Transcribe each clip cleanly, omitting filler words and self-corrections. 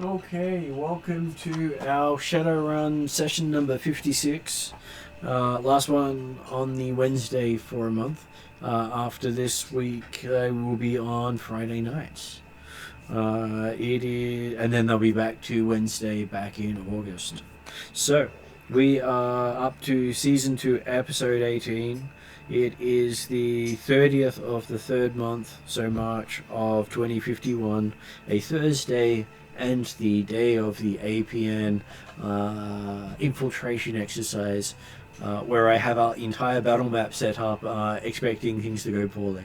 Okay, welcome to our Shadowrun session number 56. Last one on the Wednesday for a month. After this week, they will be on Friday nights. It is, and then they'll be back to Wednesday back in August. So, we are up to Season 2, Episode 18. It is the 30th of the third month, so March of 2051, a Thursday, and the day of the APN infiltration exercise, where I have our entire battle map set up, expecting things to go poorly.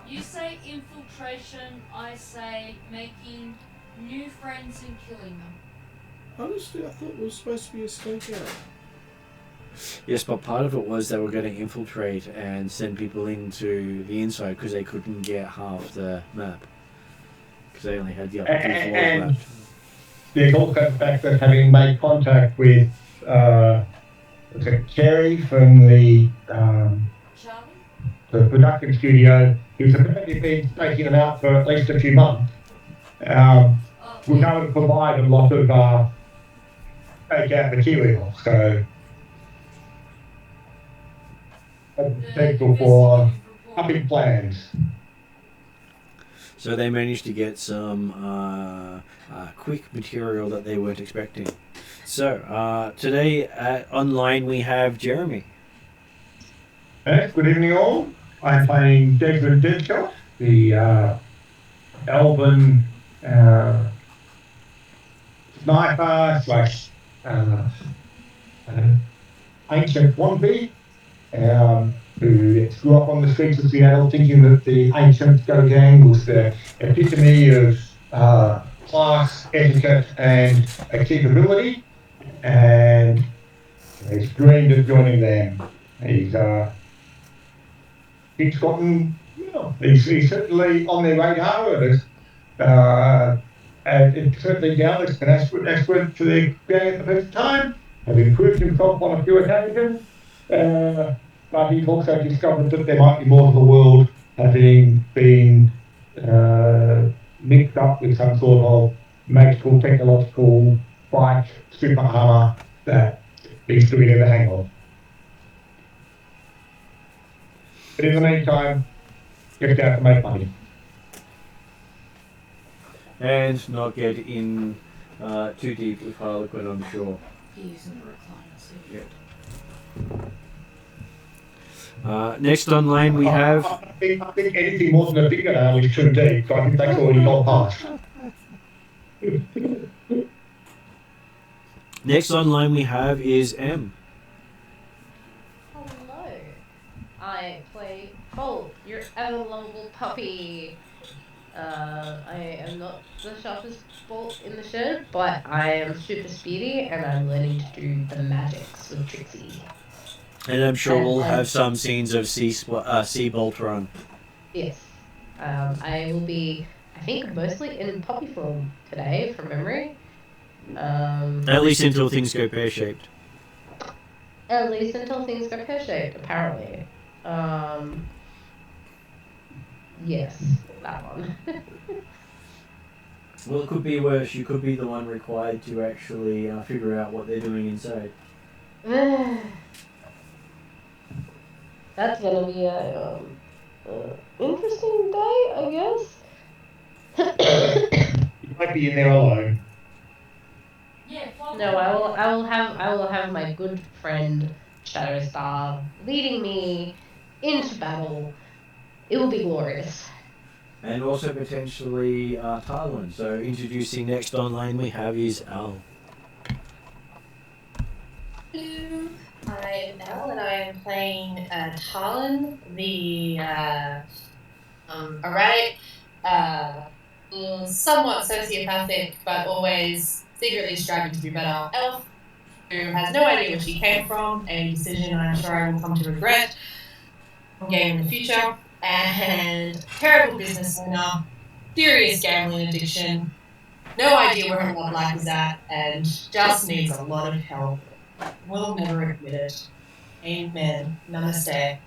You say infiltration, I say making new friends and killing them. Honestly, I thought it was supposed to be a stakeout. Yes, but part of it was they were going to infiltrate and send people into the inside because they couldn't get half the map. Because they only had the upper two floors left. There's also the fact that having made contact with Kerry from the production studio, who's apparently been taking them out for at least a few months, we're going to provide a lot of takeout material. So, potential for upping plans. So they managed to get some quick material that they weren't expecting. So today online we have Jeremy. Yes, good evening all. I'm playing Desmond Deadshot, the elven sniper slash ancient wannabe, who grew up on the streets of Seattle thinking that the ancient Go Gang was the epitome of class, etiquette, and achievability, and he's dreamed of joining them. He's gotten, he's certainly on their radar, and it's certainly down as an expert for their gang at the first time, have improved himself on a few occasions. But he's also discovered that there might be more to the world, having been mixed up with some sort of magical, technological, bike, super armor that he's doing in the hang of. But in the meantime, just out to make money. And not get in too deep with Harlequin, I'm sure. He's in the recliner seat. Yep. Next online we have... I think anything more than a fingernail is too deep, so I think that's already got past. Next online we have is M. Hello. I play Bolt, your ever-lovable puppy. I am not the sharpest Bolt in the shed, but I am super speedy and I'm learning to do the magics with Trixie. And I'm sure we'll have some scenes of Sea Bolt Run. Yes. I will be, I think, mostly in puppy form today, from memory. At least until things go pear-shaped. At least until things go pear-shaped, apparently. Yes, that one. Well, it could be worse. You could be the one required to actually figure out what they're doing inside. That's gonna be a interesting day, I guess. You might be in there alone. Yeah, No, I will have my good friend Shadowstar leading me into battle. It will be glorious. And also potentially Tarlin. So introducing next online we have is Al. Hello, I'm Elle and I am playing Talon, the erratic, somewhat sociopathic, but always secretly striving to be better elf, who has no idea where she came from, a decision I'm sure I will come to regret one day in the future, and terrible business owner, serious gambling addiction, no idea where her love life is at, and just needs a lot of help. Will never admit it. Amen. Namaste.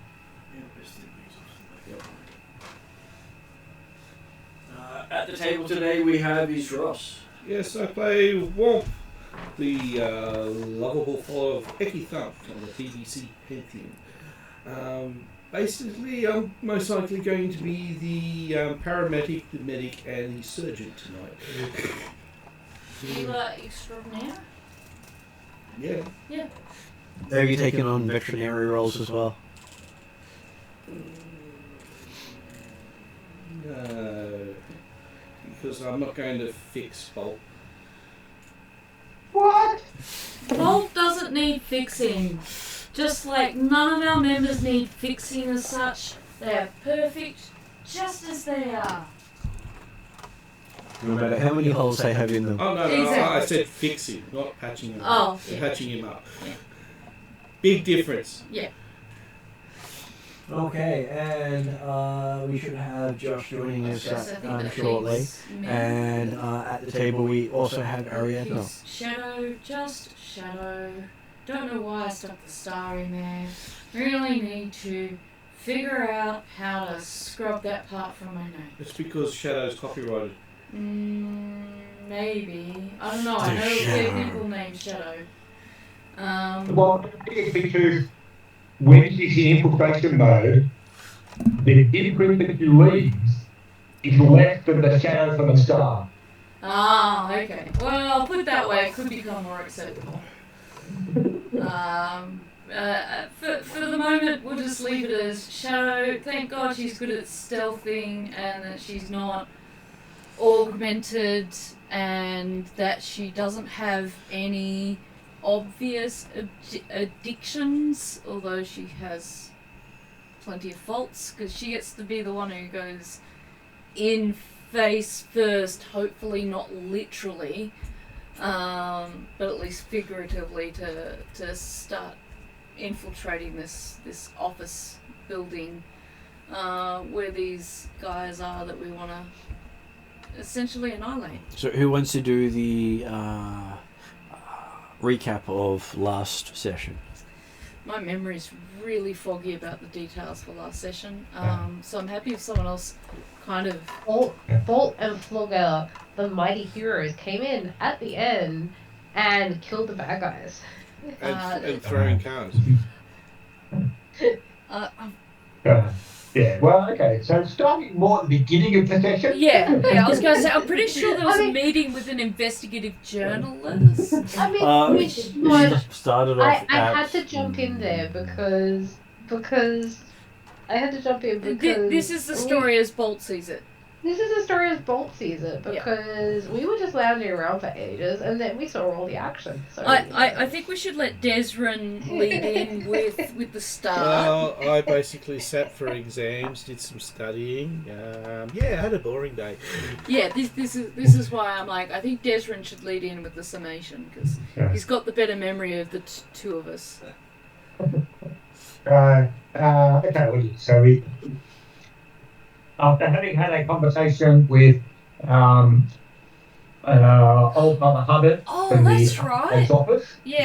at the table today we have is Ross. Yes, I play Womp, the lovable follower of Eki Thump on the BBC Pantheon. Basically, I'm most likely going to be the paramedic, the medic, and the surgeon tonight. Healer extraordinaire. Yeah. Yeah. Have you taken on veterinary roles as well? No, because I'm not going to fix Bolt. What? Bolt doesn't need fixing. Just like none of our members need fixing as such. They are perfect just as they are. No matter how many holes they have in them. Oh no, Exactly. I said fixing, not patching him up. Oh, yeah. Patching him up. Yeah. Big difference. Yeah. Okay, and we should have Josh joining us Yes, I think that shortly. leaves me. And at the table we also have Ariadne. He's Shadow, just Shadow. Don't know why I stuck the star in there. Really need to figure out how to scrub that part from my name. It's because Shadow's copyrighted. Maybe. I don't know. I know there are people named Shadow. Well, it's because when she's in infiltration mode, the imprint that she leaves is less than the shadow from the star. Ah, okay. Well, put it that way, it could become more acceptable. For the moment, we'll just leave it as Shadow. Thank God she's good at stealthing and that she's not augmented and that she doesn't have any obvious addictions, although she has plenty of faults, because she gets to be the one who goes in face first, hopefully not literally, but at least figuratively to start infiltrating this office building where these guys are that we want to essentially annihilate. So who wants to do the recap of last session? My memory's really foggy about the details for last session, so I'm happy if someone else kind of... Bolt and Flogger, the mighty heroes, came in at the end and killed the bad guys. And throwing cards. Yeah, well, okay, so starting more at the beginning of the session. Yeah, I was going to say, I'm pretty sure there was a meeting with an investigative journalist. I mean, which was... Started off I had to jump in there because I had to jump in because... This is the story as Bolt sees it. This is the story as Bolt sees it, because we were just lounging around for ages and then we saw all the action. So I think we should let Desrin lead in with the start. Well, I basically sat for exams, did some studying. I had a boring day. Yeah, this is why I'm like, I think Desrin should lead in with the summation, because he's got the better memory of the two of us. Okay, well, so we... After having had a conversation with old Mother Hubbard from that's the right. office, she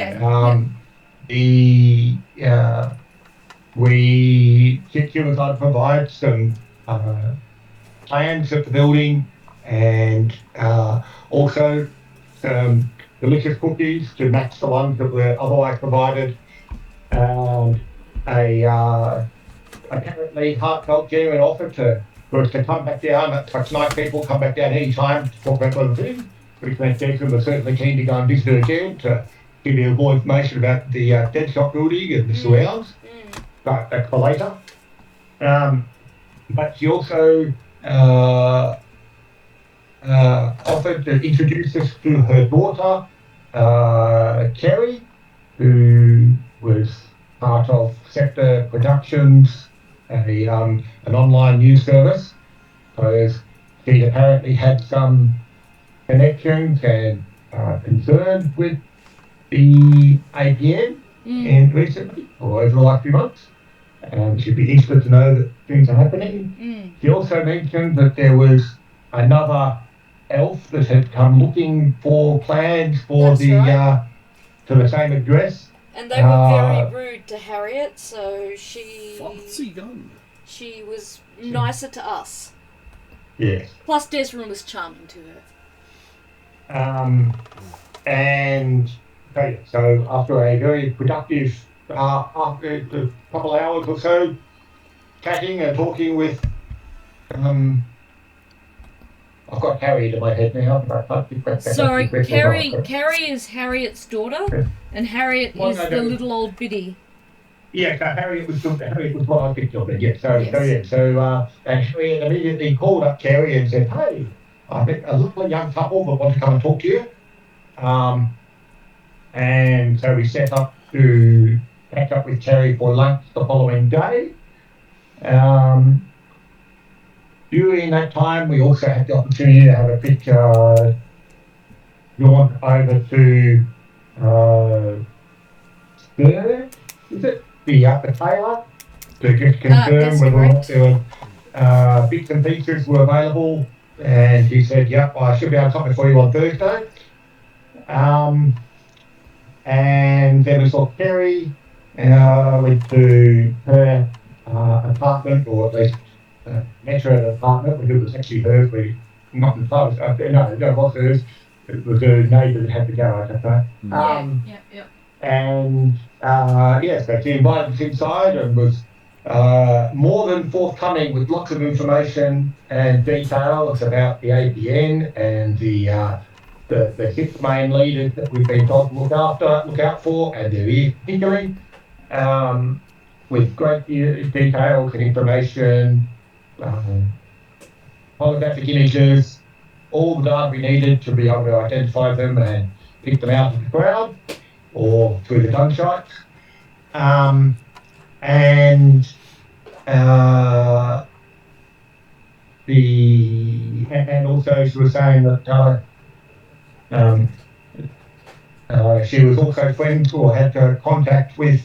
was going to provide some plans of the building and also some delicious cookies to match the ones that were otherwise provided. Apparently heartfelt, genuine offer for us to come back down. Such nice people come back down any time to talk about other things. Which meant Declan was certainly keen to go and visit her again to give you more information about the Deadshot building and the surrounds. But that's for later. But she also offered to introduce us to her daughter, Kerry, who was part of Sector Productions, an online news service, because she apparently had some connections and concern with the APN and recently, or over the last few months. She'd be interested to know that things are happening. She also mentioned that there was another elf that had come looking for plans for to the same address. And they were very rude to Harriet, so Fancy gun. she was nicer to us. Yes. Plus, Desmond was charming to her. And okay, so after a very productive, after a couple of hours or so, chatting and talking with, I've got Harry in my head now. Sorry, Carrie is Harriet's daughter, and Harriet is the little old biddy. Yeah, so Harriet was what I picked up. Yeah, and Harriet immediately called up Carrie and said, "Hey, I met a lovely young couple that want to come and talk to you." And so we set up to catch up with Carrie for lunch the following day. During that time, we also had the opportunity to have a quick jaunt over to the Taylor to just confirm whether or not there were bits and pieces were available. And he said, "Yep, I should be able to something for you on Thursday." And then we saw Kerry, went to her apartment, or at least met her at an apartment, which was actually hers. We not in close. No, it was hers. It was her neighbour that had to go. I think. Yeah. And so she invited us inside and was more than forthcoming with lots of information and details about the APN and the 6 main leaders that we've been told to look out for, and their ears particularly, with great details and information, holographic images, all the data we needed to be able to identify them and pick them out of the crowd or through the gunshots. And also she was saying that she was also friends or had contact with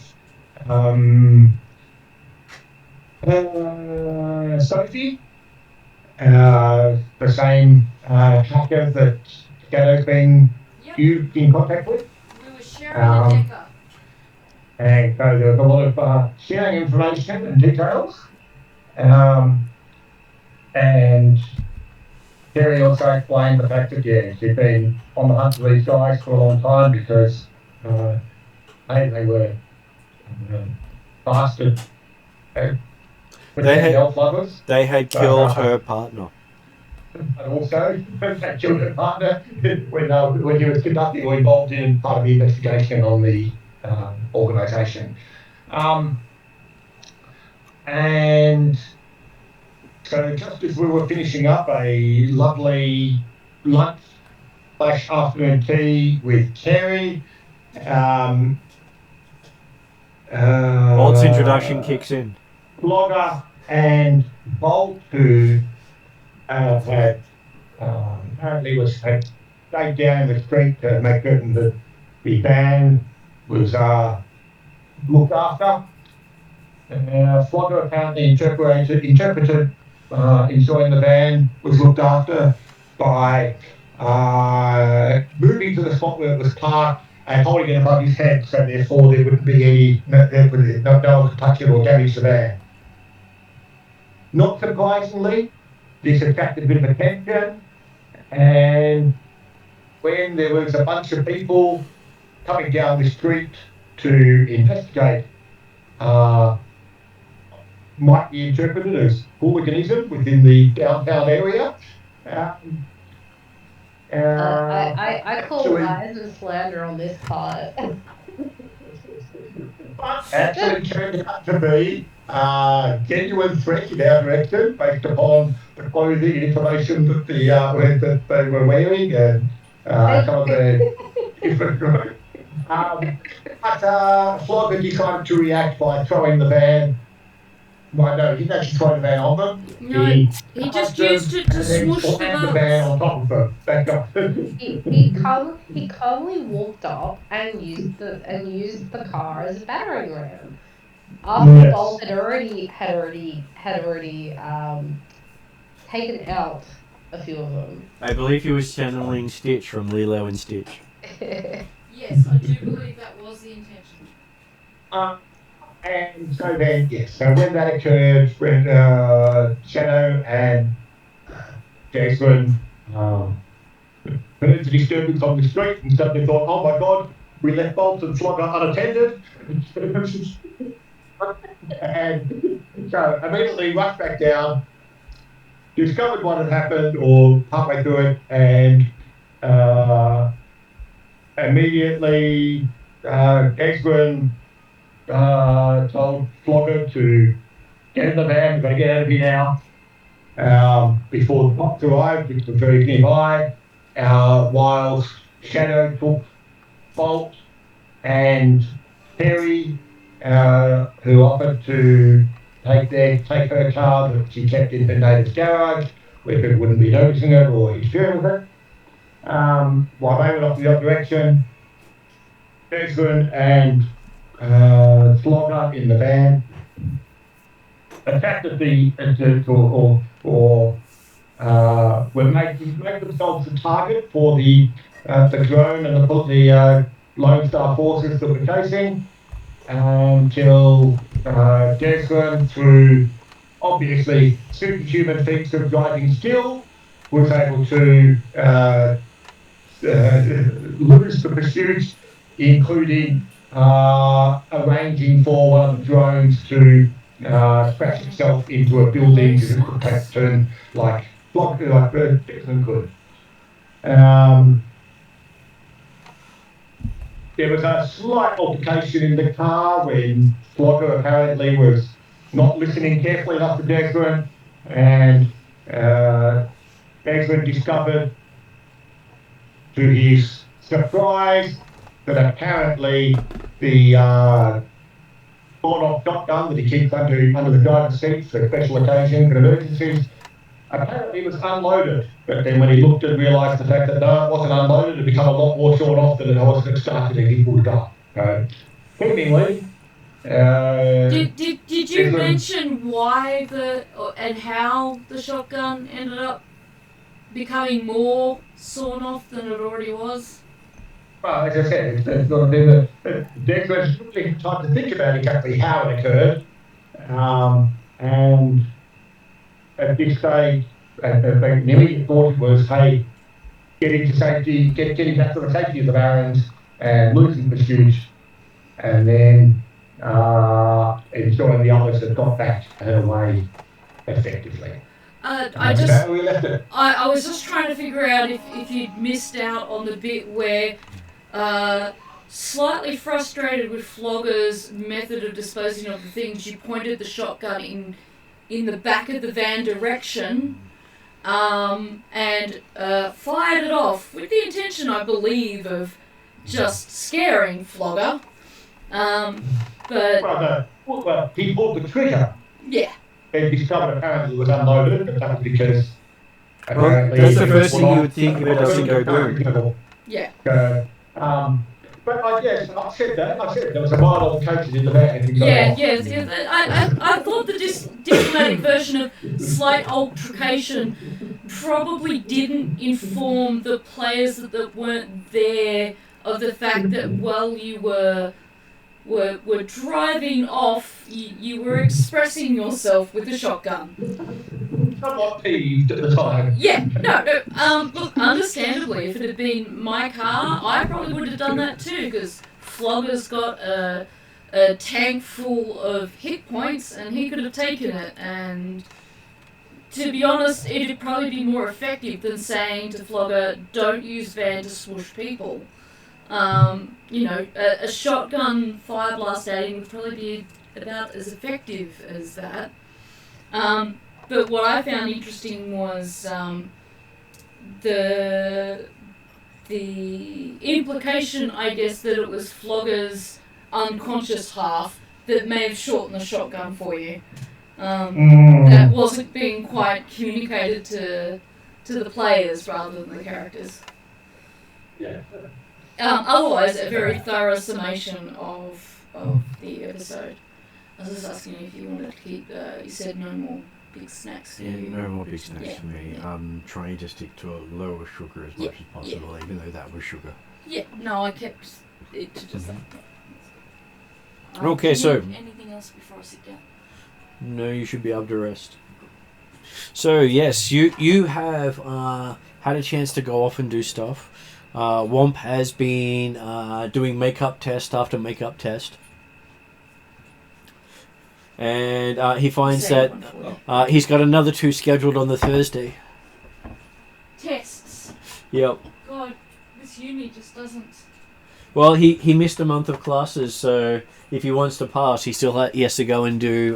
Sophie, the same hacker that Shadow's been in contact with. We were sharing a decker. And so there was a lot of sharing information and details. And Terry also explained the fact that, she'd been on the hunt for these guys for a long time because they were bastard elf lovers. They had killed her partner. And also, they killed her partner when he was conducting or involved in part of the investigation on the organisation. And so just as we were finishing up a lovely lunch/afternoon tea with Terry, Bolt's introduction kicks in. Blogger and Bolt, who had apparently had stayed down the street to make certain that the band was looked after. Flogger apparently interpreted enjoying the band was looked after by moving to the spot where it was parked and holding it above his head, so therefore there wouldn't be no one could touch it or damage the band. Not surprisingly, this attracted a bit of attention, and when there was a bunch of people coming down the street to investigate, might be interpreted as hooliganism within the downtown area. I call lies and slander on this part. Actually turned out to be genuine threat in our direction based upon the clothing and information that that they were wearing and some of their different groups. But Flogger decided to react by throwing the van. Well, no, he didn't actually throw the van on them. No, he just used it to smush the van on top of them. Back up. He calmly walked up and used the car as a battering ram. After Bolt had already taken out a few of them. I believe he was channeling Stitch from Lilo and Stitch. Yes, I do believe that was the intention. And so then, so when that occurred, when Shadow and Jason heard the disturbance on the street and suddenly thought, oh my God, we left Bolt and Slugger unattended. And so immediately rushed back down, discovered what had happened or partway through it, and immediately Eggsman told Flogger to get in the van, we've got to get out of here now. Before the box arrived, which was very nearby, whilst Shadow took Bolt and Terry, who offered to take her car that she kept in the neighbour's garage, where people wouldn't be noticing it or interfering with it. While they went off the other direction, Eggsman and Flogger in the van attacked were made themselves the target for the drone and the Lone Star forces that were chasing, until Desmond, through obviously superhuman feats of driving skill, was able to lose the pursuit, including arranging for one of the drones to crash itself into a building because it could take a turn like Dixon could. There was a slight altercation in the car when Flogger apparently was not listening carefully enough to Desmond, and Desmond discovered, to his surprise, that apparently the sawed-off shotgun that he keeps under the driver's seat for special occasions and emergencies, apparently it was unloaded. But then when he looked and realised the fact that no, it wasn't unloaded, it had become a lot more short off than it was at started and he pulled up. Seemingly, Did you mention why and how the shotgun ended up becoming more sawn off than it already was? Well, as I said, it's not a bit of Declan's really tried to think about exactly how it occurred. And at this stage, the immediate thought was, hey, getting to safety, getting back to the safety of the Barrens and losing pursuit, and then ensuring the others had got back her way effectively. I was just trying to figure out if you'd missed out on the bit where, slightly frustrated with Flogger's method of disposing of the things, you pointed the shotgun in the back of the van direction, and fired it off with the intention, I believe, of just scaring Flogger. But he pulled the trigger. Yeah. And discovered apparently it was unloaded, but that was because apparently that's the first thing you would think if it doesn't go boom. Yeah. But I said there was a mild altercation in the van. I thought the diplomatic version of slight altercation probably didn't inform the players that weren't there of the fact that while you were driving off, you were expressing yourself with the shotgun. Somewhat peeved at the time. Yeah, no. Look, understandably, if it had been my car, I probably would have done that too, because Flogger's got a tank full of hit points, and he could have taken it. And to be honest, it'd probably be more effective than saying to Flogger, "Don't use van to swoosh people." A shotgun fire blast at him would probably be about as effective as that. But what I found interesting was the implication, I guess, that it was Flogger's unconscious half that may have shortened the shotgun for you. That wasn't being quite communicated to the players rather than the characters. Yeah. Otherwise, a very thorough summation of the episode. I was just asking if you wanted to keep. You said no more big snacks. Yeah, no more big snacks for me. I'm trying to stick to a lower sugar as much as possible, even though that was sugar. Yeah, no, I kept it to just that. Okay, so anything else before I sit down? No, you should be able to rest. So yes, you have had a chance to go off and do stuff. Womp has been doing makeup test after makeup test, and he finds Same that one for you. he's got another 2 scheduled on the Thursday. Tests. Yep. God, this uni just doesn't. Well, he missed a month of classes, so if he wants to pass, he has to go and do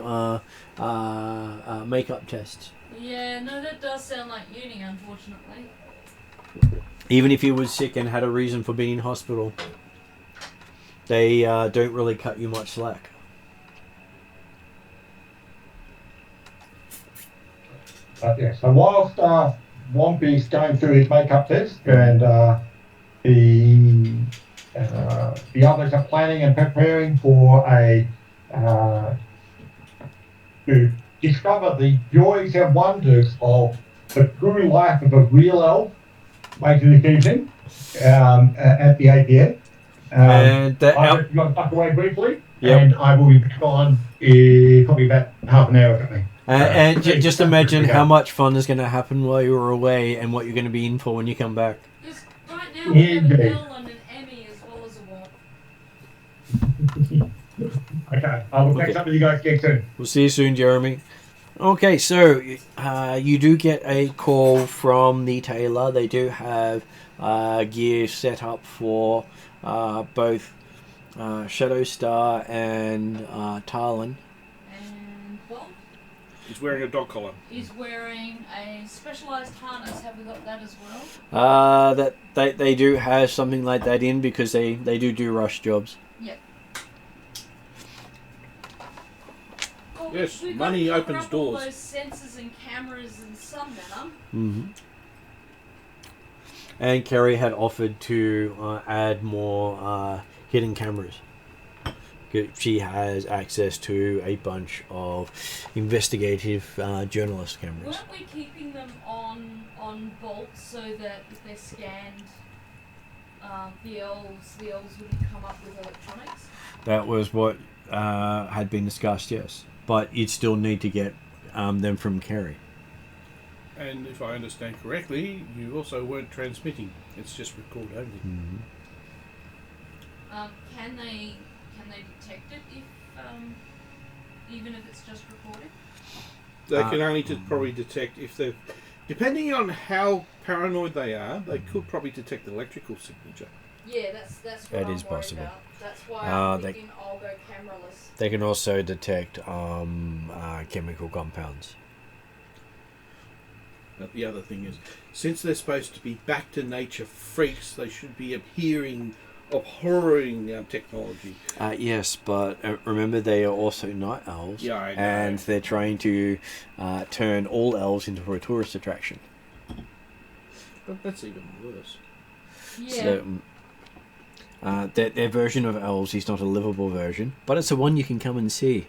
makeup tests. Yeah, no, that does sound like uni, unfortunately. Even if he was sick and had a reason for being in hospital, they don't really cut you much slack. Yeah, so whilst Wompy's going through his makeup test and the others are planning and preparing for to discover the joys and wonders of the true life of a real elf later this evening at the APN. And that I'm going to duck away briefly, Yep. and I will be back on in probably about half an hour or something. Just imagine how much fun is going to happen while you're away and what you're going to be in for when you come back. Because right now we have an Indeed. L and an Emmy as well as a Womp. Okay, I will Okay. catch up with you guys again soon. We'll see you soon, Jeremy. Okay, so you do get a call from the tailor. They do have gear set up for both Shadowstar and Tarlin. And Bob He's wearing a dog collar. is wearing a specialised harness. Have we got that as well? That they do have something like that in because they do rush jobs. Well, Yes, we've money got to cover opens up all doors. those sensors and cameras in some manner. Mm-hmm. And Kerry had offered to add more hidden cameras. She has access to a bunch of investigative journalist cameras. Weren't we keeping them on bolts so that if they're scanned, the elves wouldn't come up with electronics? That was what had been discussed, yes. But you'd still need to get them from Kerry. And if I understand correctly, you also weren't transmitting. It's just record only. Mm-hmm. Can they detect it if even if it's just recorded? They can only probably detect if they're... Depending on how paranoid they are, they could probably detect electrical signature. Yeah, that's what That I'm is worried possible. about. That's why I'm they- thinking I'll go cameraless. They can also detect chemical compounds. But the other thing is, since they're supposed to be back to nature freaks, they should be abhorring technology. Yes, but remember they are also night elves. Yeah, I know. And they're trying to turn all elves into a tourist attraction. But that's even worse. Yeah. So, their version of elves is not a livable version, but it's the one you can come and see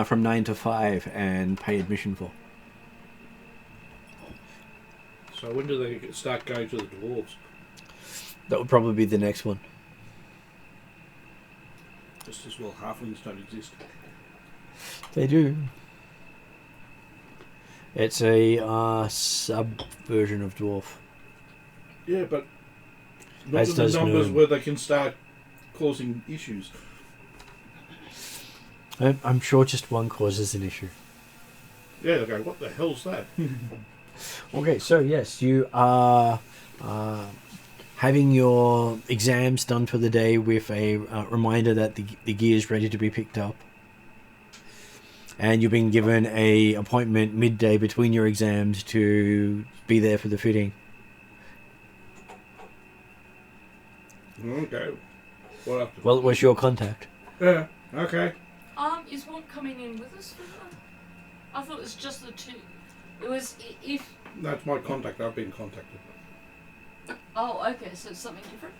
from 9 to 5 and pay admission for. So when do they start going to the dwarves? That would probably be the next one. Just as well, halflings don't exist. They do. It's a sub-version of dwarf. Yeah, but not As in the does numbers Gnome. where they can start causing issues. I'm sure just one causes an issue. Yeah, they go, what the hell's that? Okay, so yes, you are having your exams done for the day with a reminder that the gear is ready to be picked up. And you've been given a appointment midday between your exams to be there for the fitting. Okay. What after? Well, it was your contact. Yeah, okay. Is one coming in with us for that? I thought it was just the two. It was if. That's my contact. I've been contacted. Oh, okay. So it's something different.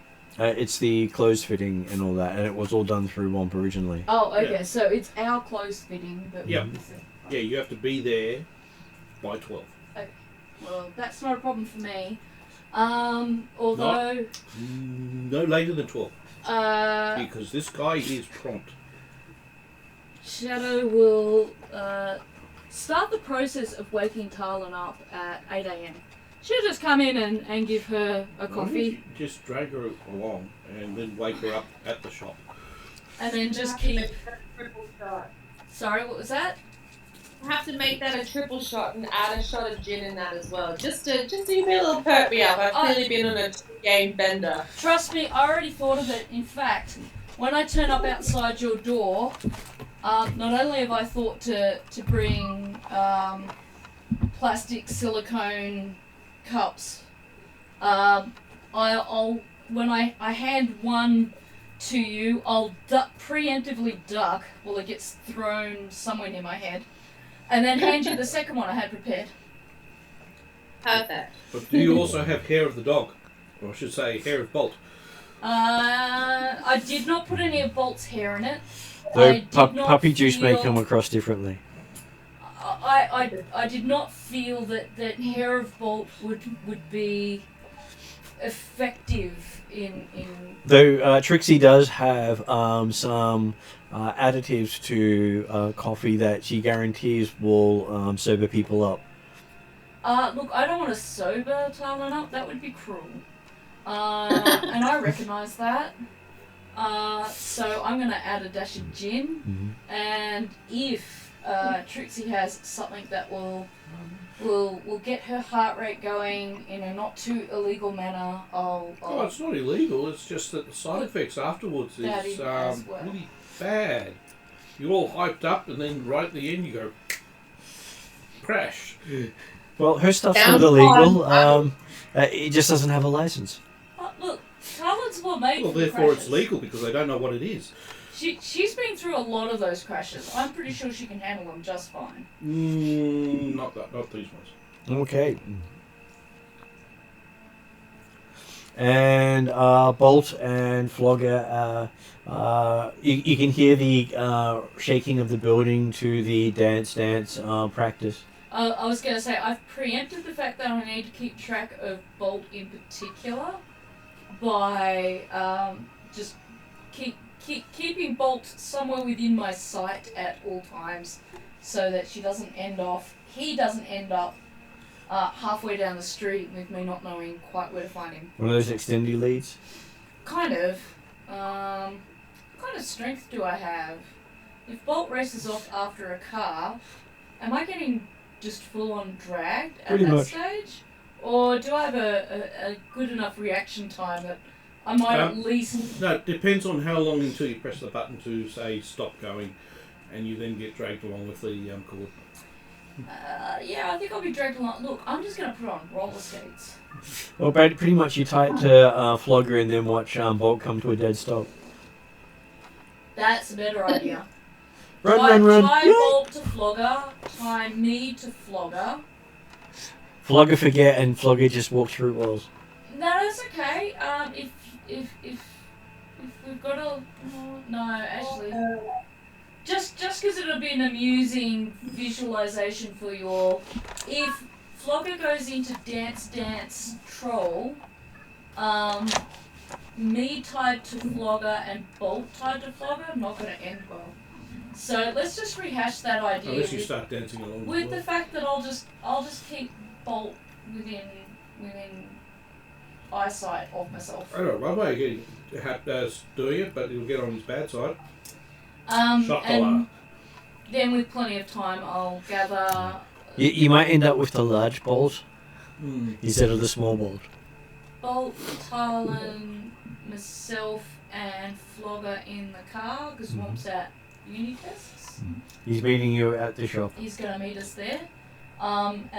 It's the clothes fitting and all that, and it was all done through Womp originally. Oh, okay. Yeah. So it's our clothes fitting, but Yep. Yeah, you have to be there by 12. well, that's not a problem for me. Although No later than 12. uh, Because this guy is prompt. Shadow will start the process of waking Talon up at 8 a.m. She'll just come in and give her a Why don't coffee. you just drag her along and then wake her up at the shop. And then just keep... Triple shot. Sorry, what was that? I have to make that a triple shot and add a shot of gin in that as well, just to give me a little perk me up. I've clearly been on a 2-game bender. Trust me, I already thought of it. In fact, when I turn up outside your door, not only have I thought to bring plastic silicone cups, I'll when I hand one to you, I'll preemptively duck while it gets thrown somewhere near my head, and then hand you the second one I had prepared. Perfect. But do you also have hair of the dog? Or I should say, hair of Bolt? I did not put any of Bolt's hair in it. Though puppy juice may come across differently. I did not feel that hair of Bolt would be effective in Though Trixie does have some additives to coffee that she guarantees will sober people up. Look, I don't want to sober Talon up. That would be cruel. And I recognise that. So I'm going to add a dash of gin. Mm-hmm. And if Trixie has something that will get her heart rate going in a not too illegal manner, Oh, it's not illegal. It's just that the side effects afterwards is really bad. You're all hyped up, and then right at the end you go crash. Well, her stuff's not illegal. It just doesn't have a license. Look, Talon's well made Well, for the therefore it's crashes. legal because they don't know what it is. She's been through a lot of those crashes. I'm pretty sure she can handle them just fine. Not these ones. Okay. And Bolt and Flogger, you can hear the shaking of the building to the dance practice. I was going to say, I've preempted the fact that I need to keep track of Bolt in particular by just keeping Bolt somewhere within my sight at all times, so that he doesn't end up halfway down the street with me not knowing quite where to find him. One of those extended leads? Kind of. What kind of strength do I have? If Bolt races off after a car, am I getting just full on dragged at Pretty that much. stage? Or do I have a good enough reaction time that I might at least... No, it depends on how long until you press the button to say stop going, and you then get dragged along with the cord. Yeah, I think I'll be dragged along. Look, I'm just going to put on roller skates. Well, pretty much you tie it to Flogger and then watch Bolt come to a dead stop. That's a better idea. Run! Tie Yeah. Bolt to Flogger, tie me to Flogger. Flogger forget and Flogger just walk through walls. No, that's okay. If we've got a... No, actually... Just because it'll be an amusing visualization for you all, if Flogger goes into dance troll, me tied to Flogger and Bolt tied to Flogger, not going to end well. So let's just rehash that idea. Unless you start dancing along with the the fact that I'll just keep Bolt within eyesight of myself. I don't know, one way of doing it, but he'll get on his bad side. And then with plenty of time, I'll gather. You might end up with the large balls instead of the small balls. Bolt, Talon, myself, and Flogger in the car because Womp's at uni tests. He's meeting you at the shop. He's going to meet us there, and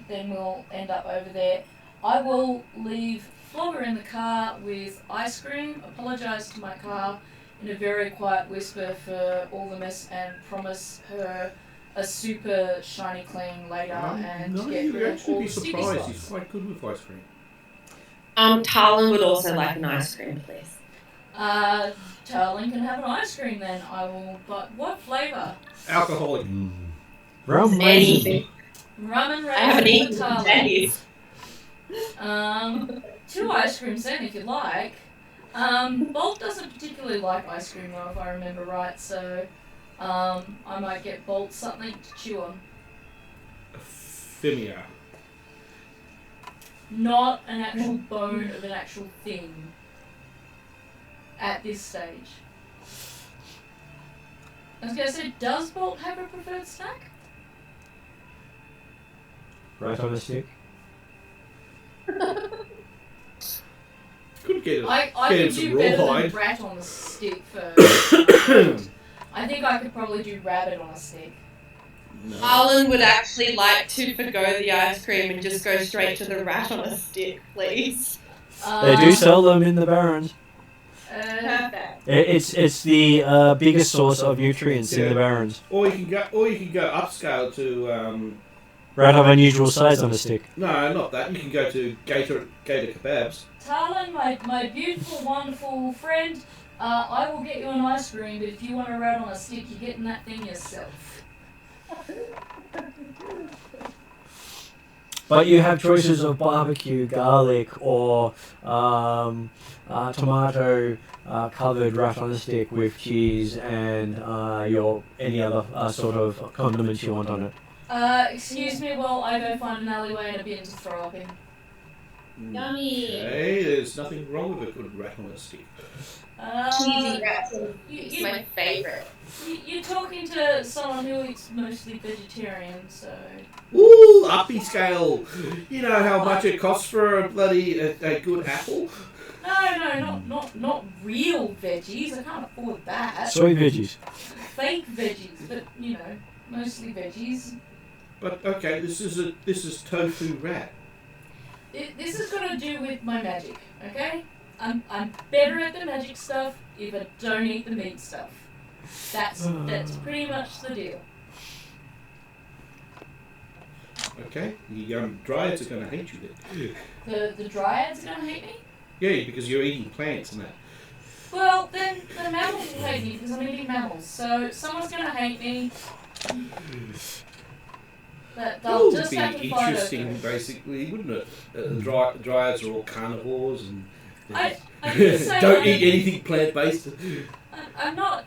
then we'll end up over there. I will leave Flogger in the car with ice cream. Apologise to my car in a very quiet whisper for all the mess and promise her a super shiny clean later and no, get you'd rid of actually all be the sticky surprised. spots. He's quite good with ice cream. Talon would also like an ice cream, please. Talon can have an ice cream then. I will. But what flavour? Alcoholic. Rum Anything. Rum and I haven't raisin eaten for Talon. days. 2 ice creams then, if you like. Bolt doesn't particularly like ice cream though, if I remember right. So, I might get Bolt something to chew on. Femia. Not an actual bone of an actual thing. At this stage. I was going to say, does Bolt have a preferred snack? Right on a stick. Could get I get could him do some better than rawhide. rat on a stick first. I think I could probably do rabbit on a stick. No. Arlen would actually like to forgo the ice cream and just go straight to the rat on a stick, please. They do sell them in the Barrens. Perfect. It's the biggest source of nutrients in the Barrens. Or you can go upscale to Rat of unusual size on a stick. no, not that. You can go to Gator Kebabs. Talon, my beautiful, wonderful friend, I will get you an ice cream, but if you want a rat on a stick, you're getting that thing yourself. But you have choices of barbecue, garlic, or tomato covered rat on a stick with cheese and your any other sort of condiments you want on it. Excuse me while I go find an alleyway and a bin to throw up in. Yummy. Okay, there's nothing wrong with a good rat on a stick. Cheesy rats is You, my favourite. you're talking to someone who eats mostly vegetarian, so... Ooh, uppy scale. You know how much it costs for a bloody a good apple? No, not real veggies. I can't afford that. Soy veggies. Fake veggies, but you know, mostly veggies. But okay, this is tofu rat. This is got to do with my magic, okay? I'm better at the magic stuff if I don't eat the meat stuff. That's pretty much the deal. Okay, the dryads are going to hate you then. The dryads are gonna hate me. Yeah, because you're eating plants and that. Well, then the mammals will hate me because I'm eating mammals. So someone's gonna hate me. But That they'll would just be have to fight interesting, over it. basically, wouldn't it? Dryads are all carnivores and I didn't say don't eat anything plant-based. I'm not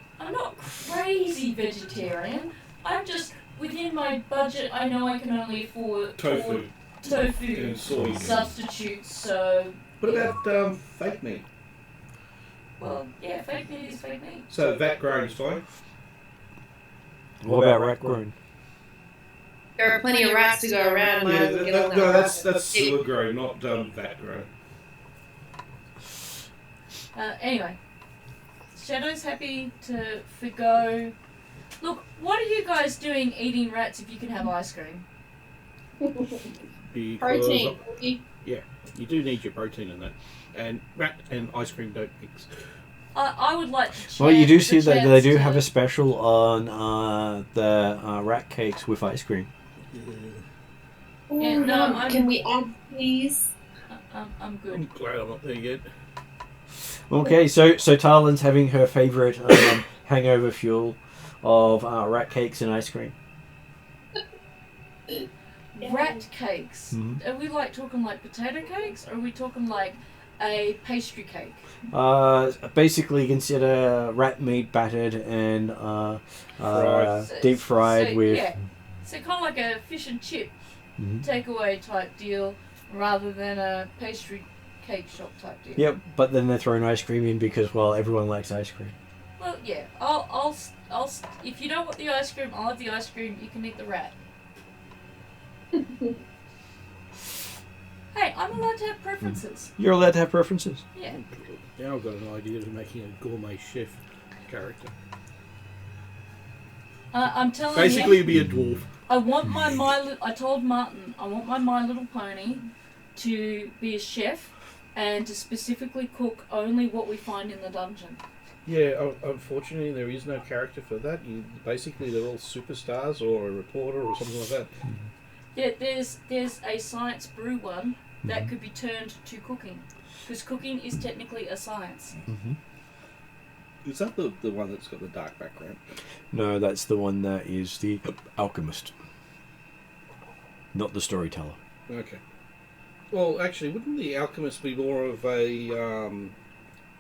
crazy vegetarian. I'm just within my budget. I know I can only afford Tofu and soy. substitutes. So What about fake meat? well, yeah, fake meat is fake meat. So vat grown is fine. What about rat grown? There are plenty of rats to go around. Yeah, Might as well get on that no, rat. that's sewer grown, not vat grown. Anyway, Shadow's happy to forgo. Look, what are you guys doing eating rats if you can have ice cream? Because Protein. you do need your protein in that, and rat and ice cream don't mix. I would like to. Well, you do the see that chance they do to- have a special on the rat cakes with ice cream. Yeah, no, I'm- Can we add please? I'm good. I'm glad I'm not there yet. Okay, so Talon's having her favourite hangover fuel of rat cakes and ice cream. Rat cakes. Mhm. Are we like talking like potato cakes, or are we talking like a pastry cake? Basically consider rat meat battered and Fried. deep fried so, with... Yeah. So kind of like a fish and chip Mhm. takeaway type deal, rather than a pastry cake shop type deal. Yep, but then they're throwing ice cream in because, well, everyone likes ice cream. Well, yeah. I'll if you don't want the ice cream, I'll have the ice cream. You can eat the rat. Hey, I'm allowed to have preferences. You're allowed to have preferences. Yeah. Now I've got an idea of making a gourmet chef character. I'm telling Basically, you, it'd be a dwarf. I want I told Martin, I want my My Little Pony to be a chef and to specifically cook only what we find in the dungeon. Yeah, unfortunately, there is no character for that. Basically, they're all superstars or a reporter or something like that. Yeah, there's a science brew one that could be turned to cooking, because cooking is technically a science. Mm-hmm. Is that the one that's got the dark background? No, that's the one that is the alchemist, not the storyteller. Okay. Well, actually, wouldn't the alchemist be more of a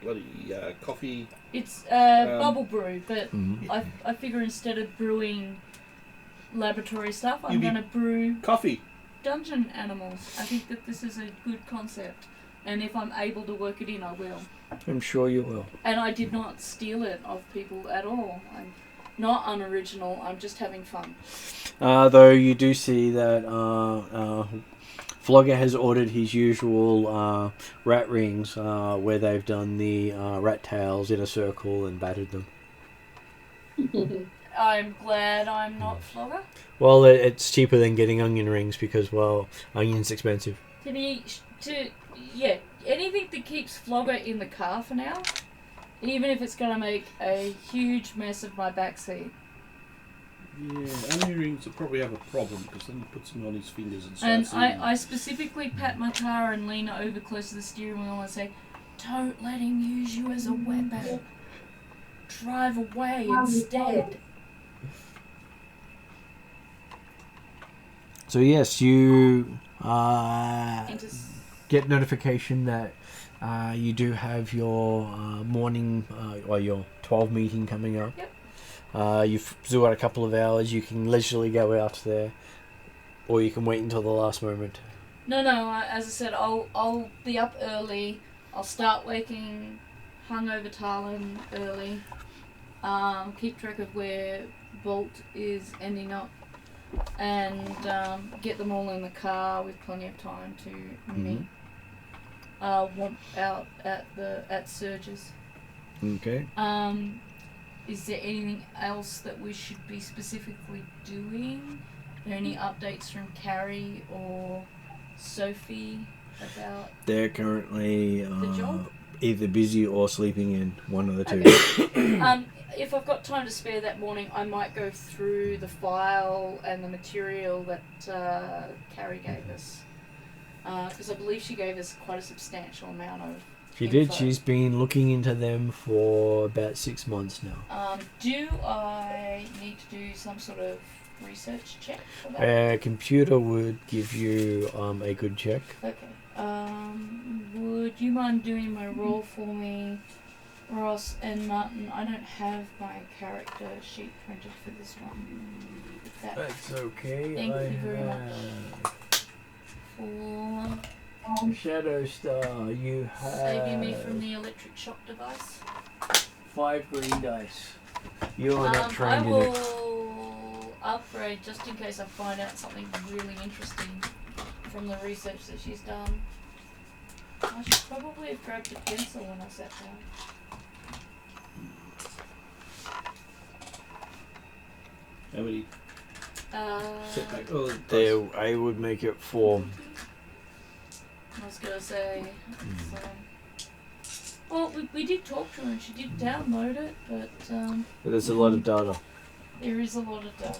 bloody coffee? It's bubble brew, but Mhm. I figure instead of brewing laboratory stuff. I'm You going to brew Coffee. dungeon animals. I think that this is a good concept. And if I'm able to work it in, I will. I'm sure you will. And I did not steal it of people at all. I'm not unoriginal. I'm just having fun. Though you do see that Flogger has ordered his usual rat rings where they've done the rat tails in a circle and battered them. I'm glad I'm not Flogger. Well, it's cheaper than getting onion rings because, well, onion's expensive. Anything that keeps Flogger in the car for now, even if it's going to make a huge mess of my backseat. Yeah, onion rings will probably have a problem because then he puts them on his fingers and starts And eating. I specifically pat my car and lean over close to the steering wheel and say, "Don't let him use you as a weapon. Drive away instead." So yes, you Into get notification that you do have your morning or your 12 meeting coming up. Yep. You've still got a couple of hours. You can leisurely go out there, or you can wait until the last moment. No. As I said, I'll be up early. I'll start waking hungover Talon early. Keep track of where Bolt is ending up, and get them all in the car with plenty of time to meet. Womp out at Surge's. Okay. Is there anything else that we should be specifically doing? Are there any updates from Carrie or Sophie about They're currently the job? either busy or sleeping in, one of the two. Okay. If I've got time to spare that morning, I might go through the file and the material that Carrie gave us. Because I believe she gave us quite a substantial amount of She did. info. She's been looking into them for about 6 months now. Do I need to do some sort of research check for that? A computer would give you a good check. Okay. Would you mind doing my roll for me, Ross and Martin? I don't have my character sheet printed for this one. If that That's okay. Thank you very much. For Shadow Star, you have saving me from the electric shock device. 5 green dice. You are not I trained in it. will upgrade just in case I find out something really interesting from the research that she's done. I should probably have grabbed a pencil when I sat down. How many setback? Oh, There, I would make it 4. I was gonna say. Well, we did talk to her and she did download it, but But there's a lot of data. there is a lot of data.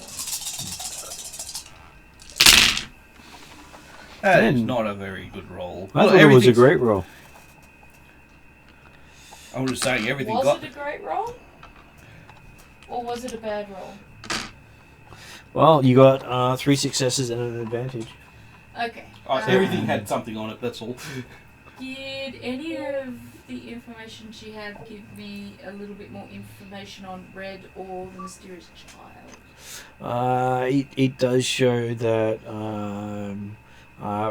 That is Ten. not a very good roll. I thought it was a everything's- great roll. I'm just saying everything Was got. it a great roll? Or was it a bad roll? Well, you got 3 successes and an advantage. Okay. Everything had something on it. That's all. Did any of the information she had give me a little bit more information on Red or the mysterious child? It does show that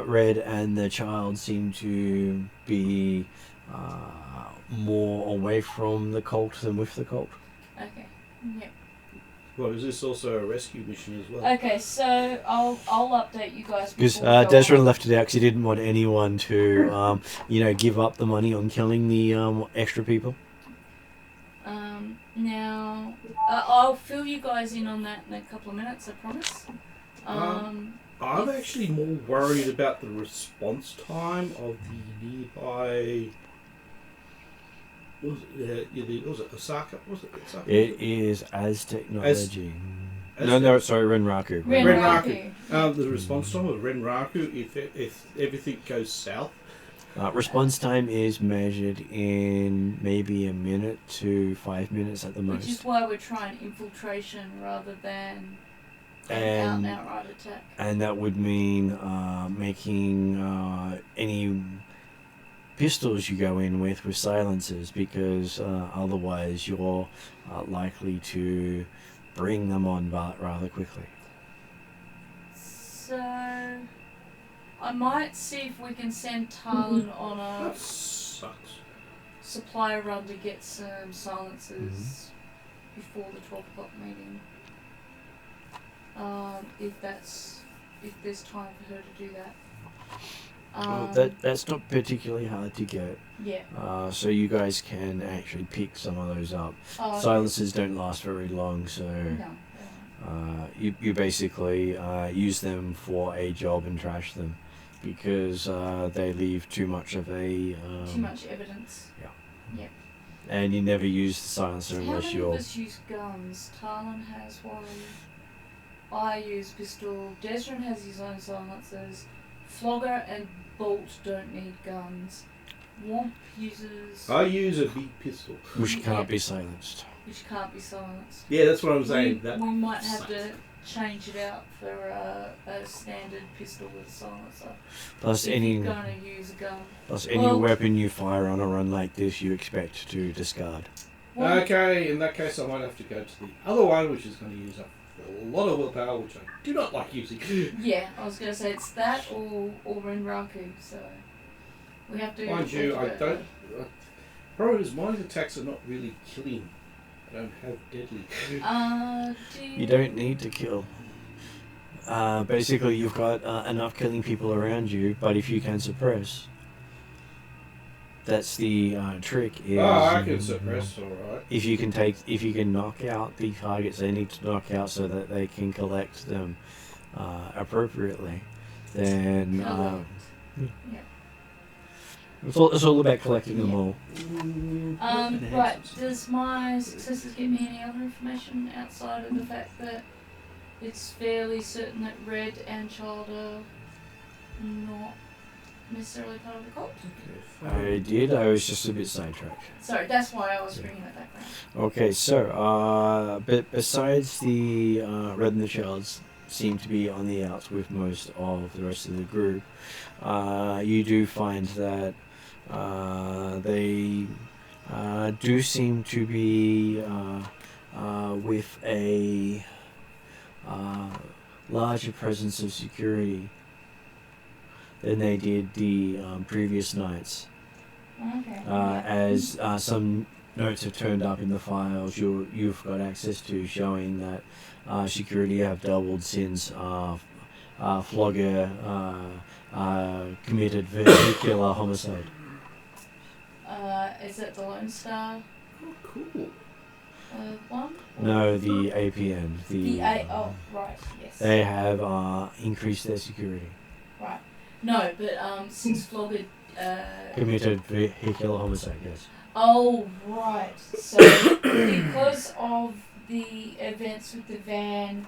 Red and the child seem to be more away from the cult than with the cult. Okay. Yep. Well, is this also a rescue mission as well? Okay, so I'll update you guys Because before we go Desmond on. left it out because he didn't want anyone to, give up the money on killing the extra people. Now, I'll fill you guys in on that in a couple of minutes, I promise. I'm actually more worried about the response time of the nearby. Was it Osaka? Was it Osaka? It is as technology. Sorry, Renraku. Renraku. The response time of Renraku, if everything goes south. Response time is measured in maybe a minute to 5 minutes at the Which is most. why we're trying infiltration rather than an And outright attack. and that would mean making any pistols you go in with silencers, because otherwise you're likely to bring them on rather quickly. I might see if we can send Talon on a That sucks. supply run to get some silencers before the 12 o'clock meeting. If there's time for her to do that. That's not particularly hard to get. Yeah. So you guys can actually pick some of those up. Oh, Silencers don't last very long, so no. you basically use them for a job and trash them because they leave too much of a Too much evidence. and you never use the silencer How unless many you're. of us use guns? Talon has one. I use pistol. Desrin has his own silencers. Flogger and Bolt don't need guns. Womp uses... I use a big pistol. Which can't be silenced. Which can't be silenced. Yeah, that's what I'm saying. We might have to change it out for a standard pistol with a silencer. Plus if any you're going to use a gun. Well, weapon you fire on a run like this, you expect to discard. Well, Okay, in that case I might have to go to the other one, which is going to use up a lot of willpower, which I do not like using. Yeah, I was going to say it's that or Renraku, so we have to... Mind you, I don't... Problem is, my attacks are not really killing. I don't have deadly. You don't need to kill. Basically, you've got enough killing people around you, but if you can suppress, that's the trick. Is, I can suppress, alright. If you can knock out the targets they need to knock out so that they can collect them appropriately, then Yeah. it's all about collecting them all. Right, does my successes give me any other information outside of the fact that it's fairly certain that Red and Child are not necessarily part of the cult? I did. I was just a bit sidetracked. Sorry, that's why I was bringing that back around. Okay, so but besides the Red and the Childs seem to be on the outs with most of the rest of the group, you do find that they do seem to be with a larger presence of security than they did the previous nights. Okay. As some notes have turned up in the files you've got access to showing that security have doubled since Flogger committed vehicular homicide. Is it the Lone Star Oh, cool. one? No, the APN. Oh, right, yes. They have increased their security. Right. No, but since Flogger... Committed vehicular homicide, yes. Oh, right. So, because of the events with the van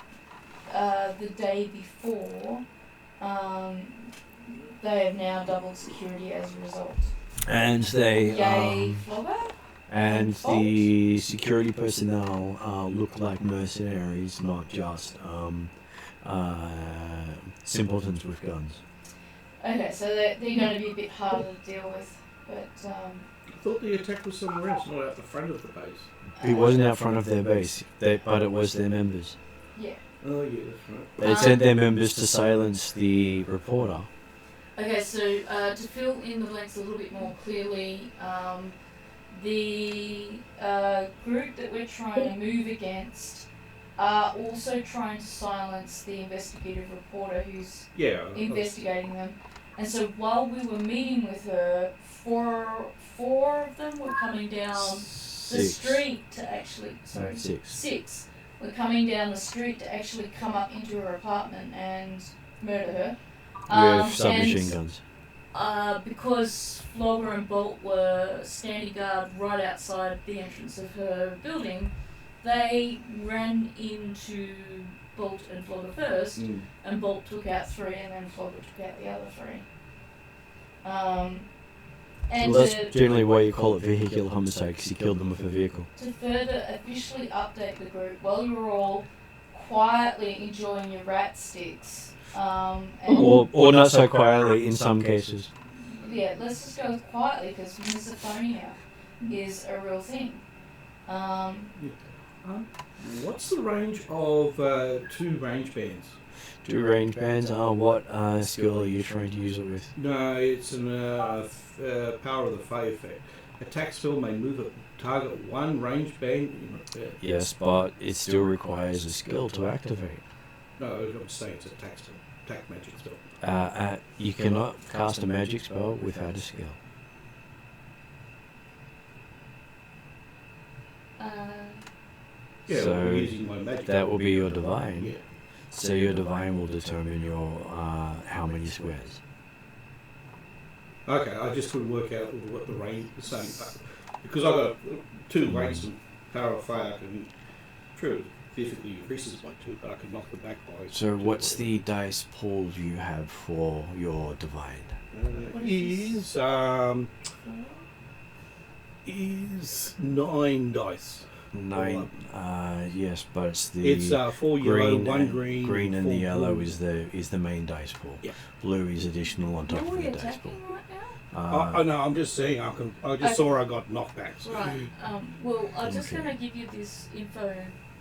the day before, they have now doubled security as a result. And they Yay, Flogger? and the security personnel look like mercenaries, not just simpletons with guns. Okay, so they're going to be a bit harder to deal with, but... I thought the attack was somewhere else, not out the front of the base. It wasn't out front of their base, but it was their members. Yeah. Oh, yeah, that's right. They sent their members to silence the reporter. Okay, so to fill in the blanks a little bit more clearly, the group that we're trying to move against are also trying to silence the investigative reporter who's investigating them. And so while we were meeting with her, four of them were coming down the street to actually... Sorry, six. Were coming down the street to actually come up into her apartment and murder her. With submachine guns. Because Flogger and Bolt were standing guard right outside the entrance of her building, they ran into Bolt and Flogger first, and Bolt took out 3 and then Flogger took out the other 3. And well, that's generally why you call it vehicular homicide, because you killed them with a vehicle. To further officially update the group, while you were all quietly enjoying your rat sticks, or not so quietly in some cases. Yeah, let's just go with quietly because misophonia is a real thing. What's the range of 2 range bands? 2 range bands. What skill are you trying to use it with? No, it's an power of the Fey effect. Attack spell may move a target 1 range band. Yes, but it still requires a skill to activate. No, I'm saying it's attack magic spell. You cannot cast a magic spell without a skill. Yeah, So we're using my magic. That will be your divine. Yeah. So your divine will determine your how many squares. Okay, I just couldn't work out what the range was saying. Because I've got 2 ranks of power of fire, I can theoretically increases by 2, but I can knock them back by. So what's the dice pool you have for your divine? Is 9 dice. 9. Yes, but it's It's 4 yellow, 1 green. Green and 4 the yellow blue. is the main dice pool. Yeah. Blue is additional on top Are of we the dice pool. attacking right now? I know. I'm just saying. I just saw I got knockbacks. Right. Well, I'm just Okay. going to give you this info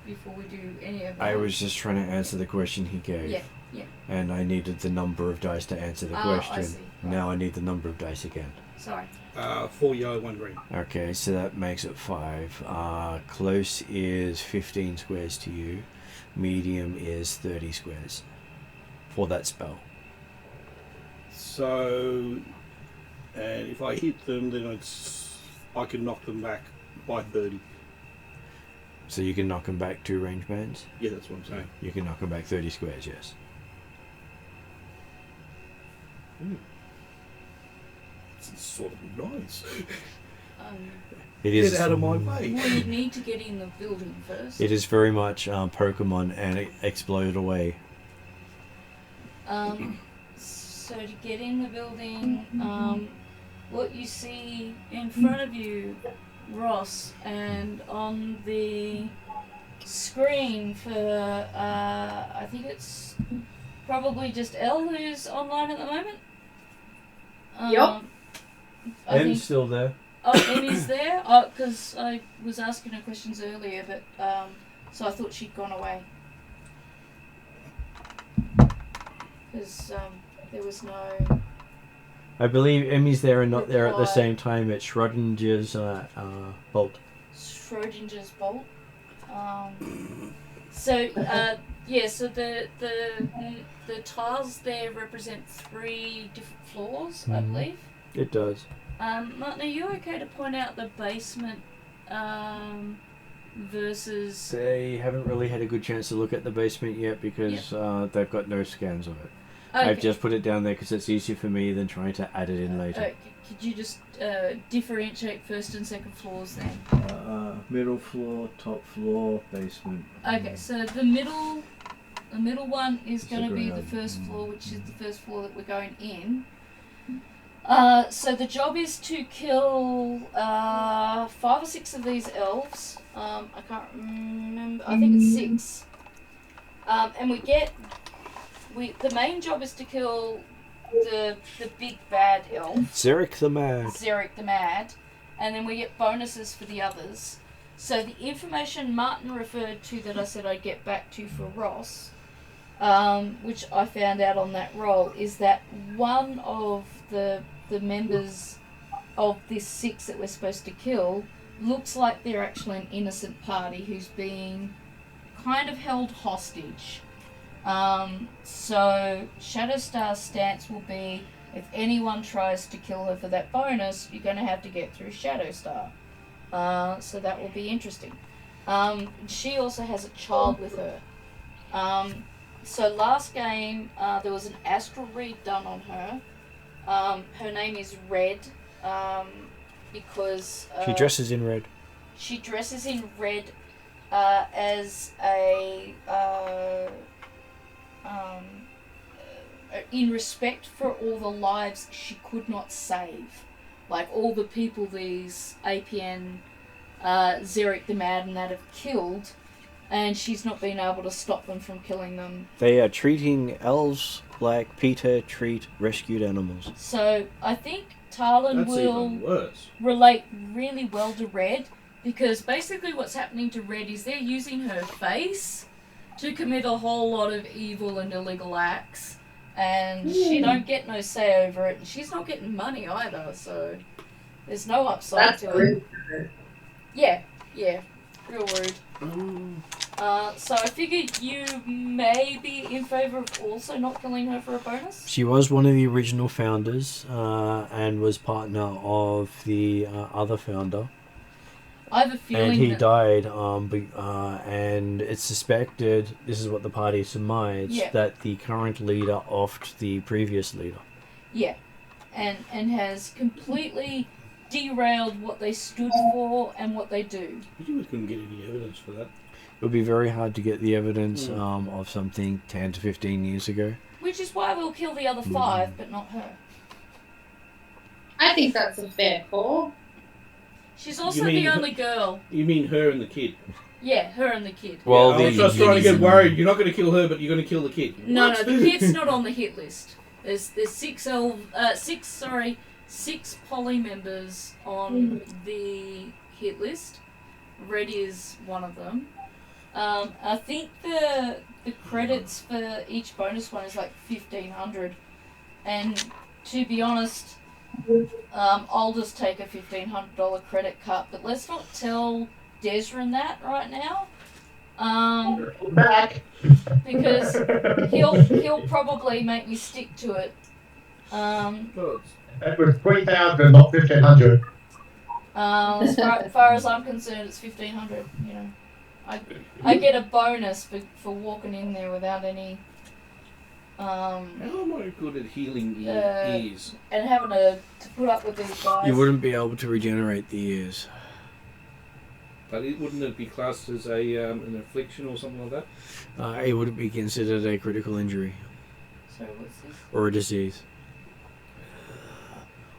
before we do any of that. I was just trying to answer the question he gave. Yeah, yeah. And I needed the number of dice to answer the I question. see. Right. Now I need the number of dice again. Sorry. 4 yellow, 1 green. Okay, so that makes it 5. Close is 15 squares to you. Medium is 30 squares for that spell. So, and if I hit them, then I can knock them back by 30. So you can knock them back 2 range bands? Yeah, that's what I'm saying. You can knock them back 30 squares, yes. It's sort of nice. It is. Get out of my way. Well, you need to get in the building first. It is very much Pokemon and it explode away. So to get in the building, what you see in front of you, Ross, and on the screen for, I think it's probably just Elle who's online at the moment. Yup. I think, still there. Emmy's there, because I was asking her questions earlier, but so I thought she'd gone away. Because there was no... I believe Emmy's there and not there at the Reply. same time at Schrodinger's bolt. Schrodinger's bolt. So so the tiles there represent 3 different floors, I Mhm. believe. It does. Martin, are you okay to point out the basement versus? They haven't really had a good chance to look at the basement yet because they've got no scans of it. Okay. I've just put it down there because it's easier for me than trying to add it in later. Could you just differentiate first and second floors then? Middle floor, top floor, basement. Okay, so the middle one is It's going a to be the ground. first floor, which is the first floor that we're going in. So the job is to kill 5 or 6 of these elves. I can't remember. I think it's 6. And the main job is to kill the big bad elf, Xeric the Mad. Xeric the Mad, and then we get bonuses for the others. So the information Martin referred to that I said I'd get back to for Ross, which I found out on that roll, is that one of the members of this 6 that we're supposed to kill looks like they're actually an innocent party who's being kind of held hostage. So Shadowstar's stance will be, if anyone tries to kill her for that bonus, you're going to have to get through Shadowstar. So that will be interesting. She also has a child with her. So last game, there was an astral read done on her. Her name is Red, because... She dresses in red. She dresses in red as a... in respect for all the lives she could not save. Like all the people these APN, Xeric the Mad and that have killed, and she's not been able to stop them from killing them. They are treating elves like Peter treat rescued animals. So I think Talon That's will even worse. relate really well to Red, Because basically what's happening to Red is they're using her face to commit a whole lot of evil and illegal acts. And she don't get no say over it. And she's not getting money either, so there's no upside That's to rude. it. Yeah, real rude. So I figured you may be in favour of also not killing her for a bonus? She was one of the original founders and was partner of the other founder. I have a feeling And he that... died, and it's suspected, this is what the party surmised, Yeah. that the current leader offed the previous leader. Yeah, and has completely derailed what they stood for and what they do. You couldn't get any evidence for that. It would be very hard to get the evidence of something 10 to 15 years ago. Which is why we'll kill the other 5, but not her. I think that's a fair call. She's also You mean the her- only girl. You mean her and the kid? Yeah, her and the kid. Well, I was just trying to get worried. You're not going to kill her, but you're going to kill the kid. No, What? the kid's not on the hit list. There's 6 poly members on the hit list. Red is one of them. I think the credits for each bonus one is like 1,500, and to be honest, I'll just take a $1,500 credit cut. But let's not tell Desrin that right now. Back. Because he'll probably make me stick to it. Well, It was 3,000, not 1,500. As far as I'm concerned, it's 1,500. You know, I get a bonus for walking in there without any. how am I good at healing ears? And having to put up with these guys. You wouldn't be able to regenerate the ears. But wouldn't it be classed as an affliction or something like that? It wouldn't be considered a critical injury So what's this? or a disease.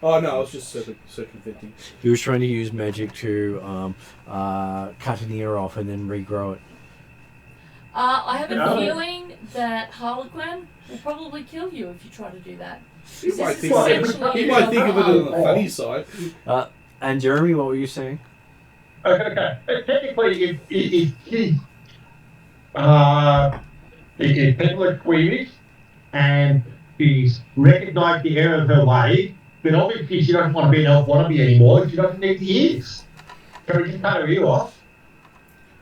Oh no, I was just circumventing. He was trying to use magic to cut an ear off and then regrow it. I have a feeling that Harlequin will probably kill you if you try to do that. He This might is think of it essentially on the funny side. And Jeremy, what were you saying? Okay. Technically, if people are queries and she's recognised the error of her way, then obviously she doesn't want to be an elf wannabe anymore. She doesn't need the ears. So we just cut her ear off.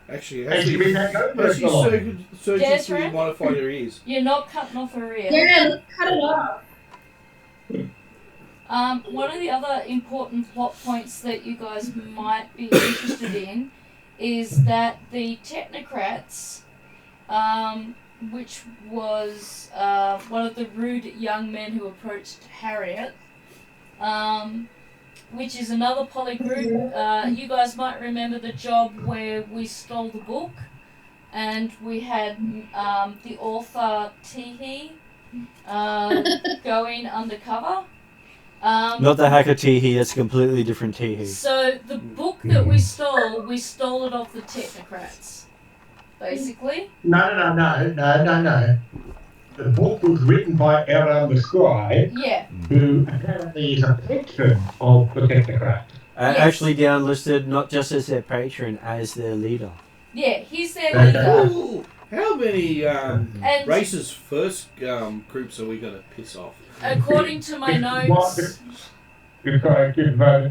Actually, And she's been that go for actually so long. surgically Desiree? modify your ears. You're not cutting off her ear. Yeah, let's cut it off. One of the other important plot points that you guys might be interested in is that the technocrats, which was one of the rude young men who approached Harriet, which is another poly group. You guys might remember the job where we stole the book and we had the author Teehee going undercover. Not the hacker Teehee, that's a completely different Teehee. So the book that we stole it off the technocrats, basically. No. The book was written by Aaron the Scribe, Yeah. who apparently is a patron of the technocrat. Yes. Actually down listed not just as their patron, as their leader. Yeah, he's their leader. Ooh, how many And racist first groups are we going to piss off? according to my notes,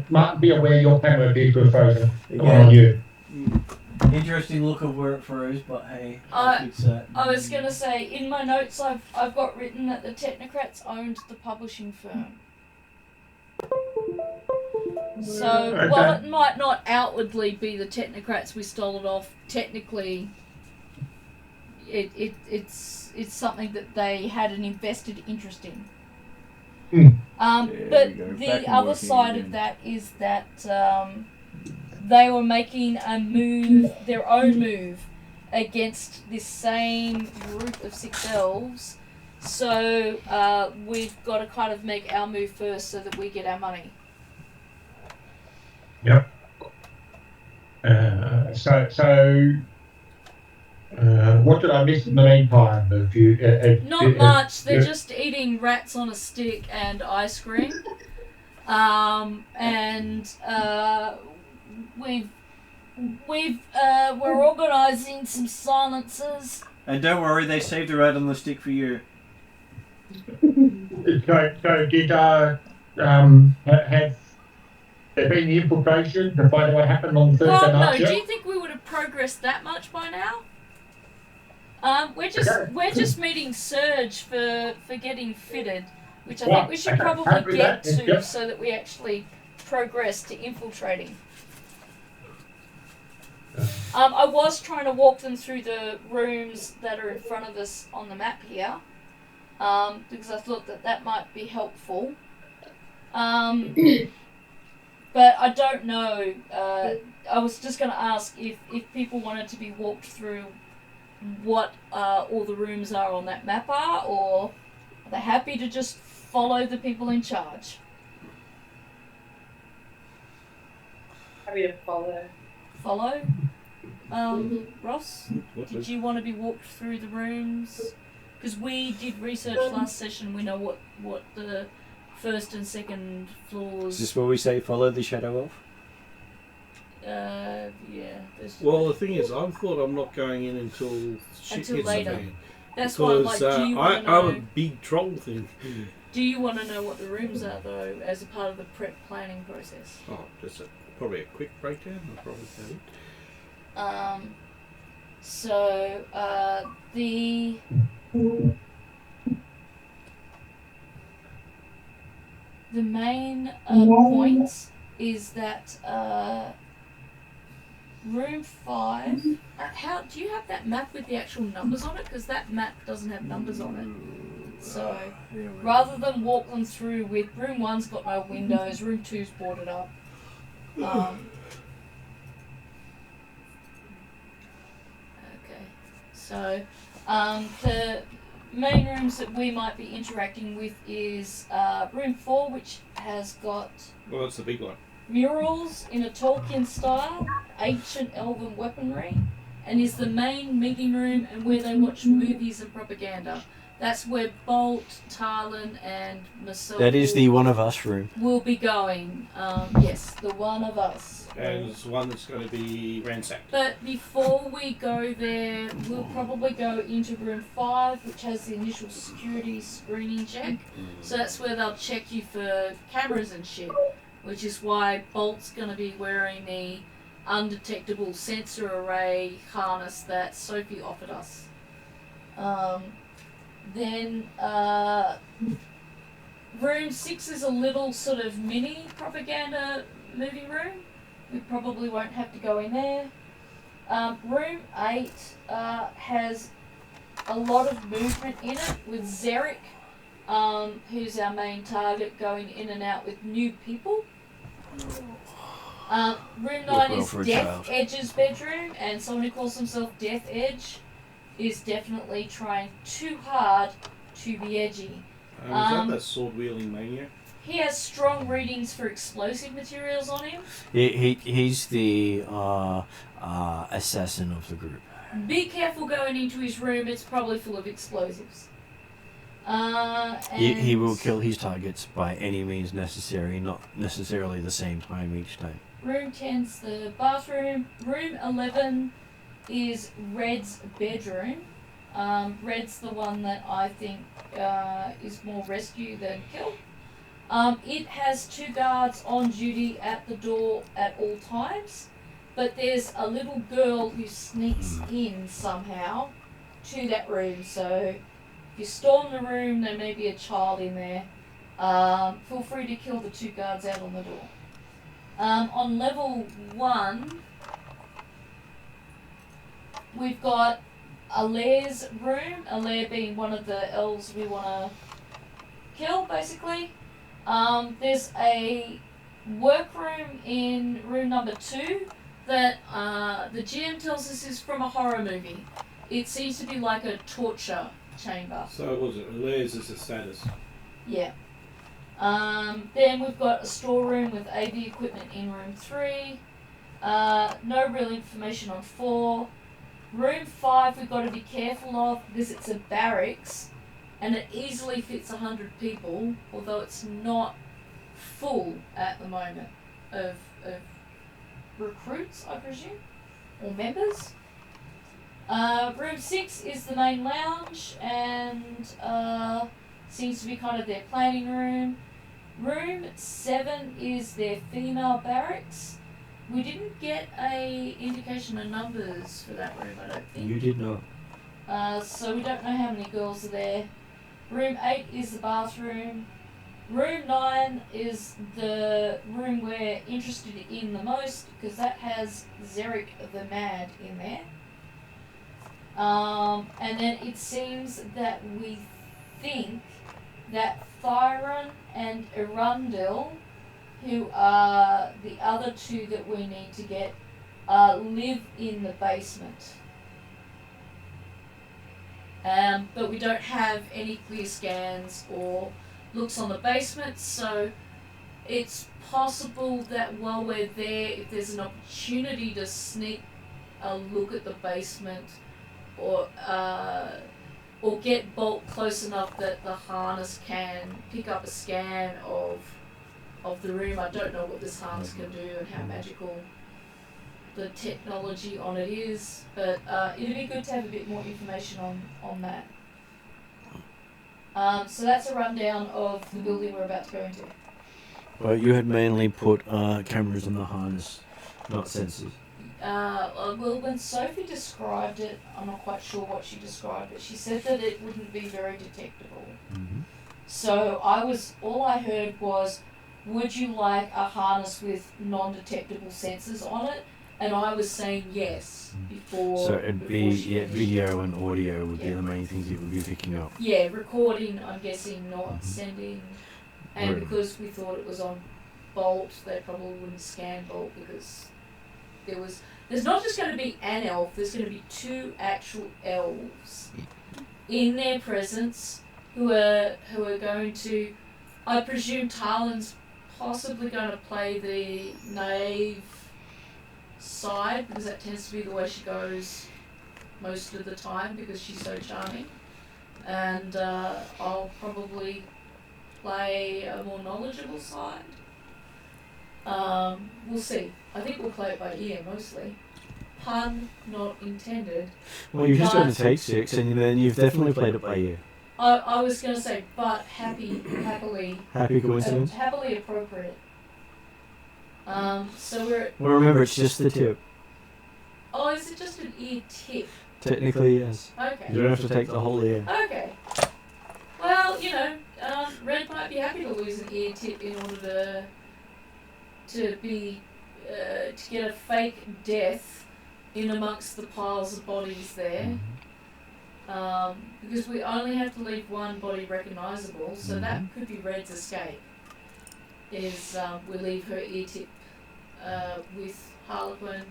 Martin, be aware your camera appears to have frozen. Come Yeah. on you. Interesting look of where it froze, but hey, I'll fix that. I was gonna say in my notes I've got written that the technocrats owned the publishing firm. So Okay. while it might not outwardly be the technocrats we stole it off, technically it's something that they had an invested interest in. Hmm. But we go. Back the and other working side again. of that is that they were making a move, their own move, against this same group of 6 elves. So we've got to kind of make our move first so that we get our money. Yep. What did I miss in the meantime? If you, Not much. They're just eating rats on a stick and ice cream. And we've We're organising some silencers. And don't worry, they saved a rat on the stick for you. So did have there been the infiltration to find out what happened on Thursday God, no. night? Do you think we would have progressed that much by now? We're just meeting Surge for getting fitted, which I think we should probably get to so that we actually progress to infiltrating. I was trying to walk them through the rooms that are in front of us on the map here, because I thought that might be helpful. But I don't know. I was just going to ask if people wanted to be walked through what all the rooms are on that map are, or are they happy to just follow the people in charge? Happy to follow. Follow? Ross, did you want to be walked through the rooms? Because we did research last session. We know what the first and second floors. Is this where we say follow the shadow elf? Yeah. Well, the thing is, I thought I'm not going in until shit Until hits later. the fan. That's why I'm like, do you want to know? I'm a big troll thing. Do you want to know what the rooms are though, as a part of the prep planning process? Oh, just probably a quick breakdown. I'll probably tell you. The main point is that room 5. How do you have that map with the actual numbers on it? Because that map doesn't have numbers on it. So rather than walk them through with room 1's got no windows, room 2's boarded up. Okay, so the main rooms that we might be interacting with is room 4, which has got Well, that's the big one. murals in a Tolkien style, ancient elven weaponry, and is the main meeting room and where they watch movies and propaganda. That's where Bolt, Tarlin, and myself. That is the one of us room. Will be going. Yes, the one of us. And it's one that's going to be ransacked. But before we go there, we'll probably go into room 5, which has the initial security screening check. So that's where they'll check you for cameras and shit, which is why Bolt's going to be wearing the undetectable sensor array harness that Sophie offered us. Then room 6 is a little sort of mini propaganda movie room. We probably won't have to go in there. Room 8 has a lot of movement in it with Zarek, who's our main target, going in and out with new people. Room 9 is Death Edge's bedroom, and someone who calls himself Death Edge is definitely trying too hard to be edgy. Is that sword-wielding maniac? He has strong readings for explosive materials on him. He's the assassin of the group. Be careful going into his room, it's probably full of explosives. He will kill his targets by any means necessary, not necessarily the same time each time. Room 10's the bathroom. Room 11 is Red's bedroom. Red's the one that I think is more rescue than kill. It has 2 guards on duty at the door at all times, but there's a little girl who sneaks in somehow to that room. So if you storm the room, there may be a child in there. Feel free to kill the 2 guards out on the door. On level 1, we've got Alair's room, Alair being one of the elves we want to kill, basically. There's a workroom in room number 2 that the GM tells us is from a horror movie. It seems to be like a torture chamber. So what was it? Alair's is the status. Yeah. Then we've got a storeroom with AV equipment in room 3. No real information on 4. Room 5 we've got to be careful of because it's a barracks and it easily fits 100 people, although it's not full at the moment of recruits, I presume, or members. Room 6 is the main lounge and seems to be kind of their planning room. Room 7 is their female barracks. We didn't get a indication of numbers for that room, I don't think. You did not. So we don't know how many girls are there. Room 8 is the bathroom. Room 9 is the room we're interested in the most because that has Xeric the Mad in there. And then it seems that we think that Thyron and Erundil, who are the other two that we need to get, live in the basement. But we don't have any clear scans or looks on the basement, so it's possible that while we're there, if there's an opportunity to sneak a look at the basement or get Bolt close enough that the harness can pick up a scan of the room. I don't know what this harness can do and how magical the technology on it is, but it'd be good to have a bit more information on that. So that's a rundown of the building we're about to go into. Well, you had mainly put cameras on the harness, not sensors. Well, when Sophie described it, I'm not quite sure what she described, but she said that it wouldn't be very detectable. Mm-hmm. So all I heard was, would you like a harness with non-detectable sensors on it? And I was saying yes before. So it'd be video and audio would be the main things you would be picking up. Yeah, recording, I'm guessing, not Mm-hmm. sending. And because we thought it was on Bolt, they probably wouldn't scan Bolt because there's not just going to be an elf, there's going to be 2 actual elves in their presence who are going to, I presume Talon's possibly going to play the knave side because that tends to be the way she goes most of the time because she's so charming, and I'll probably play a more knowledgeable side. We'll see. I think we'll play it by ear mostly. Pun not intended. Well, you've just got to take 6 and then you've definitely played it by ear. I was going to say, but happily. Happy coincidence? Happily appropriate. So we're... Well, remember, it's just the tip. Oh, is it just an ear tip? Technically, yes. Okay. You don't have to take the whole ear. Okay. Well, Red might be happy to lose an ear tip in order to get a fake death in amongst the piles of bodies there. Because we only have to leave one body recognisable, so that could be Red's escape. Is we leave her ear tip with Harlequin,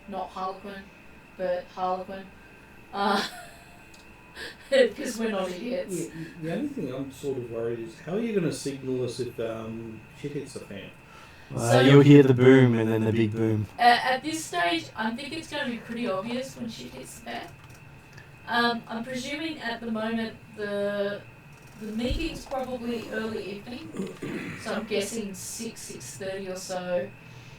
not Harlequin, but Harlequin, because we're not idiots. Yeah, the only thing I'm sort of worried is how are you going to signal us if shit hits the fan? So you'll hear the boom and then the big boom. At this stage, I think it's going to be pretty obvious when shit hits the fan. I'm presuming at the moment the meeting's probably early evening, so I'm guessing 6:30 or so.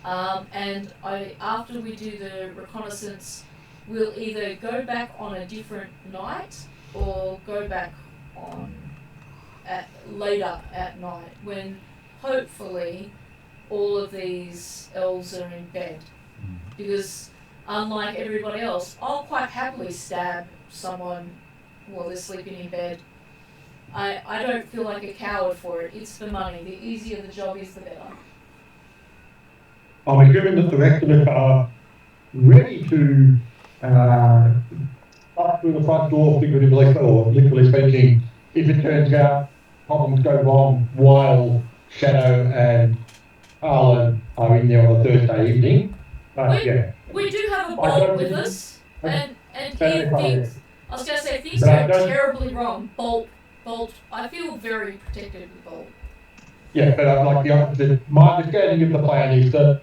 And after we do the reconnaissance, we'll either go back on a different night or go back on later at night when hopefully all of these elves are in bed. Because unlike everybody else, I'll quite happily stab someone while they're sleeping in bed. I don't feel like a coward for it. It's the money. The easier the job is, the better. I'm assuming that the rest of us are ready to up through the front door, figuratively or literally speaking, if it turns out problems go wrong while Shadow and Arlen are in there on a Thursday evening. We do have a Bolt with us, and here things, I was going to say, things go terribly wrong. Bolt, I feel very protected with Bolt. Yeah, but my understanding of the plan is that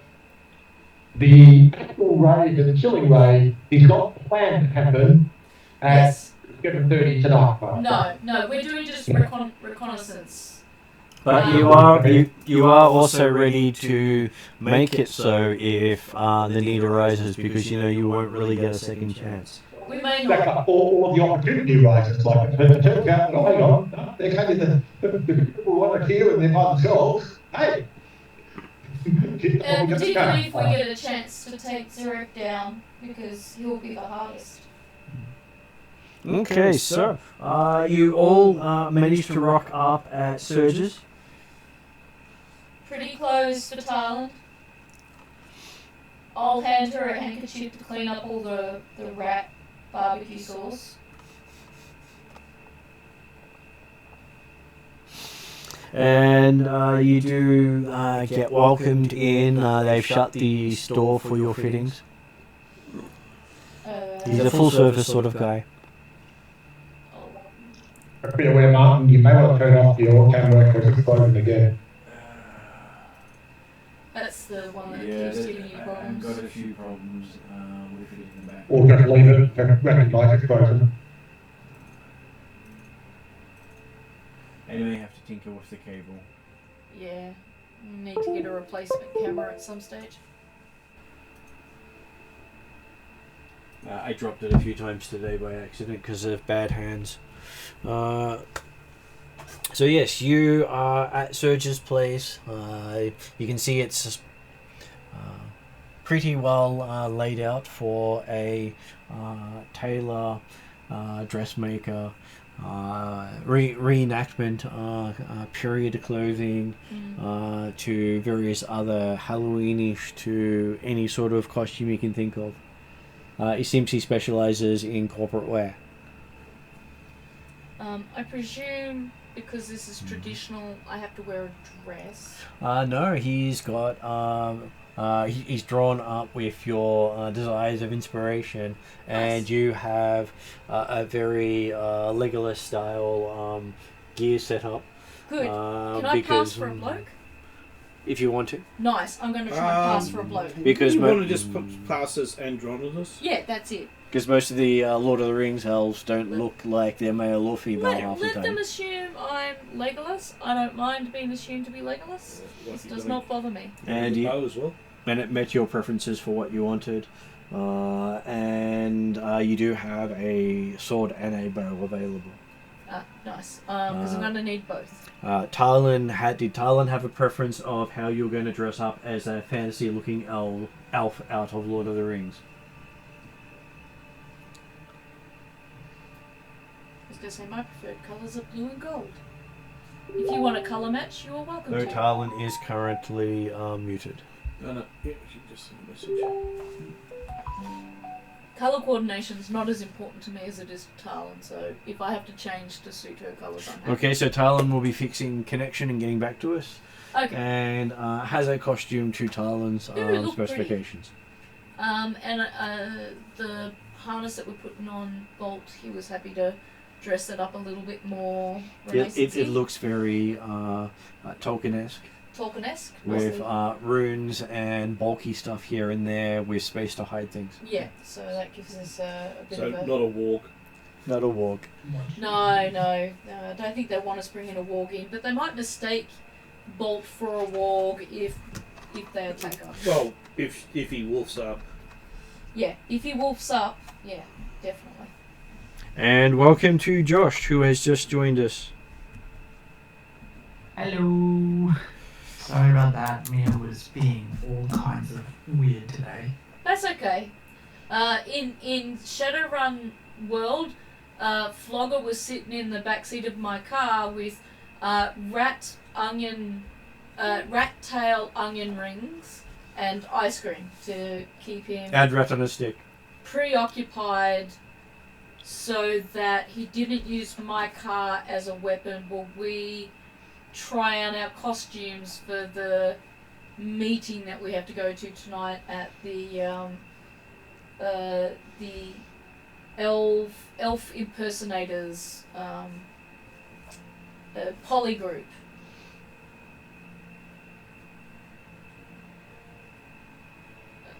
the actual raid, the chilling raid, is not planned to happen at 7:30 tonight. No, we're doing just reconnaissance. But you are also ready to make it so if the need arises, because you know you won't really get a second chance. We may Back not. up all the opportunity rises. Like, if it turns out that, hang on, no, they're kind of the people want to hear and they're by themselves. Hey! Particularly if we get a chance to take Zurek down, because he'll be the hardest. Okay, so you all managed to rock up at Surge's. Pretty close for Thailand. I'll hand her a handkerchief to clean up all the rat barbecue sauce. And you do get welcomed in. They've shut the store for your fittings. He's a full service sort of guy. Be aware, Martin, you may want to turn off your camera because it's broken again. That's the one that keeps giving you problems. I've got a few problems with it in the back. Or just leave it and recognise it's broken. And you may have to tinker with the cable. Yeah, need to get a replacement camera at some stage. I dropped it a few times today by accident because of bad hands. So yes, you are at Surge's place. You can see it's pretty well laid out for a tailor, dressmaker, reenactment, period clothing, to various other Halloweenish to any sort of costume you can think of. It seems he specialises in corporate wear. I presume because this is traditional, I have to wear a dress. No, he's got he's drawn up with your desires of inspiration, and Nice. you have a very Legolas style gear set up. Good. Can I pass for a bloke? If you want to, Nice. I'm going to try and pass for a bloke. because you want to just pass as Andromedus? Yeah, that's it. most of the Lord of the Rings elves don't look like they're male or female half the Let time. them assume I'm Legolas. I don't mind being assumed to be Legolas. This does not bother me. And you, as well. and it met your preferences for what you wanted. And you do have a sword and a bow available. Nice. Because I'm going to need both. Did Talon have a preference of how you're going to dress up as a fantasy-looking elf out of Lord of the Rings? I was going to say my preferred colours are blue and gold. If you want a colour match, you are welcome No, to. Talon is currently muted. No. Yeah, she just sent a message. Colour coordination is not as important to me as it is to Talon, so if I have to change to suit her colours, I'm happy. Okay, so Talon will be fixing connection and getting back to us. Okay. And has a costume to Talon's look specifications. And the harness that we're putting on Bolt, he was happy to dress it up a little bit more It looks very Tolkien-esque. Tolkien-esque. With runes and bulky stuff here and there with space to hide things. Yeah, so that gives us a bit So of a... not a walk. Not a warg. No, I don't think they want us bringing a warg in, but they might mistake Bolt for a warg if they attack us. Well, if he wolfs up. Yeah, if he wolfs up, yeah, definitely. And welcome to Josh, who has just joined us. Hello. Sorry about that. Mia was being all kinds of weird today. That's okay. In Shadowrun World, Flogger was sitting in the backseat of my car with rat tail onion rings and ice cream to keep him And rat on a stick. preoccupied so that he didn't use my car as a weapon while we try on our costumes for the meeting that we have to go to tonight at the elf impersonators poly group.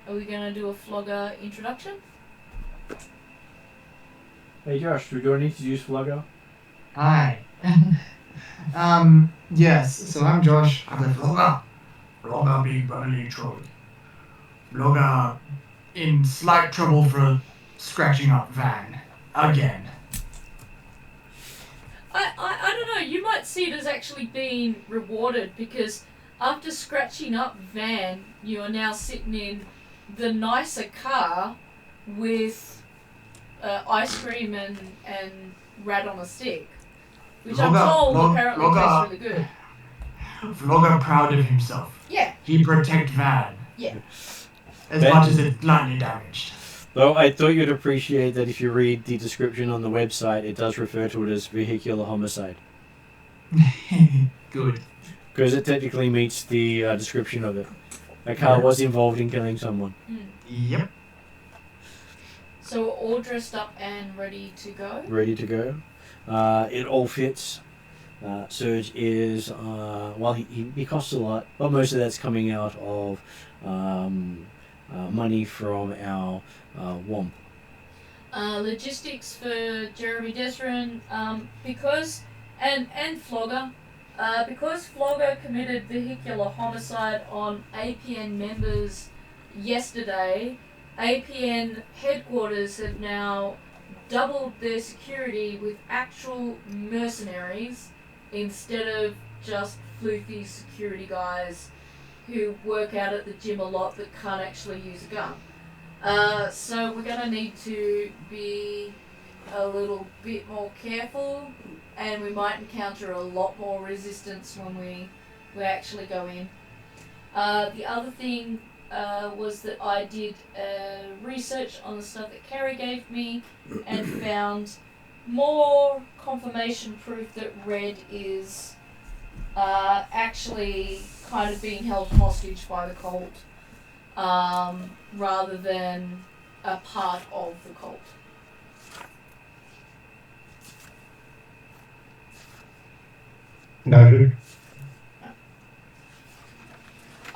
Are we going to do a Flogger introduction? Hey Josh, do we need to use Flugger? Hi. Yes, so I'm Josh. I'm the vlogger. Vlogger being brotherly trolled. Vlogger in slight trouble for scratching up Van. Again. I don't know, you might see it as actually being rewarded because after scratching up Van, you are now sitting in the nicer car with ice cream and rat on a stick. Which I'm told apparently tastes really good. Vlogger proud of himself. Yeah. He protect Van. Yeah. As much as it's lightly damaged. Though I thought you'd appreciate that if you read the description on the website, it does refer to it as vehicular homicide. Good. Because it technically meets the description of it. A car was involved in killing someone. Yep. So we're all dressed up and ready to go? Ready to go. It all fits. Surge is, he costs a lot, but most of that's coming out of money from our WOMP. Logistics for Jeremy Desrin, because Flogger, because Flogger committed vehicular homicide on APN members yesterday, APN headquarters have now doubled their security with actual mercenaries instead of just floofy security guys who work out at the gym a lot but can't actually use a gun. So we're going to need to be a little bit more careful, and we might encounter a lot more resistance when we actually go in. The other thing was that I did research on the stuff that Carrie gave me and found more confirmation proof that Red is actually kind of being held hostage by the cult rather than a part of the cult. Noted.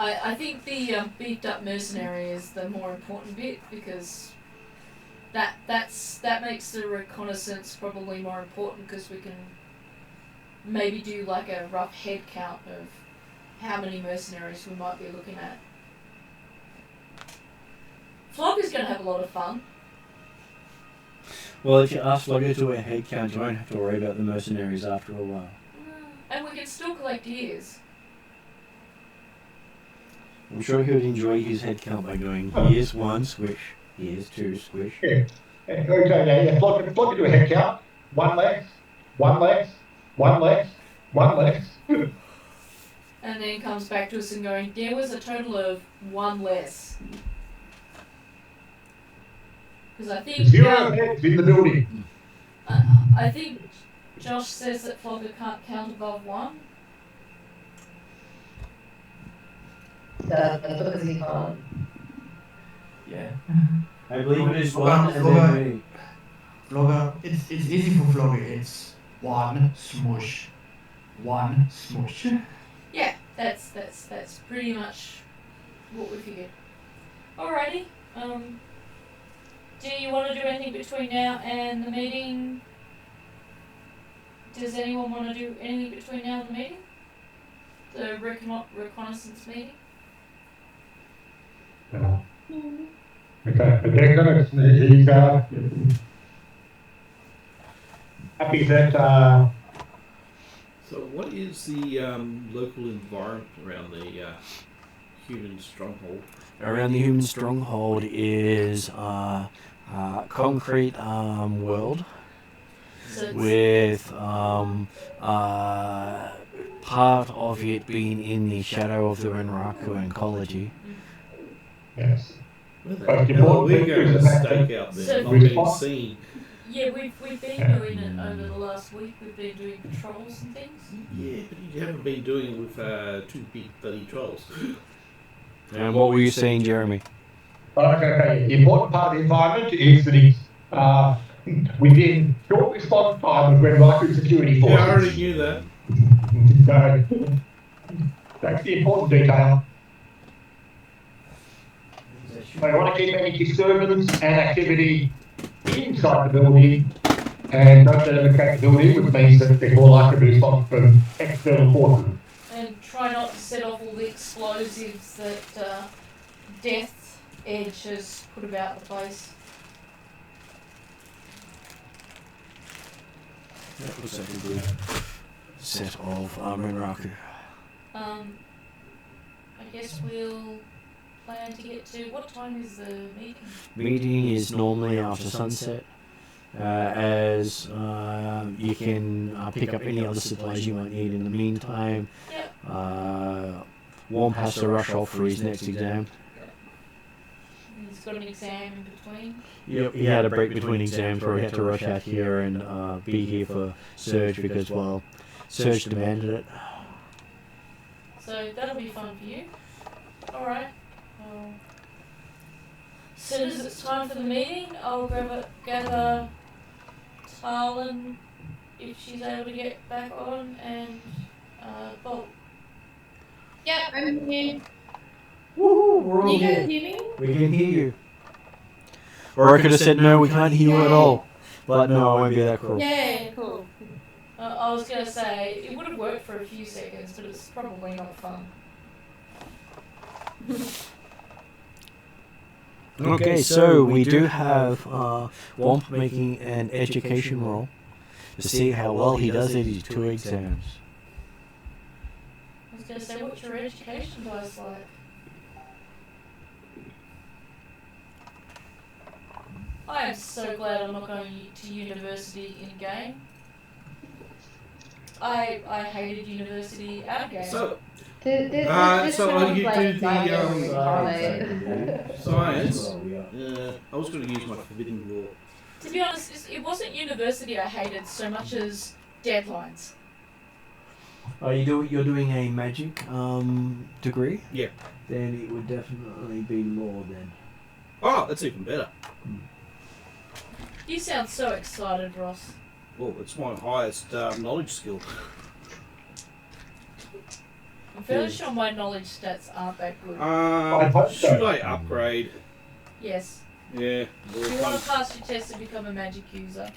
I think the beefed up mercenary is the more important bit because that makes the reconnaissance probably more important because we can maybe do like a rough head count of how many mercenaries we might be looking at. Flogger's going to have a lot of fun. Well, if you ask Flogger to do a head count, you won't have to worry about the mercenaries after a while. And we can still collect ears. I'm sure he would enjoy his head count by going, here's one squish, here's two squish. Yeah. Yeah. Flock to a head count. One less. And then comes back to us and going, there was a total of one less. Because I think... Zero heads in the building. I think Josh says that Flogger can't count above one. That's because he can't. Yeah. I believe it is one and then Flogger, it's easy for Flogger. It's one smush. One smush. Yeah, that's pretty much what we figured. Alrighty. Do you want to do anything between now and the meeting? Does anyone want to do anything between now and the meeting? The reconnaissance meeting? Okay, but they're gonna, he's happy that So what is the local environment around the human stronghold? around the human stronghold is concrete world So with part of it being in the shadow of the Renraku ecology. yes. Where the But the hell are important we thing going is to the fact stake that out there? So- Not being seen. yeah, we've been doing it over the last week. We've been doing patrols and things. Yeah, but you haven't been doing it with two big bloody trolls. And what were you saying, Jeremy? Okay. The important part of the environment is that it's within short response time of Renraku security forces. Yeah, I already knew that. So, that's the important detail. So you want to keep any disturbance and activity inside the building and don't let them capability, which means that they're more likely to be stopped from external forces. And try not to set off all the explosives that Death Edge has put about the place. That looks like a good set of Renraku. I guess we'll plan to get to... What time is the meeting? Meeting is normally after sunset, as you can pick up any other supplies you might need in the meantime. Yep. Womp has to rush off for his next exam. He's got an exam in between. Yep, he had a break between exams where he had to rush out here and be here for Surge because, well, Surge demanded it. So that'll be fun for you. Alright. As soon as it's time for the meeting, I'll gather Talon if she's able to get back on, and Bolt. Yep, I'm here. Woohoo, we're all You here. guys hear me? We can hear you. Or I could have said, no, we can't hear you at all. But no, I won't be that cruel. Yeah, cool. I was going to say, it would have worked for a few seconds, but it's probably not fun. Okay, so we do have Womp making an education roll to see how well he does at his 2 exams. I was going to say, what's your education dice like? I am so glad I'm not going to university in-game. I hated university out-of-game. So, This so sounds you like do the science. science. I was going to use my forbidden law. To be honest, it wasn't university I hated so much as deadlines. You're doing a magic degree? Yeah. Then it would definitely be law then. Oh, that's even better. You sound so excited, Ross. Well, it's my highest knowledge skill. I'm fairly sure my knowledge stats aren't that good. Should I upgrade? Yes. Yeah. Do you want to pass your test to become a magic user?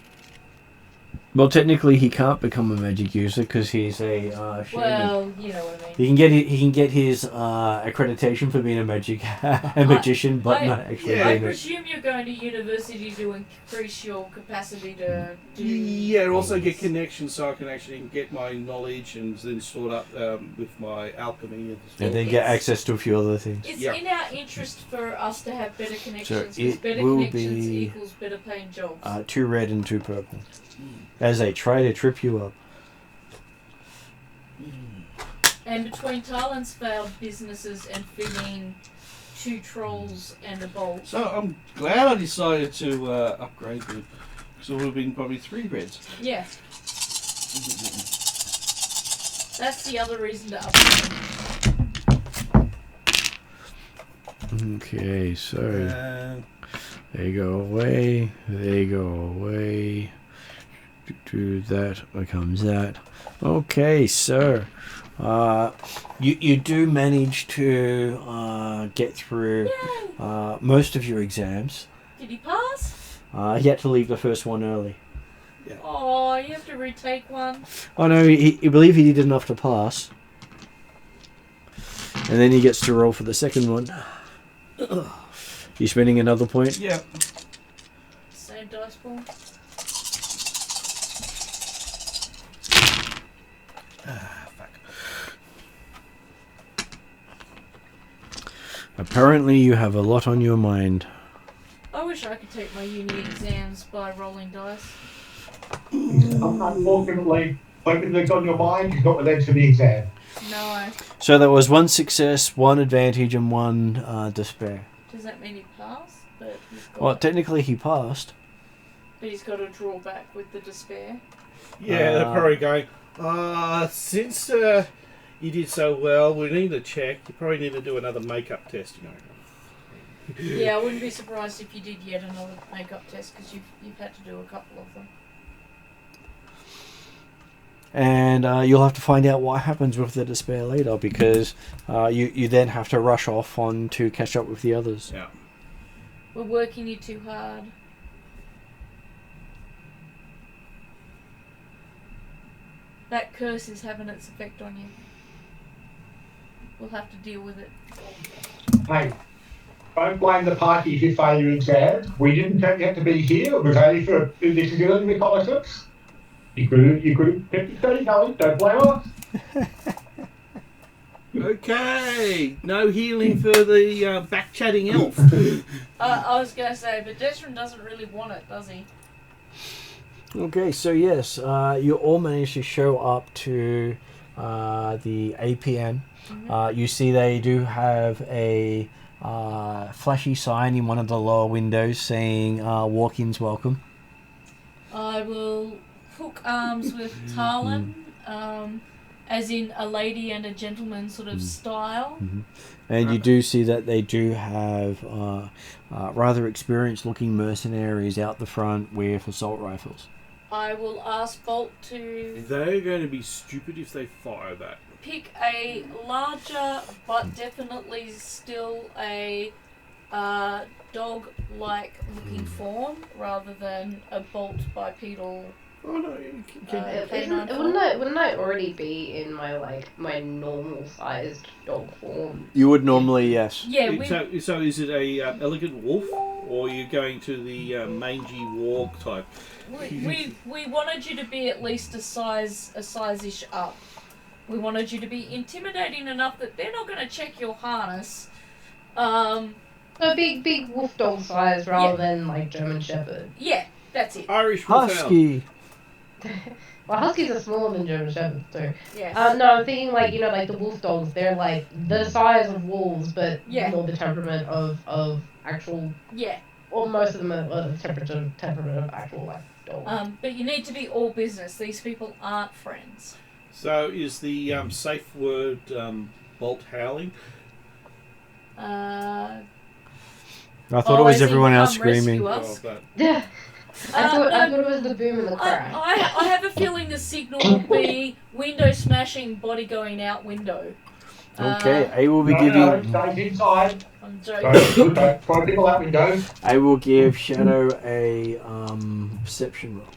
Well, technically he can't become a magic user because he's a shaman. Well, you know what I mean. He can get his accreditation for being a magician, but not actually I being it. presume you're going to university to increase your capacity to do... Yeah, also get connections so I can actually get my knowledge and then sort up with my alchemy And then get access to a few other things. It's Yeah. in our interest for us to have better connections, So because it better will connections be, equals better paying jobs. 2 red and 2 purple. As they try to trip you up. And between Talon's failed businesses and feeding 2 trolls and a bolt. So I'm glad I decided to upgrade them. So it would have been probably 3 reds. Yeah. That's the other reason to upgrade. Okay, so they go away, they go away. Do that becomes that. Okay, so you do manage to get through most of your exams. Did he pass? He had to leave the first one early. Yeah. Oh, you have to retake one. Oh no, he believe he did enough to pass. And then he gets to roll for the second one. You spending another point? Yeah. Same dice pool. Fuck. Apparently you have a lot on your mind. I wish I could take my uni exams by rolling dice. Unfortunately, something that's on your mind is not related to the exam. No. So there was 1 success, 1 advantage, and 1 despair. Does that mean he passed? But he's got Well, technically he passed. but he's got a drawback with the despair. Yeah, they're probably going, since you did so well, we need to check. You probably need to do another makeup test, you know. Yeah, I wouldn't be surprised if you did yet another makeup test, because you've had to do a couple of them. And you'll have to find out what happens with the despair later, because you then have to rush off on to catch up with the others. Yeah. We're working you too hard. that curse is having its effect on you. We'll have to deal with it. Hey, don't blame the party if you fail your exams. We didn't tell you to be here. It was only for this is early reconnaissance. You could have kept your study going. Don't blame us. Okay, no healing for the back-chatting elf. I was going to say, but Desmond doesn't really want it, does he? Okay, so yes, you all managed to show up to the APN. You see they do have a flashy sign in one of the lower windows saying walk-ins welcome. I will hook arms with Tarlin, as in a lady and a gentleman sort of style. And you do see that they do have rather experienced looking mercenaries out the front with assault rifles. I will ask Bolt to They're going to be stupid if they fire that. pick a larger but definitely still a dog-like looking form rather than a Bolt bipedal. Oh no, Wouldn't I already be in my normal sized dog form? You would normally, yes. Yeah, so is it a elegant wolf, or are you going to the mangy warg type? we wanted you to be at least a size-ish up. We wanted you to be intimidating enough that they're not going to check your harness. So big wolf dog size rather than like German Shepherd. Yeah, that's it. Irish wolfhound. Husky. Well, Huskies are smaller than German Shepherds too. Yeah. No, I'm thinking like the wolf dogs. They're like the size of wolves, but more the temperament of actual. Yeah. Or most of them are the temperament of actual like dogs. But you need to be all business. These people aren't friends. So is the safe word Bolt howling? I thought it was everyone else screaming. Yeah. I thought it was the boom and the crash. I have a feeling the signal will be window smashing, body going out window. Okay, I will be giving. No, stay inside. I'm joking. Don't throw people out windows. I will give Shadow a perception roll.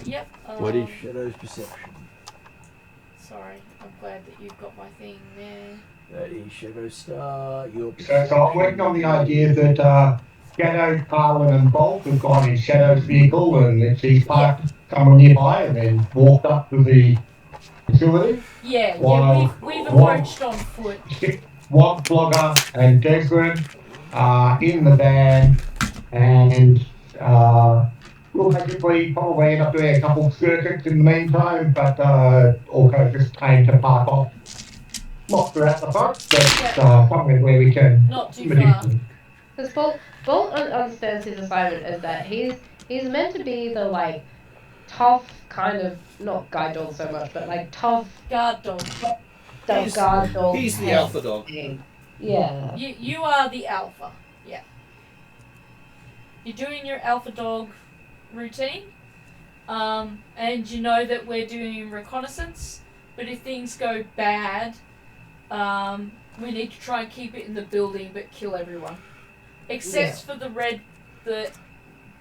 Yep. What is Shadow's perception? Sorry, I'm glad that you've got my thing there. That is Shadow Star. Your So I'm working on the idea that Shadow, Parlin and Bolt have gone in Shadow's vehicle and that she's parked somewhere nearby and then walked up to the facility. Yeah, While we've approached on foot. Wog, Blogger and Desmond are in the van and we'll basically probably end up doing a couple of circuits in the meantime, but also just aim to park off. Not throughout the front, but somewhere where we can. Not too far. Because Bolt understands his assignment as that he's meant to be the like tough kind of not guide dog so much, but like tough guard dog. Guard dog. He's the alpha dog. Yeah. You are the alpha. Yeah. You're doing your alpha dog routine, and you know that we're doing reconnaissance. But if things go bad, we need to try and keep it in the building, but kill everyone, except for the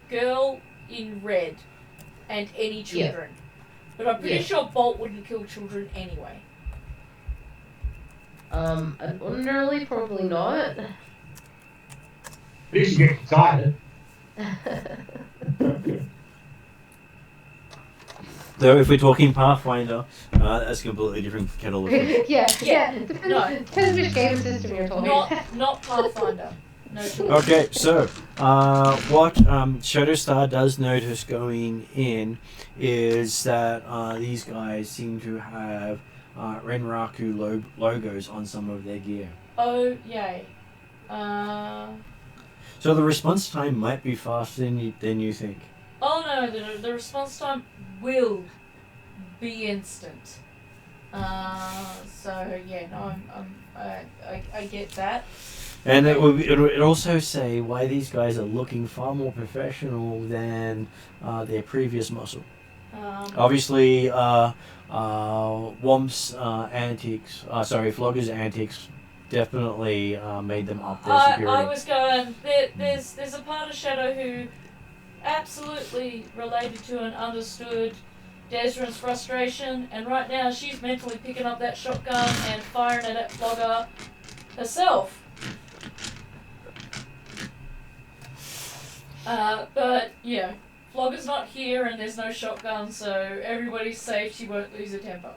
girl in red, and any children. But I'm pretty sure Bolt wouldn't kill children anyway. Ordinarily, probably not. At least you get excited. Though if we're talking Pathfinder, that's a completely different kettle of fish. yeah. Depends which game system you're talking. Not Pathfinder. No. Okay, so what Shadowstar does notice going in is that these guys seem to have Renraku logos on some of their gear. Oh, yay. So the response time might be faster than you think. Oh no, the response time will be instant. So yeah, no, I get that. And it also say why these guys are looking far more professional than their previous muscle. Obviously, Womp's antics, Flogger's antics definitely made them up their security. I was going, there's a part of Shadow who absolutely related to and understood Desra's frustration, and right now she's mentally picking up that shotgun and firing it at Flogger herself. But yeah, Flogger's not here and there's no shotgun, so everybody's safe. She won't lose her temper.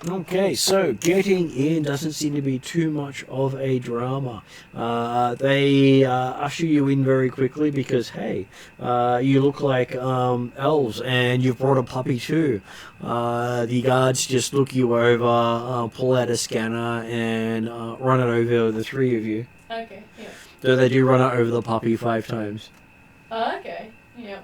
Okay, so getting in doesn't seem to be too much of a drama. They usher you in very quickly because, hey, you look like elves and you've brought a puppy too. The guards just look you over, pull out a scanner and run it over the three of you. Okay, yeah. So they do run it over the puppy 5 times. Okay, yeah.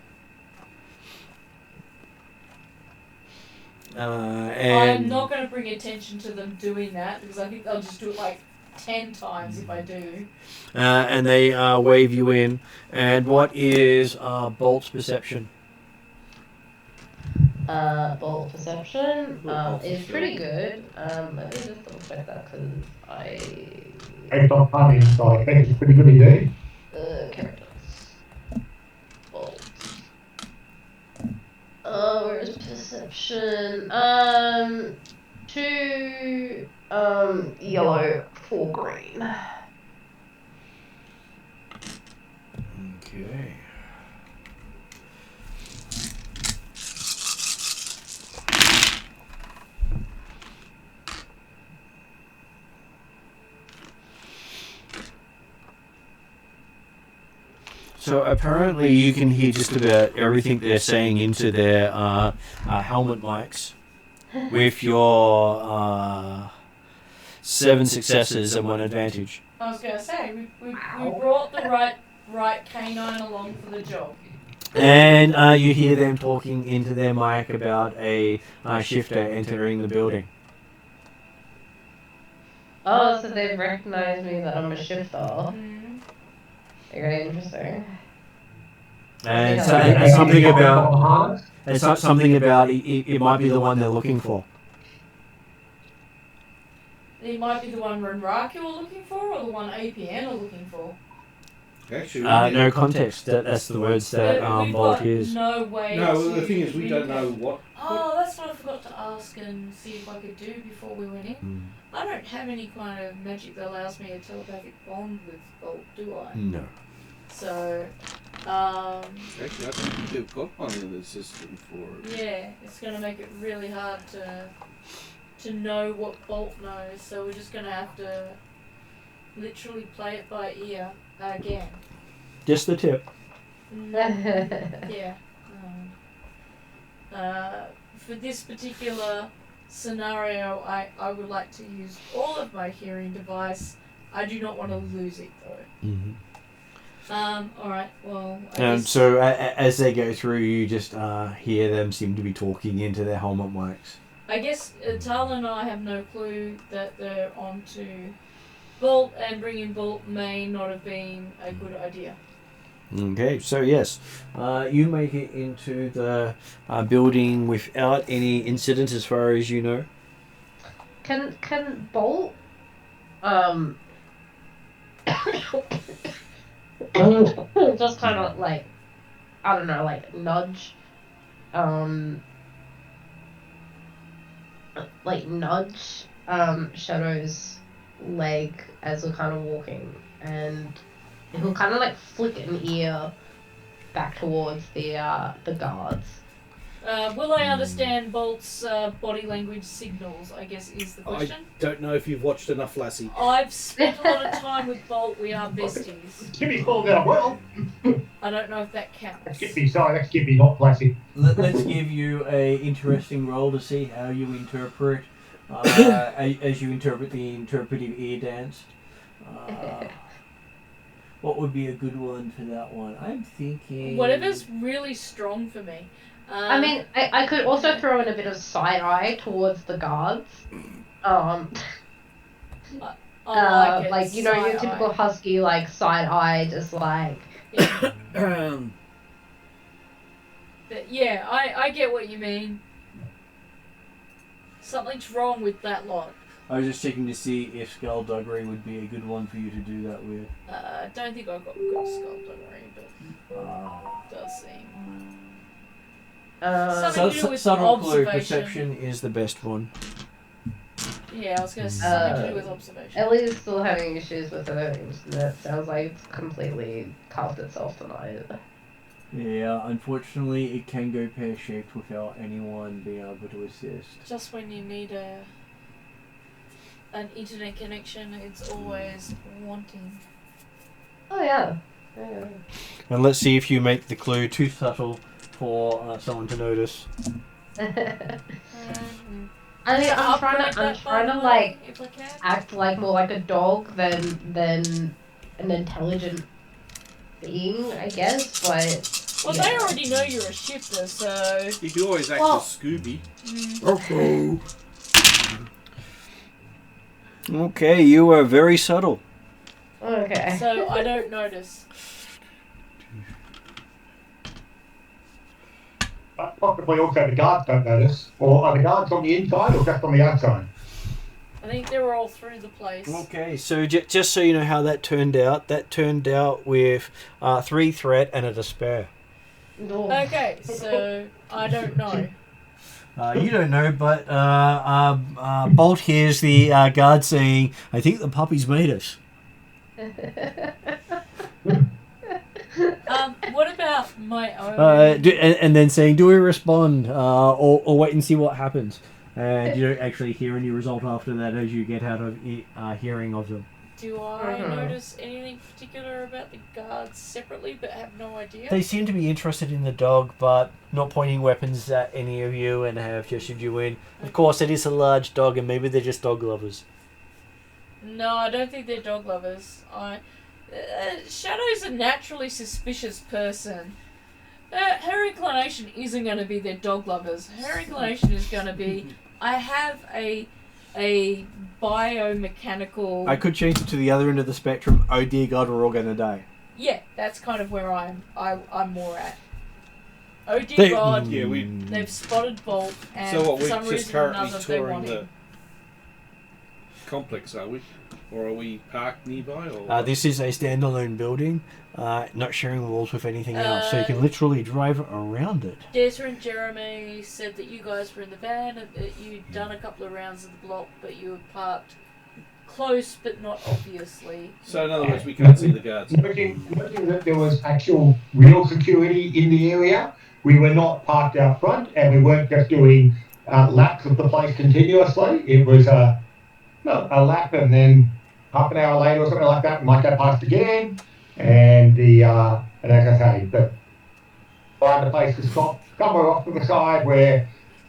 And I'm not going to bring attention to them doing that because I think they'll just do it like 10 times if I do. And they wave you in. And what is Bolt's perception? Bolt perception is pretty good. Let me just double check that because Based on planning, so I think it's pretty good indeed. characters. Bolt. Where's perception? 2 yellow, 4 green. Okay. So apparently you can hear just about everything they're saying into their helmet mics with your 7 successes and 1 advantage. I was going to say, we brought the right canine along for the job. And you hear them talking into their mic about a shifter entering the building. Oh, so they've recognized me that I'm a shifter. Mm. Very interesting. And Yeah. so, and something about it's not something about it might be the one they're looking for. It might be the one Renraku are looking for or the one APN are looking for. Actually, No context. That's the words that We've Bolt got hears. no way no, to the thing is, we don't know what. Oh, that's what I forgot to ask and see if I could do before we went in. I don't have any kind of magic that allows me a telepathic bond with Bolt, do I? No. So, Actually, I think you've got one in the system for it. yeah, it's going to make it really hard to know what Bolt knows. So we're just going to have to literally play it by ear again. Just the tip. Yeah. For this particular scenario, I would like to use all of my hearing device. I do not want to lose it though. Mm-hmm. Alright, well, So as they go through, you just hear them seem to be talking into their helmet mics. I guess Tala and I have no clue that they're on to Bolt, and bringing Bolt may not have been a good idea. Okay, so yes, you make it into the building without any incident as far as you know. Can Bolt just kind of like, I don't know, like nudge Shadow's leg as we're kind of walking, and he'll kind of like flick an ear back towards the guards. Will I understand Bolt's body language signals, I guess is the question. I don't know if you've watched enough Lassie. I've spent a lot of time with Bolt, we are besties. Skippy called out well. I don't know if that counts. That's Skippy, not Lassie. Let's give you a interesting roll to see how you interpret as you interpret the interpretive ear dance. What would be a good one for that one? I'm thinking Whatever's really strong for me. I mean, I could also throw in a bit of side eye towards the guards. I like it, like, you know, your typical husky, like side eye, just like. Yeah. But yeah, I get what you mean. Something's wrong with that lot. I was just checking to see if skullduggery would be a good one for you to do that with. Don't think I've got good skullduggery, but it does seem. Something to do with subtle clue. observation. Perception is the best one. Yeah, I was going to say something to do with observation. Ellie's still having issues with her internet. Sounds like it's completely carved itself tonight. Yeah, unfortunately, it can go pear-shaped without anyone being able to assist. Just when you need an internet connection, it's always wanting. Oh yeah. And let's see if you make the clue too subtle for someone to notice. I mean, I'm trying to like if I can. act like more like a dog than an intelligent being, I guess. But Well, they already know you're a shifter, so. You could always act Well- as Scooby. Okay, you are very subtle. okay. So I don't notice. Possibly also the guards don't notice. Or are the guards on the inside or just on the outside? I think they were all through the place. Okay, so just so you know how that turned out with 3 threat and a despair. Okay, so I don't know. You don't know, but Bolt hears the guard saying, "I think the puppy's made us." What about my own? And then saying, "Do we respond or wait and see what happens?" And you don't actually hear any result after that as you get out of hearing of them. Do I notice anything particular about the guards separately, but have no idea? They seem to be interested in the dog, but not pointing weapons at any of you and have gestured you in. Of course, it is a large dog, and maybe they're just dog lovers. No, I don't think they're dog lovers. Shadow's a naturally suspicious person. Her inclination isn't going to be they're dog lovers. Her inclination is going to be, I have a biomechanical... I could change it to the other end of the spectrum. Oh dear God, we're all going to die. Yeah, that's kind of where I'm more at. Oh dear God, Yeah, they've spotted Bolt, and So what, for we're some just reason or currently another they touring want the him. complex, are we? Or are we parked nearby? Or This is a standalone building, not sharing walls with anything else, so you can literally drive around it. Data and Jeremy said that you guys were in the van and that you'd done a couple of rounds of the block, but you were parked close but not obviously. So in other words, we can't see the guards. Noting that there was actual real security in the area, we were not parked out front and we weren't just doing laps of the place continuously. It was a lap and then half an hour later or something like that, we might go past again. And and as I say, the place is somewhere off to the side where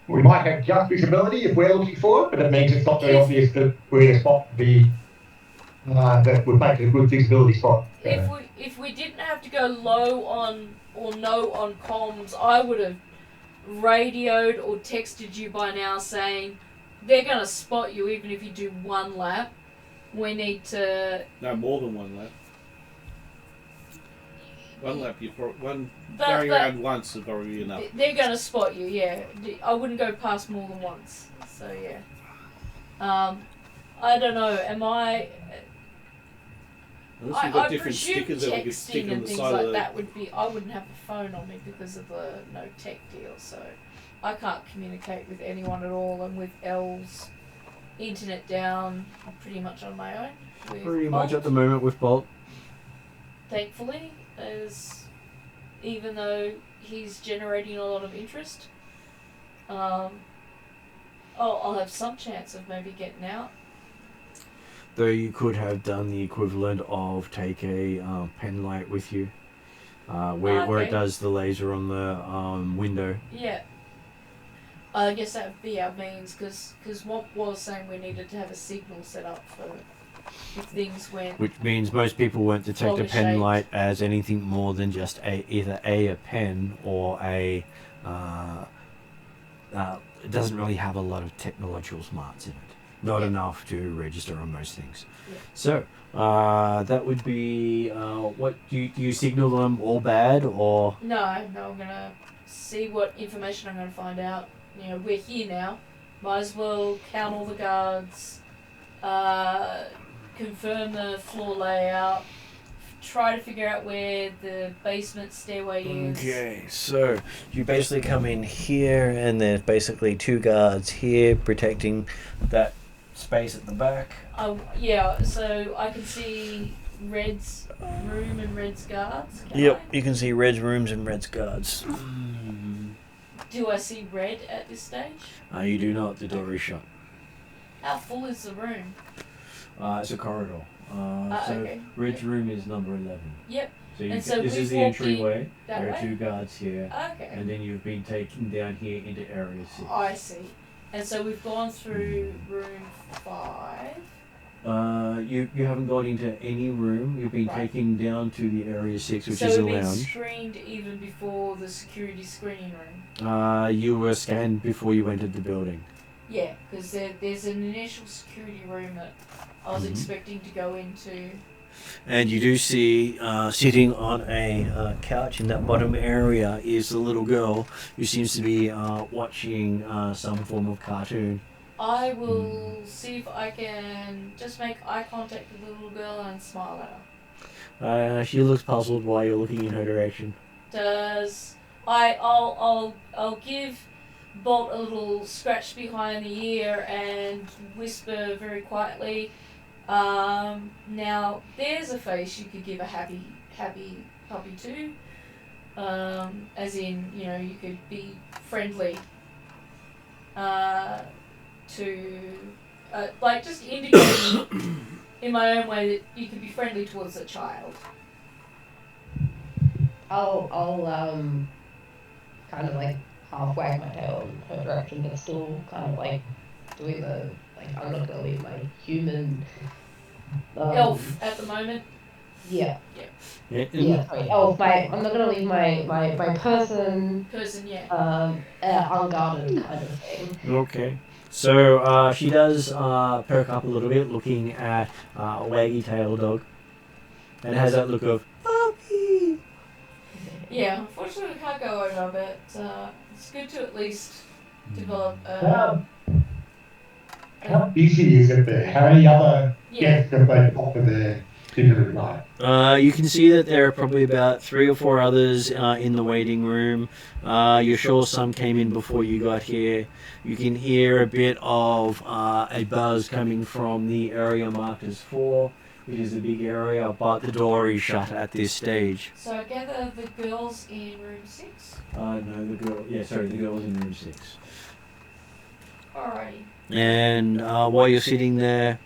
we might have just visibility if we're looking for it, but it means it's not very obvious that we're in a spot that would make it a good visibility spot. If we didn't have to go low on or no on comms, I would have radioed or texted you by now saying they're going to spot you even if you do one lap. We need to... No, more than one lap. One lap, going But- around once is probably enough. They're going to spot you, yeah. I wouldn't go past more than once. So, yeah. I don't know. Am I... Unless we've got I different presume stickers that we could stick texting on and the things side like of the... that would be... I wouldn't have a phone on me because of the no tech deal, so... I can't communicate with anyone at all, and with Elves, internet down, I'm pretty much on my own. With Pretty much Bolt, at the moment with Bolt. thankfully, as even though he's generating a lot of interest, I'll have some chance of maybe getting out. Though you could have done the equivalent of take a pen light with you, where it Okay. does the laser on the window. Yeah. I guess that would be our means, because what was saying we needed to have a signal set up for if things went... Which means most people won't detect a Longer pen shaped. light as anything more than just either a pen or a... it doesn't really have a lot of technological smarts in it. Not enough to register on most things. Yeah. So, that would be... what do you signal them all bad, or... No, I'm going to see what information I'm going to find out. You know, we're here now. Might as well count all the guards, confirm the floor layout, try to figure out where the basement stairway is. Okay, so you basically come in here, and there's basically 2 guards here protecting that space at the back. Yeah, so I can see Red's room and Red's guards. Can Yep, you can see Red's rooms and Red's guards. Do I see Red at this stage? You do not. The door is shut. How full is the room? It's a corridor. So Okay. Red's room is number 11. Yep. So, And so this we've is the walked in entryway. that There are way? 2 guards here. Okay. And then you've been taken down here into area 6. I see. And so we've gone through room 5. You haven't gone into any room. You've been Right. taken down to the area 6, which so is a we've been lounge. screened even before the security screening room. You were scanned before you entered the building. Yeah, because there's an initial security room that I was Mhm. expecting to go into. And you do see sitting on a couch in that bottom area is the little girl who seems to be watching some form of cartoon. I will see if I can just make eye contact with the little girl and smile at her. She looks puzzled while you're looking in her direction. I'll give Bolt a little scratch behind the ear and whisper very quietly, now there's a face you could give a happy puppy to. As in, you could be friendly. Like just indicating in my own way that you could be friendly towards a child. I'll kind of like half wag my tail in her direction, but still kind of like doing the I'm not gonna leave my human Elf at the moment. Yeah. Yeah, Yeah, sorry. Elf. I'm not gonna leave my person. Person, yeah. Unguarded kind of thing. Okay. So she does perk up a little bit, looking at a waggy tail dog, and has that look of puppy. Yeah, unfortunately we can't go over, but it's good to at least develop How busy is it there? How many other yeah. guests have they got for their dinner tonight? You can see that there are probably about 3 or 4 others in the waiting room. You're sure some came in before you got here. You can hear a bit of a buzz coming from the area marked as 4, which is a big area, but the door is shut at this stage. So I gather the girls in room 6. No, the girl's in room 6. Alrighty. And while you're sitting there,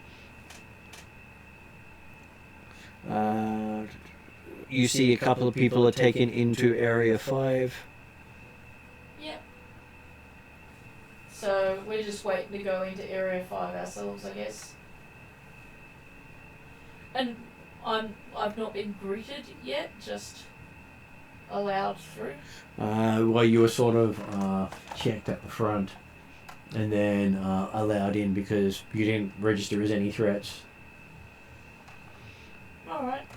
you see a couple of people are taken into area 5. Yep. So we're just waiting to go into area 5 ourselves, I guess. And I've not been greeted yet, just allowed through. Well, you were sort of checked at the front and then allowed in because you didn't register as any threats. Alright.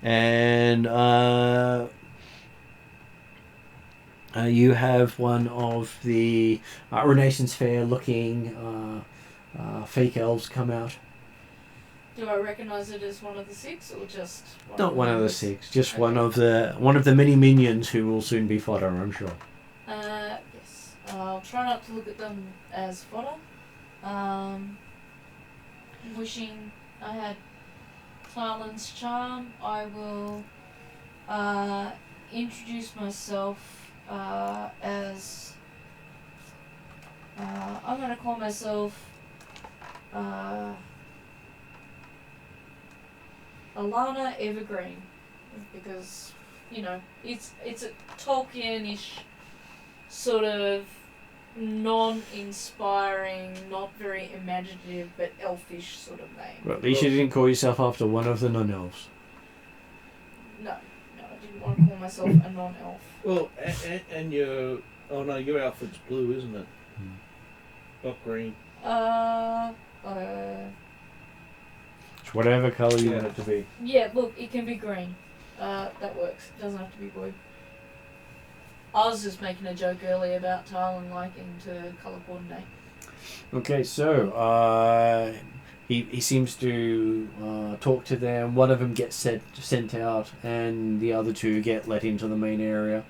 And you have one of the Renaissance Fair looking fake elves come out. Do I recognise it as one of the 6 or just Not one of the members? 6, just Okay. one of the many minions who will soon be fodder, I'm sure. Yes. I'll try not to look at them as fodder. Wishing I had Clarlin's charm, I will introduce myself as I'm going to call myself Alana Evergreen, because it's a Tolkien-ish sort of non-inspiring, not very imaginative, but elfish sort of name. Well, at least you didn't call yourself after one of the non-elves. No, I didn't want to call myself a non-elf. Well, and your your outfit's blue, isn't it? Not green. It's whatever colour you Yeah. want it to be. Yeah, look, it can be green. That works. It doesn't have to be blue. I was just making a joke earlier about Tylen liking to colour coordinate. Okay, so he seems to talk to them. One of them gets sent out, and the other two get let into the main area.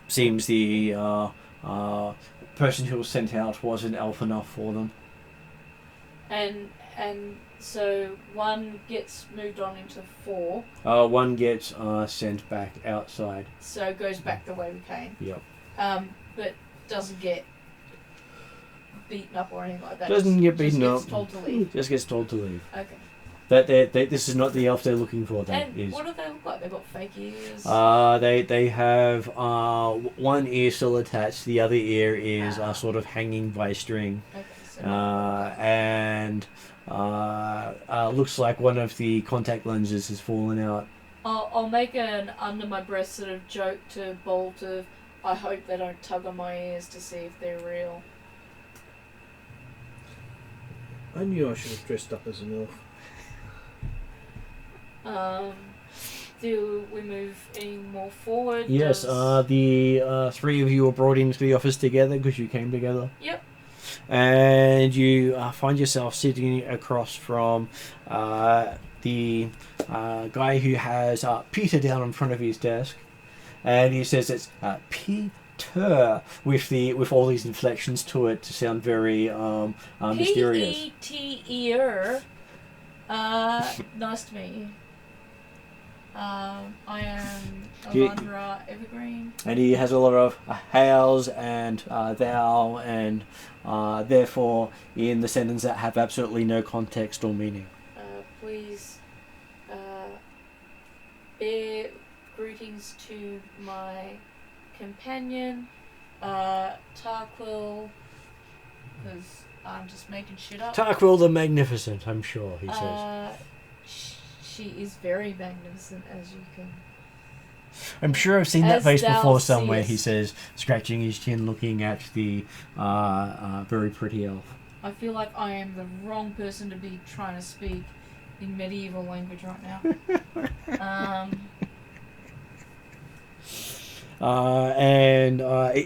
Seems the person who was sent out wasn't elf enough for them. And so one gets moved on into 4. One gets sent back outside. So goes back the way we came. Yep. But doesn't get beaten up or anything like that. Doesn't get beaten up. Just gets told to leave. Just gets told to leave. Okay. That this is not the elf they're looking for. And what do they look like? They've got fake ears. They have one ear still attached. The other ear is sort of hanging by a string. Okay. So And looks like one of the contact lenses has fallen out. I'll make an under my breath sort of joke to Bolt of, I hope they don't tug on my ears to see if they're real. I knew I should have dressed up as an elf. Do we move any more forward? Yes, the 3 of you are brought into the office together because you came together. Yep. And you find yourself sitting across from the guy who has Peter down in front of his desk, and he says it's Peter with all these inflections to it to sound very mysterious. P-E-T-E-R. Nice to meet you. I am Alondra Evergreen. And he has a lot of hows and thou and therefore in the sentence that have absolutely no context or meaning. Please bear greetings to my companion, Tarquil, because I'm just making shit up. Tarquil the Magnificent, I'm sure, he says. She is very magnificent, as you can. I'm sure I've seen that face before somewhere, seest. he says, scratching his chin, looking at the very pretty elf. I feel like I am the wrong person to be trying to speak in medieval language right now.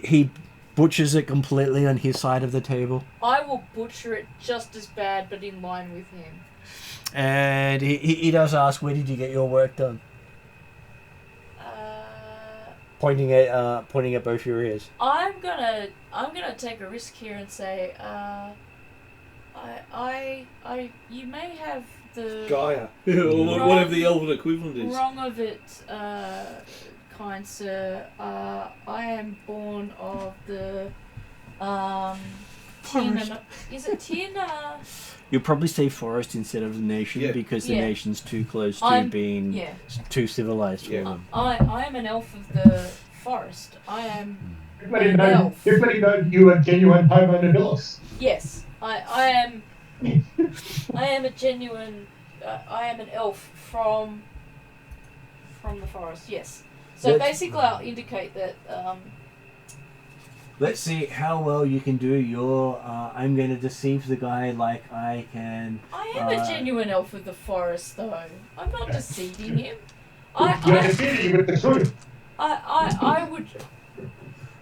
He butchers it completely on his side of the table. I will butcher it just as bad, but in line with him. And he does ask, where did you get your work done? Pointing at both your ears. I'm gonna take a risk here and say, you may have the Gaia, or whatever the elven equivalent is. wrong of it, kind sir. I am born of the Tina. Is it Tina? You'll probably say forest instead of the nation because the nation's too close to being too civilized for them. I am an elf of the forest. I am Just letting know you are genuine homo nobilis. Yes, I am. I am a genuine. I am an elf from the forest. Yes. So basically, I'll indicate that. Let's see how well you can do your. I'm going to deceive the guy like I can. I am a genuine elf of the forest, though. I'm not deceiving him. You're deceiving him with the truth. I would.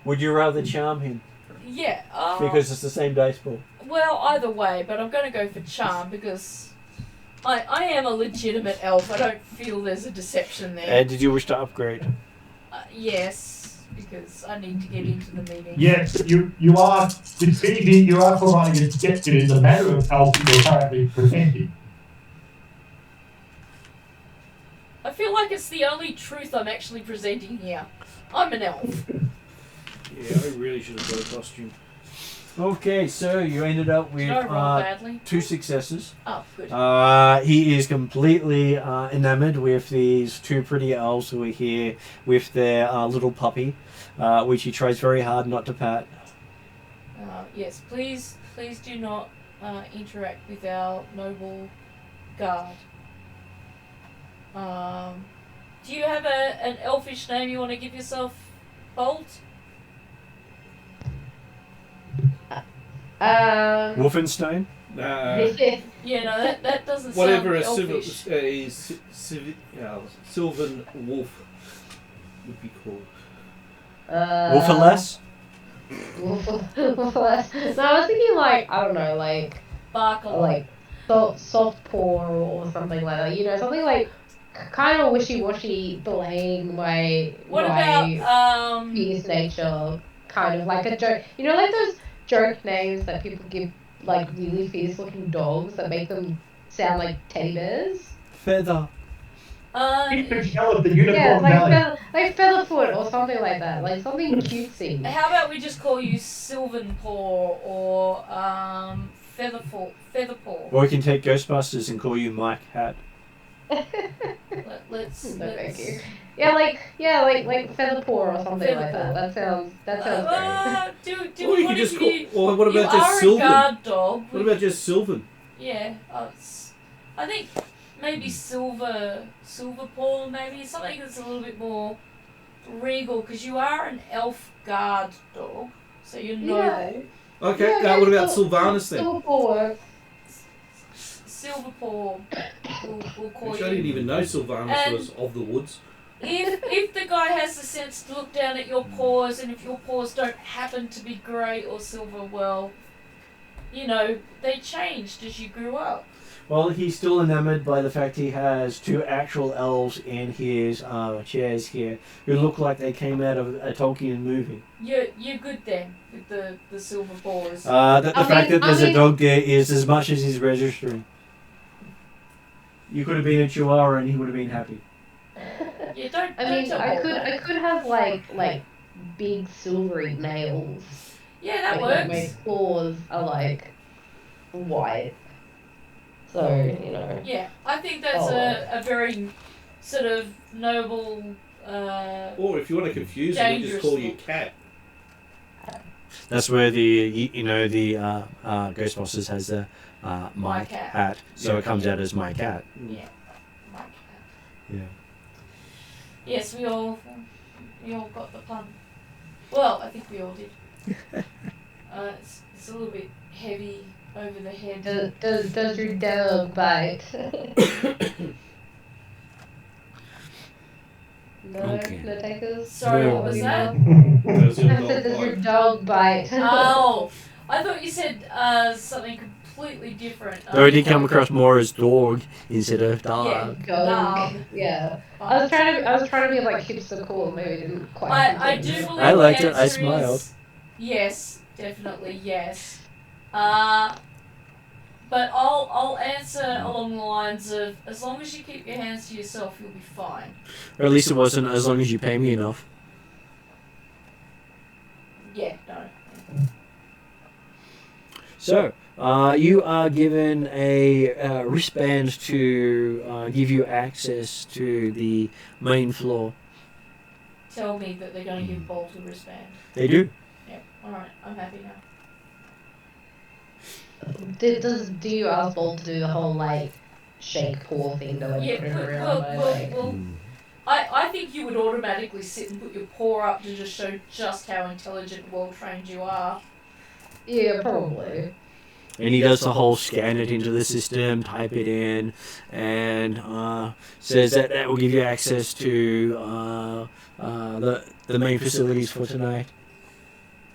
Would you rather charm him? Yeah. Because it's the same dice pool. Well, either way, but I'm going to go for charm because I am a legitimate elf. I don't feel there's a deception there. And did you wish to upgrade? Yes, because I need to get into the meeting. Yes, you are deceiving, you are providing a deception in the matter of elf you're currently presenting. I feel like it's the only truth I'm actually presenting here. I'm an elf. Yeah, I really should have got a costume. Okay, so you ended up with Did I roll badly? 2 successes. Oh, good. He is completely enamored with these 2 pretty elves who are here with their little puppy, which he tries very hard not to pat. Yes, please do not interact with our noble guard. Do you have an elfish name you want to give yourself, Bolt? Wolfenstein? Yeah, no, that doesn't Whatever sound a elfish. Sylvan wolf would be called. Wolferless? No, I was thinking like, I don't know, like Barker. soft paw or something like that. You know, something like kind of wishy-washy, belaying What my about fierce nature, kind of like a joke. You know, like those joke names that people give like really fierce-looking dogs that make them sound like teddy bears. Feather. It's yellow, the Yeah, unicorn valley. like Featherfoot or something like that, like something cutesy. How about we just call you Sylvan Paw or Featherpaw? Or we can take Ghostbusters and call you Mike Hat. Let's. No, thank you. Yeah, like Featherpaw or something like that. That sounds great. Do Or we you want could to just give call. Or what you about just are a Sylvan? guard dog. What about just Sylvan? Yeah, I think maybe Silver Paw, maybe something that's a little bit more regal, because you are an elf guard dog, so you're noble. Yeah. Okay, Yeah, what about Sylvanas then? Silverpaw works. Silver Paw, we'll call Which you. I didn't even know Sylvanas And- was of the woods. If the guy has the sense to look down at your paws, and if your paws don't happen to be grey or silver, well, you know, they changed as you grew up. Well, he's still enamored by the fact he has two actual elves in his chairs here who look like they came out of a Tolkien movie. You're good then with the silver paws. The fact that there's a dog there is as much as he's registering. You could have been a Chihuahua and he would have been happy. Yeah, don't. I don't mean, tell I Paul could that. have like big silvery nails. Yeah, that Like, works. my claws are like white. So, you know. Yeah, I think that's a very sort of noble. Or if you want to confuse them, we just call you Cat. That's where the Ghostbusters has the My Mike Cat. Hat, so Yeah. it comes out as my cat. Yeah, my cat. Yeah. Yes, we all got the pun. Well, I think we all did. It's a little bit heavy over the head. Does your dog bite? No, Okay. no takers. Sorry, No. what was that? Does your I dog said, does your bite? dog bite? Oh, I thought you said something completely different. Though it did come across more as dog instead of dog. Dog. Yeah. I was trying to be like hipster cool. Maybe it didn't quite. I do believe I liked the it, I answer smiled. is yes, definitely yes. But I'll answer along the lines of, as long as you keep your hands to yourself, you'll be fine. Or at least it wasn't as long as you pay me enough. Yeah, no. So, you are given a wristband to give you access to the main floor. Tell me that they're going to give Bolt a wristband. They do. Yeah, alright, I'm happy now. Do you ask Bolt to do the whole like shake paw thing that Yeah, put it around my leg? well, I think you would automatically sit and put your paw up to just show just how intelligent and well trained you are. Yeah, probably. And he does the whole scan it into the system, type it in, and says that will give you access to the main facilities for tonight.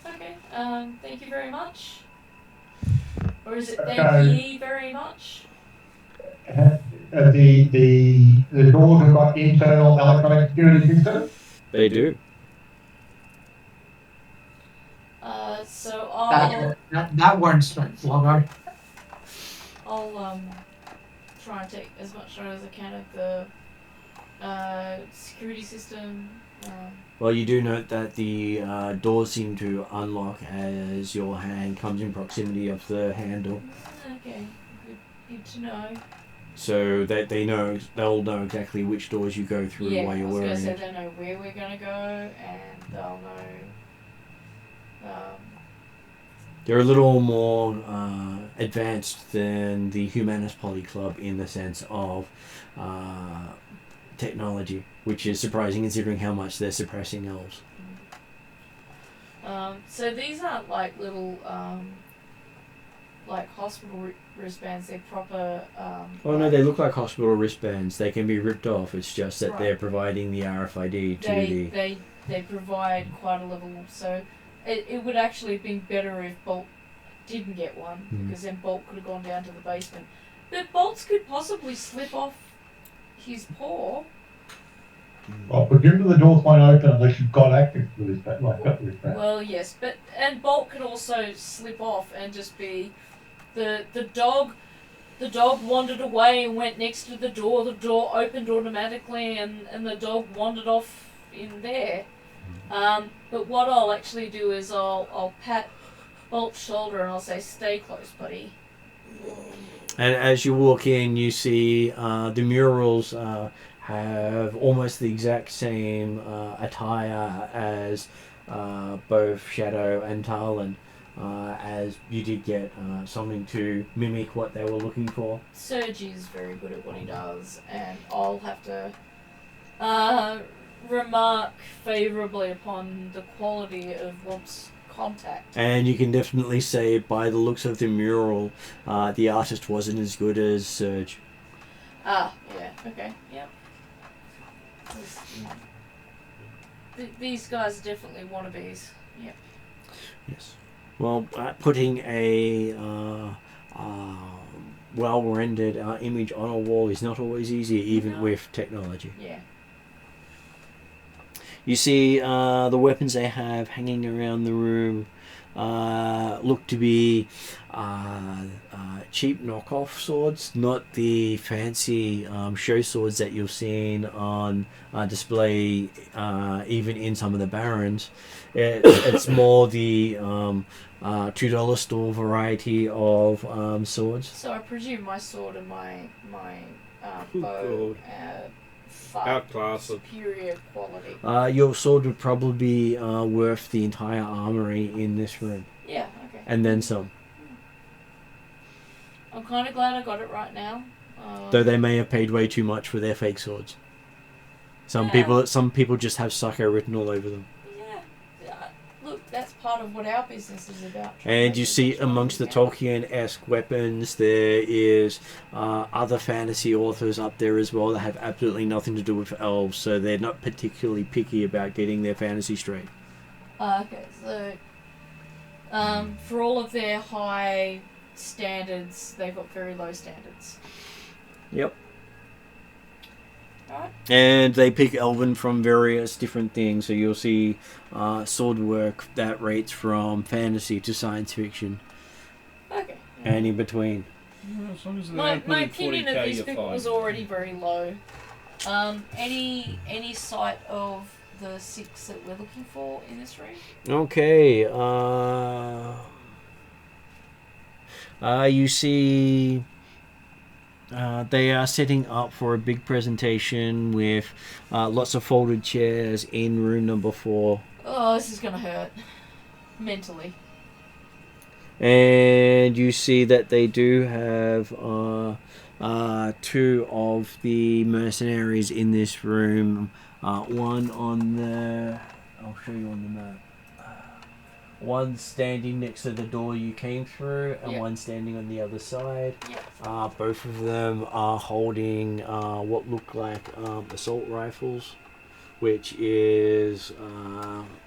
Okay, thank you very much. Or is it thank ye very much? The doors have got internal electronic security system. They do. So I'll That weren't straight, Flogger. try and take as much note as I can of the security system. Well, you do note that the doors seem to unlock as your hand comes in proximity of the handle, Okay, good to know. so that they'll know exactly which doors you go through Yeah, while I you're was gonna wearing say it. they know where we're gonna go, and they'll know. They're a little more advanced than the Humanist Poly Club in the sense of technology, which is surprising considering how much they're suppressing elves. So these aren't like little like hospital wristbands. They're proper. Oh no, they look like hospital wristbands. They can be ripped off. It's just that Right. they're providing the RFID to the... They provide quite a level. So it would actually have been better if Bolt didn't get one, Mm. because then Bolt could have gone down to the basement. But bolts could possibly slip off his paw. Well, presumably the doors won't open unless you've got active with that, like that with that. Well, yes, and Bolt could also slip off and just be the dog. The dog wandered away and went next to the door. The door opened automatically, and the dog wandered off in there. But what I'll actually do is I'll pat Bolt's shoulder and I'll say, "Stay close, buddy." And as you walk in, you see the murals have almost the exact same attire as both Shadow and Talon, as you did get something to mimic what they were looking for. Serge is very good at what he does, and I'll have to remark favourably upon the quality of Womp's contact. And you can definitely say, by the looks of the mural, the artist wasn't as good as Serge. Yeah, okay, yep. These guys are definitely wannabes. Yep. Yes. Well, putting a well-rendered image on a wall is not always easy, even with technology. Yeah. You see the weapons they have hanging around the room look to be cheap knockoff swords, not the fancy show swords that you've seen on display even in some of the barons. It's more the $2 store variety of swords. So I presume my sword and my Oh, bow far Outclassed. superior quality. Your sword would probably be worth the entire armory in this room, Yeah, okay. and then some. I'm kind of glad I got it right now. Though they may have paid way too much for their fake swords. Some people just have sucker written all over them. Yeah. Look, that's part of what our business is about. And you see amongst the Tolkien-esque weapons, there is other fantasy authors up there as well that have absolutely nothing to do with elves, so they're not particularly picky about getting their fantasy straight. Okay, so for all of their high standards, they've got very low standards. Yep. Alright. And they pick Elven from various different things, so you'll see sword work that rates from fantasy to science fiction, Okay. and in between. As long as they My don't put in opinion of 40K, this you're book fine. was already very low. Any sight of the 6 that we're looking for in this room? Okay, you see they are setting up for a big presentation with lots of folded chairs in room number 4. Oh, this is gonna hurt. Mentally. And you see that they do have 2 of the mercenaries in this room. One on the... I'll show you on the map. One standing next to the door you came through, and Yep. one standing on the other side. Yep. Both of them are holding what look like assault rifles, which is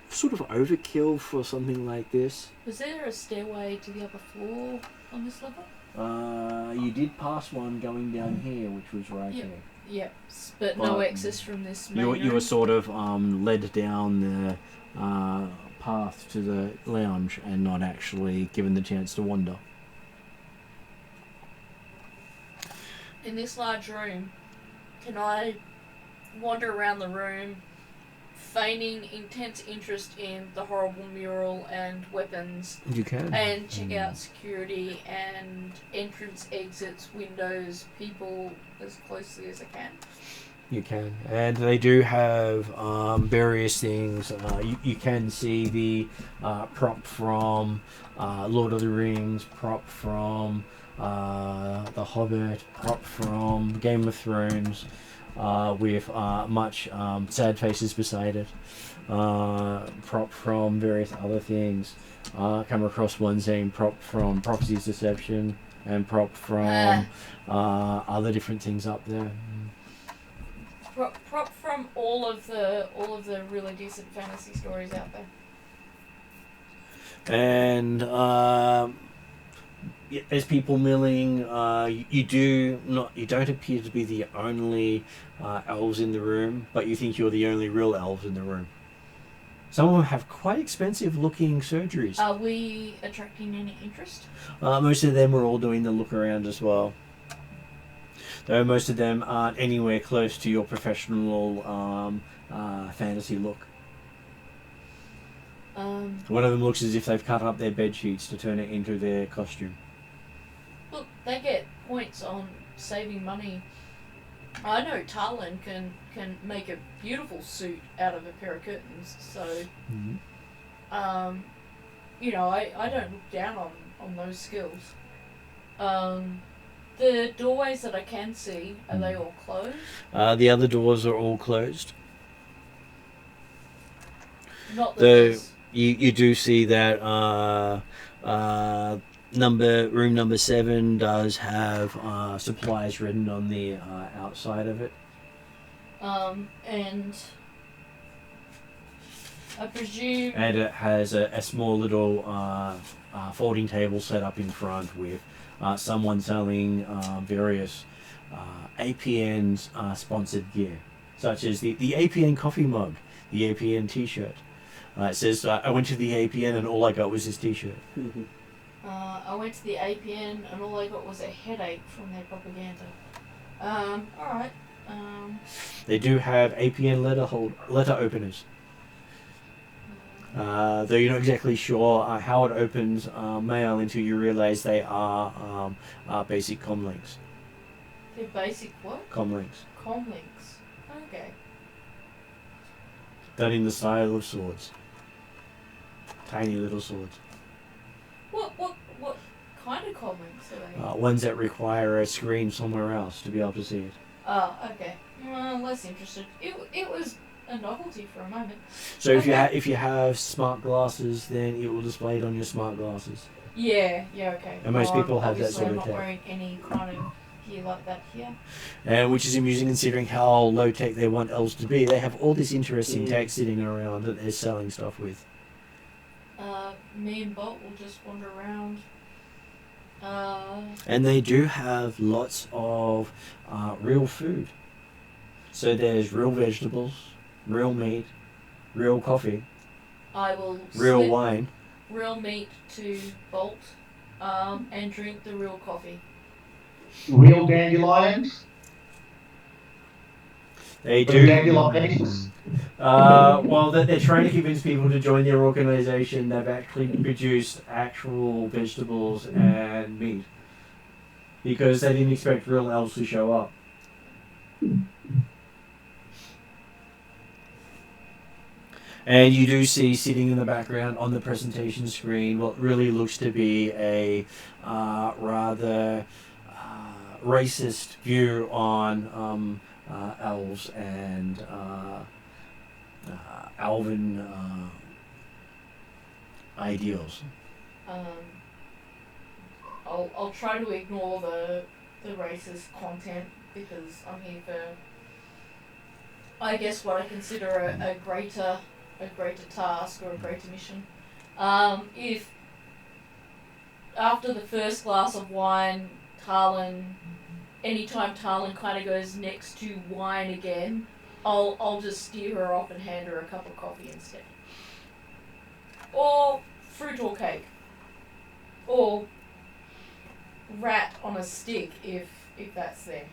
sort of overkill for something like this. Was there a stairway to the upper floor on this level? You did pass one going down here, which was right Yep. here. Yep. But no access from this main You were room? sort of led down the path to the lounge and not actually given the chance to wander. In this large room, can I wander around the room, feigning intense interest in the horrible mural and weapons, You can. and check out security and entrance, exits, windows, people as closely as I can? You can. And they do have various things. You can see the prop from Lord of the Rings, prop from The Hobbit, prop from Game of Thrones, with much sad faces beside it. Prop from various other things. Come across one saying prop from Prophecy's Deception, and prop from other different things up there. Prop from all of the really decent fantasy stories out there. And there's people milling. You don't appear to be the only elves in the room, but you think you're the only real elves in the room. Some of them have quite expensive looking surgeries. Are we attracting any interest? Most of them are all doing the look around as well. Though most of them aren't anywhere close to your professional fantasy look. One of them looks as if they've cut up their bed sheets to turn it into their costume. Look, they get points on saving money. I know Tarlin can make a beautiful suit out of a pair of curtains, so you know, I don't look down on those skills. The doorways that I can see, are they all closed? The other doors are all closed. Not Though the you do see that room number 7 does have supplies written on the outside of it. and I presume. And it has a small little folding table set up in front with someone selling various APN's sponsored gear, such as the APN coffee mug, the APN t-shirt. It says, I went to the APN and all I got was this t-shirt. I went to the APN and all I got was a headache from their propaganda. Alright. They do have APN letter openers. Though you're not exactly sure how it opens mail until you realise they are basic comlinks. They're basic what? Comlinks. Comlinks. Okay. Done in the style of swords. Tiny little swords. What kind of comlinks are they? Ones that require a screen somewhere else to be able to see it. Oh, okay. Well, less interested. It was a novelty for a moment. So Okay. if you have smart glasses, then it will display it on your smart glasses. Yeah, okay. And most people have that obviously sort of I'm not tech. wearing any kind of gear like that here. And which is amusing considering how low tech they want elves to be. They have all this interesting tech sitting around that they're selling stuff with. Me and Bolt will just wander around. And they do have lots of real food. So there's real vegetables, real meat, real coffee, I will real slip wine. real meat to Bolt, and drink the real coffee. Real dandelions? They Or do. dandelions? Well, they're trying to convince people to join their organisation. They've actually produced actual vegetables and meat because they didn't expect real elves to show up. And you do see sitting in the background on the presentation screen what really looks to be a rather racist view on elves and Alvin ideals. I'll try to ignore the racist content because I'm here for, I guess, what I consider a greater task or a greater mission. If after the first glass of wine, anytime Tarlin kind of goes next to wine again, I'll just steer her off and hand her a cup of coffee instead. Or fruit or cake. Or rat on a stick if that's there.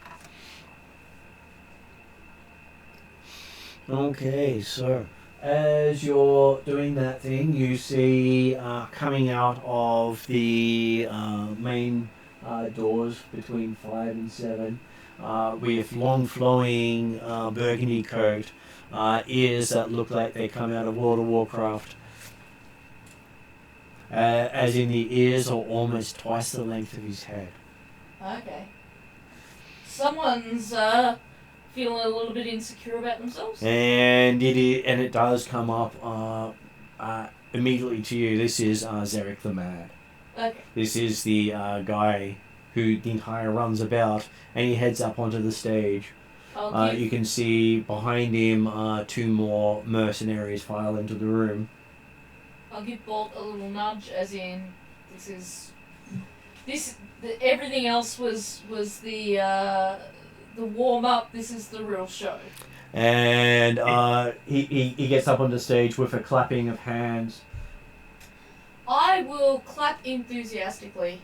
Okay, so as you're doing that thing, you see coming out of the main doors between 5 and 7 with long flowing burgundy coat, ears that look like they come out of World of Warcraft. As in the ears are almost twice the length of his head. Okay. Someone's feeling a little bit insecure about themselves. And it does come up immediately to you. This is Zarek the Mad. Okay. This is the guy who the entire run's about, and he heads up onto the stage. You can see behind him 2 more mercenaries file into the room. I'll give Bolt a little nudge, as in, everything else was the warm up. This is the real show. And he gets up on the stage with a clapping of hands. I will clap enthusiastically.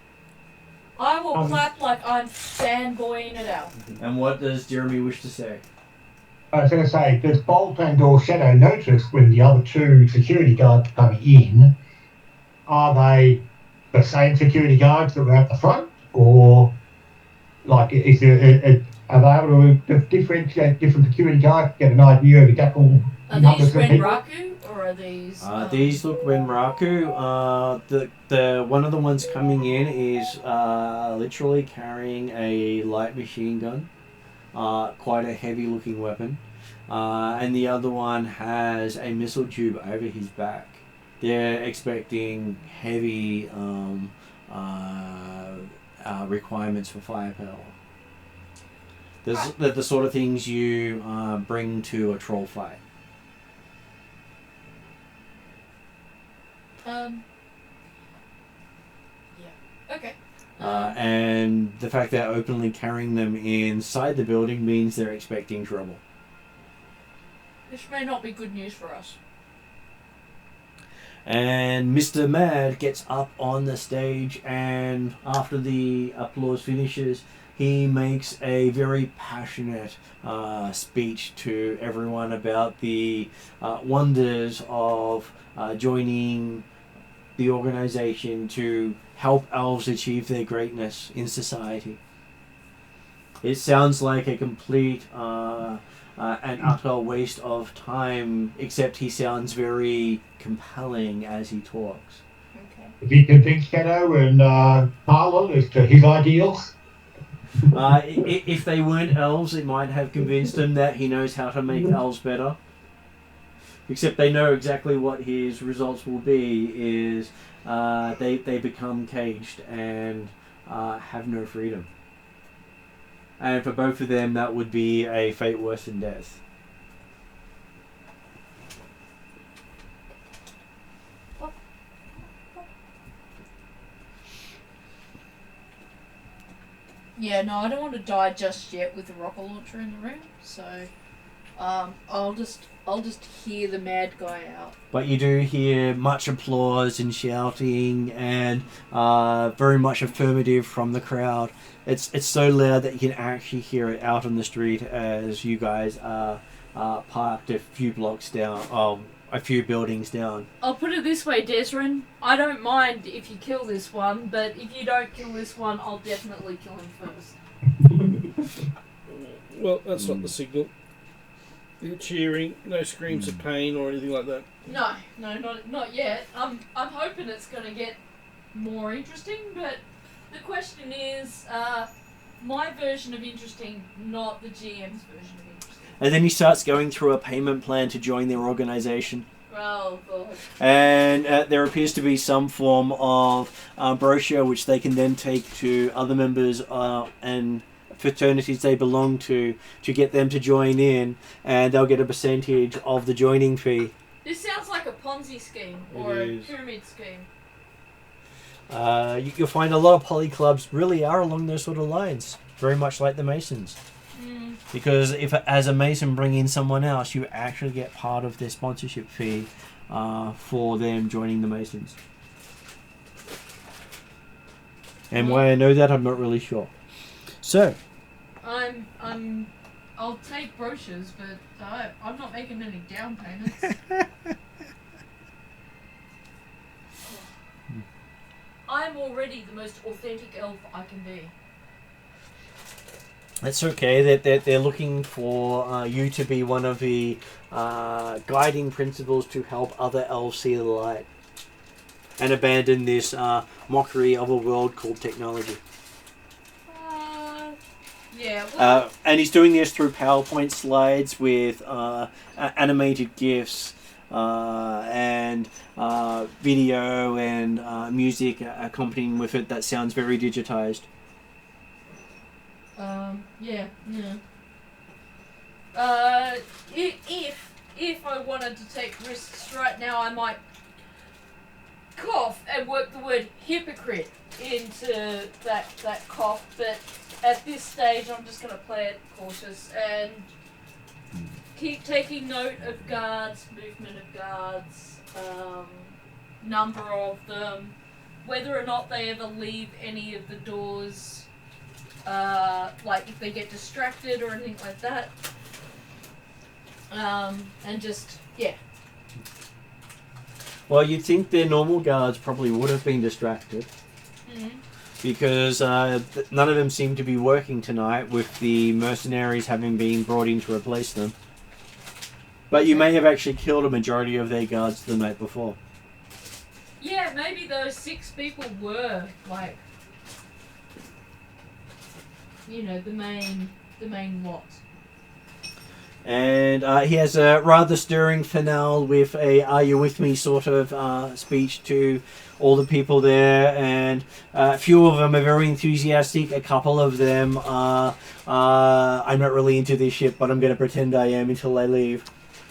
I will clap like I'm fanboying it out. And what does Jeremy wish to say? I was going to say, does Bolt and or Shadow notice when the other two security guards come in? Are they the same security guards that were at the front, or like is there? Are they able to differentiate different security guards, get an idea of exactly numbers of people? Are these Renraku or are these? These look Renraku. The one of the ones coming in is literally carrying a light machine gun, quite a heavy looking weapon, and the other one has a missile tube over his back. They're expecting heavy requirements for firepower. They're the sort of things you bring to a troll fight. Yeah. Okay. And the fact they're openly carrying them inside the building means they're expecting trouble. This may not be good news for us. And Mr. Mad gets up on the stage, and after the applause finishes, he makes a very passionate speech to everyone about the wonders of joining the organization to help elves achieve their greatness in society. It sounds like a complete and utter waste of time, except he sounds very compelling as he talks. Okay. If he convince Shadow and Harlan as to his ideals? If they weren't elves, it might have convinced them that he knows how to make elves better. Except they know exactly what his results will be, is they become caged and have no freedom. And for both of them, that would be a fate worse than death. Yeah, no, I don't want to die just yet with the rocket launcher in the room, so I'll just hear the mad guy out. But you do hear much applause and shouting and very much affirmative from the crowd. It's so loud that you can actually hear it out on the street as you guys are parked a few blocks down, a few buildings down. I'll put it this way, Desrin. I don't mind if you kill this one, but if you don't kill this one, I'll definitely kill him first. Well, that's not the signal. No cheering, no screams of pain or anything like that. No, not yet. I'm hoping it's going to get more interesting, but the question is, my version of interesting, not the GM's version of interesting. And then he starts going through a payment plan to join their organization. Oh, God. And there appears to be some form of brochure which they can then take to other members and fraternities they belong to get them to join in, and they'll get a percentage of the joining fee. This sounds like a Ponzi scheme or a pyramid scheme. You'll find a lot of poly clubs really are along those sort of lines, very much like the Masons. Because if as a Mason bring in someone else, you actually get part of their sponsorship fee for them joining the Masons. And why I know that, I'm not really sure. So, I'll take brochures, but I'm not making any down payments. I'm already the most authentic elf I can be. that's okay. They're looking for you to be one of the guiding principles to help other elves see the light and abandon this mockery of a world called technology. Yeah. Well, And he's doing this through PowerPoint slides with animated GIFs and video and music accompanying with it that sounds very digitized. yeah. If I wanted to take risks right now, I might cough and work the word hypocrite into that cough, but at this stage I'm just going to play it cautious and keep taking note of guards, movement of guards, number of them, whether or not they ever leave any of the doors, like if they get distracted or anything like that. And just, yeah. Well, you'd think their normal guards probably would have been distracted. Because none of them seem to be working tonight, with the mercenaries having been brought in to replace them. But you may have actually killed a majority of their guards the night before. Yeah, maybe those 6 people were, like, you know, the main lot. And he has a rather stirring finale with a "Are you with me?" sort of speech to all the people there, and a few of them are very enthusiastic. A couple of them are, I'm not really into this ship, but I'm going to pretend I am until they leave.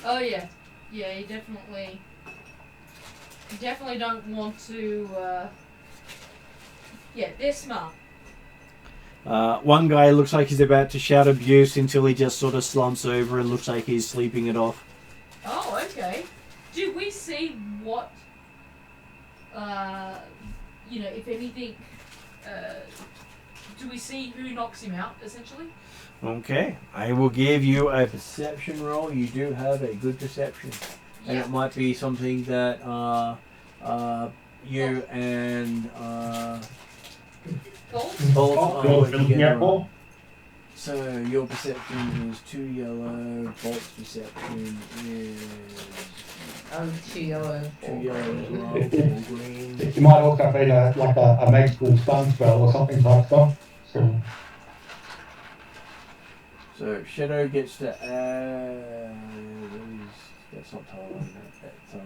Oh yeah, yeah, you definitely don't want to. Yeah, they're smart. One guy looks like he's about to shout abuse until he just sort of slumps over and looks like he's sleeping it off. Oh, okay. Do we see what, you know, if anything, do we see who knocks him out, essentially? Okay, I will give you a perception roll. You do have a good perception. And it might be something that you and Bolt are working together on. So your perception is 2 yellow, Bolt's perception is 2 yellow. 2 yellow as well, 4 green. It might also be a magical stun spell or something like that. So Shadow gets to add. That's not time. That's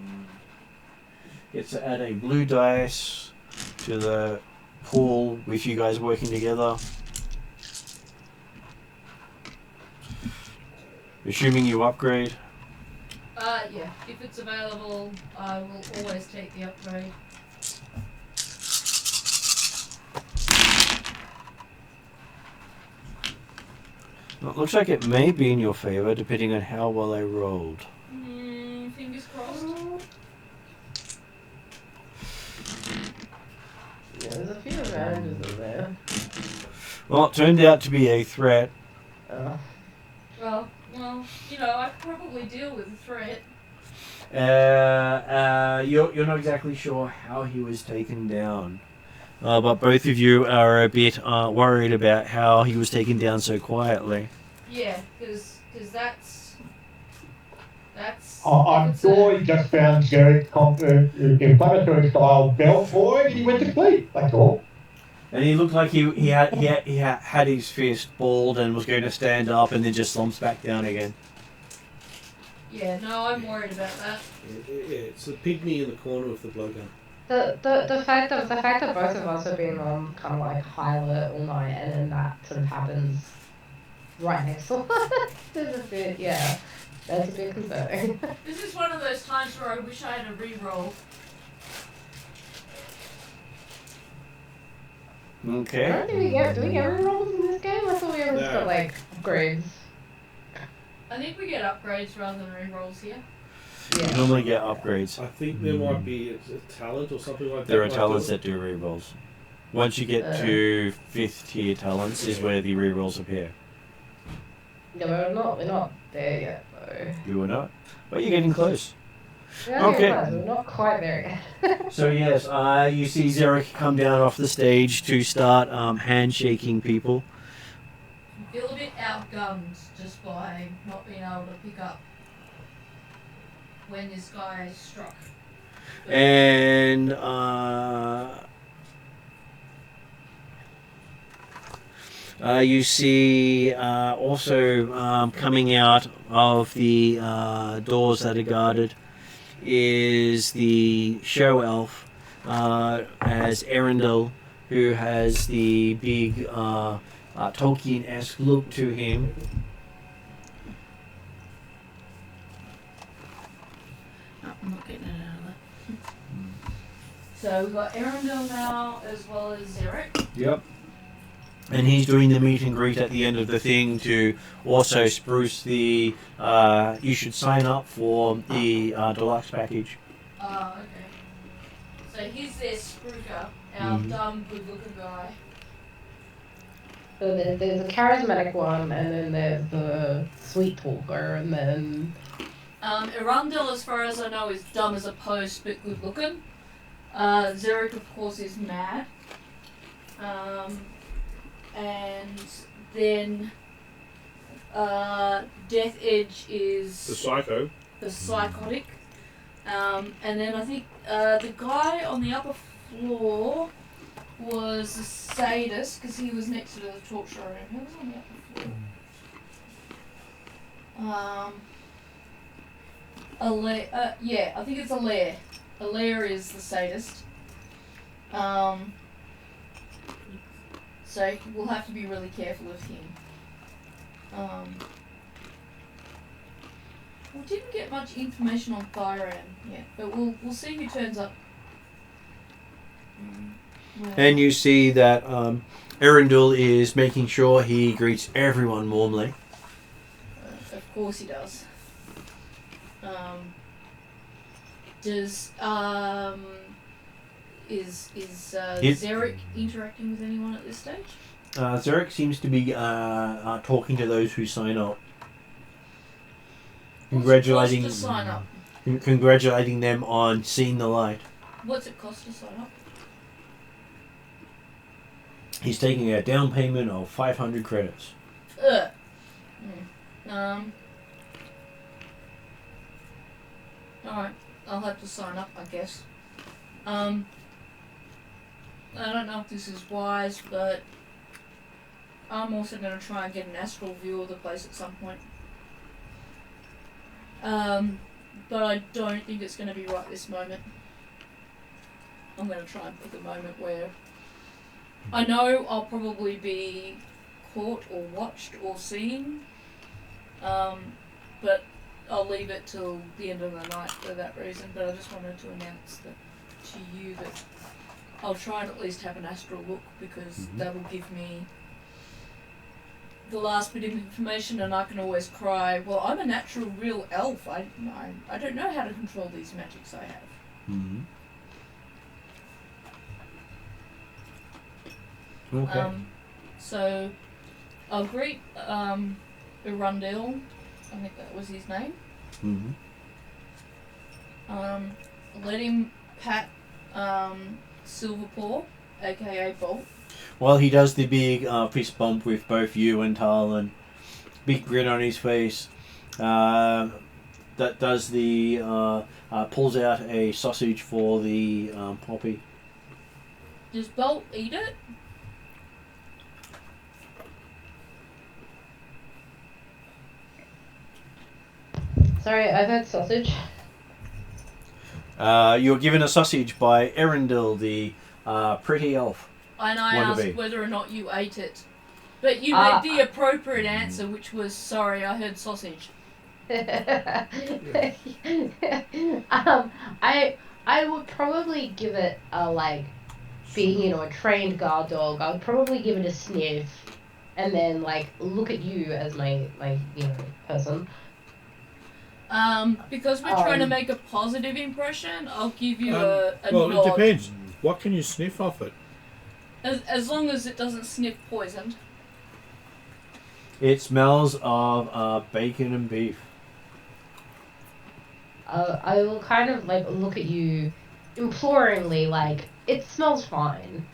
gets to add a blue dice to the pool with you guys working together. Assuming you upgrade. Yeah. If it's available, I will always take the upgrade. Well, it looks like it may be in your favor, depending on how well I rolled. Fingers crossed. Yeah, there's a few advantages in there. Well, it turned out to be a threat. Well, you know, I could probably deal with the threat. You're not exactly sure how he was taken down. But both of you are a bit worried about how he was taken down so quietly. Yeah, because that's. I'm sure he just found Jerry's inflammatory style belt boy and he went to sleep, that's all. And he looked like he had his fist balled and was going to stand up and then just slumps back down again. Yeah, no, I'm worried about that. Yeah, it's the pygmy in the corner of the blowgun. The fact that both of us have been on kind of like high alert all night, and then that sort of happens right next to us is a bit, yeah, that's a bit concerning. This is one of those times where I wish I had a reroll. Okay. I don't think do we get rerolls in this game? I thought we always got like upgrades. I think we get upgrades rather than rerolls here. You normally get upgrades. I think there might be a talent or something like that. There are talents that do rerolls. Once you get to 5th tier talents is where the rerolls appear. Yeah, we're not there yet though. You are not? But you're getting close. Yeah, Okay. we're not quite there yet. So yes, you see Zarek come down off the stage to start handshaking people. I feel a bit outgunned just by not being able to pick up when this guy struck. And you see also coming out of the doors that are guarded is the show elf as Erendel, who has the big Tolkien-esque look to him. I'm not getting it out of that. So we've got Arundel now as well as Zarek. Yep. And he's doing the meet and greet at the end of the thing to also spruce the. You should sign up for the deluxe package. Oh, okay. So he's their spruiker, our dumb, good-looking guy. So there's a charismatic one, and then there's the sweet talker, and then... Arundel, as far as I know, is dumb as a post, but good-looking. Zarek, of course, is mad. And then Death Edge is... The psycho. The psychotic. And then I think the guy on the upper floor was the sadist, because he was next to the torture room. Who was on the upper floor? Yeah, I think it's Alair. Alair is the sadist. So we'll have to be really careful of him. We didn't get much information on Thyran yet, but we'll see who turns up. And you see that Arundel is making sure he greets everyone warmly. Of course he does. Is Zarek interacting with anyone at this stage? Zarek seems to be talking to those who sign up. Congratulating, What's it cost to sign up? Congratulating them on seeing the light. What's it cost to sign up? He's taking a down payment of 500 credits. Ugh. Alright, I'll have to sign up, I guess. I don't know if this is wise, but I'm also going to try and get an astral view of the place at some point. But I don't think it's going to be right this moment. I'm going to try and pick a moment where I know I'll probably be caught or watched or seen, but I'll leave it till the end of the night for that reason. But I just wanted to announce that to you that I'll try and at least have an astral look, because that will give me the last bit of information, and I can always cry, well, I'm a natural real elf. I don't know how to control these magics I have. Okay. So I'll greet Arundel, I think that was his name. Let him pat Silverpaw, aka Bolt. Well, he does the big fist bump with both you and Talon. Big grin on his face. That does the pulls out a sausage for the poppy. Does Bolt eat it? Sorry, I've had sausage. You're given a sausage by Arundel, the pretty elf. And I Wannabe. asked whether or not you ate it. But you made the appropriate answer, which was, sorry, I heard sausage. I would probably give it a, being, a trained guard dog, I would probably give it a sniff and then, look at you as my person. Because we're trying to make a positive impression, I'll give you a well, nod. it depends. What can you sniff off it? As long as it doesn't sniff poisoned. It smells of bacon and beef. I will kind of look at you imploringly, it smells fine,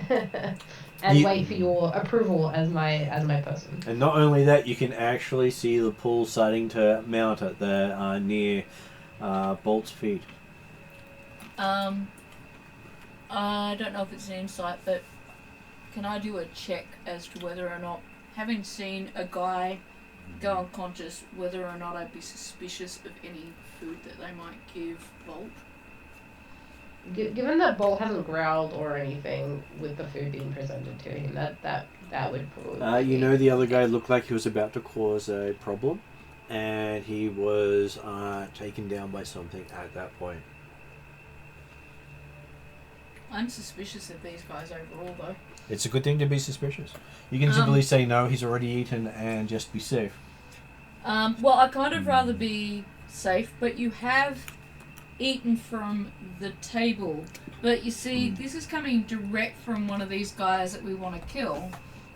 and wait for your approval as my person. And not only that, you can actually see the pool starting to mount at the near Bolt's feet. I don't know if it's an insight, but can I do a check as to whether or not, having seen a guy go unconscious, whether or not I'd be suspicious of any food that they might give Bolt? Given that Bolt hasn't growled or anything with the food being presented to him, that would probably the other guy looked like he was about to cause a problem, and he was taken down by something at that point. I'm suspicious of these guys overall, though. It's a good thing to be suspicious. You can simply say no, he's already eaten, and just be safe. Well, I'd kind of rather be safe, but you have eaten from the table. But you see, this is coming direct from one of these guys that we want to kill.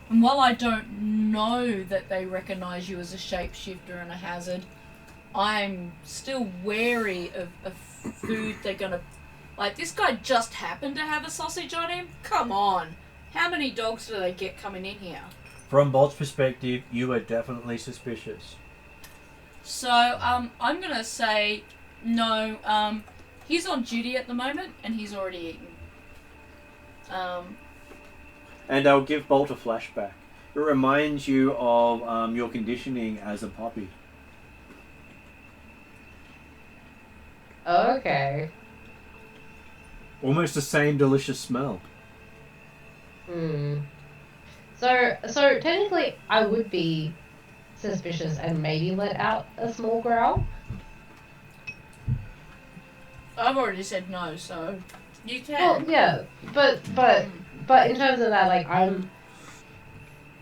And while I don't know that they recognise you as a shapeshifter and a hazard, I'm still wary of food they're going to... Like, this guy just happened to have a sausage on him? Come on. How many dogs do they get coming in here? From Bolt's perspective, you are definitely suspicious. So, I'm going to say no. He's on duty at the moment, and he's already eaten. And I'll give Bolt a flashback. It reminds you of your conditioning as a puppy. Okay. Almost the same delicious smell. So technically, I would be suspicious and maybe let out a small growl. I've already said no, so you can. Well, yeah, but in terms of that, like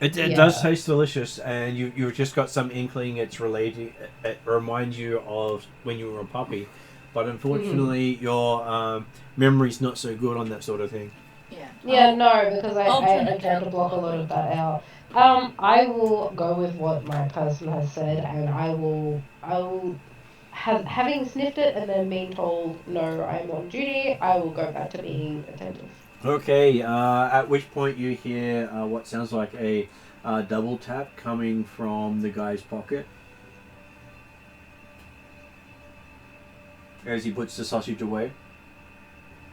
It does taste delicious, and you've just got some inkling it's related. It reminds you of when you were a puppy, but unfortunately your memory's not so good on that sort of thing. Yeah. Yeah, no, because I tried to block a lot of that out. I will go with what my person has said, and I will having sniffed it and then being told no, I'm on duty, I will go back to being attentive. Okay. At which point you hear what sounds like a double tap coming from the guy's pocket as he puts the sausage away.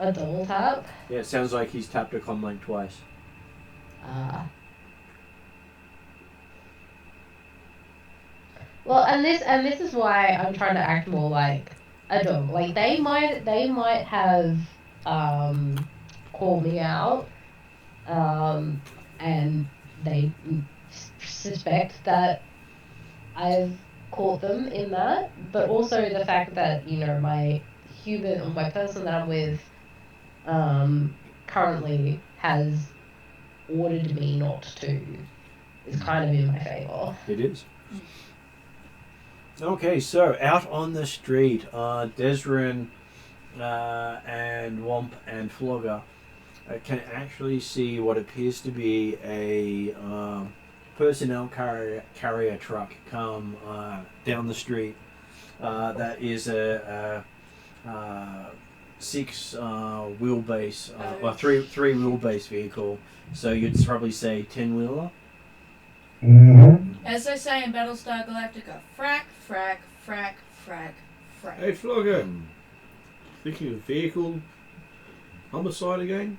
A double tap? Yeah, it sounds like he's tapped a comlink twice. Well, and this is why I'm trying to act more like a dog. Like they might have called me out, and they suspect that I've caught them in that, but also the fact that my human or my person that I'm with currently has ordered me not to is kind of in my favor. It is. Okay, so out on the street, Desrin and Womp and Flogger can actually see what appears to be a personnel carrier truck come down the street. That is a 6 wheelbase, or three wheelbase vehicle. So you'd probably say 10-wheeler. As they say in Battlestar Galactica, frack, frack, frack, frack, frack. Hey, Flogger. Thinking of vehicle homicide again?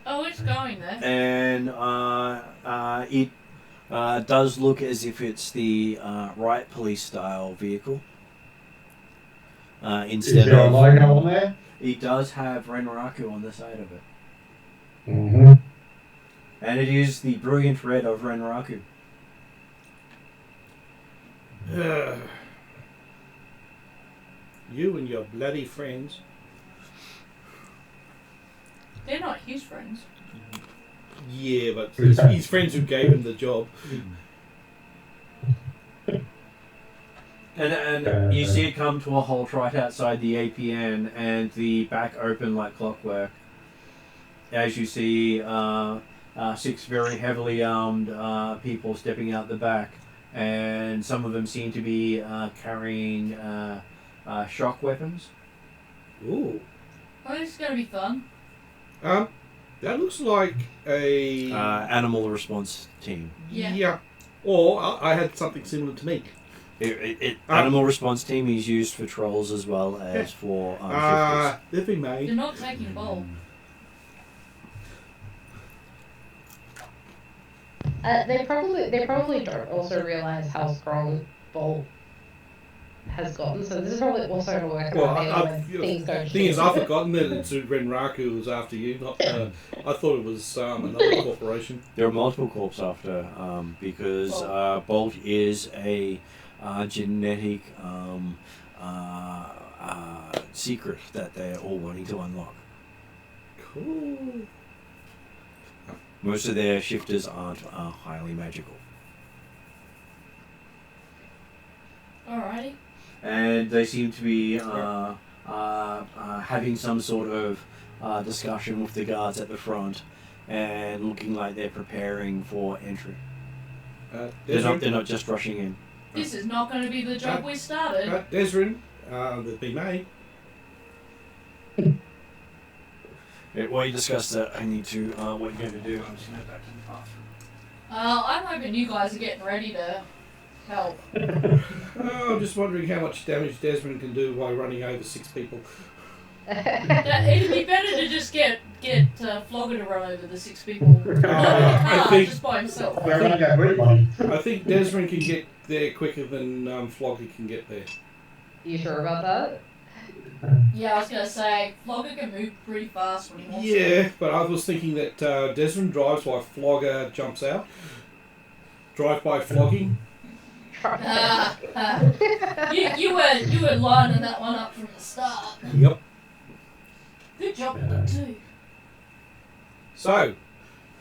Oh, it's going there. And it does look as if it's the Riot Police style vehicle. Instead Is there a of logo on there? it does have Renraku on the side of it. Mm-hmm. And it is the brilliant red of Renraku. You and your bloody friends. They're not his friends. Yeah, but his friends who gave him the job. And you see it come to a halt right outside the APN, and the back open like clockwork. As you see 6 very heavily armed people stepping out the back, and some of them seem to be carrying shock weapons. Ooh. Oh, this is going to be fun. That looks like a... animal response team. Yeah. Or I had something similar to me. Animal response team is used for trolls as well as for shifters. They've been They're made. not taking Bolt. They probably don't also realize how strong Bolt has gotten, so this is probably also going to work Well, when things go the thing is, I've forgotten that it's Renraku was after you. Not, I thought it was another corporation. There are multiple corps after because Bolt is a genetic secret that they're all wanting to unlock. Ooh. Most of their shifters aren't highly magical. Alrighty. And they seem to be having some sort of discussion with the guards at the front and looking like they're preparing for entry. They're not just rushing in. This is not going to be the job we started. Desrin, that'd be me. While you discuss that, I need to, what you're going to do, I'm just going to go back to the bathroom. I'm hoping you guys are getting ready to help. I'm just wondering how much damage Desmond can do while running over 6 people. It'd be better to just get Flogger to run over the 6 people. Not in a car, just by himself. I think Desmond can get there quicker than Flogger can get there. You sure about that? Yeah, I was going to say, Flogger can move pretty fast when he wants to. Yeah, but I was thinking that Desmond drives while Flogger jumps out. Drive by flogging. You were lining that one up from the start. Yep. Good job with it too. So,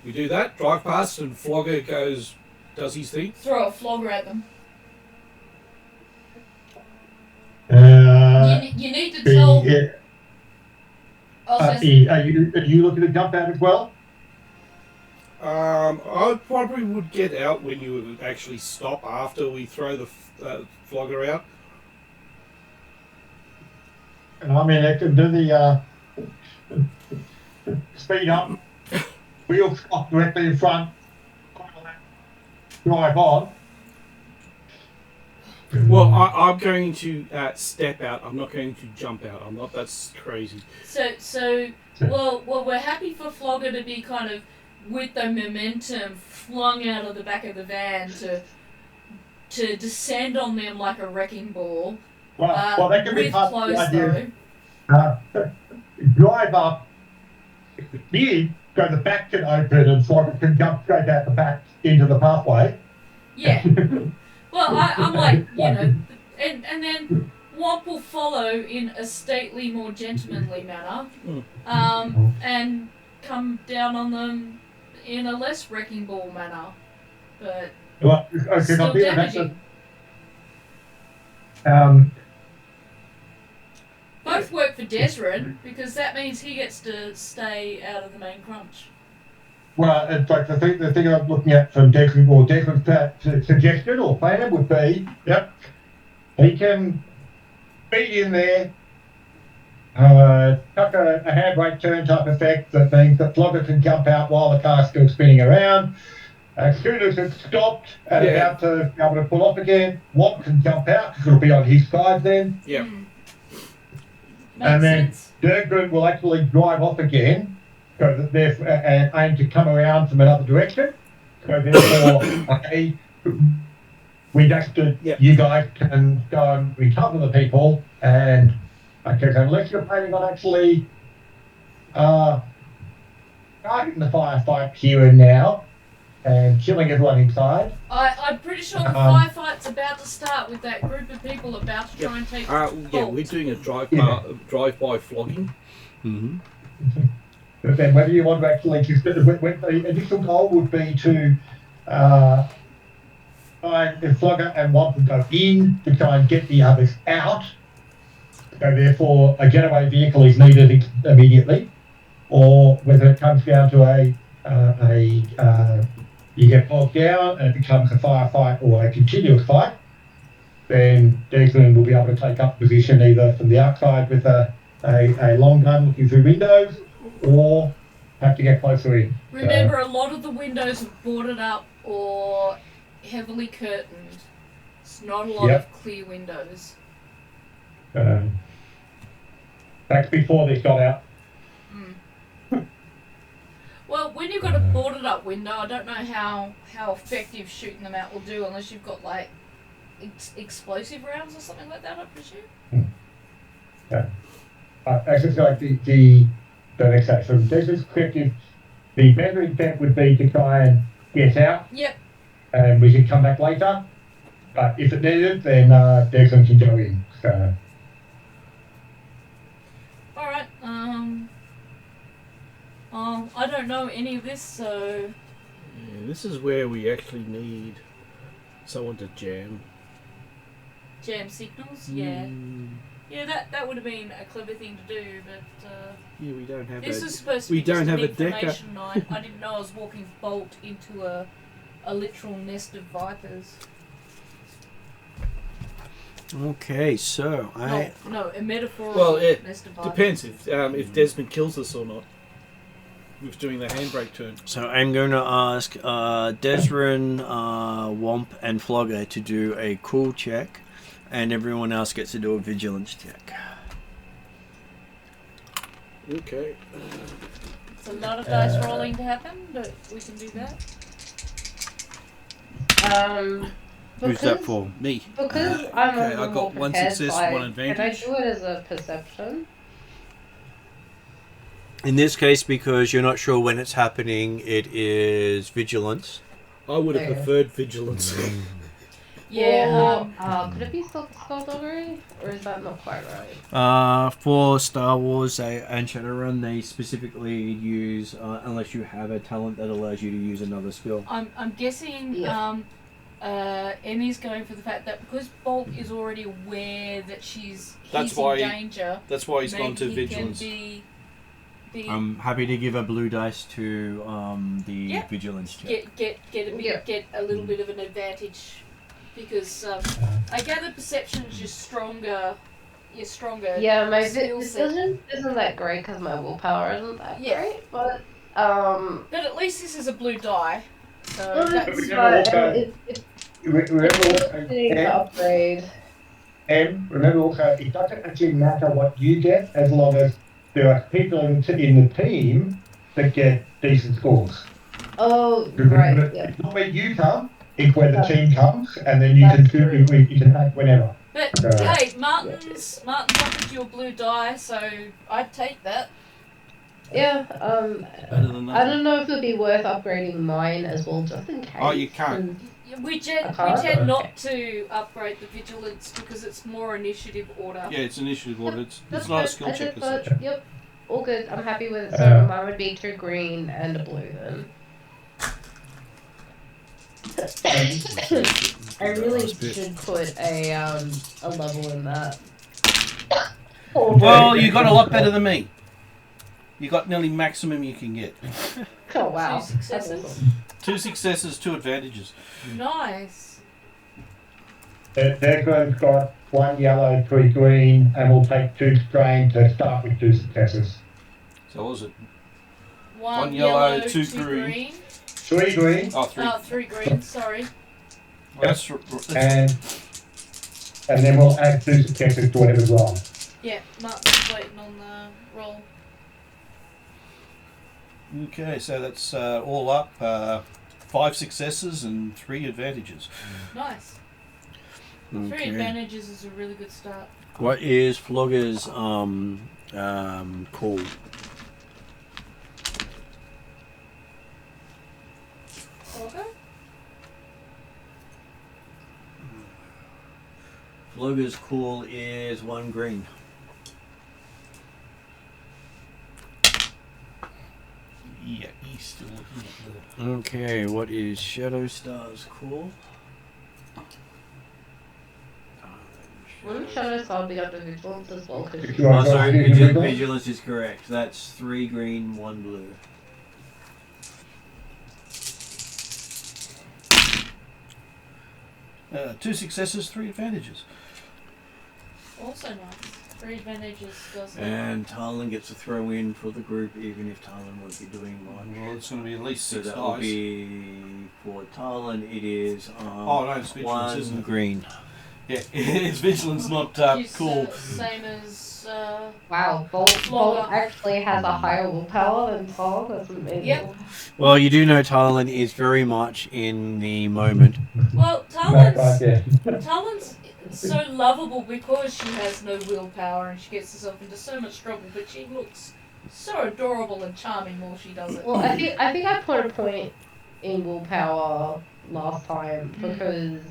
we do that, drive past, and Flogger does his thing. Throw a flogger at them. You need to tell... Are you looking to jump out as well? I probably would get out when you would actually stop after we throw the flogger out. I mean, I can do the speed up, wheel stop directly in front, drive on. Well, I'm going to step out. I'm not going to jump out. I'm not. That's crazy. Well, we're happy for Flogger to be kind of with the momentum flung out of the back of the van to descend on them like a wrecking ball. Well, that can be with part close of the idea. Drive up, here, so the back can open and Flogger can jump straight out the back into the pathway. Yeah. Well, I'm like, and then Womp will follow in a stately, more gentlemanly manner, and come down on them in a less wrecking ball manner, but still damaging. Both work for Desrin, because that means he gets to stay out of the main crunch. Well, in fact, the thing I'm looking at from Declan's suggestion or plan would be, he can speed in there, tuck a handbrake turn type effect that means that Flogger can jump out while the car's still spinning around. As soon as it's stopped and about to be able to pull off again, Womp can jump out because it'll be on his side then. Yeah. And then Dergren will actually drive off again. So that they're aim to come around from another direction. So therefore, you guys can go and recover the people, and unless you're planning on actually starting the firefight here and now and killing everyone inside. I'm pretty sure the firefight's about to start with that group of people about to try and take. We're doing a drive-by flogging. Mm-hmm. But then whether you want to actually, the initial goal would be to find the Flogger and Womp to go in to try and get the others out. So therefore, a getaway vehicle is needed immediately, or whether it comes down to you get bogged down and it becomes a firefight or a continuous fight, then Declan will be able to take up position either from the outside with a long gun looking through windows, or have to get closer in. Remember, a lot of the windows are boarded up or heavily curtained. It's not a lot of clear windows. That's before this got out. Well, when you've got a boarded up window, I don't know how effective shooting them out will do unless you've got like explosive rounds or something like that, I presume. Actually, like the next day, from Declan's perspective, the better intent would be to try and get out. Yep. And we can come back later. But if it needed, then Declan can go in. So. Alright, I don't know any of this, so Yeah, this is where we actually need someone to jam. jam signals. Yeah, Mm, yeah. That would have been a clever thing to do, but yeah, we don't have this that. is supposed to we be just don't an have a decker. information night. I didn't know I was walking bolt into a literal nest of vipers. Okay, so No, a metaphorical Well, it nest of vipers. depends if Desmond kills us or not. With doing the handbrake turn. So I'm going to ask Desrin, Womp, and Flogger to do a cool check, and everyone else gets to do a vigilance check. Okay. It's a lot of dice rolling to happen, but we can do that. Who's that for? Me. Because I'm Okay, a I got one prepared, success, so one Can I advantage. do it as a perception? In this case, because you're not sure when it's happening, it is vigilance. I would have Okay. preferred vigilance. Yeah. Could it be skullduggery? Or is that not quite right? For Star Wars and Shadowrun, they specifically use, unless you have a talent that allows you to use another skill. I'm guessing Yeah. Emmy's going for the fact that because Bolt is already aware that he's That's in why- danger. That's why he's gone to maybe he vigilance. Can be I'm happy to give a blue dice to the Yep. vigilance check. get a bit, Yeah. get a little bit of an advantage because I gather perception's your stronger. Yeah, my skill set. vision isn't that great because my willpower isn't that Yeah. great, but But at least this is a blue die, so that's Remember also, getting to upgrade. remember also, it doesn't actually matter what you get as long as there are people in the team that get decent scores. Oh, Remember, right, yeah. it's not where you come, it's where the That's- team comes, and then you can that's do true. you can act whenever. But Okay. hey, Martin's offered you a blue die, so I'd take that. Yeah, Better than I nothing. don't know if it'd be worth upgrading mine as well, just in case. Oh, you can't. We can't? tend not to upgrade the vigilance because it's more initiative order. Yeah, it's initiative order. It's That's not a good. skill I check just as thought, such. yep, all good. I'm happy with it. So mine would be 2 green and a blue then. I really should put a level in that. Well, you got a lot better than me. You got nearly maximum you can get. Oh wow. 2 successes. That's awesome. 2 successes, 2 advantages. Nice. Declan's got 1 yellow, 3 green, and we'll take 2 strain to start with 2 successes. So what was it? One yellow, two 2 green. 3 green, Oh, 3. Oh, 3 green. Sorry. That's and then we'll add 2 successes to whatever's wrong. Yeah, Martin's waiting on the roll. okay. So that's all up. 5 successes and 3 advantages. Nice. 3 Okay. advantages is a really good start. What is Flogger's call? Okay. Flogger's call is 1 green. Yeah, he's still looking at the... Okay, what is Shadowstar's call? Wouldn't Shadow Star be under vigilance as well? Cause You want Oh, to sorry, go vigilance, vigilance is correct. That's 3 green, 1 blue. Two successes, 3 advantages. Also nice. 3 advantages doesn't. And Talon gets a throw in for the group, even if Talon won't be doing one. Well, it's going to be at least So 6 that will dice. be for Talon. It is Oh no, it's vigilance, 1 isn't it? green. Yeah, it's vigilance, not He's, cool. Same as. wow, Bolt actually has a higher willpower than Tom. That's amazing. Yep. Well, you do know Talon is very much in the moment. Well, Right, Talon's yeah. so lovable because she has no willpower and she gets herself into so much trouble, but she looks so adorable and charming while she does it. Well, I think I put a point in willpower last time because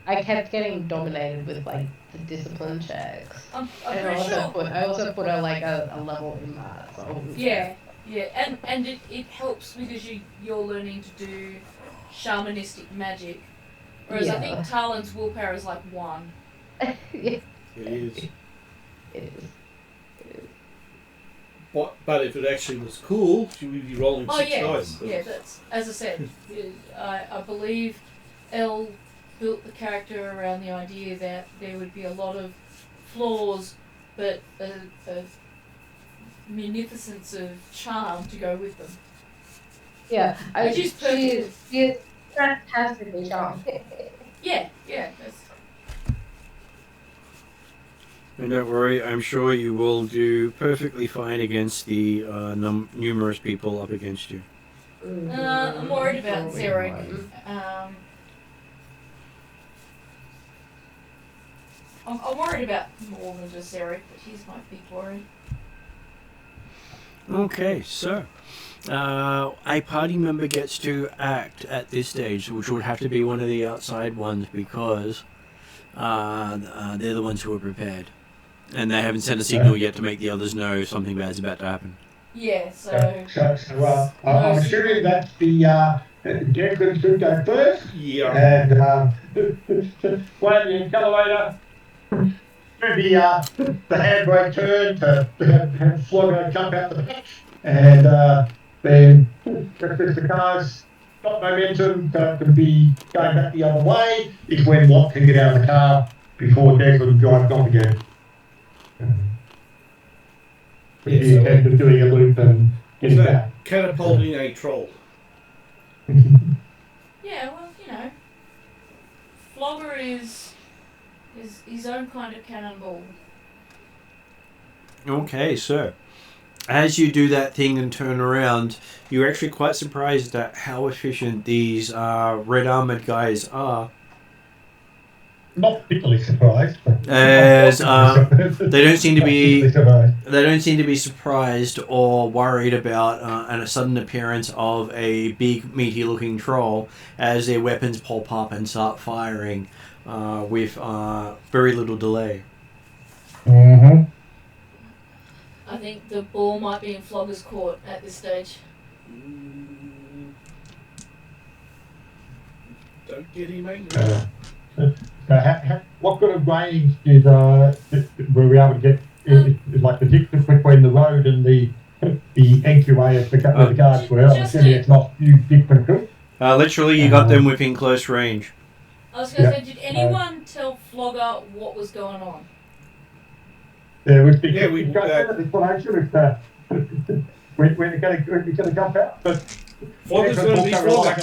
I kept getting dominated with like the discipline checks. I'm And pretty sure. I also put a level in that. So Yeah. Yeah, and it helps because you're learning to do shamanistic magic. Whereas I think Talon's willpower is like 1. Yeah, It is. it is. But if it actually was cool, she would be rolling 6 dice. Yeah, that's as I said. I believe Elle built the character around the idea that there would be a lot of flaws, but a munificence of charm to go with them. Yeah, Which is perfect. She is fantastically charmed. Yeah, that's And don't worry, I'm sure you will do perfectly fine against the numerous people up against you. I'm worried about Zero. I'm worried about more than just Zero, but he's my big worry. Okay, so a party member gets to act at this stage, which would have to be one of the outside ones because they're the ones who are prepared. And they haven't sent a signal yet to make the others know something bad's about to happen. Yeah, so I'm assuming that's the Declan should go first. Yeah. And play the accelerator. Do the handbrake turn to have Flogger jump out the back. And then if the car's got momentum, can be going back the other way, is when Watt can get out of the car before Declan drives off again. Yeah, He had been doing a loop and getting back. Catapulting a troll. yeah, well, you know, Flogger is his own kind of cannonball. Okay, so as you do that thing and turn around, you're actually quite surprised at how efficient these red armored guys are. Not particularly surprised. But As they don't seem to be surprised or worried about a sudden appearance of a big meaty looking troll as their weapons pop up and start firing with very little delay. Mm-hmm. I think the ball might be in Flogger's court at this stage. Don't get him angry. What kind of range did were we able to get? Is like the distance between the road and the incubator to where the guards were? I'm assuming it's not huge different. Literally, you got them within close range. I was going to say, did anyone tell Flogger what was going on? There was we explanation when we're going to jump out, but. Flogger's going to be Flogger.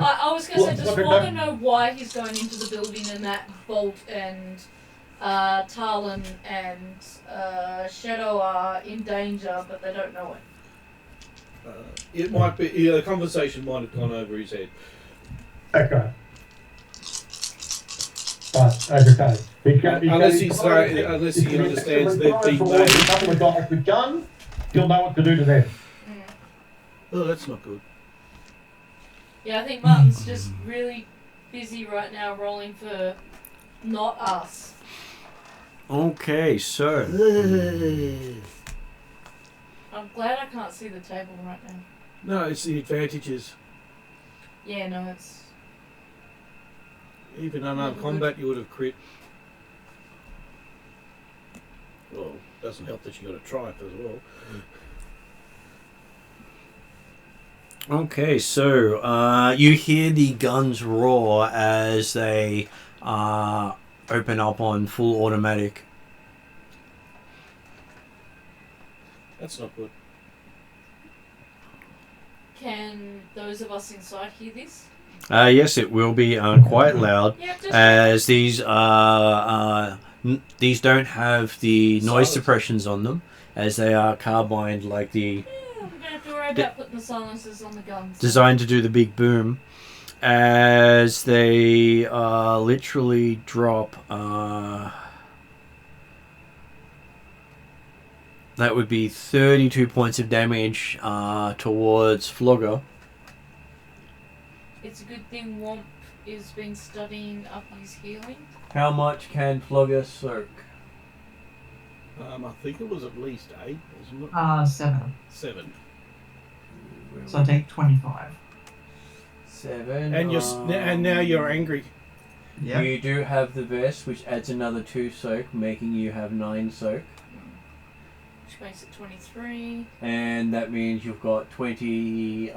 I was going to say, does Flogger know why he's going into the building and that Bolt and Talon and Shadow are in danger, but they don't know it? It might be, the conversation might have gone over his head. Okay. But, as I say, unless he understands they've been made. A couple of guys with guns, he'll know what to do to them. Oh, that's not good. Yeah, I think Martin's just really busy right now rolling for not us. Okay, so I'm glad I can't see the table right now. No, it's the advantages. Yeah, no, it's... Even unarmed combat, you would have crit. Well, doesn't help that you got a triumph as well. Okay, so you hear the guns roar as they open up on full automatic. That's not good. Can those of us inside hear this? Yes, it will be quite loud, Yeah, just... as these don't have the noise suppressions on them, as they are carbined like the... I'm going to have to worry about putting the silencers on the guns. Designed to do the big boom, as they literally drop. That would be 32 points of damage towards Flogger. It's a good thing Womp has been studying up his healing. How much can Flogger soak? I think it was at least 8, wasn't it? 7. 7. So I take 25. 7. And and now you're angry. Yeah. You do have the vest, which adds another 2 soak, making you have 9 soak. Which makes it 23. And that means you've got 23,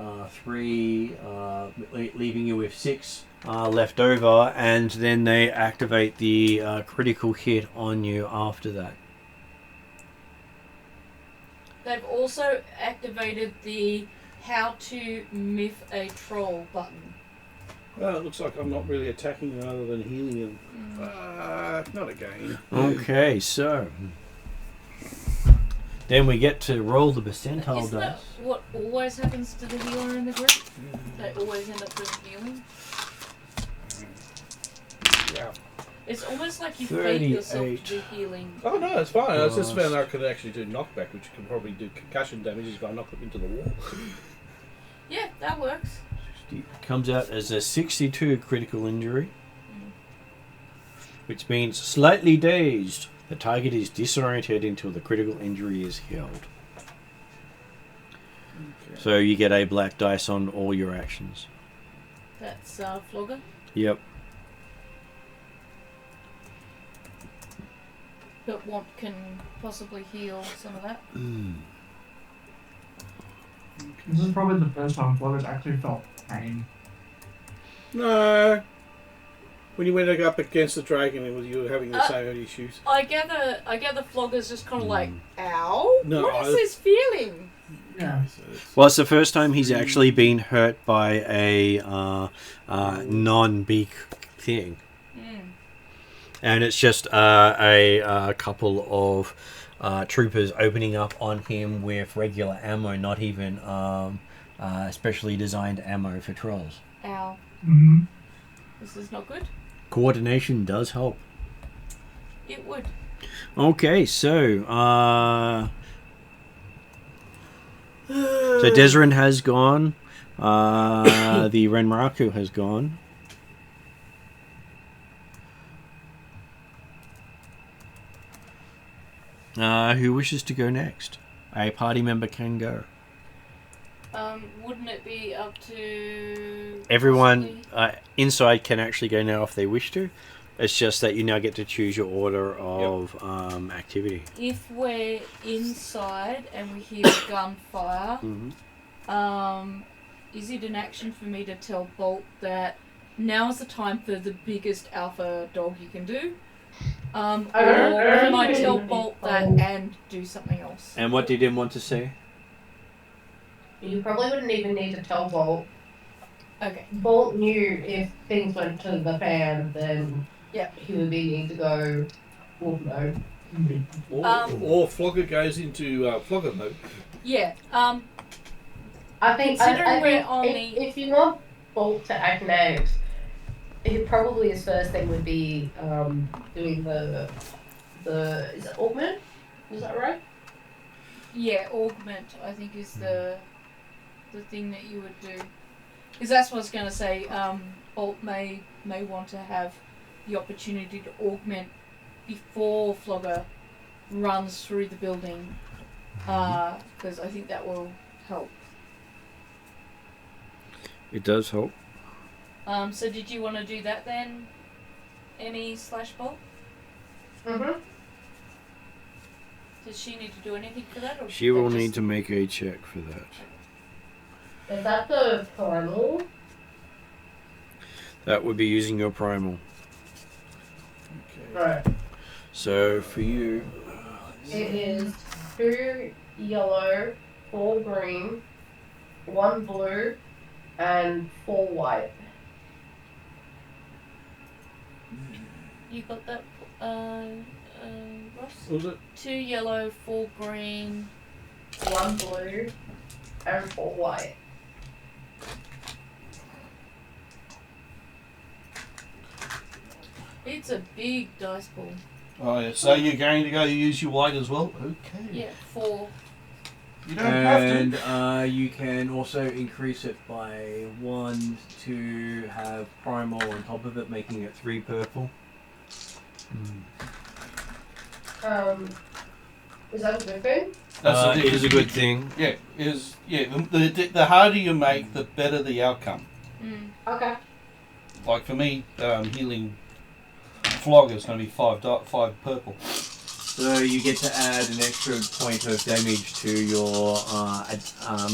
leaving you with 6 left over, and then they activate the critical hit on you after that. They've also activated the how to miff a troll button. Well, it looks like I'm not really attacking rather than healing him. Not again. Okay, so then we get to roll the percentile Isn't that dice. what always happens to the healer in the group? They always end up doing healing. Yeah. It's almost like you fake yourself 38. to do healing. Oh no, it's fine. I was just Plus- found I could actually do knockback, which can probably do concussion damage if I knock them into the wall. Yeah, that works. Comes out as a 62 critical injury, which means slightly dazed. The target is disoriented until the critical injury is healed. Okay. So you get a black dice on all your actions. That's Flogger. Yep. But Womp can possibly heal some of that. This is probably the first time Flogger's actually felt pain. No. When you went up against the dragon, you were having the same issues. I gather Flogger's just kind of like, ow? No, What is this feeling? Yeah. Well, it's the first time he's actually been hurt by a non-beak thing. And it's just a couple of troopers opening up on him with regular ammo, not even specially designed ammo for trolls. Ow. Mm-hmm. This is not good. Coordination does help. It would. Okay, so Desrin has gone. The Renmaraku has gone. Who wishes to go next? A party member can go. Wouldn't it be up to Everyone inside can actually go now if they wish to. It's just that you now get to choose your order of activity. If we're inside and we hear gunfire, is it an action for me to tell Bolt that now is the time for the biggest alpha dog you can do? Or can I tell Bolt that and do something else? And what did him want to say? You probably wouldn't even need to tell Bolt. Okay. Bolt knew if things went to the fan, then he would be needing to go wolf mode. Or Flogger goes into Flogger mode. Yeah. I think Considering we're think on if you want Bolt to act next, probably his first thing would be doing the is it augment? Is that right? Yeah, augment I think is the thing that you would do. Because that's what I was going to say. Bolt may want to have the opportunity to augment before Flogger runs through the building. Because I think that will help. It does help. So did you want to do that then, Emmy/Bolt? Mm-hmm. Does she need to do anything for that? Or She will need to make a check for that. Is that the primal? That would be using your primal. Okay. Right. So for you, It is 2 yellow, 4 green, 1 blue, and 4 white. You got that, Ross? What was it? 2 yellow, 4 green. 1 blue, and 4 white. It's a big dice ball. Oh yeah. So you're going to go use your white as well? Okay. Yeah, 4. You don't have to. and you can also increase it by 1 to have primal on top of it, making it 3 purple. Is that a good thing? That's It is a good thing. Yeah, the harder you make, the better the outcome. Mm. Okay. Like for me, healing Flogger is going to be 5 purple. So you get to add an extra point of damage to your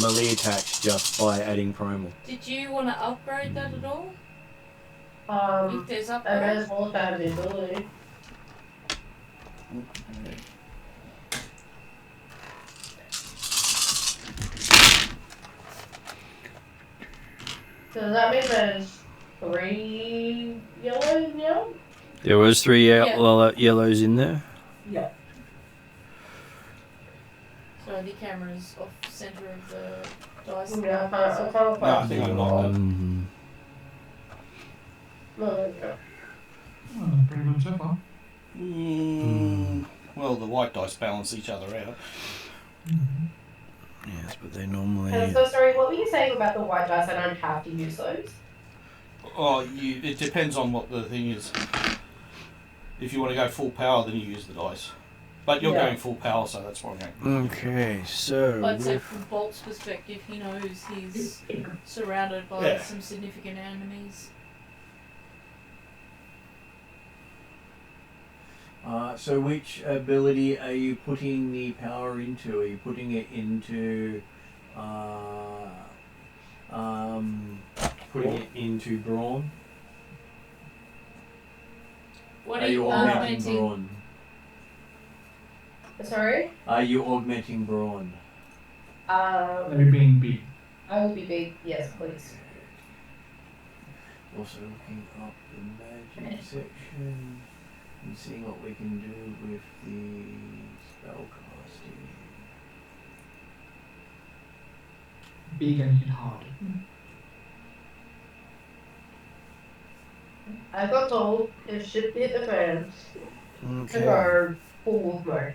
melee attacks just by adding primal. Did you want to upgrade that at all? If there's I might upgrades? as well have the ability. So does that mean there's 3 yellows now? There was 3 Yeah. yellows in there. Yeah. So the camera's off center of the dice. Yeah, I can't No, I find think I it. knocked it. No, there we go. Oh, pretty good so far. Well, the white dice balance each other out. Yes, but they normally... And I'm so sorry, what were you saying about the white dice? I don't have to use those? Oh, it depends on what the thing is. If you want to go full power, then you use the dice. But you're going full power, so that's what I'm going. Okay, so... I'd say from Bolt's perspective, he knows he's surrounded by some significant enemies. So which ability are you putting the power into? Are you putting it into... putting it into Brawn? What Are are you you augmenting augmenting? Brawn? Sorry? Are you augmenting Brawn? Maybe being big. I will be big. Yes, please. Also looking up the magic section and seeing what we can do with the spellcasting. Big and hit hard. I got told if shit hit the fan, to Okay. go full wolf mode.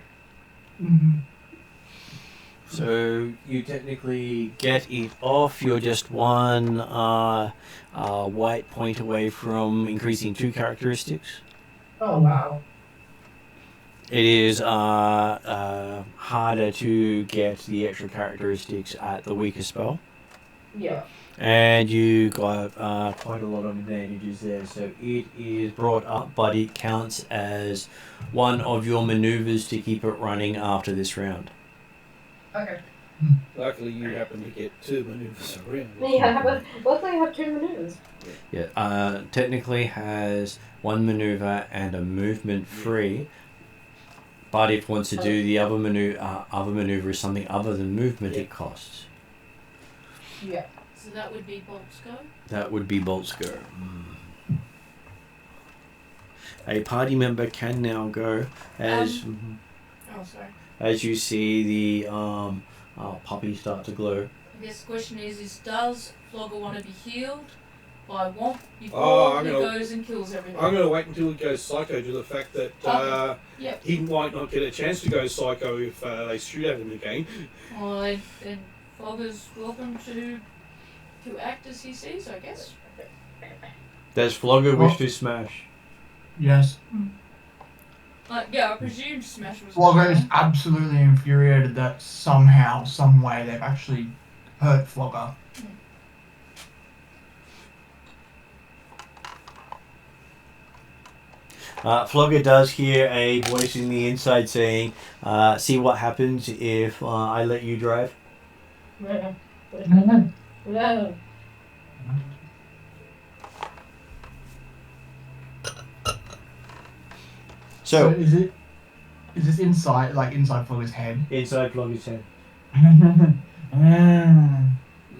So you technically get it off. You're just one white point away from increasing 2 characteristics. Oh wow. It is harder to get the extra characteristics at the weaker spell. Yeah. And you got quite a lot of advantages there. So it is brought up, but it counts as one of your maneuvers to keep it running after this round. Okay. Luckily, you happen to get 2 maneuvers around. Yeah, luckily I have 2 maneuvers. Yeah, technically has 1 maneuver and a movement free. But if it wants to do the other maneuver is something other than movement, it costs. Yeah. So that would be Bolt's go. That would be Bolt's go. A party member can now go as Oh, sorry. as you see the puppy start to glow. I guess the question is does Flogger want to be healed by Womp before Oh, he I'm gonna- goes and kills everything? I'm going to wait until he goes psycho due to the fact that Yep. he might not get a chance to go psycho if they shoot at him again. Well, then Flogger's welcome to act as he sees, I guess. Does Flogger wish to smash? Yes. Yeah, I presumed Smash was. Flogger is absolutely infuriated that somehow, some way, they've actually hurt Flogger. Flogger does hear a voice in the inside saying, see what happens if I let you drive? No. So, is this inside Flogger's head? inside Flogger's head.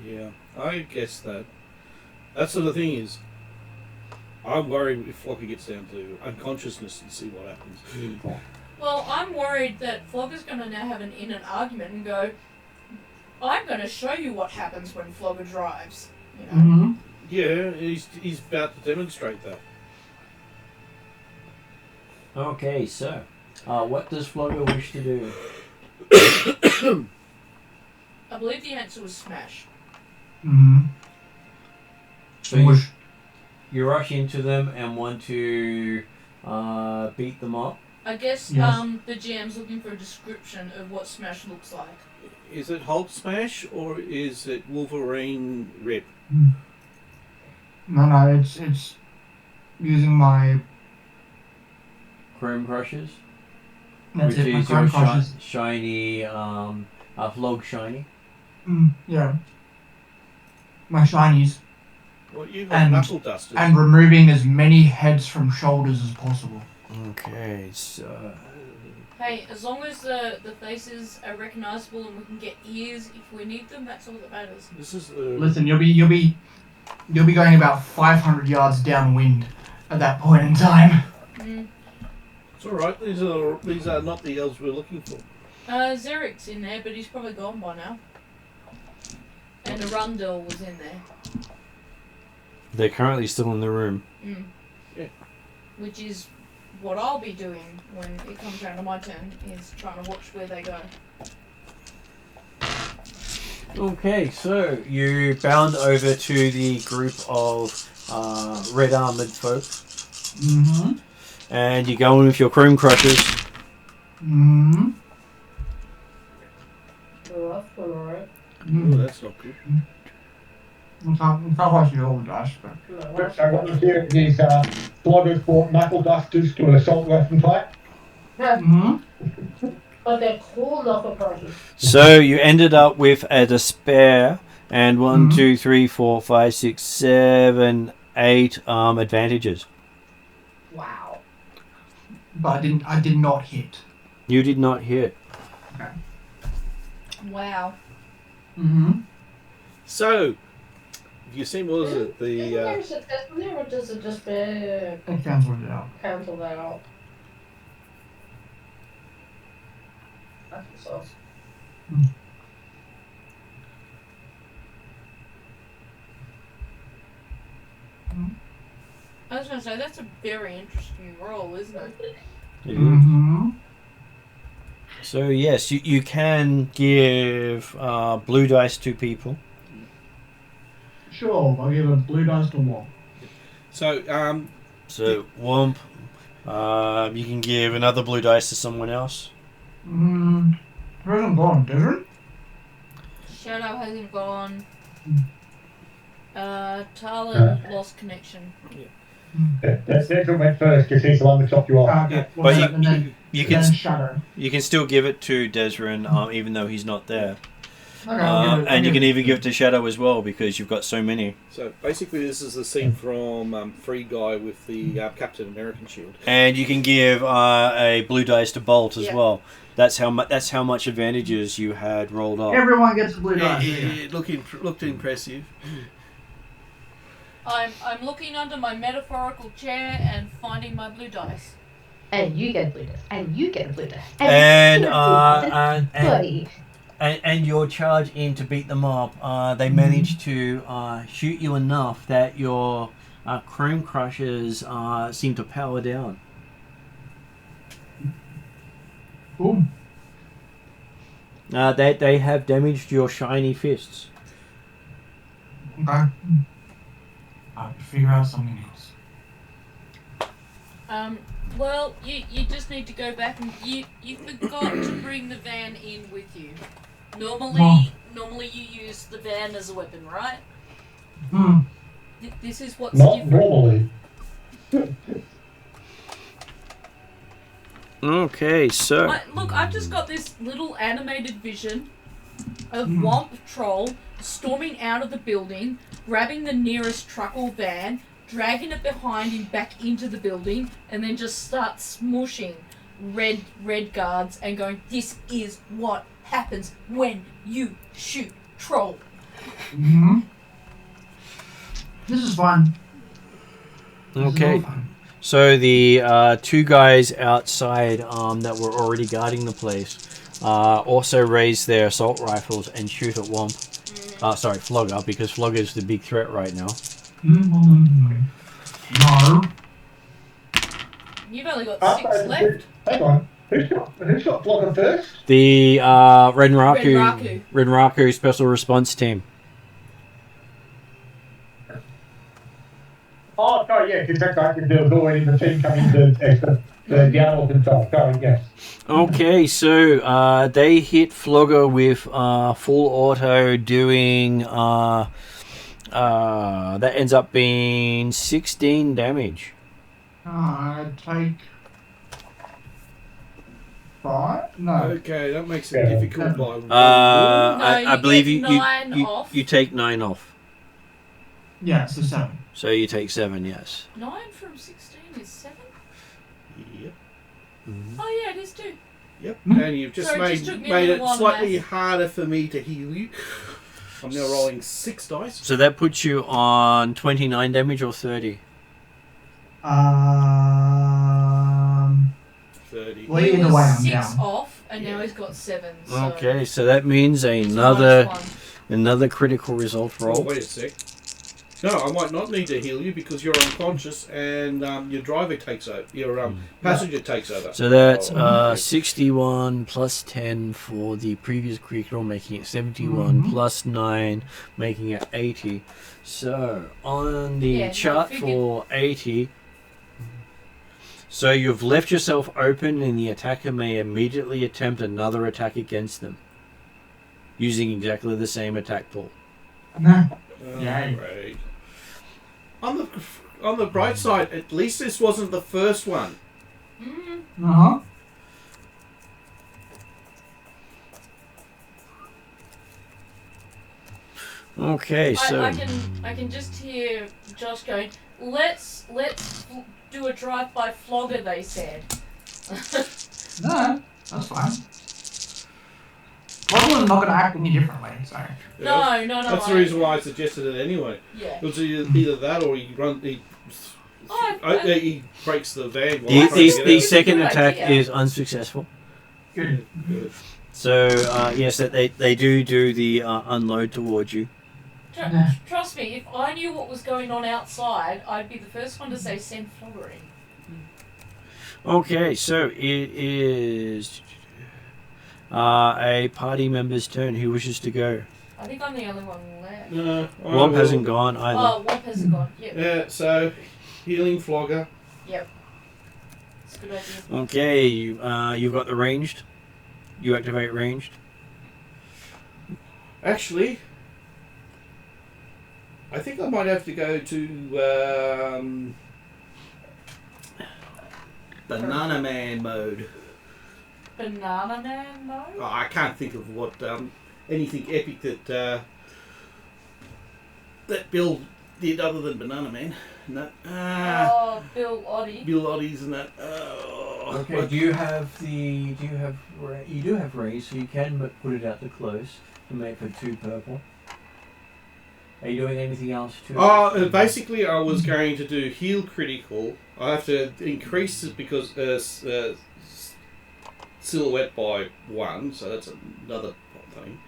Yeah, I guess that. That's the thing is, I'm worried if Flocker gets down to unconsciousness and see what happens. Well, I'm worried that Flogger's going to now have an inner argument and go, I'm going to show you what happens when Flogger drives. You know? Yeah, he's about to demonstrate that. Okay, so, what does Flogger wish to do? I believe the answer was Smash. So you rush into them and want to beat them up. I guess Yes. the GM's looking for a description of what Smash looks like. Is it Hulk Smash or is it Wolverine Rip? No, it's using my. Chrome Crushers, That's which it, my is your Chrome Crushers. shiny, Flog shiny. Yeah. My shinies. Well, you've got And- Knuckle Dusters. And removing as many heads from shoulders as possible. Okay, so Hey, as long as the faces are recognisable and we can get ears if we need them, that's all that matters. This is Listen, you'll be going about 500 yards downwind at that point in time. It's all right. These are not the elves we're looking for. Zerek's in there, but he's probably gone by now. And Arundel was in there. they're currently still in the room. Yeah. Which is what I'll be doing when it comes around to my turn, is trying to watch where they go. Okay, so you bound over to the group of red armored folk, and you go in with your Chrome Crushers. Oh, that's going alright. Oh, that's not good. It's not like you all dice, but. So what we're doing is floggers brought knuckle dusters to an assault weapon fight. But they're cool knuckle crushers. So you ended up with a despair and 1, 2, 3, 4, 5, 6, 7, 8 advantages. Wow. But I did not hit. You did not hit. Wow. So, you see, what was it? Isn't there a success in there, or does it just It cancelled it out. cancel that out? That's so. I was going to say, that's a very interesting roll, isn't it? So yes, you can give blue dice to people. Sure, I'll give a blue dice to Womp. So, So Womp, you can give another blue dice to someone else. Who hasn't gone, Desert? Shadow hasn't gone. Talon lost connection. Desmond went first because he's the one that chopped you off. Okay, But and then you can Shadow. you can still give it to Desrin, even though he's not there. Okay, I'll give it- And you can even give it to Shadow as well because you've got so many. so basically, this is the scene from Free Guy with the Captain American shield. And you can give a blue dice to Bolt as Yeah. well. That's how much advantages you had rolled off. Everyone gets a blue dice. It looked impressive. I'm looking under my metaphorical chair and finding my blue dice. And you get blue dice. And you get a blue dice. And you get a blue dice. Buddy. and your charge in to beat them up, they managed to shoot you enough that your Chrome Crushers seem to power down. Boom. They have damaged your shiny fists. Okay. I'll have to figure out something else. Well, you just need to go back and you forgot to bring the van in with you. Normally you use the van as a weapon, right? This is what's Not different. normally. Okay, so Look, I've just got this little animated vision of Womp Troll storming out of the building, grabbing the nearest truck or van, dragging it behind him back into the building, and then just start smushing red guards and going, "This is what happens when you shoot Troll." This is fun. This is okay. all fun. So the two guys outside that were already guarding the place also raise their assault rifles and shoot at Womp. Sorry, Flogger, because Flogger is the big threat right now. No. You've only got 6 left. Hang on. Who's got Flogger first? The Renraku Special Response Team. Oh, sorry, yes, exactly. If there was already the team coming to the animal control. Sorry, yes. Okay, so they hit Flogger with full auto, doing that ends up being 16 damage. I take 5? No. Okay, that makes it Yeah. difficult by one. No, I you believe get 9 off. you take 9 off. Yeah, so 7. So you take 7, yes. 9 from 16 is 7? Yep. Oh, yeah, it is 2. Yep. And you've just Sorry, it just took me a made it little while to slightly math. harder for me to heal you. I'm now rolling 6 dice. So that puts you on 29 damage or 30. 30. Well, He either was way, I'm 6 down. off, and now he's got 7. So Okay, so that means it's another -1. critical result Oh, roll. wait a sec. No, I might not need to heal you because you're unconscious and your driver takes over. Your passenger takes over. So that's Oh, 61 plus 10 for the previous critical, making it 71 plus 9, making it 80. So on the Yeah, no, chart figured- for 80, so you've left yourself open and the attacker may immediately attempt another attack against them, using exactly the same attack pool. Yay. Great. On the bright side, at least this wasn't the first one. Uh-huh. Okay, so I can just hear Josh going, let's do a drive-by flogger, they said. No, that's fine. Probably not going to act any differently, so. No. That's the reason why I suggested it anyway. Yeah. It was either that or he breaks the van. while the, trying to get the out. second Good attack idea. is unsuccessful. Good. Good. So yes, they do the unload towards you. Trust me, if I knew what was going on outside, I'd be the first one to say send floggering. Okay, so it is a party member's turn. Who wishes to go? I think I'm the only one left. No, I Womp will. hasn't gone either. Oh, Womp hasn't gone. Yep. Yeah, so healing flogger. It's a good idea. Okay, you've got the ranged. You activate ranged. Actually, I think I might have to go to Banana Man mode. Banana Man mode? Oh, I can't think of what anything epic that Bill did other than Banana Man. No. Bill Oddie. Bill Oddies and that. Okay. Do you have you do have raise, so you can put it out to close and make for 2 purple. Are you doing anything else to? Basically, I was going to do heal critical. I have to increase it because silhouette by 1, so that's another thing.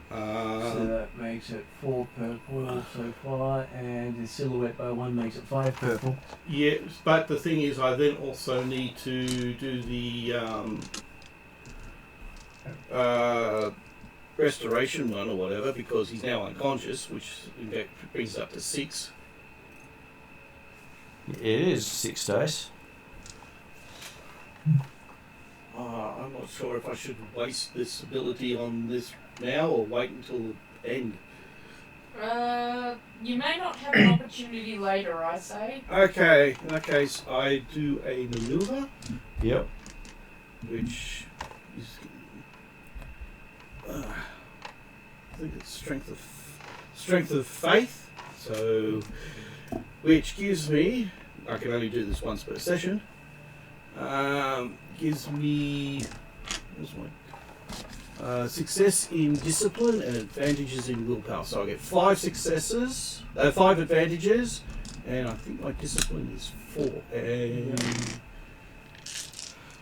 So that makes it 4 purple so far, and the silhouette by 1 makes it 5 purple. Yeah, but the thing is, I then also need to do the restoration one or whatever because he's now unconscious, which brings it up to 6. It is 6 dice. I'm not sure if I should waste this ability on this now or wait until the end. You may not have an opportunity later, I say. Okay, in that case, I do a maneuver, Yep. which is I think it's strength of faith. So, which gives me, I can only do this once per session. Gives me success in discipline and advantages in willpower. So I get 5 successes, 5 advantages, and I think my discipline is 4. And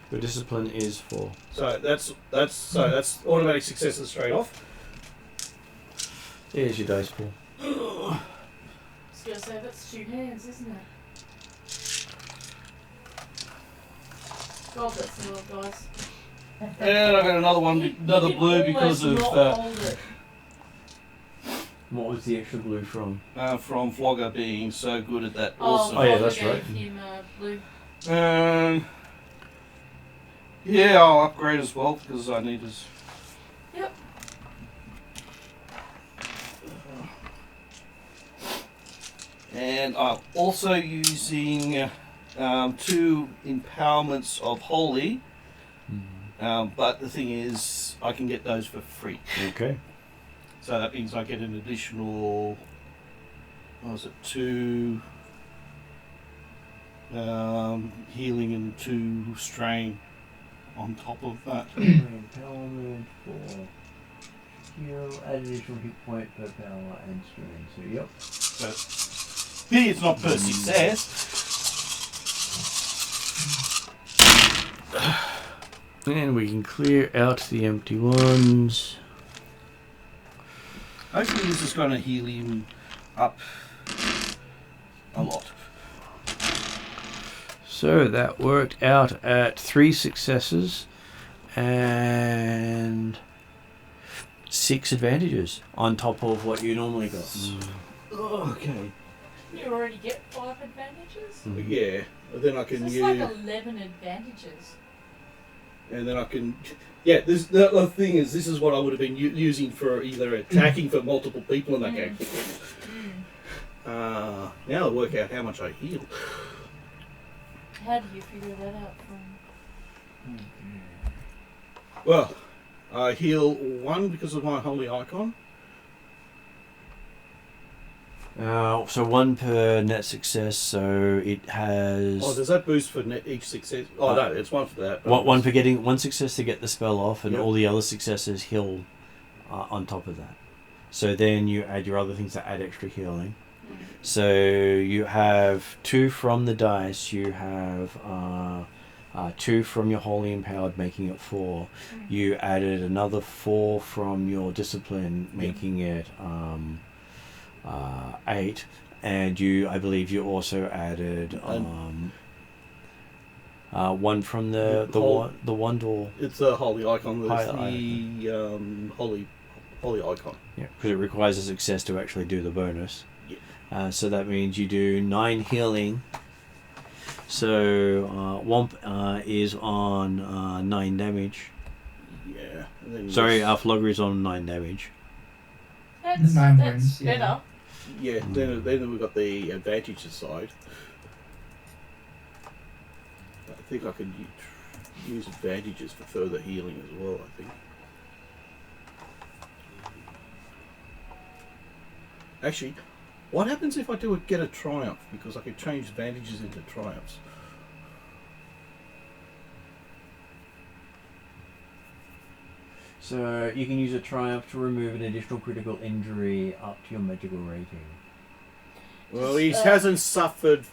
Your discipline is 4. so that's automatic successes straight off. Here's your dice pool. I was going to say, that's 2 hands, isn't it? God, that's a lot of dice. And I got another one, another blue because of. Not hold it. What was the extra blue from? From Flogger being so good at that. Oh, Also. Oh, yeah, Flogger that's gave right. him blue. Yeah, I'll upgrade as well because I need his. Yep. And I'm also using 2 empowerments of Holy. But the thing is, I can get those for free. Okay. So that means I get an additional, 2 healing and 2 strain on top of that. Empowerment for heal, add additional hit point per power and strain. So, yep. So, it's not per success. And we can clear out the empty ones. Hopefully this is going to heal him up a lot. So that worked out at 3 successes and 6 advantages on top of what you normally got. Okay. You already get 5 advantages? Yeah, but then I So can it's use... like 11 advantages. And then I can... Yeah, the thing is, this is what I would have been using for either attacking for multiple people in that game. Now I'll work out how much I heal. How do you figure that out from? Well, I heal 1 because of my holy icon. So 1 per net success, so it has... Oh, does that boost for each success? Oh, no, it's 1 for that. One for getting 1 success to get the spell off, and Yep. all the other successes heal on top of that. So then you add your other things that add extra healing. So you have 2 from the dice, you have 2 from your holy empowered, making it 4. You added another 4 from your discipline, making it 8, and I believe you also added 1 from the one door. It's the holy icon. It's Holy the holy icon. Yeah, because it requires a success to actually do the bonus. Yeah. So that means you do 9 healing. So Womp is on 9 damage. Yeah. And then Sorry, Flogger is on 9 damage. That's 9 that's wins, yeah. better. Yeah, then we've got the advantages side. I think I can use advantages for further healing as well, I think. Actually, what happens if I get a triumph? Because I can change advantages into triumphs. So you can use a triumph to remove an additional critical injury up to your magical rating. Well, he hasn't suffered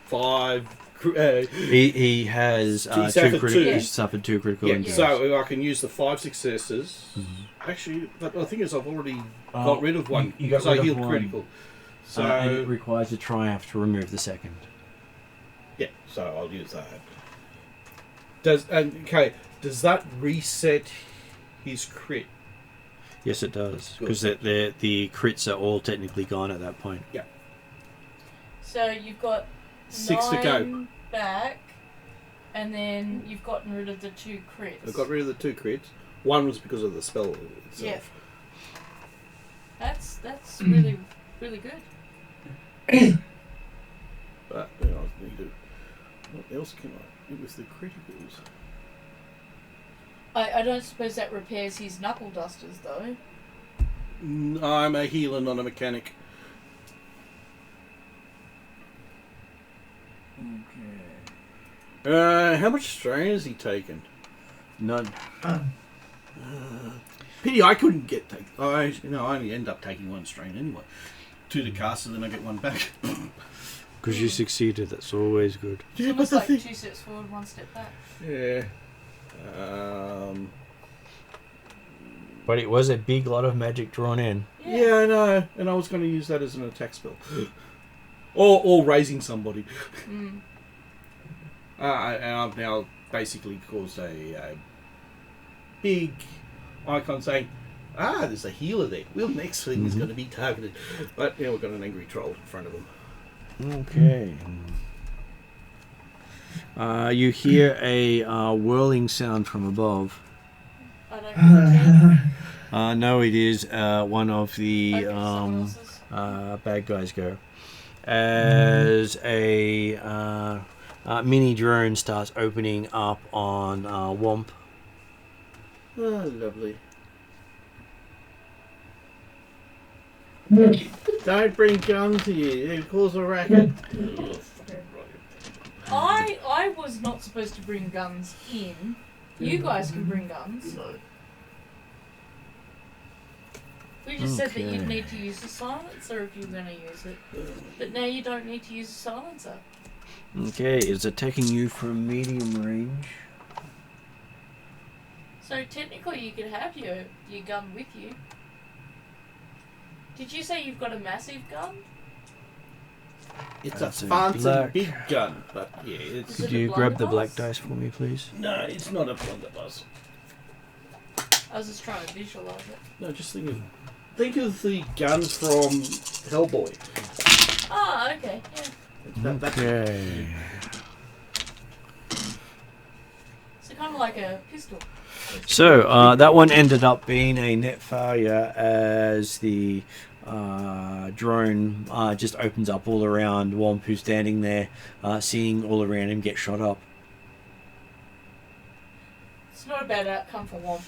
5... He has He suffered 2. He's suffered 2 critical injuries. So I can use the 5 successes. Actually, but the thing is, I've already got rid of 1 you got because I rid of healed 1. critical. So and it requires a triumph to remove the second. yeah, so I'll use that. Does that reset his crit? Yes, it does. Good. Because the crits are all technically gone at that point. Yeah. So you've got 6 to 9 go. back, and then you've gotten rid of the 2 crits. I got rid of the 2 crits. 1 was because of the spell itself. Yeah. That's really really good. But you know, I need to. What else can I do with the criticals? I don't suppose that repairs his knuckle dusters though. I'm a healer, not a mechanic. Okay. How much strain has he taken? None. Pity I couldn't get taken. I only end up taking 1 strain anyway. 2 to cast, and then I get 1 back. Because you succeeded, that's always good. It's almost like 2 steps forward, 1 step back. Yeah. But it was a big lot of magic drawn in. Yeah, I know. And I was going to use that as an attack spell. or raising somebody. Mm. And I've now basically caused a big icon saying, there's a healer there. Well, next thing is going to be targeted. But now we've got an angry troll in front of them. Okay. You hear a whirling sound from above. I don't care. No, it is one of the Someone else's. bad guys go. As a mini drone starts opening up on Womp. Oh, lovely. Don't bring guns here. They cause a racket. I was not supposed to bring guns in. You guys can bring guns. We just said that you'd Okay. need to use the silencer if you're going to use it. But now you don't need to use the silencer. Okay, it's attacking you from medium range. So technically you could have your gun with you. Did you say you've got a massive gun? It's That's a a fancy black- big gun, but yeah, it's... Is it Could a you grab the black blunderbuss? dice for me, please? No, it's not a blunderbuss. I was just trying to visualise it. No, just think of the guns from Hellboy. Ah, okay, yeah. That's Okay. So kind of like a pistol. So that one ended up being a net failure as the drone just opens up all around Womp, who's standing there, seeing all around him get shot up. It's not a bad outcome for Womp.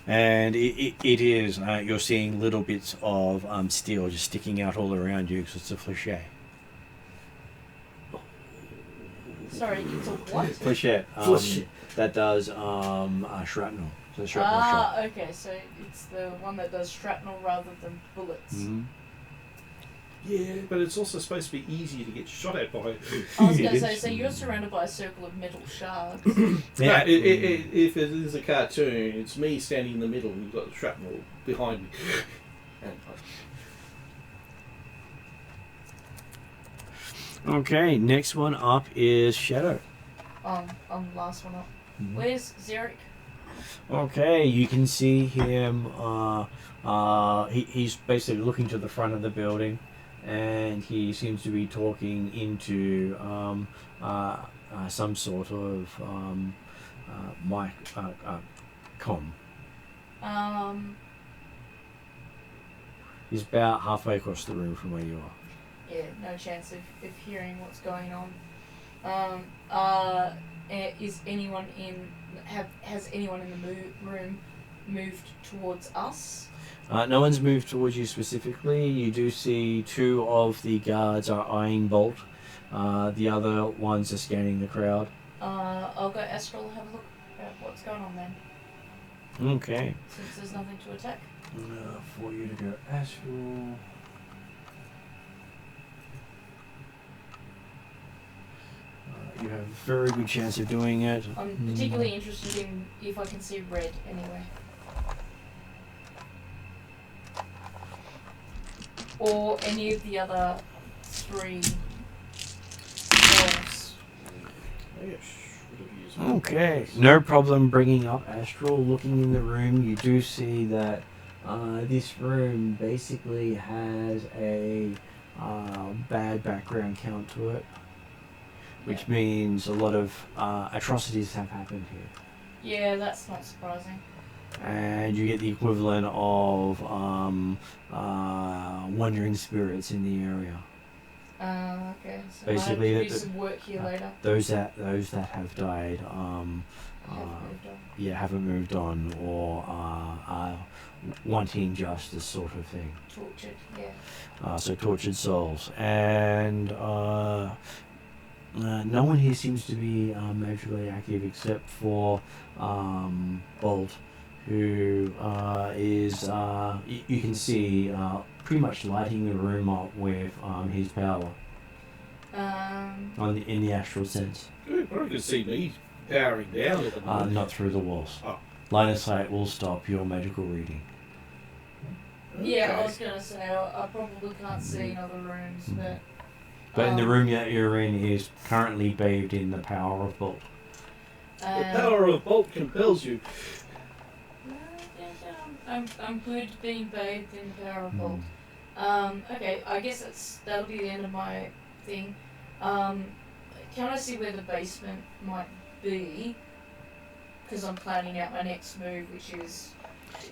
And it is, you're seeing little bits of steel just sticking out all around you because it's a flechette. Sorry, it's a what? Flechette. Flechette. That does shrapnel. So shrapnel Ah, shot. okay, so it's the one that does shrapnel rather than bullets. Mhm. Yeah, but it's also supposed to be easier to get shot at by. I was going to It say, is. so you're surrounded by a circle of metal shards. Yeah. No, if it is a cartoon, it's me standing in the middle and you've got the shrapnel behind me. And Okay, next one up is Shadow. I'm the last one up. Mhm. Where's Zarek? Okay, you can see him. He's basically looking to the front of the building, and he seems to be talking into some sort of mic com. He's about halfway across the room from where you are. Yeah, no chance of hearing what's going on. Is anyone in? Has anyone in the room moved towards us? No one's moved towards you specifically. You do see two of the guards are eyeing Bolt. The other ones are scanning the crowd. I'll go Astral, have a look at what's going on then, Okay. since there's nothing to attack. For you to go Astral. You have a very good chance of doing it. I'm particularly interested in if I can see red anyway. Or any of the other three elves. Okay, no problem bringing up Astral. Looking in the room, you do see that this room basically has a bad background count to it, which means a lot of atrocities have happened here. Yeah, that's not surprising. And you get the equivalent of wandering spirits in the area. Okay. So Basically, I have to do the- some work here later. Those that have died, I haven't moved on. haven't moved on or are wanting justice, sort of thing. Tortured, yeah. So tortured souls, and no one here seems to be magically active except for Bolt, who is you can see pretty much lighting the room up with his power in the astral sense. Good, I can see me powering down at the moment. Not through the walls. Oh. Line of sight will stop your magical reading. Yeah, I Okay. was gonna say I probably can't see in other rooms, But in the Um, room that you're in is currently bathed in the power of Bolt. The power of Bolt compels you. Yeah, I'm good being bathed in the power of bolt. Okay, I guess that'll be the end of my thing. Can I see where the basement might be? Because I'm planning out my next move, which is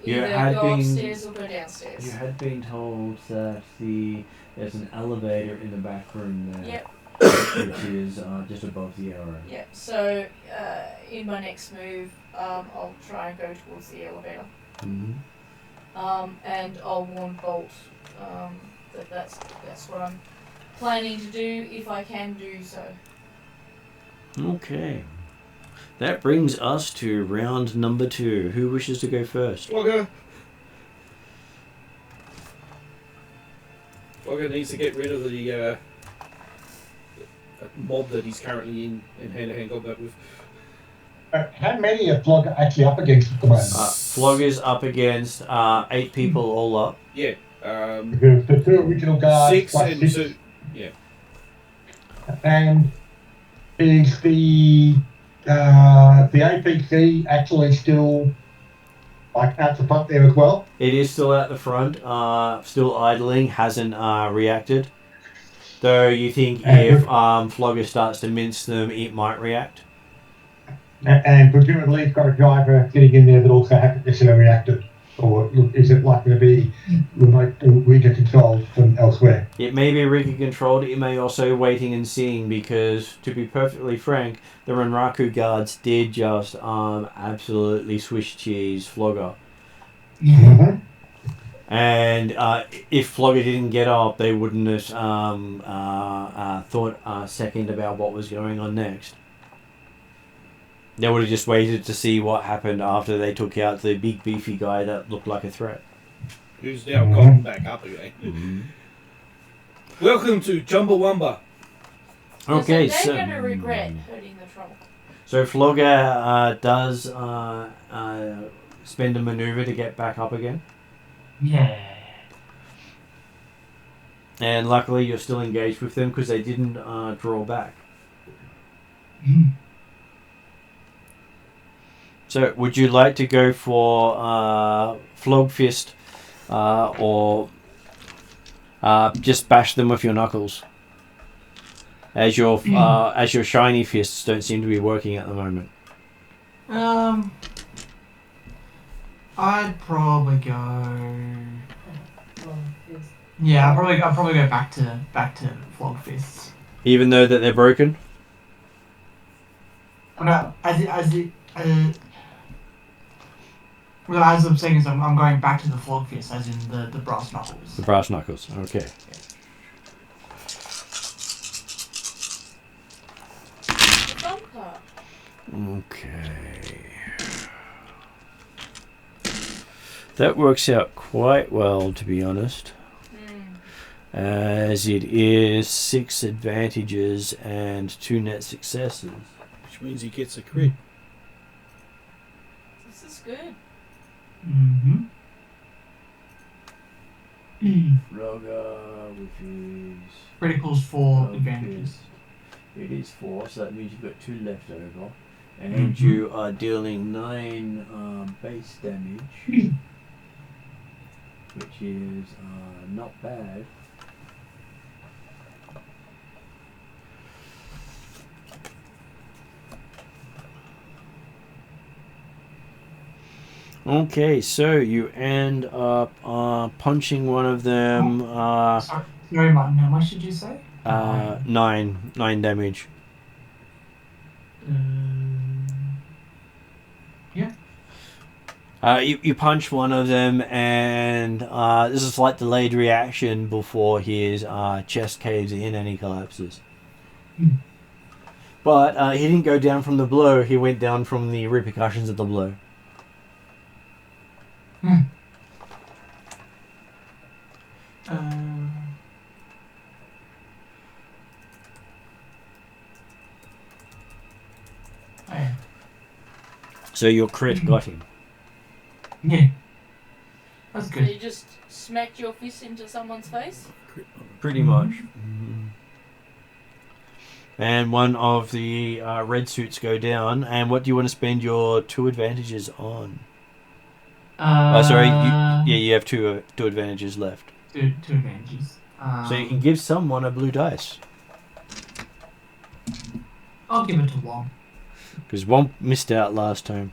either go upstairs or go downstairs. You had been told that there's an elevator in the back room there. Yep. Which is just above the arrow. Yep. So in my next move, I'll try and go towards the elevator. And I'll warn Bolt that's what I'm planning to do if I can do so. Okay. That brings us to round number 2. Who wishes to go first? Flogger needs to get rid of the mob that he's currently in hand-to-hand combat with. How many are Flogger actually up against at the moment? Flogger's up against 8 people all up. Yeah. The 2 original guards. 6 plus and 6. 2. Yeah. And is the APC actually still like out the front there as well? It is still at the front, still idling, hasn't reacted. Though you think if Flogger starts to mince them, it might react. And presumably it's got a driver getting in there that also hasn't necessarily reacted. Or is it likely to be remote region controlled from elsewhere? It may be region controlled, it may also waiting and seeing, because to be perfectly frank, the Renraku guards did just absolutely Swiss cheese Flogger. Mm-hmm. And if Flogger didn't get up, they wouldn't have thought a second about what was going on next. They would have just waited to see what happened after they took out the big beefy guy that looked like a threat. Who's now gone back up again. Welcome to Chumbawamba. Okay, so so they're going to regret hurting the troll. So Flogger does spend a maneuver to get back up again. Yeah. And luckily you're still engaged with them because they didn't draw back. So would you like to go for Flog Fist or just bash them with your knuckles? As your shiny fists don't seem to be working at the moment. I'd probably go. Yeah, I'll probably go back to Flog Fists. Even though that they're broken? No, well, as I'm saying is I'm going back to the Flog Fist, as in the brass knuckles. The brass knuckles, okay. Okay. That works out quite well, to be honest. As it is 6 advantages and 2 net successes. Which means he gets a crit. This is good. Roga, which is... Criticals 4 advantages. It is 4, so that means you've got 2 left over. And you are dealing 9 base damage. Which is not bad. Okay, so you end up punching one of them. Sorry, Martin, how much did you say? 9 damage. Yeah. You punch one of them, and there's a slight delayed reaction before his chest caves in and he collapses. But he didn't go down from the blow; he went down from the repercussions of the blow. So your crit got him. Yeah. That's So good. you just smacked your fist into someone's face? Pretty much. And one of the red suits go down. And what do you want to spend your 2 advantages on? Sorry. You have two advantages left. Two advantages. So you can give someone a blue dice. I'll give it to Womp. Because Womp missed out last time.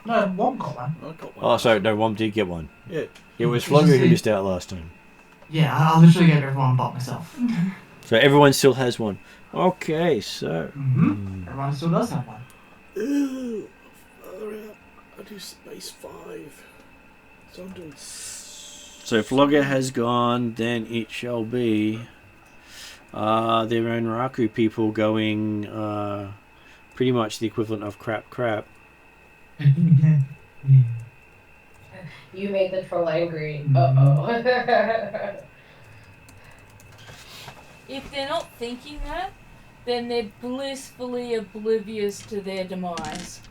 No, Womp got one. I got one. Oh, sorry, no, Womp did get one. Yeah. It was Flogger who missed out last time. Yeah, I'll literally get everyone but myself. So everyone still has one. Okay, so... Everyone still does have one. Ooh, I do space 5. So I'm doing... So Flogger has gone, then it shall be their own Raku people going pretty much the equivalent of crap. You made the troll angry. Uh-oh. If they're not thinking that, then they're blissfully oblivious to their demise.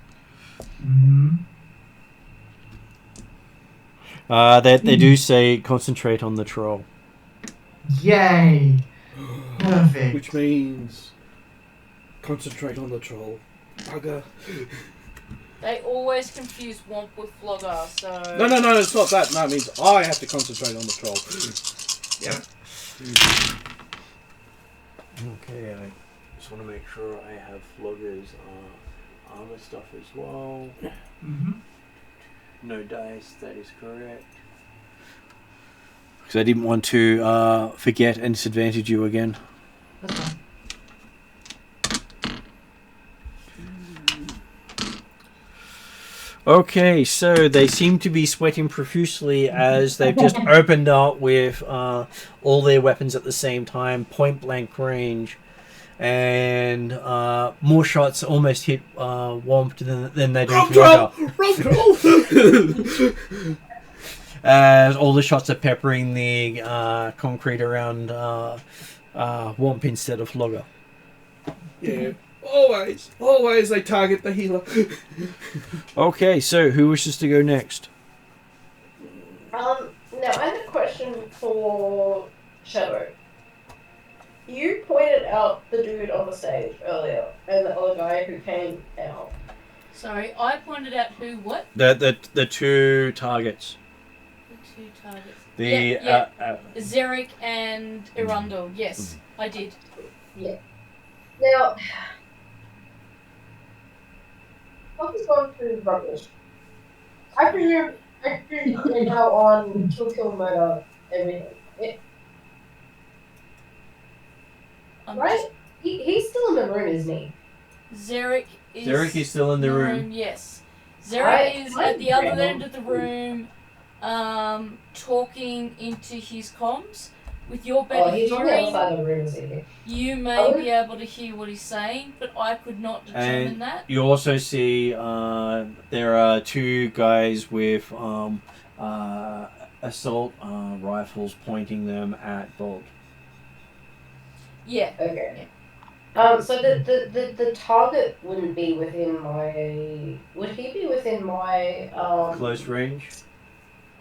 They do say concentrate on the troll. Yay! Perfect. Which means... concentrate on the troll. Bugger. They always confuse Womp with Flogger, so... No, it's not that. No, it means I have to concentrate on the troll. Yep. Okay, I just want to make sure I have Flogger's armor stuff as well. No dice, that is correct. Because I didn't want to forget and disadvantage you again. That's fine. Okay, so they seem to be sweating profusely as they've just opened up with all their weapons at the same time, point blank range, and more shots almost hit Womp than they do Flogger. As all the shots are peppering the concrete around Womp instead of Flogger. Yeah. Always they target the healer. Okay, so who wishes to go next? Now I have a question for Shadow. You pointed out the dude on the stage earlier, and the other guy who came out. Sorry, I pointed out who, what? The two targets. The two targets. The Zarek and Irundel, yes, I did. Yeah. Now, what is going through rubbish? I presume you know on kill, murder, everything. Right? He's still in the room, isn't he? Zarek is still in the room. Yes. Zarek is at the other end of the room, talking into his comms. With your better he's on the hearing, other side of the room, isn't he? you may be able to hear what he's saying, but I could not determine And that. you also see there are two guys with assault rifles pointing them at Bolt. Yeah. Okay. So the target wouldn't be within my... Would he be within my... Close range?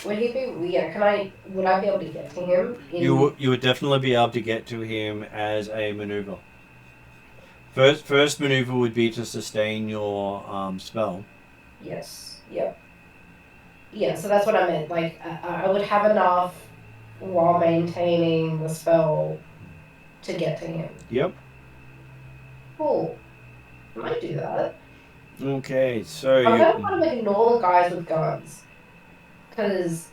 Would he be... Yeah, would I be able to get to him? You would definitely be able to get to him as a maneuver. First maneuver would be to sustain your spell. Yes. Yep. Yeah, so that's what I meant. Like, I would have enough while maintaining the spell to get to him. Yep. Cool. I might do that. Okay, so I'm going to kind of ignore the guys with guns. Because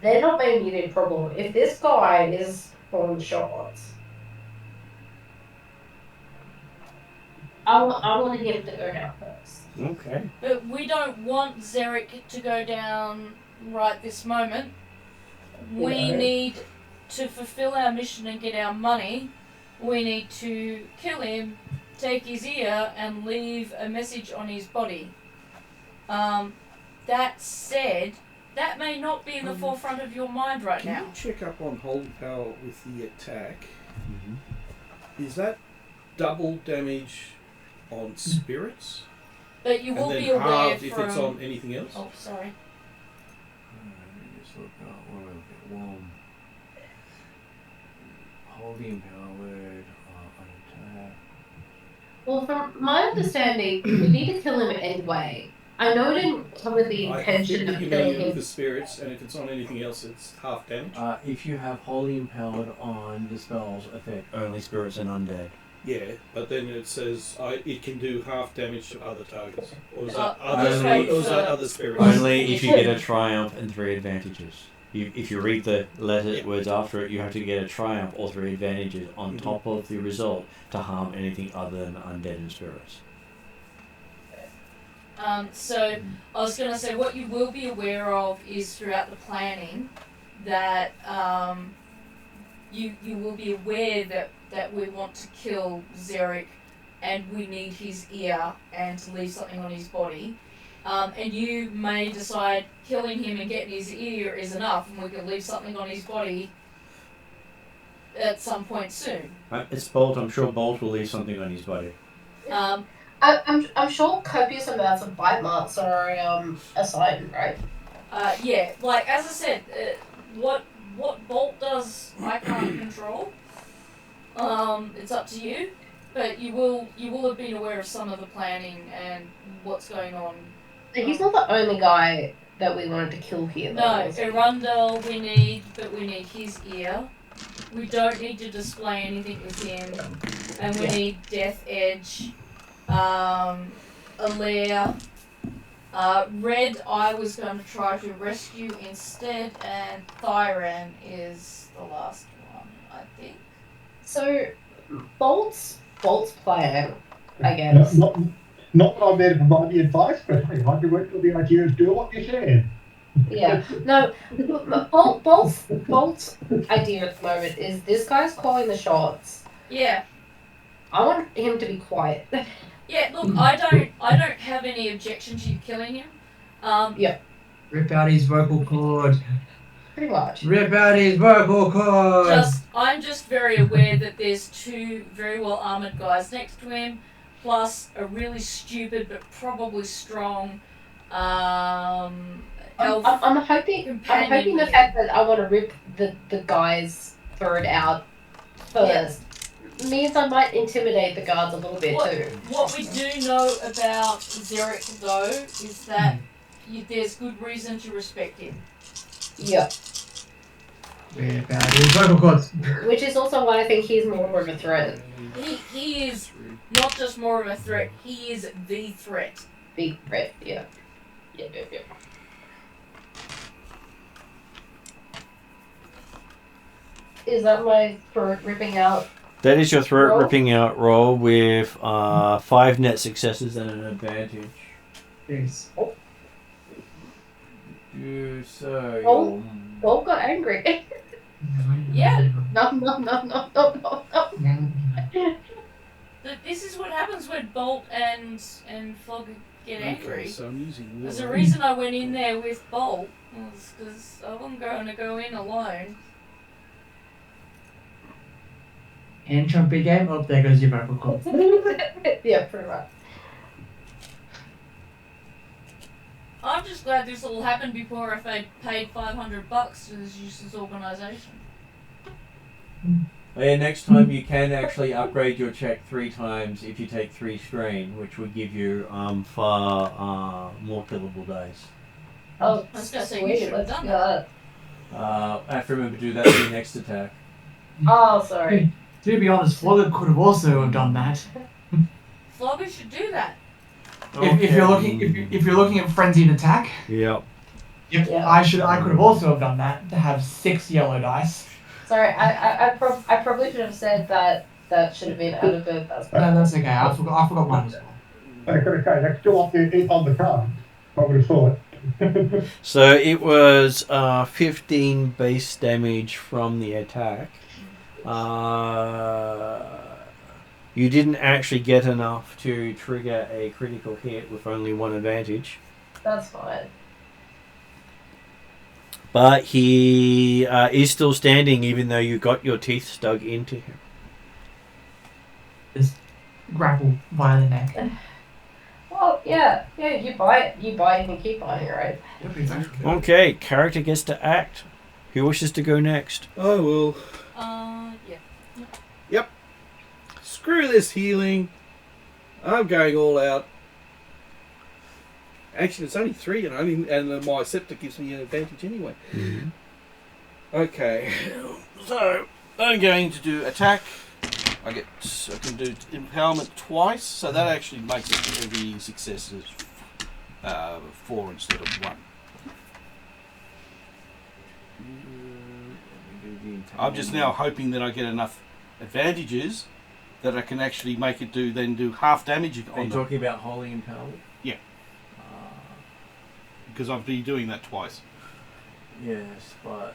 they're not my immediate problem. If this guy is pulling shots, I want him to go down first. Okay. But we don't want Zarek to go down right this moment. We need to fulfill our mission and get our money. We need to kill him, take his ear, and leave a message on his body. That said, that may not be in the forefront of your mind right now. Can you check up on holy power with the attack? Mm-hmm. Is that double damage on spirits? But you will and then be aware halved if it's on anything else? Oh, sorry. Just look at one. Holy empowered on attack. Well, from my understanding, we need to kill him anyway. I know it didn't come with the I intention think of you can killing use it him. for spirits, and if it's on anything else, it's half damage. If you have Holy Empowered on, the spells affect only spirits and undead. Yeah, but then it says it can do half damage to other targets. Or is that other spirits? Only if you get a triumph and 3 advantages. If you read the words after it, you have to get a triumph or 3 advantages on top of the result to harm anything other than undead and spirits. So I was going to say, what you will be aware of is throughout the planning that you will be aware that we want to kill Xeric and we need his ear and to leave something on his body. And you may decide killing him and getting his ear is enough and we can leave something on his body at some point soon. It's Bolt. I'm sure Bolt will leave something on his body. I'm sure copious amounts of bite marks are assigned, right? Yeah, like as I said, what Bolt does I can't control. It's up to you, but you will have been aware of some of the planning and what's going on. He's not the only guy that we wanted to kill here, though. No, Erundel we need his ear. We don't need to display anything with him, and we need Death Edge, Alair. Red I was going to try to rescue instead, and Thyran is the last one, I think. So, Bolt's plan, I guess. Not that I'm there to provide the advice, but hey, I can work with the idea of do what you said. Yeah. No, Bolt's idea at the moment is this guy's calling the shots. Yeah. I want him to be quiet. Yeah, look, I don't have any objection to you killing him. Yeah. Rip out his vocal cord. Pretty much. Rip out his vocal cord. I'm just very aware that there's 2 very well armored guys next to him, plus a really stupid but probably strong elf. I'm hoping the fact that I want to rip the guy's throat out first means I might intimidate the guards a little bit too. What we do know about Xeric though is that there's good reason to respect him. Yeah. Rip out his vocal cords. Which is also why I think he's more of a threat. He is not just more of a threat, he is the threat. Big threat, yeah. Yeah. Is that my throat ripping out? That is your throat Roll? ripping out roll with 5 net successes and an advantage. Yes. Oh. Bolt got angry. Yeah. No. This is what happens when Bolt and Fog get angry. Okay, so I'm using There's a reason I went in there with Bolt, was because I wasn't going to go in alone. And Trumpy game. Oh, there goes your vocal cord. Yeah, pretty much. I'm just glad this all happened before I paid $500 to this useless organisation. Oh yeah, next time you can actually upgrade your check 3 times if you take 3 strain, which would give you far more killable dice. Oh, I was going to say, sweet. you should have Let's done go. that. I have to remember to do that for your next attack. Oh, sorry. To be honest, Flogger could have also have done that. Flogger should do that. If you're looking at frenzied attack, Yep. Yeah. I could have also have done that to have 6 yellow dice. Sorry, I probably should have said that should have been out of it. No, that's okay. I forgot mine as well. Okay, that's still on the card. I would have thought. So it was 15 base damage from the attack. You didn't actually get enough to trigger a critical hit with only 1 advantage. That's fine. But he is still standing even though you got your teeth stuck into him. Just grapple via the neck. Well, yeah, you buy it, and keep buying it, right? Yep, exactly. Okay, character gets to act. Who wishes to go next? I will. Yeah. Yep. Screw this healing. I'm going all out. Actually, it's only 3, and my scepter gives me an advantage anyway. Mm-hmm. Okay, so I'm going to do attack. I can do empowerment twice, so that actually makes it every success is 4 instead of 1. I'm just now hoping that I get enough advantages that I can actually make it do half damage Are you on them. talking about holy empowerment? Yeah. Because I've been doing that twice. Yes, but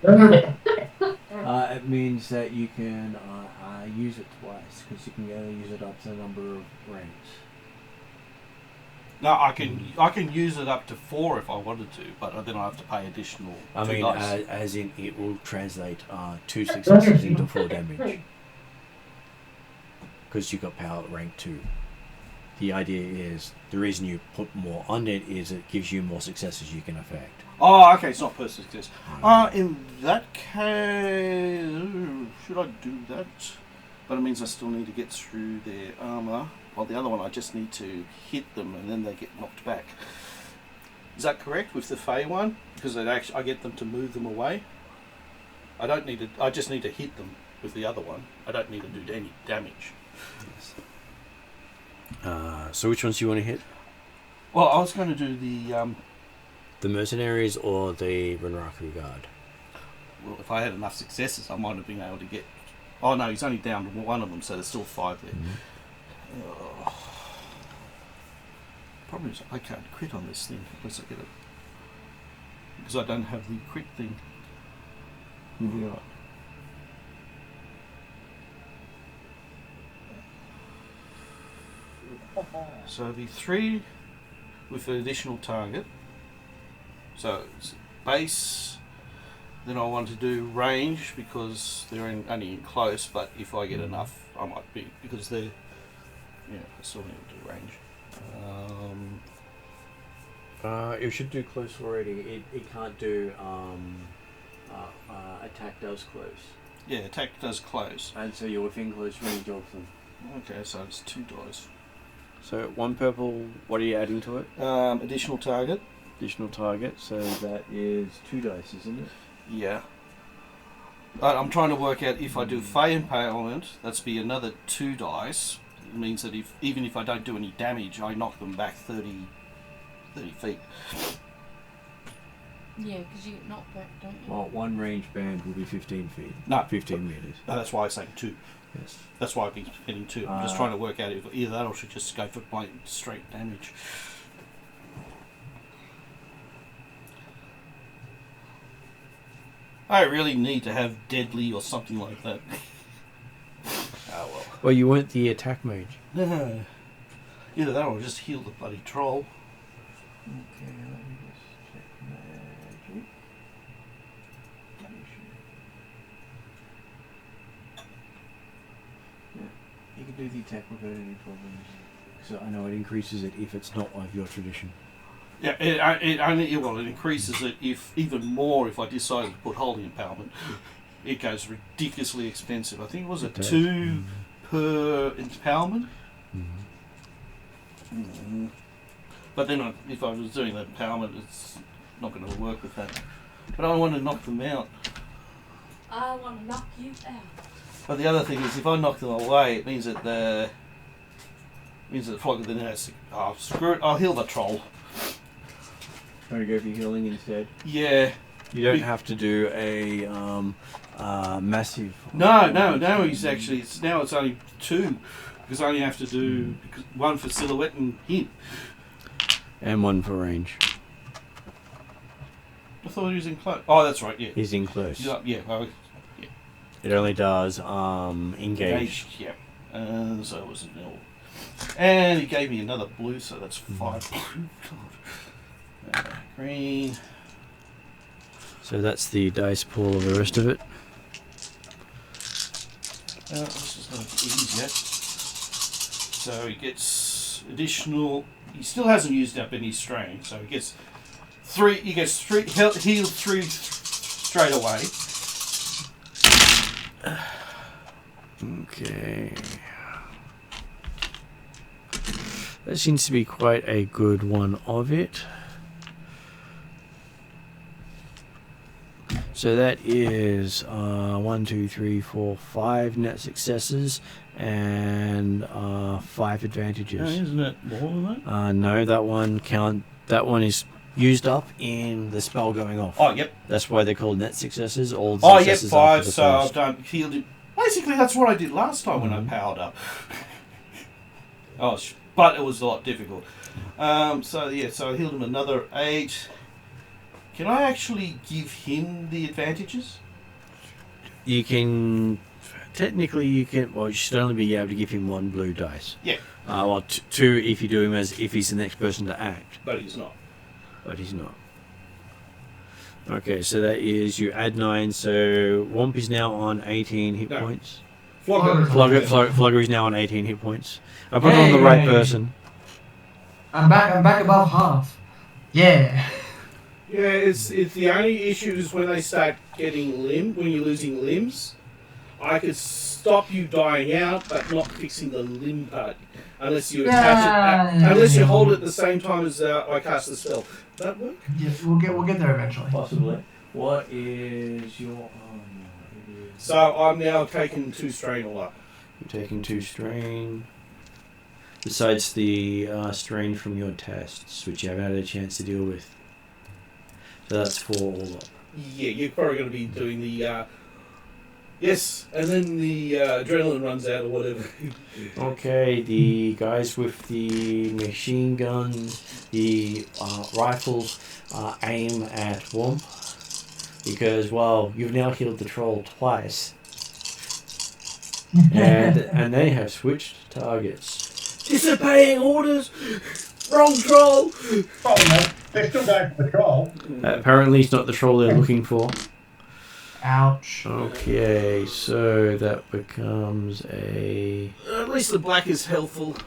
it means that you can use it twice, because you can only use it up to a number of ranks. No, I can use it up to 4 if I wanted to, but then I have to pay additional. I 2 mean, dice. as in it will translate 2 successes into 4 damage. Because you got power at rank 2. The idea is, the reason you put more on it is it gives you more successes you can affect. Oh, okay, it's not per success. In that case, should I do that? But it means I still need to get through their armor. While the other one, I just need to hit them and then they get knocked back. Is that correct with the Fey one? Because I get them to move them away. I don't need to. I just need to hit them with the other one. I don't need to do any damage. So which ones do you want to hit? Well, I was going to do The mercenaries or the Renraku guard? Well, if I had enough successes, I might have been able to get. Oh no, he's only down to 1 of them, so there's still 5 there. Mm-hmm. Problem is, I can't crit on this thing unless I get it. Because I don't have the crit thing. Yeah. So it'll be 3 with an additional target. So it's base. Then I want to do range because they're only in close, but if I get enough, I might be, because they're, I still need to do range. It should do close already. It can't do attack does close. Yeah, attack does close. And so you're within close range of them. Okay, so it's 2 dice. So 1 purple, what are you adding to it? Additional target. Additional target, so that is 2 dice, isn't it? Yeah. I'm trying to work out if I do Fey Impalement, that's be another 2 dice. It means that even if I don't do any damage, I knock them back 30 feet. Yeah, because you get knocked back, don't you? Well, 1 range band will be 15 feet. No. 15 meters. No, that's why I say 2. Yes. That's why I've been hitting 2. I'm just trying to work out if either that or should just go for plain straight damage. I really need to have deadly or something like that. Oh well. Well, you weren't the attack mage. No. Either that or just heal the bloody troll. Okay, let me just check magic. Yeah, you can do the attack without any problems. So I know it increases it if it's not of your tradition. Yeah, it increases it even more if I decide to put holy empowerment. It goes ridiculously expensive. I think it was a 2 per empowerment. Mm-hmm. Mm. But then if I was doing that empowerment, it's not going to work with that. But I want to knock them out. I want to knock you out. But the other thing is, if I knock them away, it means that the flock of the nest. Oh, screw it! I'll heal the troll. Trying to go for healing instead. Yeah. You don't have to do a massive. No. He's actually. It's only 2 because I only have to do 1 for silhouette and hint. And 1 for range. I thought he was in close. Oh, that's right. Yeah. He's in close. Yeah. Yeah. It only does engage. Yeah. So it was a nil. And he gave me another blue, so that's 5 blue. Green. So that's the dice pool of the rest of it. This is not easier. So he gets additional. He still hasn't used up any strain, so he gets 3. He gets 3 healed 3 straight away. Okay. That seems to be quite a good one of it. So that is 1, 2, 3, 4, 5 net successes and 5 advantages. Isn't it more than that? No, that one count. That one is used up in the spell going off. Oh, yep. That's why they're called net successes. All Oh, yep, successes are 5. for the So I've first. done healed it. Basically, that's what I did last time when I powered up. But it was a lot difficult. So I healed him another 8. Can I actually give him the advantages? You can technically you can. Well, you should only be able to give him 1 blue dice. Yeah. Well, 2 if you do him as if he's the next person to act. But he's not. But he's not. Okay, so that is you add 9. So Womp is now on 18 hit No. points. Flogger. Flogger is now on 18 hit points. I put it on the right Yay. person. I'm back above half. Yeah. Yeah, it's the only issue is when they start getting when you're losing limbs. I could stop you dying out, but not fixing the limb part unless you attach it. Unless you hold it at the same time as I cast the spell. That work? Yeah, we'll get there eventually. Possibly. What is your? So I'm now taking 2 strain all up. You're taking 2 strain. Besides the strain from your tests, which you haven't had a chance to deal with. So that's 4 all up. Yeah, you're probably going to be doing the yes, and then the adrenaline runs out or whatever. Okay, the guys with the machine guns, the rifles aim at Womp because, well, you've now healed the troll twice, and they have switched targets. Disobeying orders. Wrong troll. Oh, no, they're still going for the troll. Apparently, it's not the troll they're looking for. Ouch. Okay, so that becomes a... At least the black is helpful,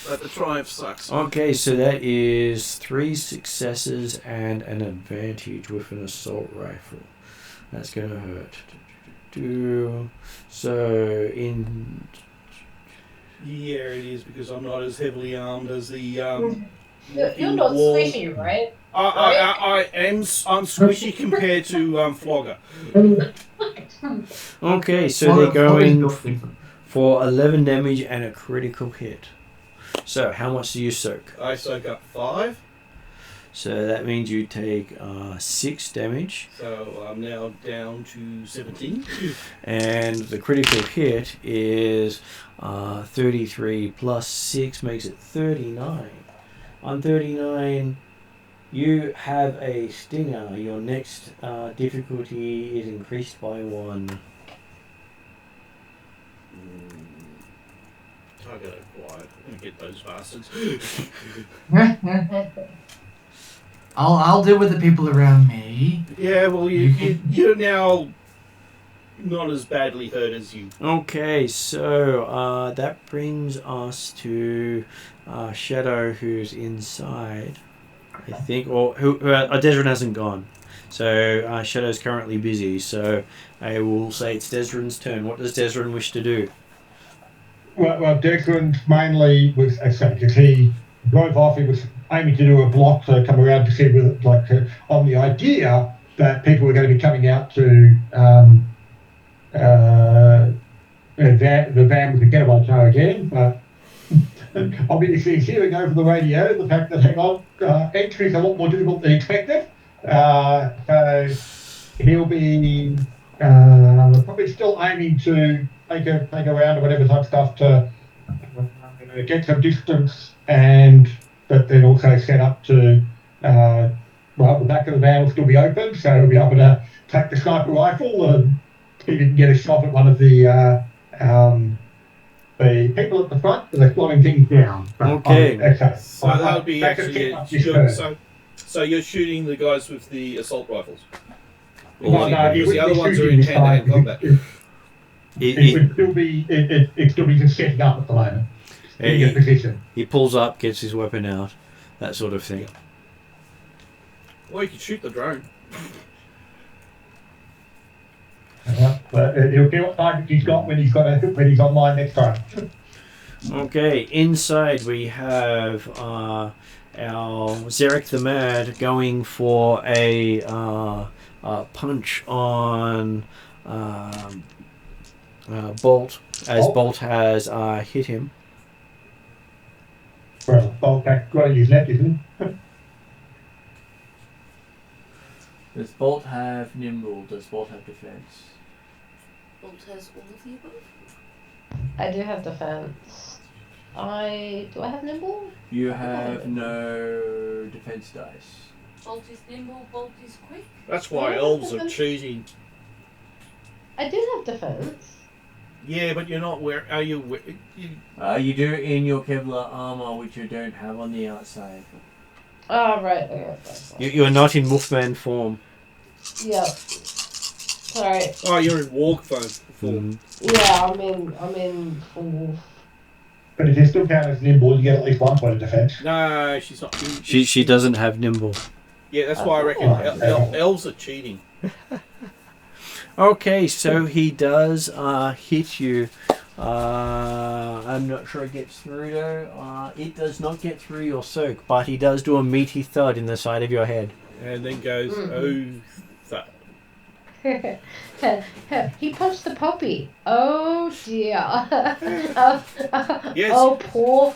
but the triumph sucks. Okay, so that is 3 successes and an advantage with an assault rifle. That's going to hurt. So, in... Yeah, it is because I'm not as heavily armed as the You're not wall. squishy, right? I'm squishy compared to Flogger. Okay, so they're going for 11 damage and a critical hit. So, how much do you soak? I soak up 5, So, that means you take 6 damage. so I'm now down to 17. And the critical hit is 33 plus 6 makes it 39. On 39, you have a stinger. Your next difficulty is increased by 1. I gotta quiet and get those bastards. I'll deal with the people around me. Yeah, well, you're now not as badly hurt as you. Okay, so that brings us to Shadow, who's inside, I think, or Desrin hasn't gone. So Shadow's currently busy. So I will say it's Desrin's turn. What does Desrin wish to do? Well, Declan mainly was, because he drove off, he was aiming to do a block to come around to see with on the idea that people were going to be coming out to the van with the getaway car again, but obviously he's hearing over the radio the fact that, hang on, entry is a lot more difficult than expected. So he'll be probably still aiming to take a round or whatever type stuff to get some distance, but then also set up to the back of the van will still be open, so he'll be able to take the sniper rifle and he can get a shot at one of the people at the front that are slowing things down. Okay. So that would be actually so you're shooting the guys with the assault rifles. Because the other ones are in hand-to-hand combat. It'd still be just setting up at the moment. In your position. He pulls up, gets his weapon out, that sort of thing. Or you could shoot the drone. But he'll see what target he's got when he's online next time. Okay, inside we have our Zarek the Mad going for a punch on Bolt, as Bolt has hit him. Well, Bolt got his left, isn't he? Does Bolt have nimble? Does Bolt have defense? Bolt has all of the above. I do have defense. Do I have nimble? You have no defense dice. Bolt is nimble, Bolt is quick. That's why elves are cheating. I do have defense. Yeah, but you're not where. Are you? You do it in your Kevlar armor, which you don't have on the outside. Oh, right. Okay. You're not in Wolfman form. Yep. Sorry. Oh, you're in walk form. Yeah, I'm in full. But if you still count as nimble, you get at least 1 point of defense. No, she's not. She doesn't have nimble. Yeah, that's why I reckon elves are cheating. Okay, so he does hit you. I'm not sure it gets through though. It does not get through your soak, but he does do a meaty thud in the side of your head. And then goes, oh, that. He punched the puppy. Oh dear. Yes. Oh, poor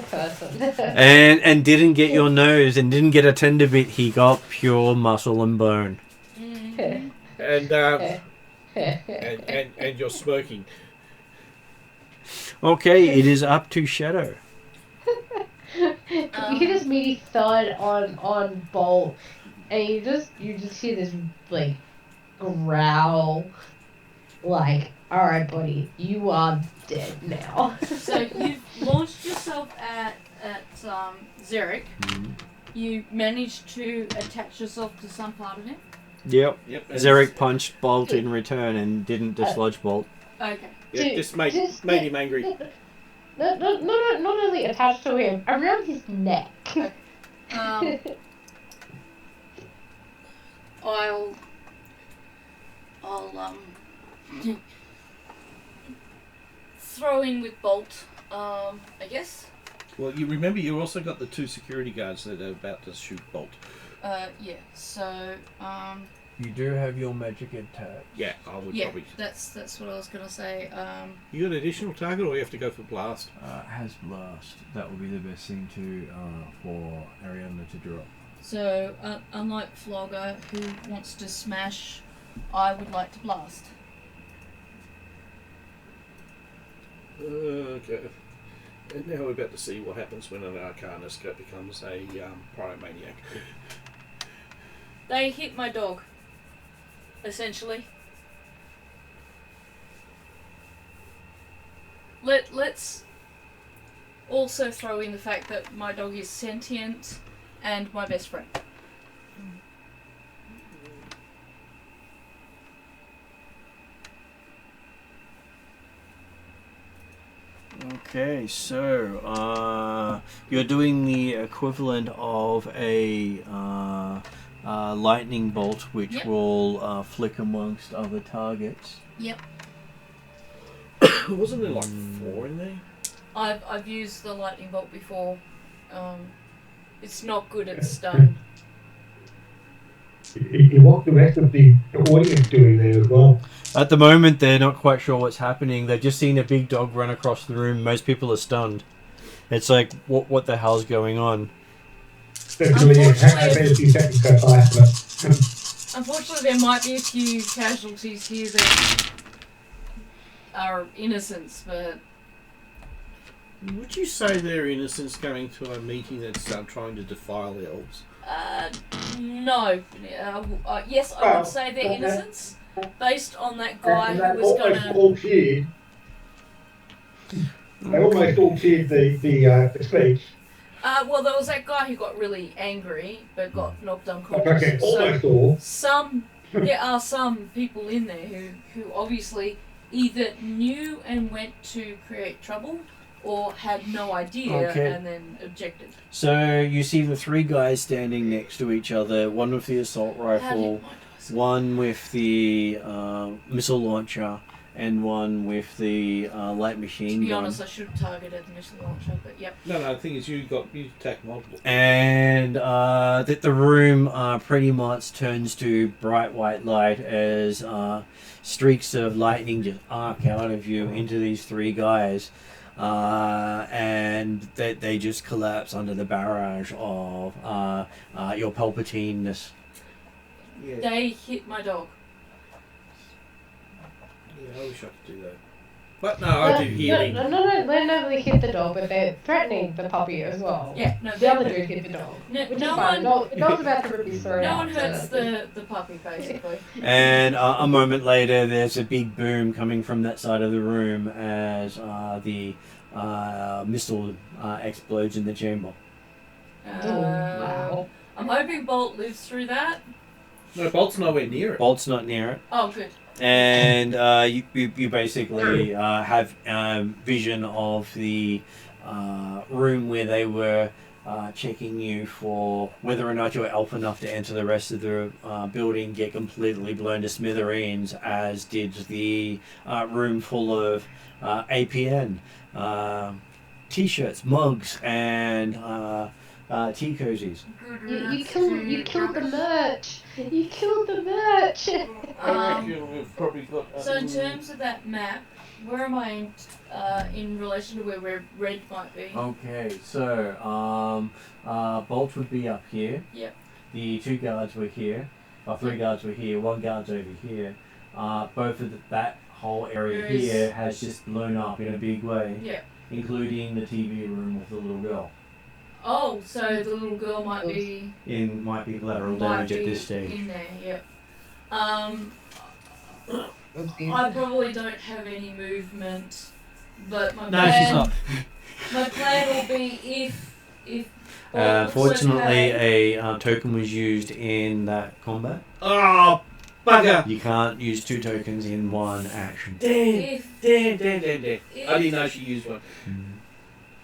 person. And didn't get your nose and didn't get a tender bit. He got pure muscle and bone. And you're smoking. Okay, it is up to Shadow. You hear this meaty thud on Bolt, and you just hear this like growl, like, all right, buddy, you are dead now. So you've launched yourself at Zarek. You managed to attach yourself to some part of him. Yep. Zarek punched Bolt in return and didn't dislodge Bolt. Okay. Yeah, just made him angry. Not only attached to him, around his neck. I'll throw in with Bolt, I guess. Well, you remember you also got the 2 security guards that are about to shoot Bolt. Yeah. So You do have your magic attack. Yeah, I would yeah, probably. that's what I was gonna say. You got an additional target, or you have to go for blast? Has blast. That would be the best thing to for Ariana to drop. So unlike Flogger, who wants to smash, I would like to blast. Okay. And now we're about to see what happens when an Arcanist becomes a pyromaniac. They hit my dog, essentially. Let's also throw in the fact that my dog is sentient and my best friend. Okay, so you're doing the equivalent of a lightning bolt, which will flick amongst other targets. Yep. Wasn't there like 4 in there? I've used the lightning bolt before. It's not good at stun. What the rest of the audience doing there as well? At the moment, they're not quite sure what's happening. They've just seen a big dog run across the room. Most people are stunned. It's like, what the hell's going on? Unfortunately, there might be a few casualties here that are innocents, but... Would you say they're innocents going to a meeting that's trying to defile the elves? No. Yes, I would say they're innocents, based on that guy who was going to... They almost all cheered the speech. Well, there was that guy who got really angry, but got knocked unconscious. Okay, almost all. There are some people in there who obviously either knew and went to create trouble, or had no idea and then objected. So you see the 3 guys standing next to each other, one with the assault rifle, one with the missile launcher, and one with the light machine To be gun. honest, I should have targeted the missile launcher, but yep. No, the thing is, you attack multiple. And that the room pretty much turns to bright white light as streaks of lightning just arc out of you into these three guys, and they just collapse under the barrage of your Palpatine-ness. Yeah. They hit my dog. Yeah, I wish I could do that. But no, I do healing. No, they never hit the dog, but they're threatening the puppy as well. Yeah, no. The other dude hit the dog. Which is fine. The dog's about to rip his throat No out. one hurts the puppy, basically. And a moment later, there's a big boom coming from that side of the room as the missile explodes in the chamber. Wow. I'm hoping Bolt lives through that. No, Bolt's nowhere near it. Bolt's not near it. Oh, good. And you basically have vision of the room where they were checking you for whether or not you're elf enough to enter the rest of the building, get completely blown to smithereens, as did the room full of APN t-shirts, mugs, and tea cozies. You killed the merch. You killed the merch. You've probably got. So in terms of that map, where am I in relation to where red might be? Okay, so Bolt would be up here. Yep. The two guards were here. Three guards were here. One guard's over here. Both of that whole area There is- here has just blown up in a big way, Yeah. including the TV room with the little girl. Oh, so the little girl might be Might be collateral might damage at be this stage. in there. Yep. I probably don't have any movement, but my No, plan, she's not. My plan will be if Bolt looks Fortunately, okay, a token was used in that combat. Oh, bugger! You can't use two tokens in one action. if Damn. I didn't know she used one.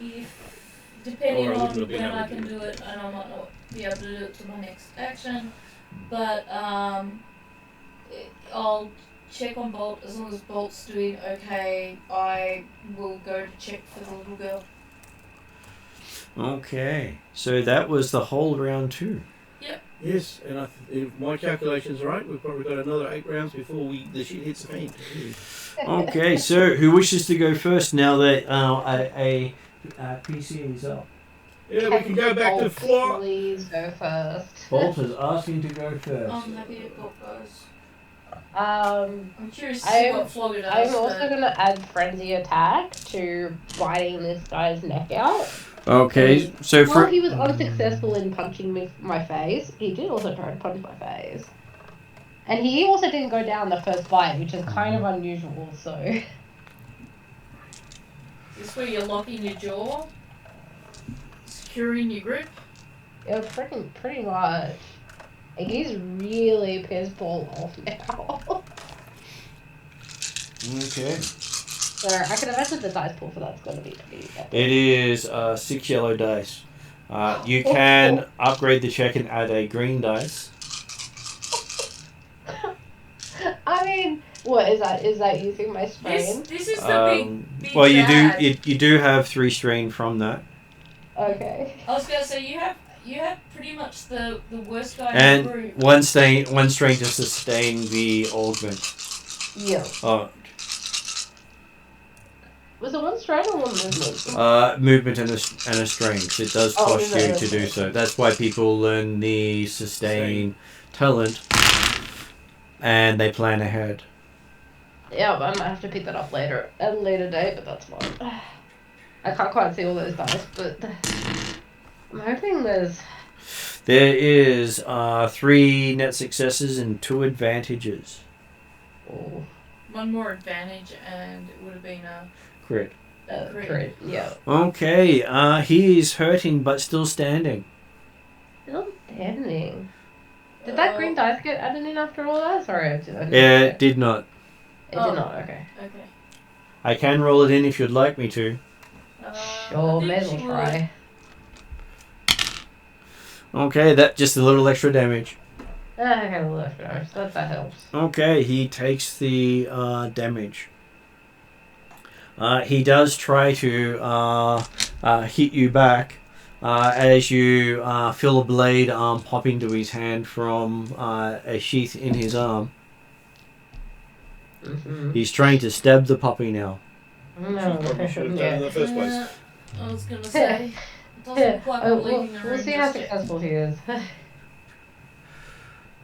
if depending Or I on wouldn't have been when able I to can do do it, and I might not be able to do it to my next action, but I'll check on Bolt. As long as Bolt's doing okay, I will go to check for the little girl. Okay, so that was the whole round 2. Yes, and if my calculations are right, we've probably got another 8 rounds before the shit hits the fan. Okay, so who wishes to go first now that a PC is up? Yeah, we can go back to floor. Please go first. Bolt is asking to go first. I'm happy if Bolt goes. I'm I'm curious to see what Flogger does. also but- going to add frenzy attack to biting this guy's neck out. Okay, so While for he was unsuccessful in punching me in my face, he did also try to punch my face. And he also didn't go down the first bite, which is kind of unusual, so... Is this where you're locking your jaw? Securing your grip? Yeah, pretty much. Like, he's really pissed Paul off now. okay, So I can imagine the dice pool for that's going to be pretty epic. it is 6 yellow dice. You can upgrade the check and add a green dice. I mean, what is that? Is that using my strain? This is the big Well, you bad. you do have 3 strain from that, Okay. I was gonna say you have pretty much the worst guy in the and group. one strain to sustain the augment. Yeah. Was it one strain or one movement? Movement and a strength. It does Oh, cost no, you no, to no. do so. That's why people learn the sustain talent, and they plan ahead. Yeah, but I might have to pick that up later at a later date, but that's fine. I can't quite see all those dice, but I'm hoping there's... There is 3 net successes and 2 advantages. Oh, One more advantage, and it would have been a Crit. crit. Yeah. Okay, he is hurting but still standing. Still standing. Did that green dice get added in after all that? Sorry, I didn't It did not. It did not, okay. okay. I can roll it in if you'd like me to. Sure, I think may as well she try. Okay, that just a little extra damage. Okay, well, that helps. Okay, he takes the damage. He does try to hit you back as you feel a blade pop into his hand from a sheath in his arm. Mm-hmm. He's trying to stab the puppy now. No. Probably should have done in the first place. I was gonna say, it doesn't look like we're leaving the room we'll see how just yet. successful he is.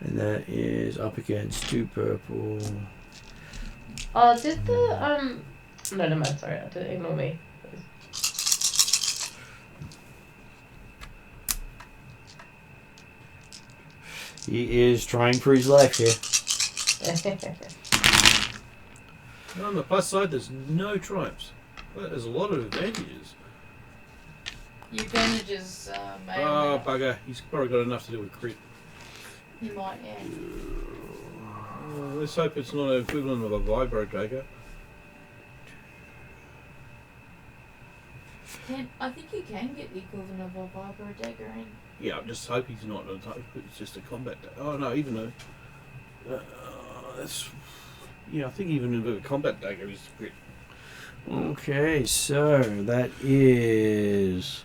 And that is up against 2 purple. Oh, did the no, never mind. Sorry, ignore me. He is trying for his life here. And on the plus side, there's no triumphs. Well, there's a lot of advantages. Your advantages, maybe. Oh, bugger. He's probably got enough to do with crit. You might, yeah. Let's hope it's not an equivalent of a vibro dagger. I think you can get the equivalent of a vibro dagger in. Yeah, I just hope he's not. It's just a combat dagger. Oh no, even though. That's. Yeah, I think even with a combat dagger is crit. Okay, so that is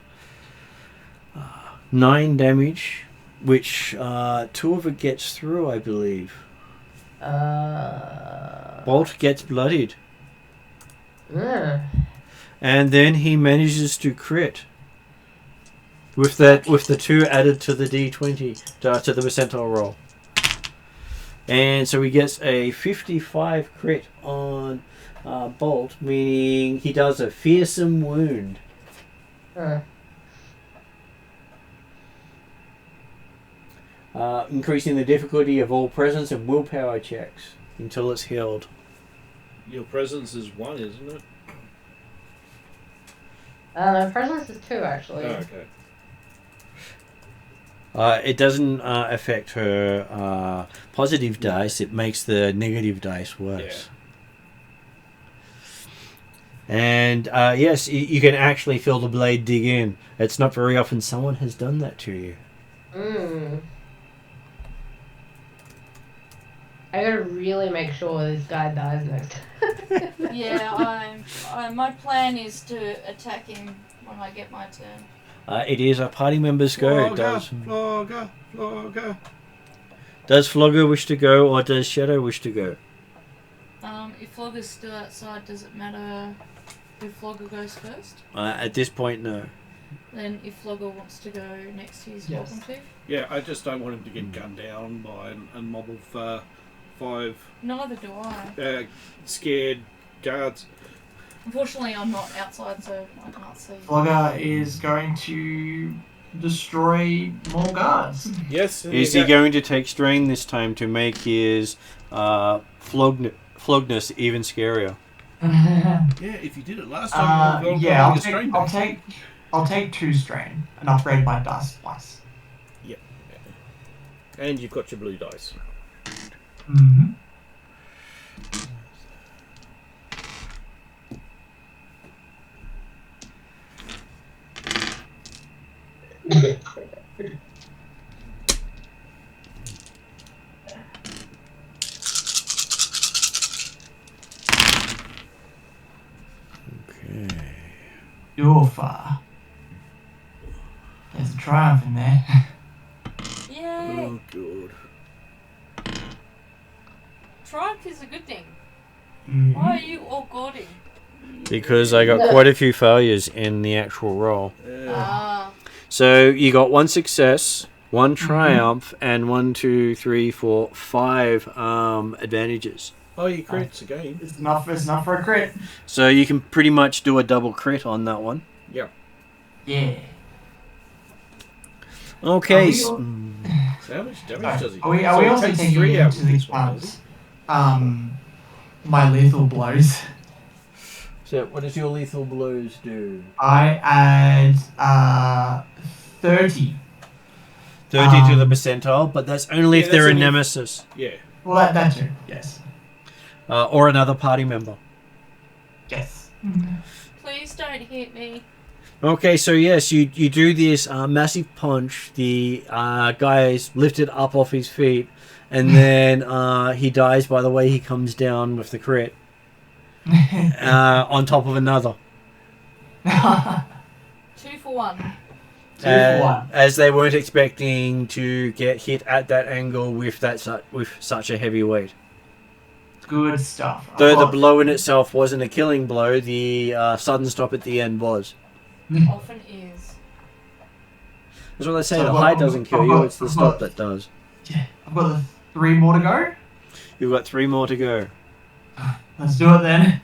9 damage, which 2 of it gets through, I believe. Bolt gets bloodied. And then he manages to crit. With the 2 added to the D20, to the percentile roll. And so he gets a 55 crit on Bolt, meaning he does a fearsome wound. Increasing the difficulty of all presence and willpower checks until it's healed. Your presence is 1, isn't it? Presence is 2 actually. Oh, okay. It doesn't affect her positive dice, it makes the negative dice worse. Yeah. And yes, you can actually feel the blade dig in. It's not very often someone has done that to you. I gotta really make sure this guy dies next time. Yeah, my plan is to attack him when I get my turn. It is a party member's go. Flogger. Does Flogger wish to go, or does Shadow wish to go? If Flogger's still outside, does it matter if Flogger goes first? At this point, no. Then if Flogger wants to go next, he's welcome to. Yeah, I just don't want him to get gunned down by a mob of 5 Neither do I. scared guards. Unfortunately, I'm not outside, so I can't see. Flogger is going to destroy more guards. Yes. Is he going to take strain this time to make his flogness even scarier? Yeah, if you did it last time, you were I'll take 2 strain and upgrade my dice twice. Yep. And you've got your blue dice. Mm-hmm. Okay. Dwarf. There's a triumph in there. Yay! Oh, good. Triumph is a good thing. Mm-hmm. Why are you all gaudy? Because I got quite a few failures in the actual roll. Ah. So you got 1 success, 1 triumph, and 1, 2, 3, 4, 5 advantages. Oh, you crits again. It's enough for a crit. So you can pretty much do a double crit on that one. Yep. Yeah. Okay. So how much damage does he do? Are we So it also takes taking 3 out into with these this one, does ones? My lethal blows. So what does your lethal blows do? I add 30. 30 to the percentile, but that's only if Yeah, they're a that's only if- nemesis. Yeah. Well, that too. Yes. Or another party member. Yes. Please don't hit me. Okay, so yes, you do this massive punch. The guy is lifted up off his feet, and then he dies by the way he comes down with the crit. on top of another. 2 for 1. 2 for 1. As they weren't expecting to get hit at that angle with such a heavy weight. Good stuff. Though the blow in itself wasn't a killing blow, the sudden stop at the end was. Often is. That's what they say, So the what- high doesn't kill you, it's the I've stop got- that does. Yeah, I've got the 3 more to go. You've got 3 more to go. Let's do it then.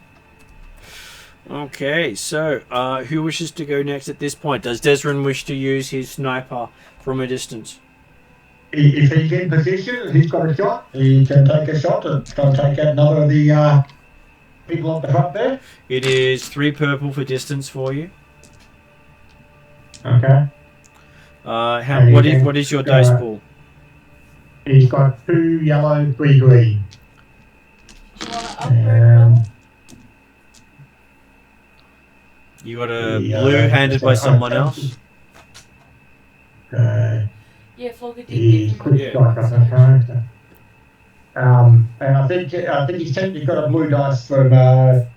Okay, so who wishes to go next at this point? Does Desrin wish to use his sniper from a distance? If he's in position and he's got a shot, he can take a shot and try and take out another of the people up the front there. It is 3 purple for distance for you. Okay. What is your dice pool? He's got 2 yellow, 3 green. Do you want to upgrade them? You got a blue handed by someone else? Okay. Yeah, Flogger did He's give quick him strike up that character. And I think he's technically got a blue dice from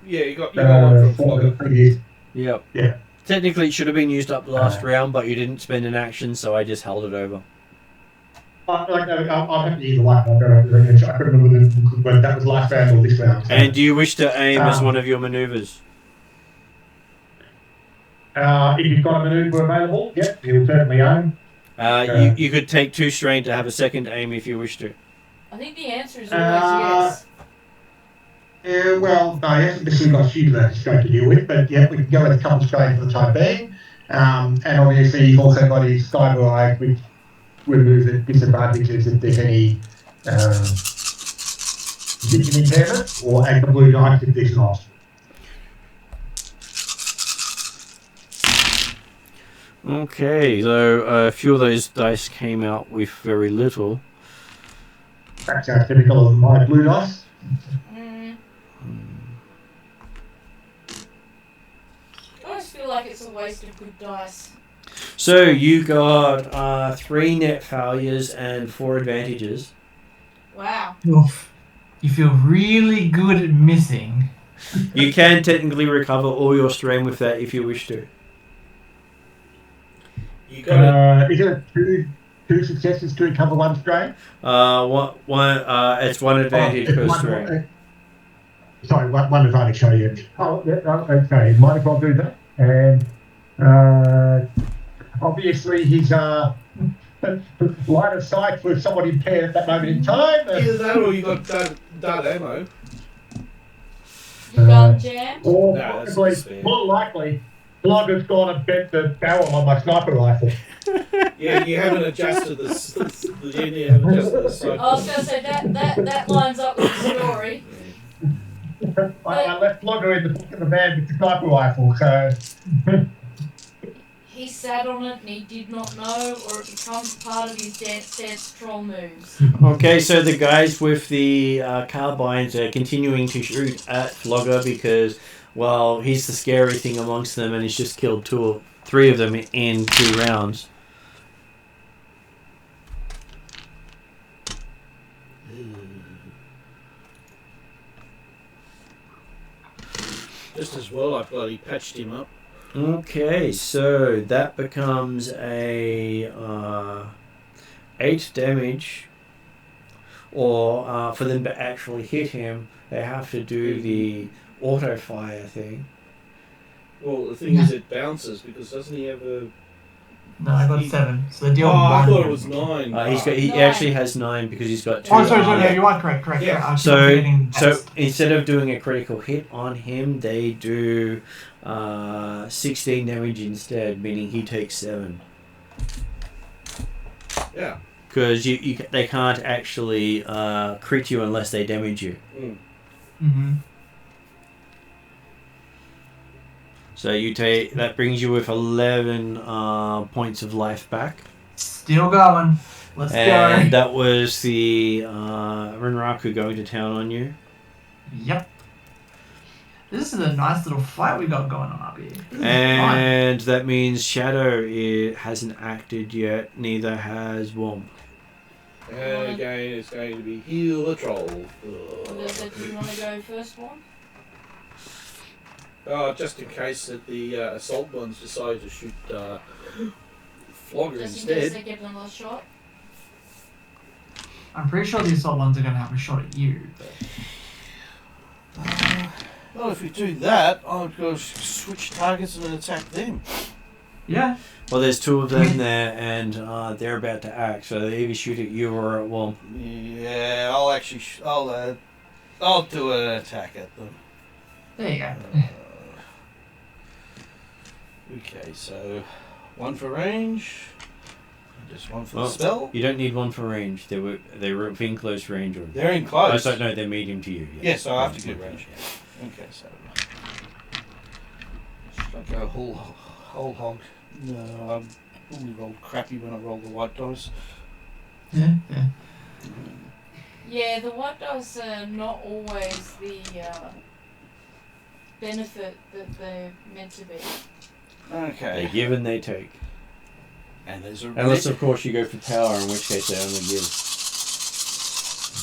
You got one from for the Flogger. previous. Yep. Yeah. Technically, it should have been used up last round, but you didn't spend an action, so I just held it over. I'm happy either way. I couldn't remember whether that was last round or this round. So. And do you wish to aim as one of your maneuvers? If you've got a manoeuvre available, yep, he'll certainly aim. You could take 2 strain to have a second aim if you wish to. I think the answer is always yes. Well, no, he hasn't necessarily got a huge amount of strain to deal with, but yeah, we can go with a couple strain for the time being. And obviously, he's also got his cyber eye, which removes the disadvantages if there's any vision impairment, or add the blue dice if there's not. Okay, so a few of those dice came out with very little. That's typical of my blue dice. I always feel like it's a waste of good dice. So you got 3 net failures and 4 advantages. Wow. Oof. You feel really good at missing. You can technically recover all your strain with that if you wish to. You got Is it two successes to recover 1 strain? It's 1 advantage per strain. Sorry, one advantage, sorry. Yeah. Oh, yeah, okay. Might as well do that. And obviously, he's line of sight with someone impaired at that moment in time. either that or you got dud ammo. Gun jam? Or No, that's possibly, just fair. more likely, Blogger's gone and bent the barrel on my sniper rifle. Yeah, you haven't adjusted the sight. I was going to say that lines up with the story. I left Blogger in the back of the van with the sniper rifle, so. He sat on it and he did not know, or it becomes part of his dance troll moves. Okay, so the guys with the carbines are continuing to shoot at Flogger because, well, he's the scary thing amongst them and he's just killed 2 or 3 of them in 2 rounds. Just as well, I bloody patched him up. Okay, so that becomes a 8 damage, or for them to actually hit him, they have to do the auto fire thing. Well, the thing is, it bounces because doesn't he have a? No, I got 7. So the deal. I 1. thought it was 9. He 9. actually has 9 because he's got 2. Oh, sorry, armor. no, you are correct. Yeah. I'm So forgetting so that's- instead of doing a critical hit on him, they do 16 damage instead, meaning he takes 7. Yeah. Because they can't actually crit you unless they damage you. Mhm. So that brings you with 11 points of life back. Still going. Let's And go. that was the Renraku going to town on you. Yep. This is a nice little fight we got going on up here. This is fun. And that means Shadow hasn't acted yet, neither has Womp. And again, it's going to be heal the troll. Do you want to go first one? Just in case that the assault ones decide to shoot Flogger Just in case instead. they get another shot. I'm pretty sure the assault ones are going to have a shot at you. Well, if we do that, I'll go switch targets and then attack them. Yeah. Well, there's two of them there, and they're about to act, so they either shoot at you or at Womp. Yeah, I'll actually I'll do an attack at them. There you go. Okay, so one for range, just one for the spell. You don't need one for range. They were within close range. Or They're in close. Oh, so no, they're medium to you. Yes, so I have to get range. Okay, so should I go whole hog? No, I only rolled crappy when I rolled the white dice. Yeah. Yeah, the white dice are not always the benefit that they're meant to be. Okay. They give and they take. And there's a Unless, of course, you go for power, in which case they only give.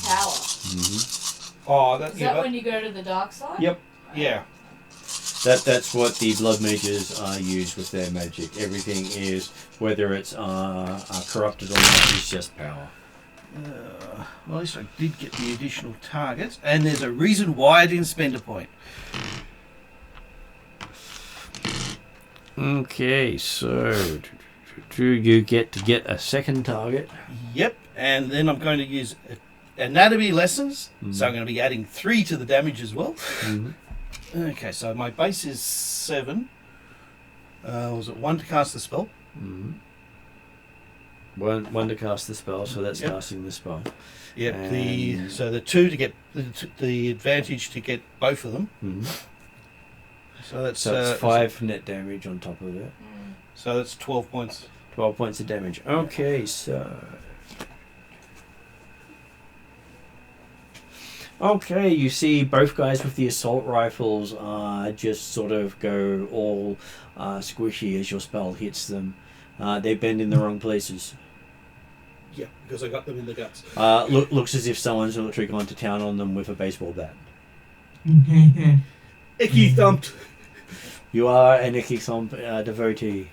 Power. Mm-hmm. Oh, Is that when you go to the dark side? Yep. Yeah. That's what the blood mages use with their magic. Everything is, whether it's corrupted or not, it's just power. Well, at least I did get the additional targets, and there's a reason why I didn't spend a point. Okay, so you get to get a second target. Yep, and then I'm going to use anatomy lessons, so I'm going to be adding 3 to the damage as well. Mm-hmm. Okay, so my base is 7. Was it 1 to cast the spell? Mm-hmm. One to cast the spell, so that's Yep. casting the spell. Yep. And- So the 2 to get the advantage to get both of them. Mm-hmm. So that's So it's 5 net damage on top of it. So that's 12 points. 12 points of damage. Okay, so... Okay, you see both guys with the assault rifles just sort of go all squishy as your spell hits them. They bend in the wrong places. Yeah, because I got them in the guts. Looks as if someone's literally gone to town on them with a baseball bat. Icky thumped. You are an Icky Thump devotee.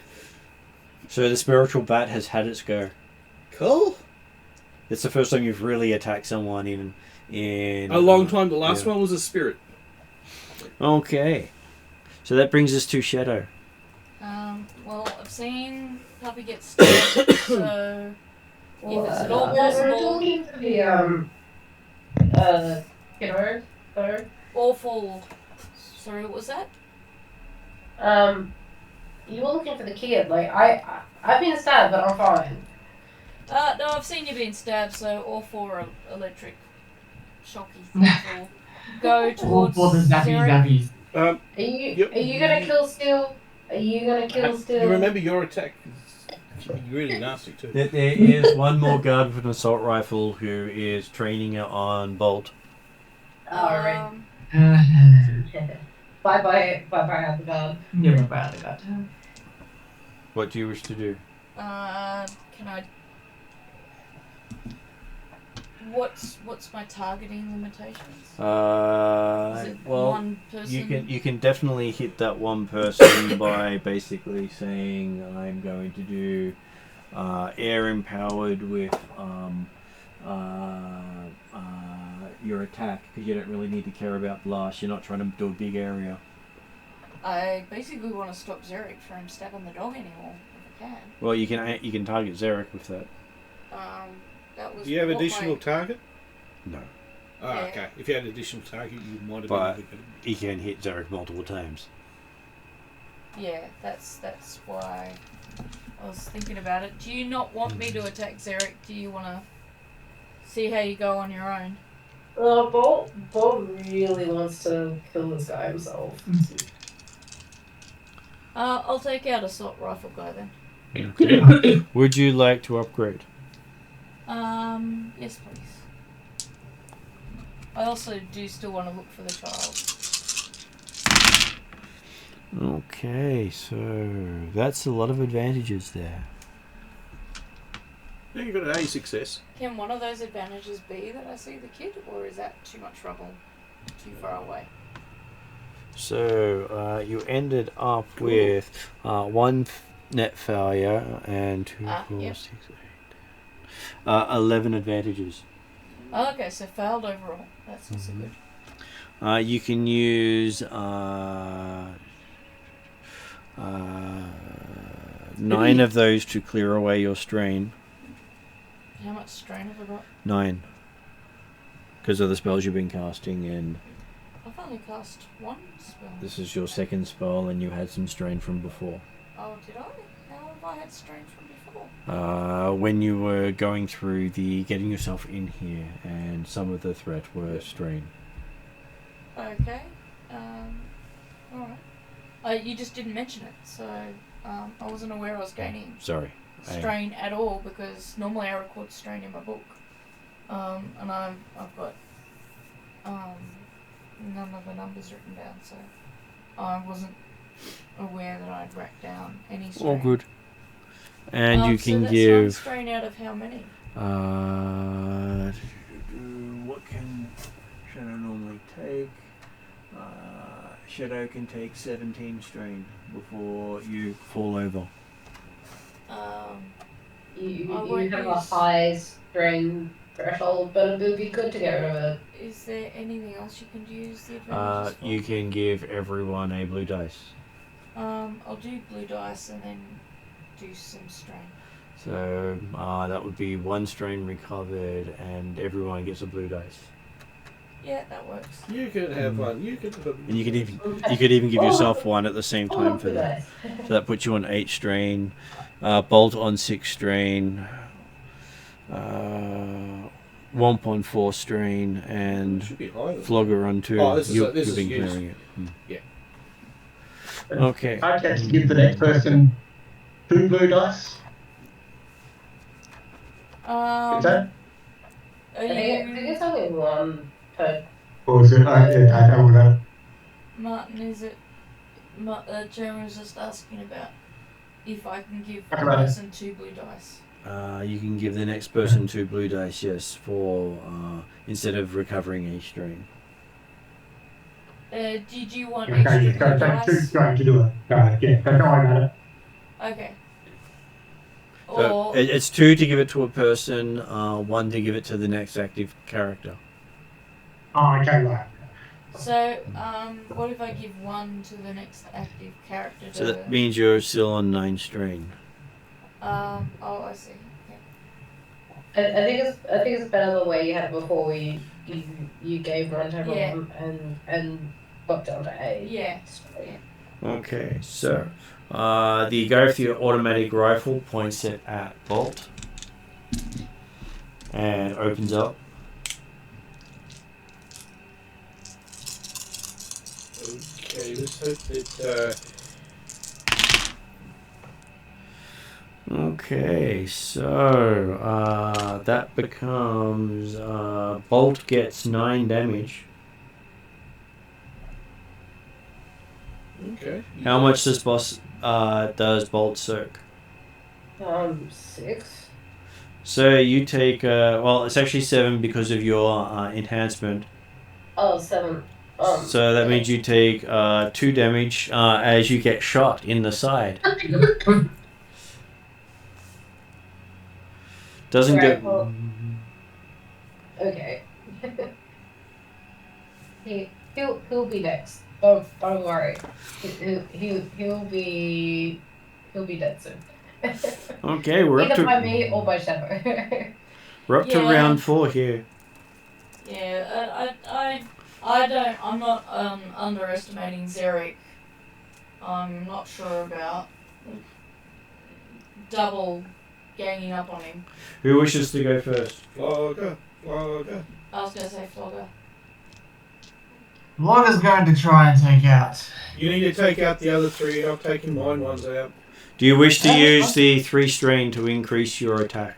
So the spiritual bat has had its go. Cool. It's the first time you've really attacked someone in A long time. The last one was a spirit. Okay. So that brings us to Shadow. Well, I've seen Puppy get stabbed, so if it's at all We're possible, looking for the third. awful. Sorry, what was that? You were looking for the kid. Like I've been stabbed, but I'm fine. No, I've seen you being stabbed, so all 4 electric shocky things will go towards For the Zarek. zappies. Are you gonna kill Steel? Are you gonna kill Steel? You remember your attack can be really nasty too. There is one more guard with an assault rifle who is training on Bolt. Alright. Bye bye, Abigail. Never bad at that. What do you wish to do? Can I? What's my targeting limitations? Is it Well, one person? you can definitely hit that one person by basically saying I'm going to do air empowered with your attack, because you don't really need to care about blast. You're not trying to do a big area. I basically want to stop Zarek from stabbing the dog anymore if I can. Well, you can target Zarek with that. That was. Do you have what additional my- target? No, Oh, Yeah. okay. If you had an additional target, you might have But- been able to he can hit Zarek multiple times. Yeah, that's why I was thinking about it. Do you not want me to attack Zarek? Do you want to see how you go on your own? Bolt really wants to kill this guy himself. I'll take out assault rifle guy then. Okay. Would you like to upgrade? Yes, please. I also do still want to look for the child. Okay, so that's a lot of advantages there. Yeah, you got an A success. Can one of those advantages be that I see the kid, or is that too much trouble, too far away? So you ended up with one net failure and 2, 4, Yep. 6, 8, 11 advantages. Oh, okay, so failed overall. That's not so good. You can use 9 of those to clear away your strain. How much strain have I got? 9. Because of the spells you've been casting, and I've only cast one spell. this is your second spell, and you had some strain from before. Oh, did I? How have I had strain from before? When you were going through the getting yourself in here, and some of the threat were strain. Okay. Alright. You just didn't mention it, so I wasn't aware I was gaining Sorry. strain at all, because normally I record strain in my book. And I've got none of the numbers written down, so I wasn't aware that I'd racked down any strain. All good. And you so can that's give. one strain out of how many? What can Shadow normally take? Shadow can take 17 strain before you fall over. You I won't have a use- high strain threshold, but it would be good to get rid of it. Is there anything else you can use the advantages for? You can give everyone a blue dice. I'll do blue dice and then do some strain. So that would be 1 strain recovered, and everyone gets a blue dice. Yeah, that works. You could have one. You could. And you could even give yourself one at the same time for that. Nice. So that puts you on 8 strain. Bolt on 6 strain. Womp on 4 strain, and Should be higher than Flogger on 2. Oh, this is You've used. been clearing it. Yeah. Okay. I get to give the next person 2 blue dice. Is that? Are I think you, it's only one per. Or is it? I don't know. Martin, is it, Jeremy was just asking about if I can give Okay. one person 2 blue dice. You can give the next person 2 blue dice, yes, for instead of recovering a strain. Did you want Okay, extra blue so 2 dice? going to do it. Yeah, don't worry about it. Okay. So Or, it's 2 to give it to a person, 1 to give it to the next active character. Oh, okay, right. so, what if I give 1 to the next active character? So that means you're still on 9 strain. Oh, I see. Okay. I think it's better the way you had it before, where you gave one to everyone and got down to 8. Yeah. Okay, so the go for your automatic rifle points it at Bolt and opens up. Okay, let's hope that. Okay, so that becomes Bolt gets 9 damage. Okay. How much does does Bolt soak? 6. So you take well, it's actually 7 because of your enhancement. Oh, 7. So that means you take 2 damage as you get shot in the side. Doesn't Right, get. well- Okay. He'll be next. Don't worry. He'll be dead soon. Okay, we're up Either by to me or by Shadow. Yeah. round 4 here. Yeah, I'm not underestimating Xeric. I'm not sure about double ganging up on him. Who wishes to go first? Flogger. I was going to say Flogger. Logger's going to try and take out. You need to take out the other 3. I've taken mine ones out. Do you wish to use the 3 strain to increase your attack?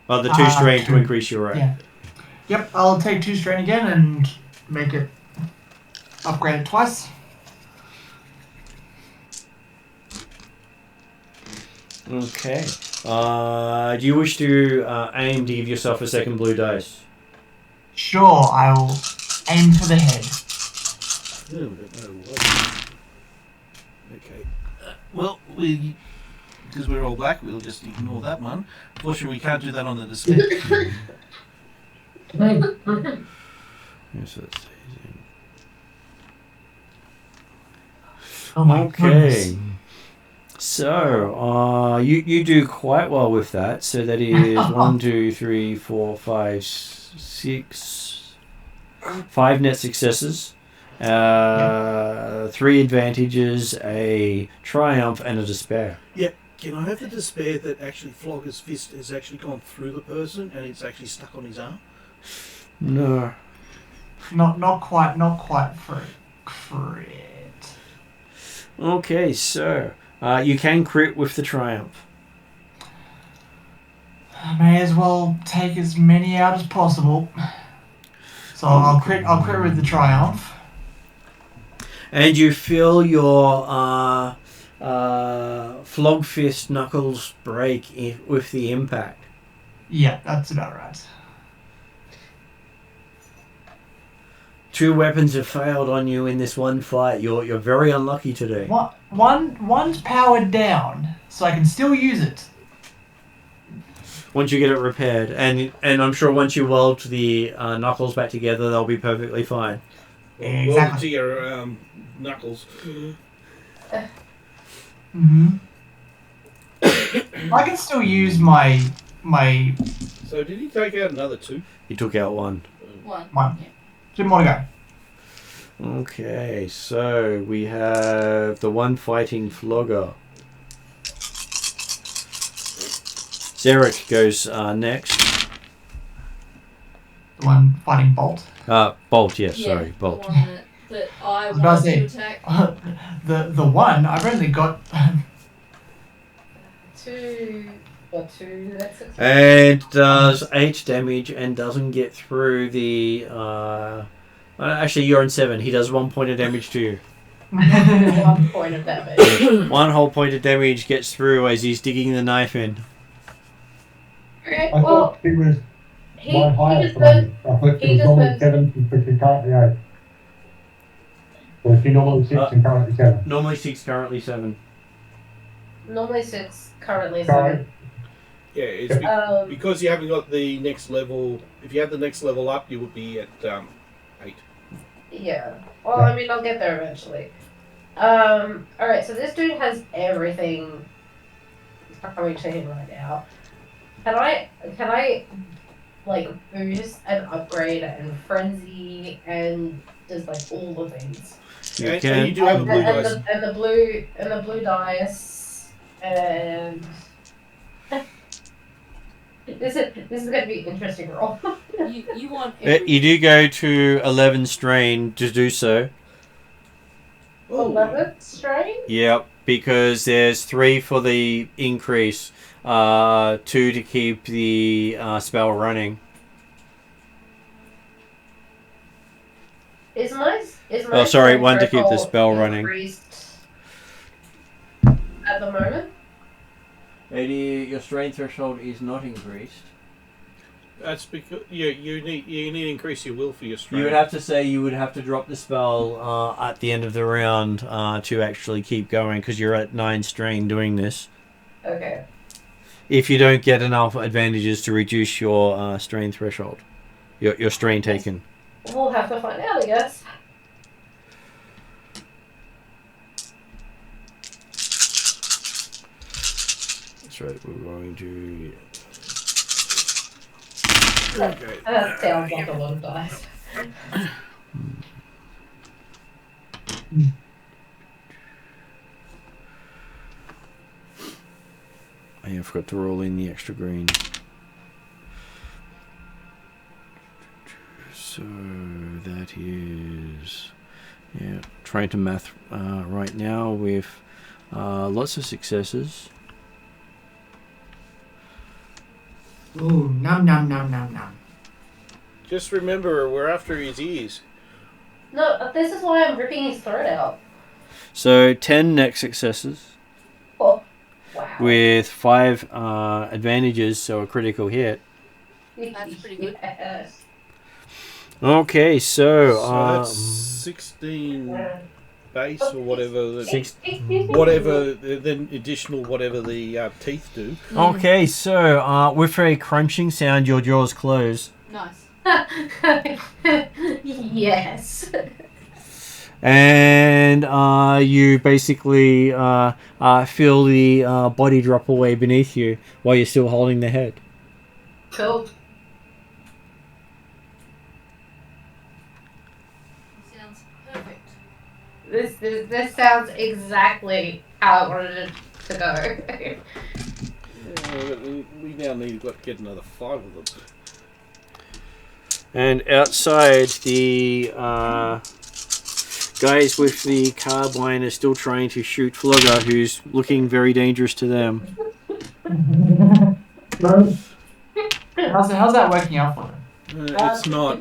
Or the 2 strain to 2. increase your rate? Yeah. Yep, I'll take 2 strain again and make it upgrade it twice. Okay. Do you wish to aim to give yourself a second blue dice? Sure, I will aim for the head. I don't know what. Well, because we're all black, we'll just ignore that one. Fortunately, we can't do that on the despair. Yes, that's easy. Oh my goodness. Okay. So, you do quite well with that. So that is 1, 2, 3, 4, 5, 6, 5 net successes, 3 advantages, a triumph, and a despair. Yeah. Can I have the despair that actually Flogger's fist has actually gone through the person and it's actually stuck on his arm? No. Not quite for crit. Okay, so you can crit with the triumph. I may as well take as many out as possible. So I'll crit with the triumph. And you feel your flog fist knuckles break with the impact. Yeah, that's about right. 2 weapons have failed on you in this one fight. You're very unlucky today. One's powered down, so I can still use it. Once you get it repaired, and I'm sure once you weld the knuckles back together, they'll be perfectly fine. Exactly. Well, to your knuckles. Mm-hmm. I can still use my. So did he take out another 2? He took out 1. One. Yeah. 2 more to go. Okay, so we have the one fighting Flogger. Zarek goes next. The one fighting Bolt. Bolt, yes, Yeah, sorry, Bolt. The one that I was about to wanted to say. attack. The one I've only got. 2 or 2. That's it. And does 8 damage and doesn't get through the. Actually, you're on 7. He does 1 point of damage to you. 1 point of damage. 1 whole point of damage gets through as he's digging the knife in. Okay, I well, thought it was he one higher just for went. me. I thought he it was just normally went- 7 because you're currently 8. Or if you're normally 6 and currently 7. Normally 6, currently 7. Normally 6, currently Sorry. 7. Yeah, it's Um, because you haven't got the next level. If you had the next level up, you would be at 8. Yeah. Well, I mean, I'll get there eventually. Alright, so this dude has everything coming to him right now. Can I, like, boost and upgrade and frenzy and just, like, all the things? You And can. you do have a blue and dice. the blue dice, and... This is going to be an interesting roll. You want every... You do go to 11 strain to do so. 11 strain? Yep, because there's 3 for the increase, 2 to keep the spell running. Is my Oh, sorry, strength 1 to keep the threshold spell running. increased at the moment? Your strength threshold is not increased. That's because you need to increase your will for your strength. You would have to say you would have to drop the spell at the end of the round to actually keep going, because you're at 9 strain doing this. Okay. If you don't get enough advantages to reduce your strain threshold, your strain taken. We'll have to find out, I guess. That's right, we're going to... Okay. That sounds like a lot of dice. I forgot to roll in the extra green. So that is... Yeah, trying to math right now with lots of successes. Ooh, nom. Just remember, we're after his ears. No, this is why I'm ripping his throat out. So 10 next successes Oh, wow. with 5 advantages, so a critical hit. That's pretty good. Yes. Okay, So so that's 16. base or whatever. Then additional whatever the teeth do. Okay, so with a crunching sound, your jaws close. Nice. Yes. And you basically feel the body drop away beneath you while you're still holding the head. Cool. Sounds perfect. This sounds exactly how I wanted it to go. We now need to get another 5 of them. And outside, the guys with the carbine are still trying to shoot Flogger, who's looking very dangerous to them. How's that working out for them? It's not.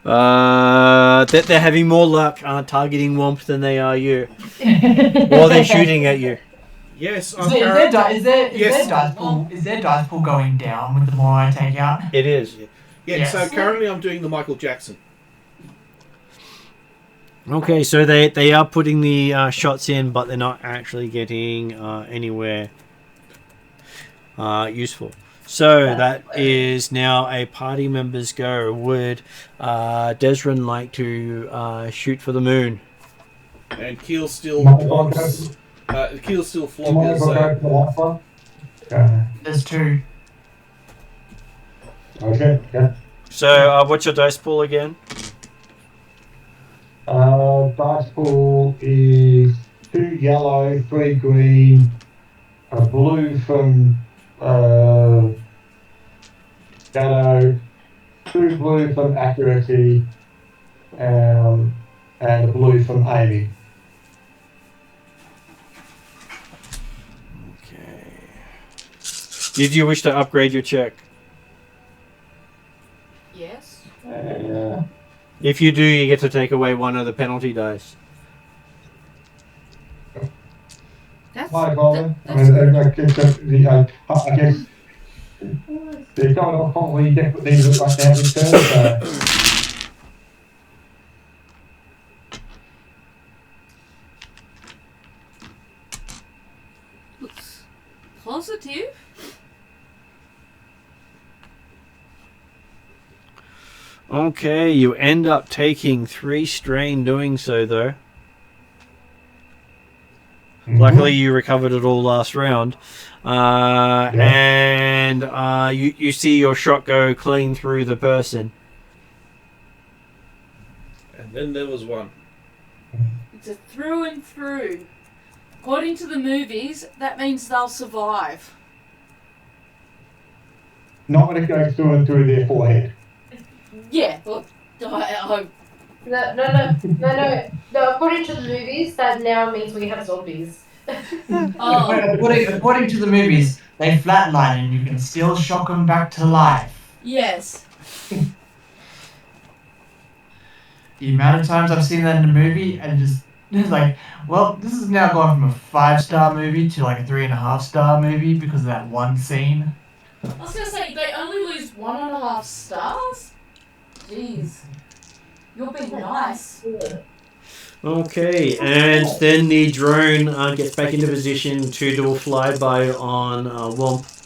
They're having more luck targeting Womp than they are you. While they're shooting at you. Yes, Is their dice pool going down with the more I take out? It is. Yes, so currently I'm doing the Michael Jackson. Okay, so they are putting the shots in, but they're not actually getting anywhere useful. So that is now a party member's go. Would Desrin like to shoot for the moon? And Keel still wants... Keel still floggers... There's 2. Okay, yeah. So what's your dice pool again? Dice pool is 2 yellow, 3 green, a blue from Shadow, 2 blue from Accuracy, and a blue from Amy. Okay. Did you wish to upgrade your check? Yes. If you do, you get to take away one of the penalty dice. That's My problem. I that's mean, I guess they're going to probably definitely need it right now this turn, so. looks positive. Okay, you end up taking 3 strain doing so, though. Luckily, you recovered it all last round. And you see your shot go clean through the person. And then there was one. It's a through and through. According to the movies, that means they'll survive. Not when it goes through and through their forehead. Yeah, well, I hope. No. According to the movies, that now means we have zombies. Oh, According to the movies, they flatline and you can still shock them back to life. yes. The amount of times I've seen that in a movie and just it's like, well, this has now gone from a 5-star movie to like a 3.5-star movie because of that one scene. I was gonna say, they only lose 1.5 stars? Jeez. You're being nice. Okay, and then the drone gets back into position to do a flyby on Womp.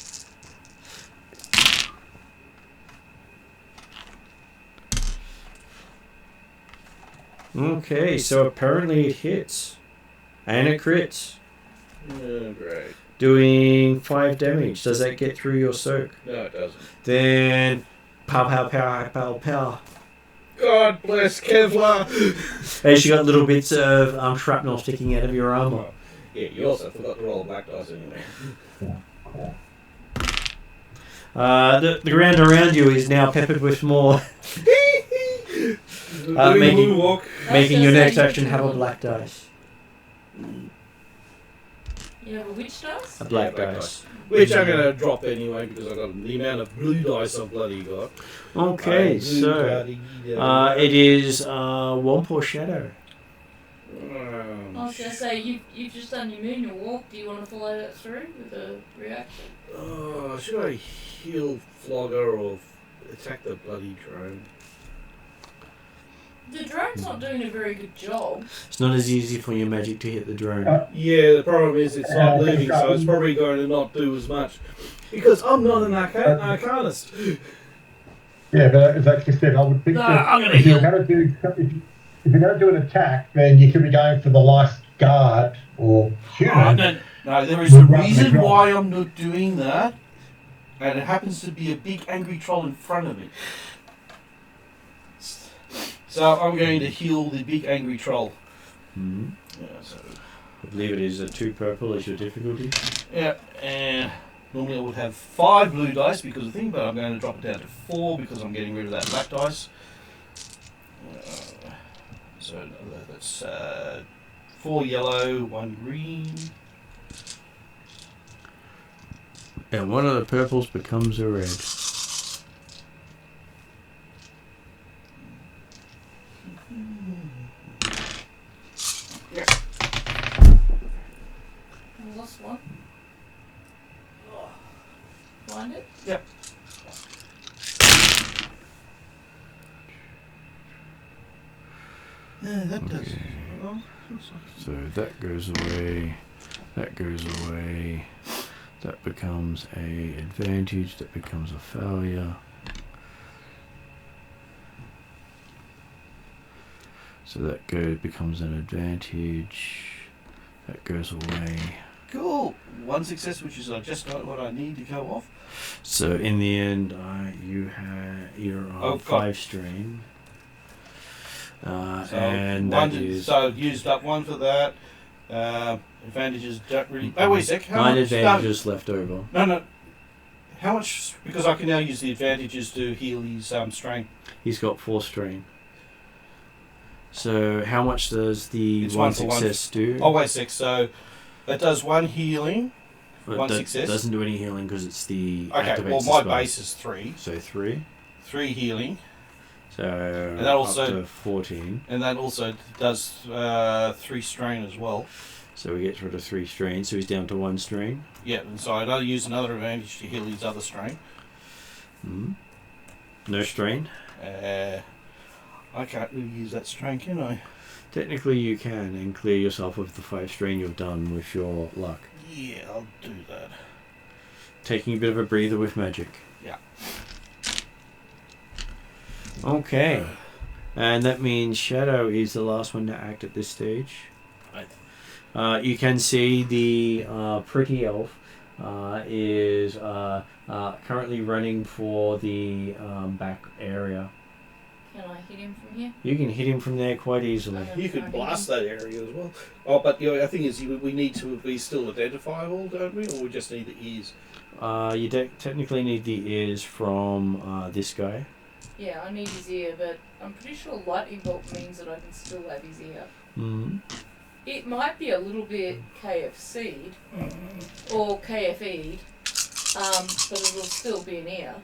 Okay, so apparently it hits. And it crits. Oh, great. Doing 5 damage. Does that get through your soak? No, it doesn't. Then pow pow pow pow pow. God bless Kevlar! As you got little bits of shrapnel sticking out of your armor. Yeah, you also forgot to roll a black dice anyway. The ground around you is now peppered with more. Making your next action have a black dice. You have a which dice? A black dice. Which I'm going to drop anyway because I've got the amount of blue dice I've bloody got. Okay, so it is Womp or Shadow. I was going to say, you've just done your moon, your walk. Do you want to follow that through with a reaction? Should I heal Flogger or attack the bloody drone? The drone's not doing a very good job. It's not as easy for your magic to hit the drone. Yeah, the problem is it's not moving, so it's probably going to not do as much. Because I'm not an arcanist. Yeah, but as I just said, I would think No, that I'm gonna if heal. you're going to do an attack, then you could be going for the last guard or human. No, there is a reason why I'm not doing that, and it happens to be a big angry troll in front of me. So I'm going to heal the big angry troll. Mm-hmm. Yeah, so I believe it is a 2 purple is your difficulty. yeah, and normally I would have 5 blue dice because of the thing, but I'm going to drop it down to 4 because I'm getting rid of that black dice. So that's 4 yellow, 1 green. And one of the purples becomes a red. I lost one. Find it? Yep. Yeah, that does. Okay. Well, So that goes away. That goes away. That becomes a advantage. That becomes a failure. So that becomes an advantage. That goes away. cool. 1 success, which is just what I need to go off. So in the end, you're on 5 strain. So And one that is so I've used up 1 for that. Advantages don't really. Oh wait a sec. How 9 much? advantages left over. No. How much? Because I can now use the advantages to heal his strain. He's got 4 strain. So how much does the It's 1 1 for 1. success do? Oh wait a sec. So that does 1 healing. But 1 that success. doesn't do any healing because it's the Okay. activates Well, the my spell. base is 3. So 3. 3 healing, So that also- up to 14. and that also does 3 strain as well. So we get rid of 3 strain. So he's down to 1 strain. Yeah, and so I'd use another advantage to heal his other strain. Mm-hmm. No strain. I can't really use that strain, can I? Technically you can and clear yourself of the 5 strain you've done with your luck. Yeah, I'll do that. Taking a bit of a breather with magic. Yeah. Okay. And that means Shadow is the last one to act at this stage. Right. You can see the pretty elf is currently running for the back area. Can I hit him from here? You can hit him from there quite easily. You could blast that area as well. Oh, but the thing is, we need to be still identifiable, don't we? Or we just need the ears? You technically need the ears from this guy. Yeah, I need his ear, but I'm pretty sure lightning bolt means that I can still have his ear. Mm-hmm. It might be a little bit KFC'd or KFE'd, but it'll still be an ear.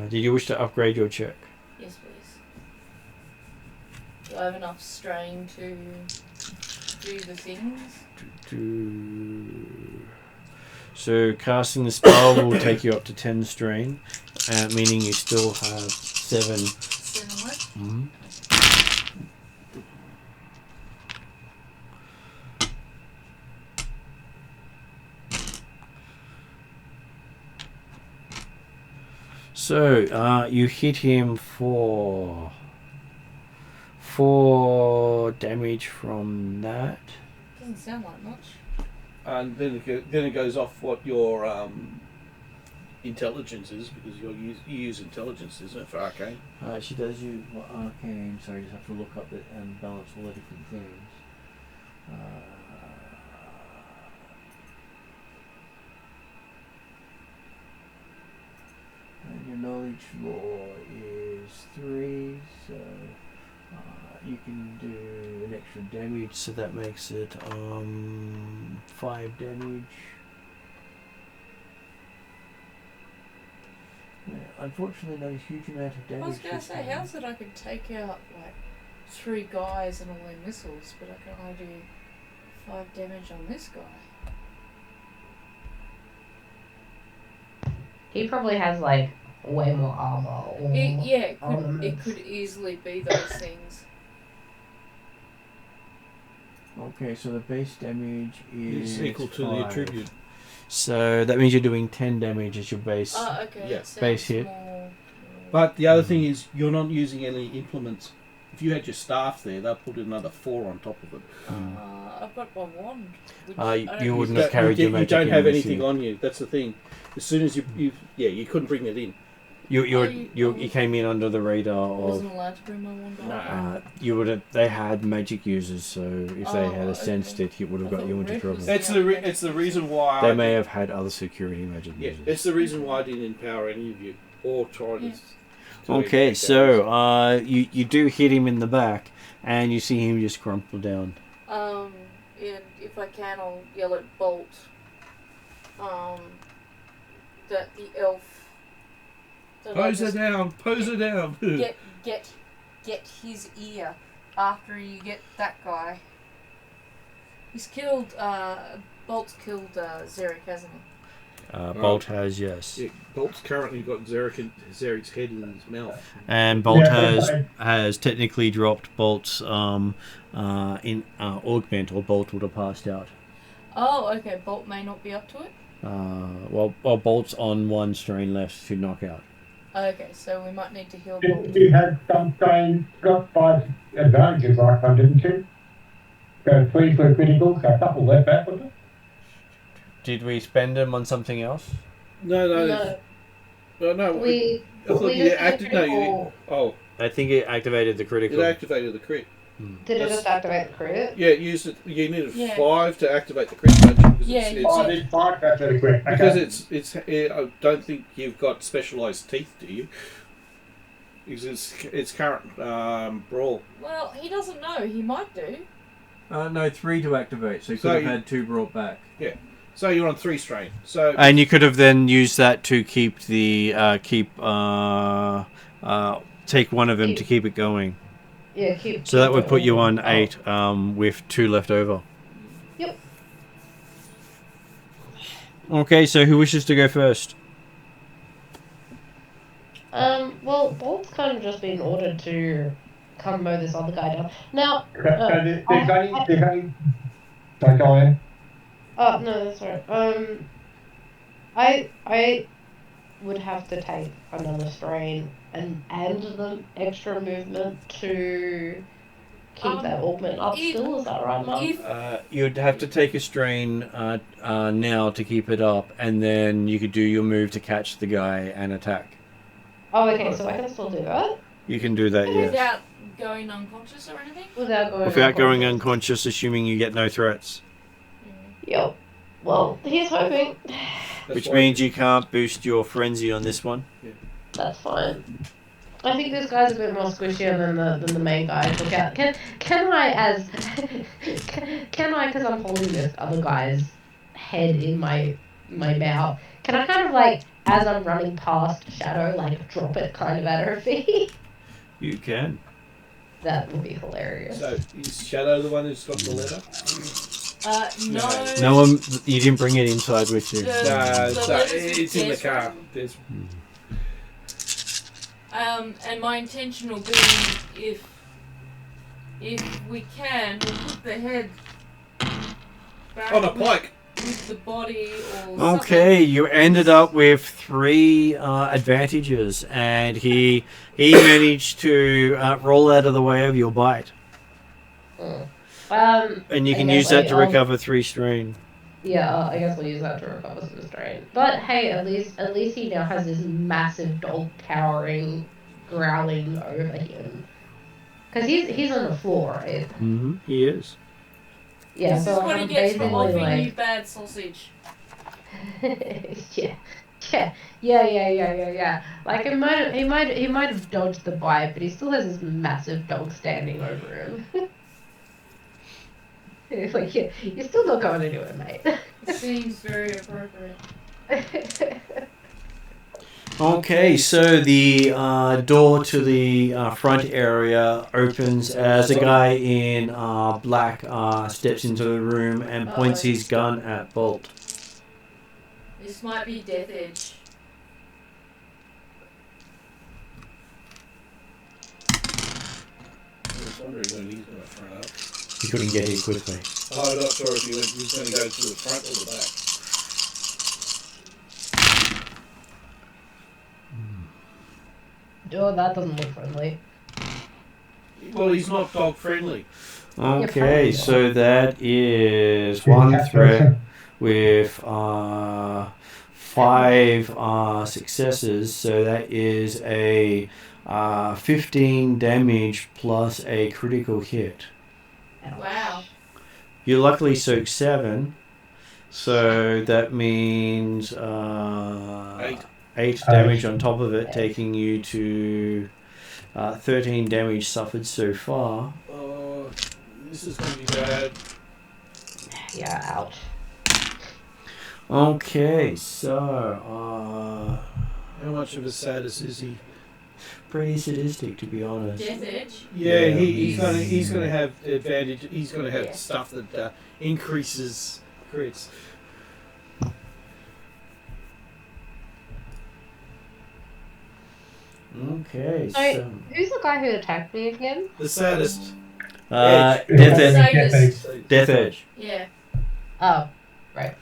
Did you wish to upgrade your check? Yes, please. Do I have enough strain to do the things? So casting the spell will take you up to 10 strain, meaning you still have 7. 7 what? Mm-hmm. So you hit him for 4 damage from that. Doesn't sound like much. And then it goes off what your intelligence is, because you use intelligence, isn't it, for arcane? She does use arcane, so I just have to look up it and balance all the different things. And your knowledge law is 3, so you can do an extra damage, so that makes it 5 damage. Yeah, unfortunately, not a huge amount of damage. I was going to say, how's it I could take out like 3 guys and all their missiles, but I can only do 5 damage on this guy? He probably has like way more armor. Or It armaments. could easily be those things. Okay, so the base damage is It's equal to the 5. attribute. So that means you're doing 10 damage as your base. Oh, okay. Yeah. It sounds Base hit. more- But the other thing is, you're not using any implements. If you had your staff there, they'll put another 4 on top of it. I've got my wand. Which You I don't wouldn't use have that- carried your magic You don't in have with anything you. on you. That's the thing. As soon as you couldn't bring it in. You came in under the radar I of. wasn't allowed to bring my wand on. You would have. They had magic users, so if they had Oh, sensed it, it would have I got thought you into Rick trouble. was- It's the reason why They may have had other security magic Yeah, users. it's the reason why I didn't empower any of you or try to. Yeah. to Okay, impact so you do hit him in the back, and you see him just crumple down. And if I can, I'll yell at Bolt. That the elf. that I Pose her just down. Pose her down. get his ear after you get that guy. He's killed. Bolt's killed Zarek, hasn't he? Bolt has, yes. Yeah, Bolt's currently got Zarek's head in his mouth. And Bolt Yeah, has technically dropped Bolt's in augment, or Bolt would have passed out. Oh, okay. Bolt may not be up to it. Well, Bolt's on 1 strain left to knock out. Okay, so we might need to heal Bolt. You had some strain, got 5 advantages last time, didn't you? Go 3 for a critical, so a couple left back with it. Did we spend them on something else? No. We I thought we you just did a acted. No, you. critical. Oh, I think it activated the critical. it activated the crit. Did it just activate the crit? Yeah, it used it. You needed Yeah. 5 to activate the crit, don't you? Because Yeah, it's, you it's, I did 5, that's really quick. Okay. because it's. I don't think you've got specialised teeth, do you? Because it's current brawl. Well, he doesn't know. He might do. No, 3 to activate, so you So could have you- had 2 brought back. So you're on 3 strain. So And you could have then used that to keep the take one of them to keep it going. Yeah, keep. So that would put you on Oh. 8 with 2 left over. Yep. Okay, so who wishes to go first? Well, Bolt's kind of just been ordered to come mow this other guy down. Now, There's only. Sorry, go on. oh no, that's right. I would have to take another strain and the extra movement to keep that augment up if- still. Is that right, Mum? If You'd have to take a strain now to keep it up, and then you could do your move to catch the guy and attack. Oh, okay, so I can still do that You can do that, yes. without going unconscious or anything. without going. Without going unconscious, assuming you get no threats. Yep. Well, he's hoping. that's Which why- means you can't boost your frenzy on this one. That's fine. I think this guy's a bit more squishier than the main guy I took out. Can I as can I, because I'm holding this other guy's head in my mouth, can I kind of like, as I'm running past Shadow, like drop it kind of at her feet? You can. That would be hilarious. So is Shadow the one who's got the letter? No. No one. You didn't bring it inside with you. The- No, the so letters with it's in the Des car. written. There's, And my intention will be, if we can, we'll put the head back on a pike. with the body or Okay, you ended up with 3 advantages, and he managed to roll out of the way of your bite, and you can I use guess that to I'll- recover 3 strain. Yeah, I guess we'll use that to recover some strain. But hey, at least he now has this massive dog cowering, growling over him. Because he's on the floor, right? Mm-hmm. He is. Yeah, This so is what he I'm gets for basically offering you like, bad sausage. yeah. Like he might have dodged the bite, but he still has this massive dog standing over him. It's like, yeah, you're still not going anywhere, mate. Seems very appropriate. Okay, so the door to the front area opens as a guy in black steps into the room and points his gun at Bolt. This might be Death Edge. I was wondering when he's going to throw up. He couldn't get here quickly. I'm not sure if he was going to go to the front or the back. Oh, that doesn't look friendly. Well, he's not dog friendly. Okay, so that is one threat with 5 successes. So that is a 15 damage plus a critical hit. Wow. You luckily soak 7, so that means 8 damage on top of it, taking you to 13 damage suffered so far. Oh, this is going to be bad. Yeah, ouch. Okay, so How much of a sadist is he? pretty sadistic, to be honest. Death Edge. Yeah, Yeah. he's going to have advantage. He's going to have Yeah. stuff that increases crits. Okay, So, so who's the guy who attacked me again? The saddest. Death Sadist. Death Edge. Yeah. Oh, Yeah,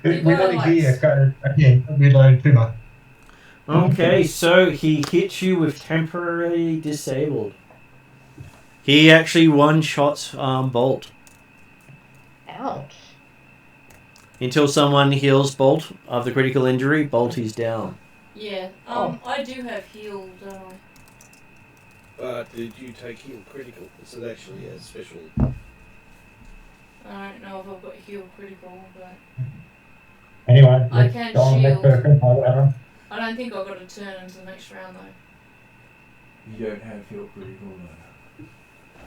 We're guy not likes- here, so again, reload too much. Okay, so he hits you with temporarily disabled. He actually one-shots Bolt. ouch. Until someone heals Bolt of the critical injury, Bolt is down. Yeah. I do have healed, don't I? Did you take heal critical? Is it actually a special? I don't know if I've got heal critical, but Anyway, I let's can go on next shield. person or whatever. I don't think I've got to turn until next round though. You don't have heal critical though.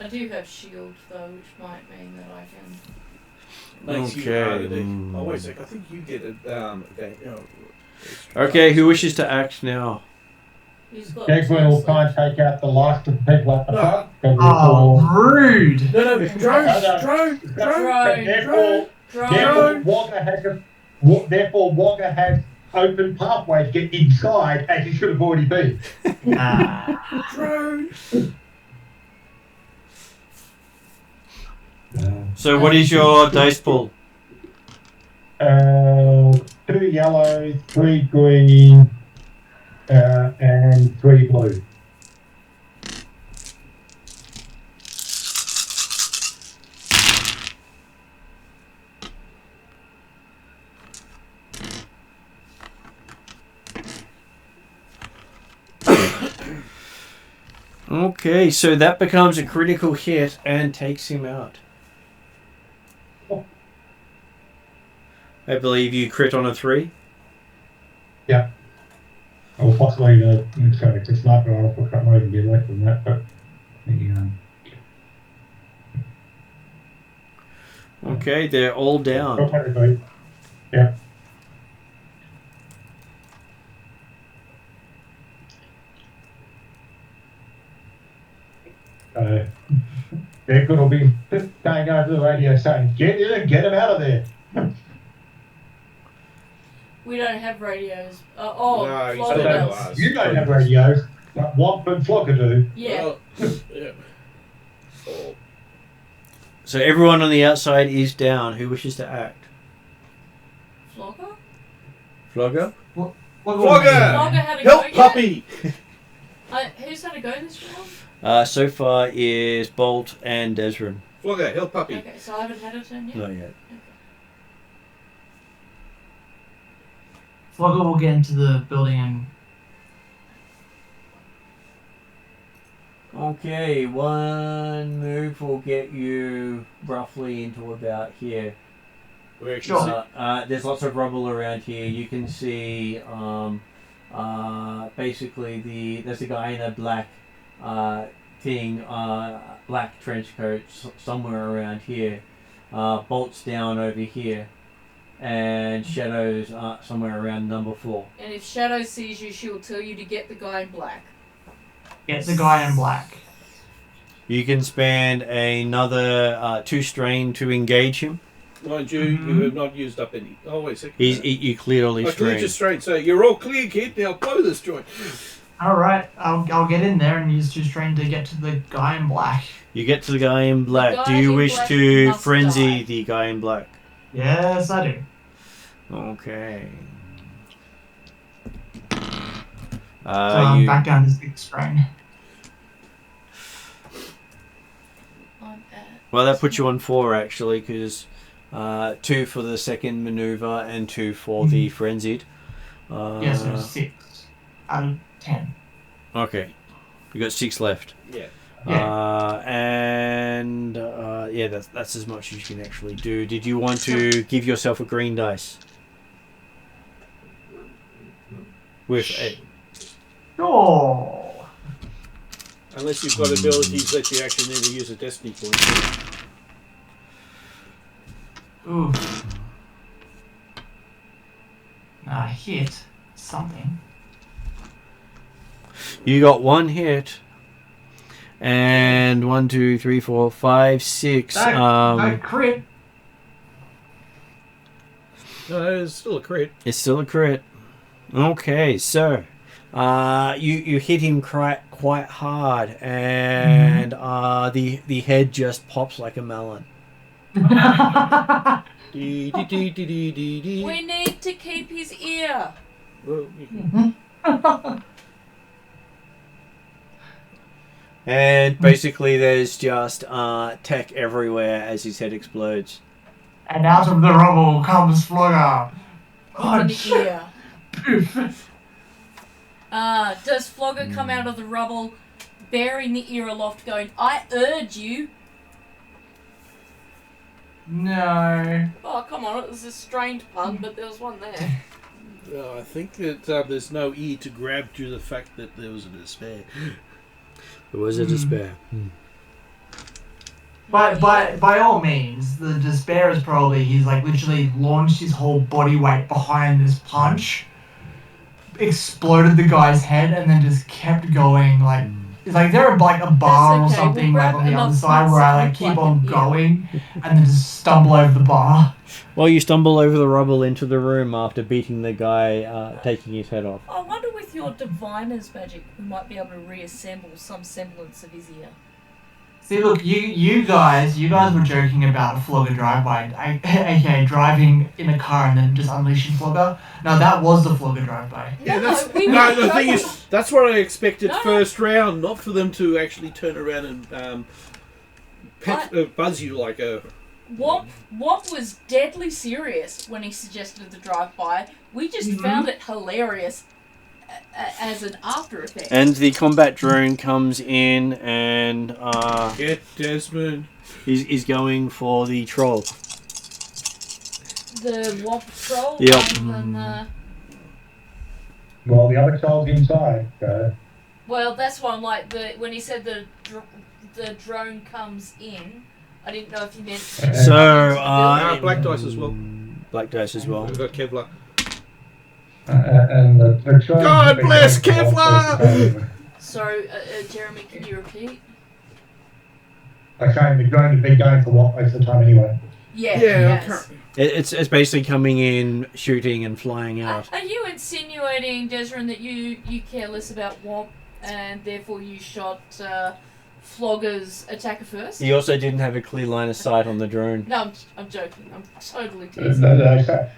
I do have shield though, which might mean that I can. Makes you Okay, harder to- mm. Oh wait a sec. I think you get it. Okay, who wishes to act now? He's got. Jegwin will try and take out the last of the people at the front. Oh, rude! No, drone. Therefore, Wonka has open pathway to get inside, as he should have already been. Drone. So what is your dice pool? 2 yellow, 3 green, and 3 blue. Okay, so that becomes a critical hit and takes him out. I believe you crit on a 3. Or possibly the sniper rifle can't even be less than that, but Okay, they're all down. Yeah. They're going to be going over the radio saying, "Get in and get him out of there." We don't have radios. No, Flogger he's not does. ours. You don't have radios, but Womp and Flogger do. Yeah. Well, yeah. Oh, So everyone on the outside is down. Who wishes to act? Flogger? Flogger? Flogger! Flogger had a go help, yet? puppy! Who's had a go this round? So far is Bolt and Desrin. Flogger, help, puppy. Okay, so I haven't had a turn yet? Not yet. Flogger will get into the building and Okay, one move will get you roughly into about here. Where can Sure. you see? There's lots of rubble around here. You can see basically there's a guy in a black black trench coat somewhere around here. Bolt's down over here. And Shadow's somewhere around number 4. And if Shadow sees you, she'll tell you to get the guy in black. get the guy in black. You can spend another 2 strain to engage him. Mind you, you have not used up any. Oh, wait a second. You cleared all I his cleared your strain. strain, so you're all clear, kid. Now blow this joint. All right, I'll get in there and use 2 strain to get to the guy in black. You get to the guy in black. guy Do you in wish black to must frenzy die. the guy in black? Yes, I do. Okay. So I'm You back down to 6 strain. I'm at well, that puts you on 4 actually, because 2 for the second maneuver and 2 for the frenzied. Yeah, so 6 out of 10. Okay, you got 6 left. Yeah. Yeah, that's as much as you can actually do. Did you want to give yourself a green dice? With a Oh. Unless you've got abilities that you actually need to use a destiny point. Ooh. Hit something. You got 1 hit. And 1, 2, 3, 4, 5, 6. No crit. No, it's still a crit. It's still a crit. Okay, so you hit him quite hard, and the head just pops like a melon. Dee, dee, dee, dee, dee, dee, dee. We need to keep his ear. Well, you can- And basically, there's just tech everywhere as his head explodes. And out of the rubble comes Flogger. With an ear. Does Flogger come out of the rubble, bearing the ear aloft, going, "I urge you"? No. Oh, come on, it was a strange pun, but there was one there. I think that there's no ear to grab due to the fact that there was a despair. There was a despair. By all means, the despair is probably he's like literally launched his whole body weight behind this punch, exploded the guy's head, and then just kept going. Like it's like there like a bar That's or okay, something we'll like grab on the other enough side where I like punts to keep look on like an ear. going, and then just stumble over the bar. Well, you stumble over the rubble into the room after beating the guy, taking his head off. I wonder with your diviner's magic, we might be able to reassemble some semblance of his ear. See, look, you guys were joking about a Flogger drive-by, aka driving in a car and then just unleashing Flogger. No, that was the Flogger drive-by. Yeah, that's we no. were The thing joking. is, that's what I expected No. first round, not for them to actually turn around and buzz you like a. Womp was deadly serious when he suggested the drive-by. We just found it hilarious as an after effect. And the combat drone comes in and Get Desmond. he's going for the troll. The Womp troll Yep. rather than the... Well, the other child's inside. Well, that's why I'm like, when he said the drone comes in, I didn't know if he meant... So, Black dice as well. Black dice as well. We've got Kevlar. And the child. God bless Kevlar! Sorry, Jeremy, can you repeat? I'm saying the drone has been going for what most of the time anyway. Yeah, Yeah, yes. It's basically coming in, shooting, and flying out. Are you insinuating, Desrin, that you care less about Womp and therefore you shot Flogger's attacker first? He also didn't have a clear line of sight on the drone. No, I'm joking. I'm totally teasing. No.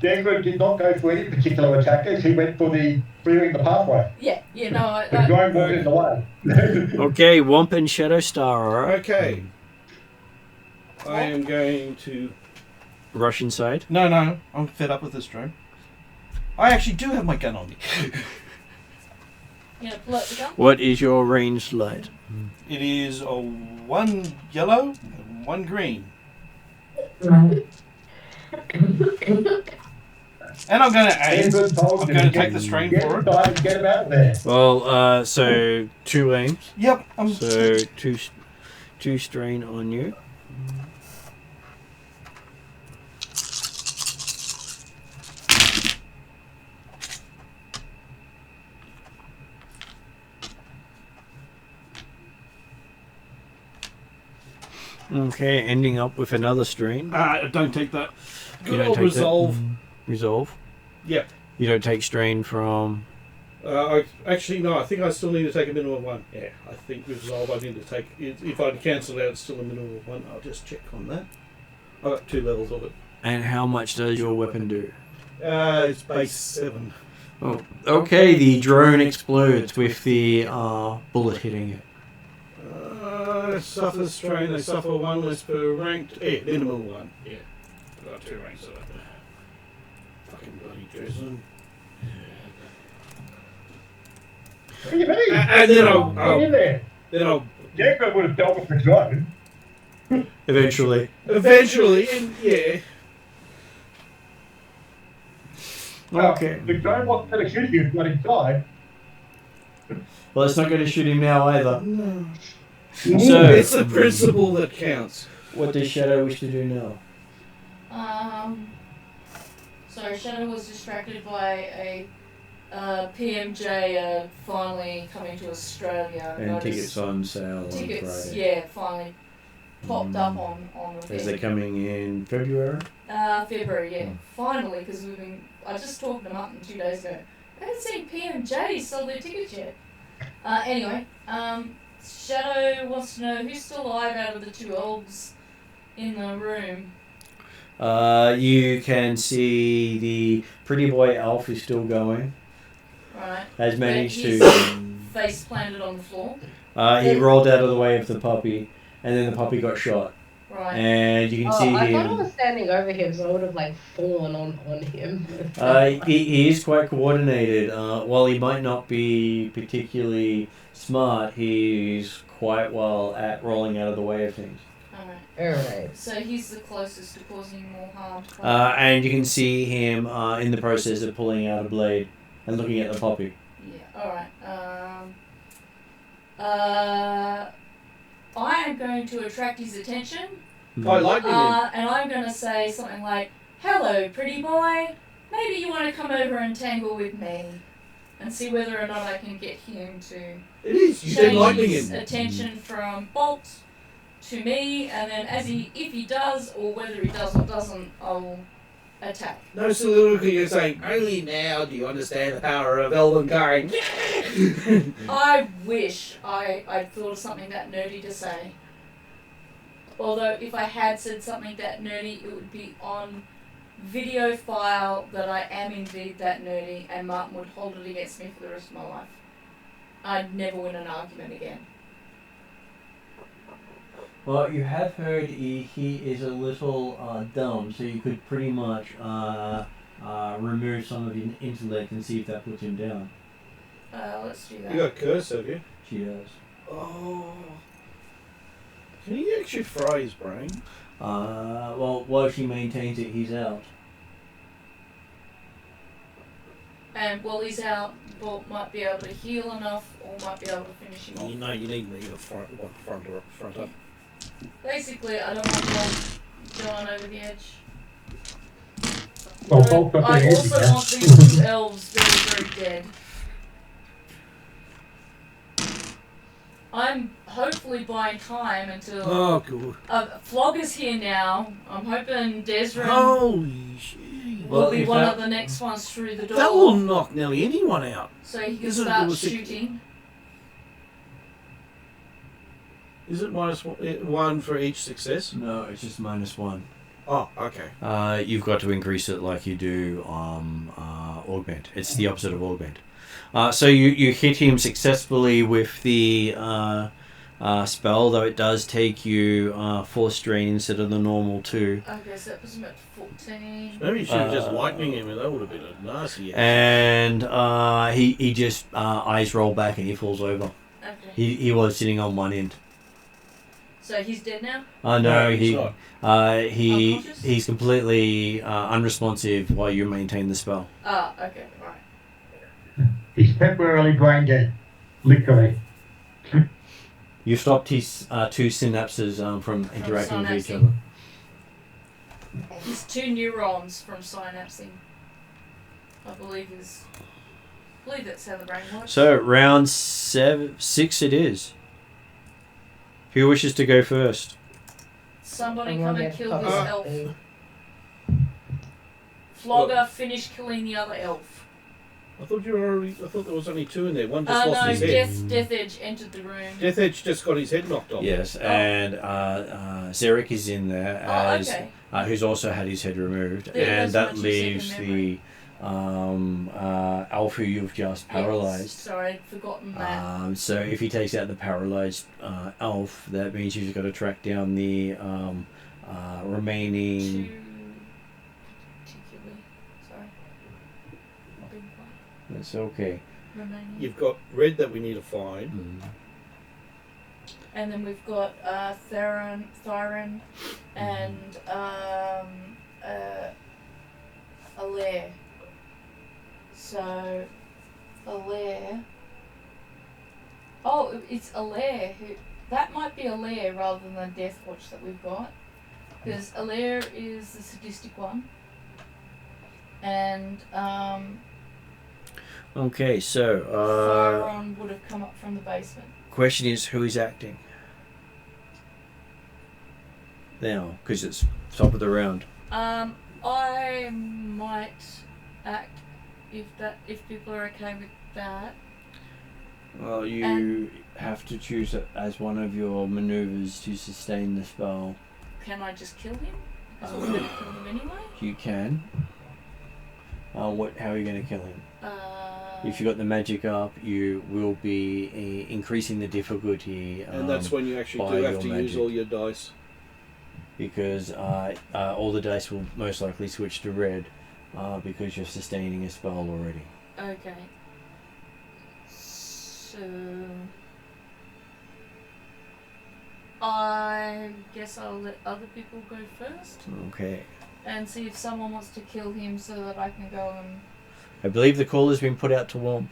Desmond did not go for any particular attackers. He went for the clearing the pathway. Yeah, no, The drone wasn't in the way. Okay, Womp and Shadowstar, alright? Okay. I am going to. Rush inside. No, I'm fed up with this drone. I actually do have my gun on me. You know, pull out the gun? What is your ranged light? It is 1 yellow and 1 green. And I'm going to aim. Desmond told I'm you going to get- take the strain get for it. inside and get him out of there. Well, so 2 aims. Yep. So two strain on you. Okay, ending up with another strain. Don't take that. You don't take Resolve. Resolve. Yep. You don't take strain from. Actually, no, I think I still need to take a minimum of 1. Yeah, I think with Resolve I need to take... If I cancel out, it's still a minimum of 1. I'll just check on that. I've got 2 levels of it. And how much does your weapon do? It's base 7. Oh, okay, the drone explodes with the bullet hitting it. Suffers strain, they suffer 1 less per ranked... Yeah, minimum 1. Yeah. I've got 2 ranks of it. Fucking bloody Jason. What do you mean? And then Get in there. I'll Jacob would have dealt with the drone. Eventually. eventually, and yeah. Okay. The drone wasn't going to shoot you if you got inside. Well, it's not going to shoot him now either. No. So, It's the principle that counts. what does Shadow wish to do now? So Shadow was distracted by a PMJ finally coming to Australia. And Noticed tickets on sale on tickets, Friday. yeah, finally popped up on the Is they coming in February? February, yeah. Finally, because I just talked to Martin 2 days ago. I haven't seen PMJ sell their tickets yet. Anyway, Shadow wants to know who's still alive out of the 2 elves in the room. You can see the pretty boy elf is still going. Right. Has managed But to. he's face planted on the floor. He rolled out of the way of the puppy, and then the puppy got shot. Right. And you can Oh, see I thought I him. was standing over him, so I would have like fallen on him. He is quite coordinated. While he might not be particularly smart, he's quite well at rolling out of the way of things. Alright. So he's the closest to causing more harm. And you can see him in the process of pulling out a blade and looking at the puppy. Yeah. Alright. I am going to attract his attention. I like him. And I'm going to say something like, "Hello, pretty boy. Maybe you want to come over and tangle with me, and see whether or not I can get him to It is. You said change lightning his him. attention from Bolt to me, and then if he does, or whether he does or doesn't, I'll attack." No soliloquy, you're saying, only now do you understand the power of Elven going. I wish I'd thought of something that nerdy to say. Although if I had said something that nerdy, it would be on video file that I am indeed that nerdy, and Martin would hold it against me for the rest of my life. I'd never win an argument again. Well, you have heard he is a little dumb, so you could pretty much remove some of his intellect and see if that puts him down. Let's do that. You got curse, have you? She does. Oh. Can he actually fry his brain? Well, while she maintains it, he's out. And while he's out, Bolt might be able to heal enough, or might be able to finish him off. You know you need me to front up. Basically, I don't want Bolt going over the edge. Well, But Bolt's up I there, also yeah. want these 2 elves very, very dead. I'm hopefully buying time until Oh, good. Flogger's here now. I'm hoping Desrin Holy shit. will Well, be if one that- of the next ones through the door. That will knock nearly anyone out. So he can Isn't it start the six- shooting. Is it -1 for each success? No, it's just -1. Oh, okay. You've got to increase it like you do augment. It's the opposite of augment. So you hit him successfully with the spell, though it does take you 4 strain instead of the normal 2. Okay, so that puts him at 14. Maybe you should have just lightning him, and that would have been a nasty. And he just eyes roll back and he falls over. Okay. He was sitting on one end. So he's dead now? No, he's not. Unconscious? He's completely unresponsive while you maintain the spell. Ah, okay, right. He's temporarily brain dead. Literally. You stopped his 2 synapses from interacting with each synapsing. other. His 2 neurons from synapsing. I believe that's how the brain works. So round 6 it is. Who wishes to go first? Somebody I'm come gonna and get kill fucked this up, elf. dude. Flogger, finish killing the other elf. I thought there was only 2 in there. One just lost no, his head. Death Edge entered the room. Death Edge just got his head knocked off. Yes, and Zarek is in there as okay. Who's also had his head removed, Yeah, and that's that what you said in leaves memory. the elf who you've just paralysed. Yes, sorry, I'd forgotten that. So if he takes out the paralysed elf, that means you've got to track down the remaining. Two particularly. Sorry. I've been quiet. That's okay. Remaining. You've got Red that we need to find. And then we've got Thyron, and Alair. So, Alair. Oh, it's Alair. That might be Alair rather than Deathwatch that we've got. Because Alair is the sadistic one. And, Okay, so Thyron would have come up from the basement. question is, who is acting now? Because it's top of the round. I might act if people are okay with that. Well, you have to choose it as one of your maneuvers to sustain the spell. Can I just kill him? Because we're going to kill him anyway. You can. How are you going to kill him? If you got the magic up, you will be increasing the difficulty. And that's when you actually by do have your to use magic. all your dice. Because all the dice will most likely switch to red because you're sustaining a spell already. Okay. So I guess I'll let other people go first Okay. and see if someone wants to kill him so that I can go and. I believe the call has been put out to Womp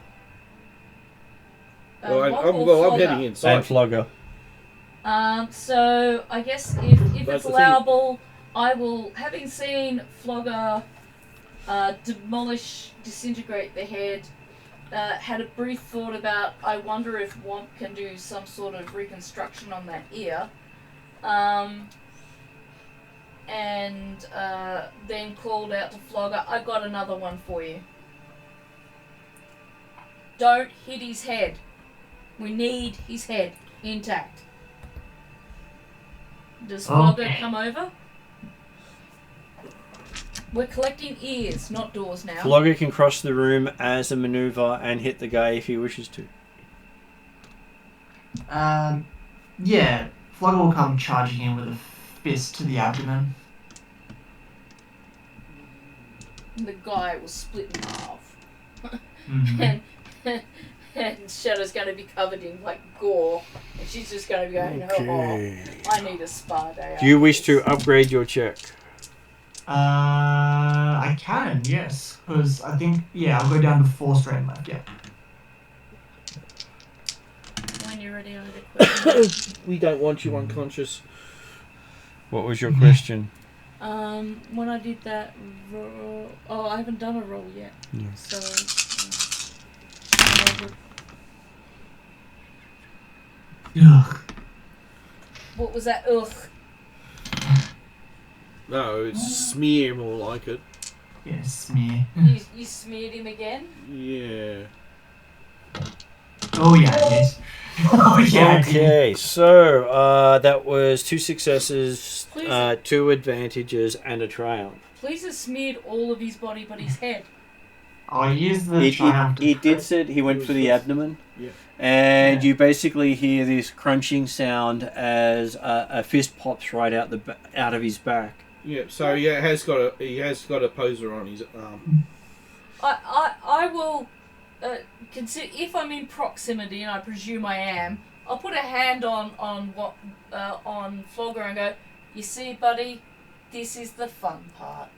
Well, I'm Flogger. heading inside. and Flogger. So I guess if That's it's the thing. allowable, I will, having seen Flogger disintegrate the head, had a brief thought about, I wonder if Womp can do some sort of reconstruction on that ear. And then called out to Flogger, I got another one for you. Don't hit his head. We need his head intact. Does Flogger come over? We're collecting ears, not doors now. Flogger can cross the room as a maneuver and hit the guy if he wishes to. Yeah, Flogger will come charging in with a fist to the abdomen. The guy will split in half. Mhm. And Shadow's going to be covered in like gore, and she's just going to be going, Okay. oh, I need a spa day. Do you after wish to this." upgrade your check? I can, yes, because I think, I'll go down to 4 straight left, yeah. When you're ready, I have a question. We don't want you unconscious. What was your question? When I did that roll, I haven't done a roll yet. Yeah. So, Ugh. what was that? Ugh. No, it's smear more like it. Yeah, smear. You smeared him again? Yeah. Oh, yeah, yes. Oh, yeah. I did. Okay, so that was 2 successes, Please. 2 advantages, and a triumph. Please have smeared all of his body but his head. I used the triumph. He did said he went for the abdomen. Yeah. And Yeah. you basically hear this crunching sound as a fist pops right out out of his back. Yeah, so yeah, he has got a poser on his arm. I will consider, if I'm in proximity, and I presume I am, I'll put a hand on Flogger and go, you see, buddy, this is the fun part.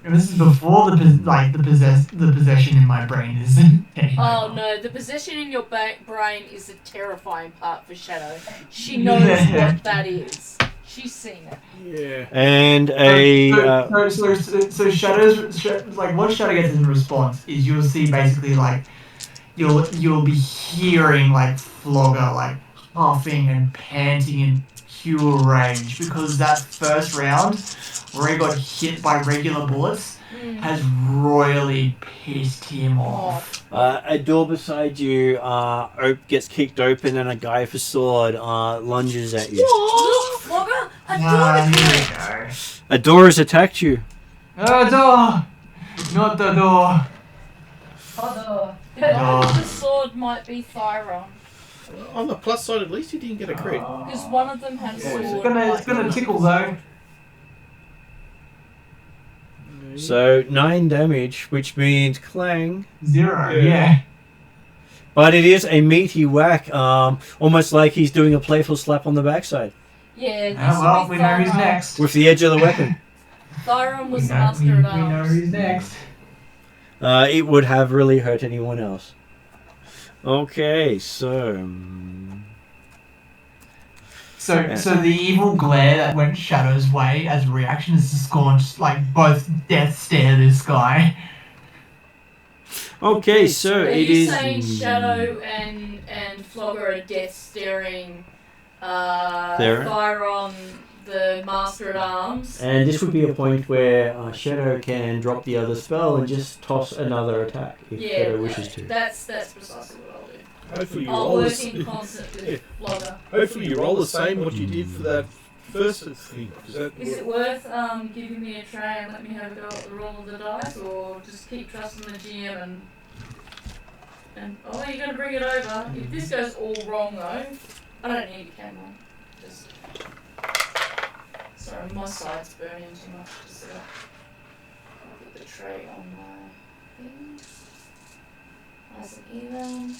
And this is before the possession in my brain isn't. Oh no, the possession in your brain is the terrifying part for Shadow. She knows what that is. She's seen it. Yeah. And So Shadow's like what Shadow gets in response is you'll see basically like you'll be hearing like Flogger like huffing and panting and pure rage because that first round where he got hit by regular bullets has royally pissed him off. A door beside you gets kicked open and a guy with a sword lunges at you. Look, Flogger! A door Here is we go. A door has attacked you. Door! Not the door. Although, The guy with the sword might be Thyron. On the plus side, at least he didn't get a crit. Because one of them had a sword. It's gonna tickle though. So 9 damage, which means clang. 0, yeah. But it is a meaty whack, almost like he's doing a playful slap on the backside Yeah, this Oh, well, will be we know who's Thyron. next. with the edge of the weapon. Thyron was the we master of know arms. who's next. It would have really hurt anyone else. Okay, so So the evil glare that went Shadow's way as a reaction is just gone, like both death stare this guy. okay, so Are it you is. saying Shadow and Flogger are death staring Thyron, the master at arms? And this would be a point where Shadow can drop the other spell and just toss another attack if Shadow wishes to. That's precisely what I'll do. Hopefully you I'll roll work the in concert with Flogger. Hopefully you roll the same what you did for that first thing. Is it worth giving me a tray and let me have a go at the roll of the dice, or just keep trusting the GM and oh, you're gonna bring it over? If this goes all wrong though, I don't need a camera. Just sorry, my side's burning too much. Just I'll put the tray on my thing. Nice and even.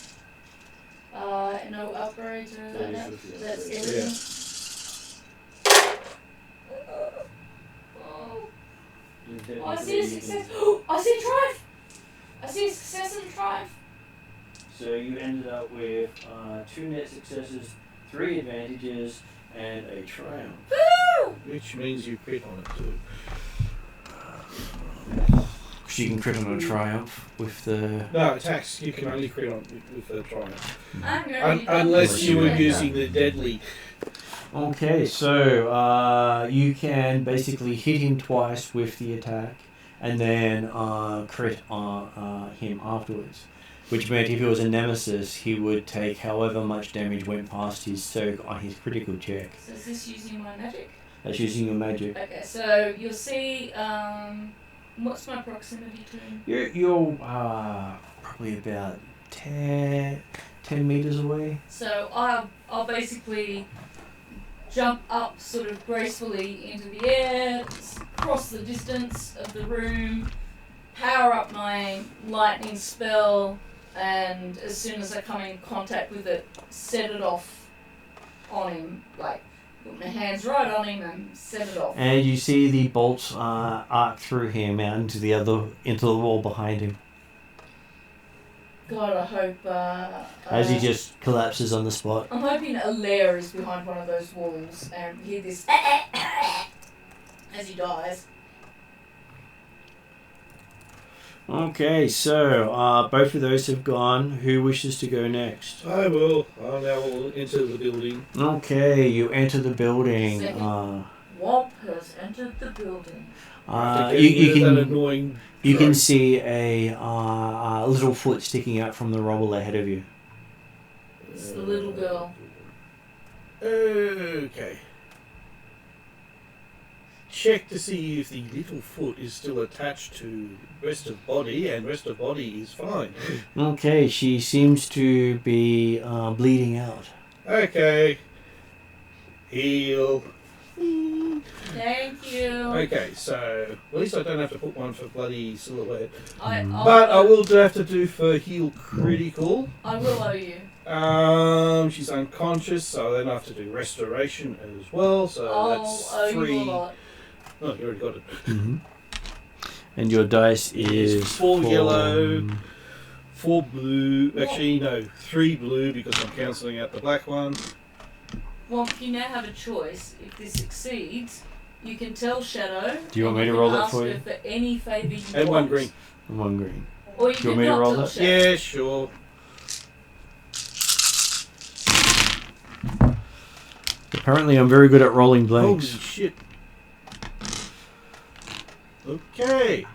No upgrades or anything like that. That's everything. Oh, I see a success. I see a triumph. I see a success and a triumph. So you ended up with 2 net successes, 3 advantages, and a triumph. Woo! Which means you crit on it too. Because you can crit on a triumph with the. No, attacks you can only crit on with the triumph. I'm going to Unless you were using the deadly. Okay, so you can basically hit him twice with the attack, and then crit on him afterwards. Which meant if he was a nemesis, he would take however much damage went past his soak on his critical check. So is this using my magic? That's using your magic. Okay, so you'll see. What's my proximity to him? You're probably about 10 meters away. So I'll basically jump up sort of gracefully into the air, cross the distance of the room, power up my lightning spell, and as soon as I come in contact with it, set it off on him, like put my hands right on him and set it off. And you see the bolts arc through him out into the wall behind him. God, I hope. As he just collapses on the spot. I'm hoping a lair is behind one of those walls and hear this as he dies. Okay, so both of those have gone. Who wishes to go next? I will. I'll now enter the building. Okay, you enter the building. Womp has entered the building. You can see a little foot sticking out from the rubble ahead of you. It's the little girl. Okay. Check to see if the little foot is still attached to rest of body, and rest of body is fine. Okay, she seems to be bleeding out. Okay. Heal. Thank you. Okay, so at least I don't have to put one for bloody silhouette. But I will have to do for heal critical. I will owe you. She's unconscious, so then I have to do restoration as well. So I'll that's owe 3. you a lot. Oh, you already got it. Mm-hmm. And your dice is 4 yellow, 4 blue. Actually, no, 3 blue because I'm cancelling out the black one. Well, you now have a choice. If this succeeds, you can tell Shadow. Do you want me to and roll that ask for her you? For any favour you And want. 1 green. And 1 green. Or you Do you can want me to not roll tell that? Shadow. Yeah, sure. Apparently, I'm very good at rolling Holy blanks. shit. Okay.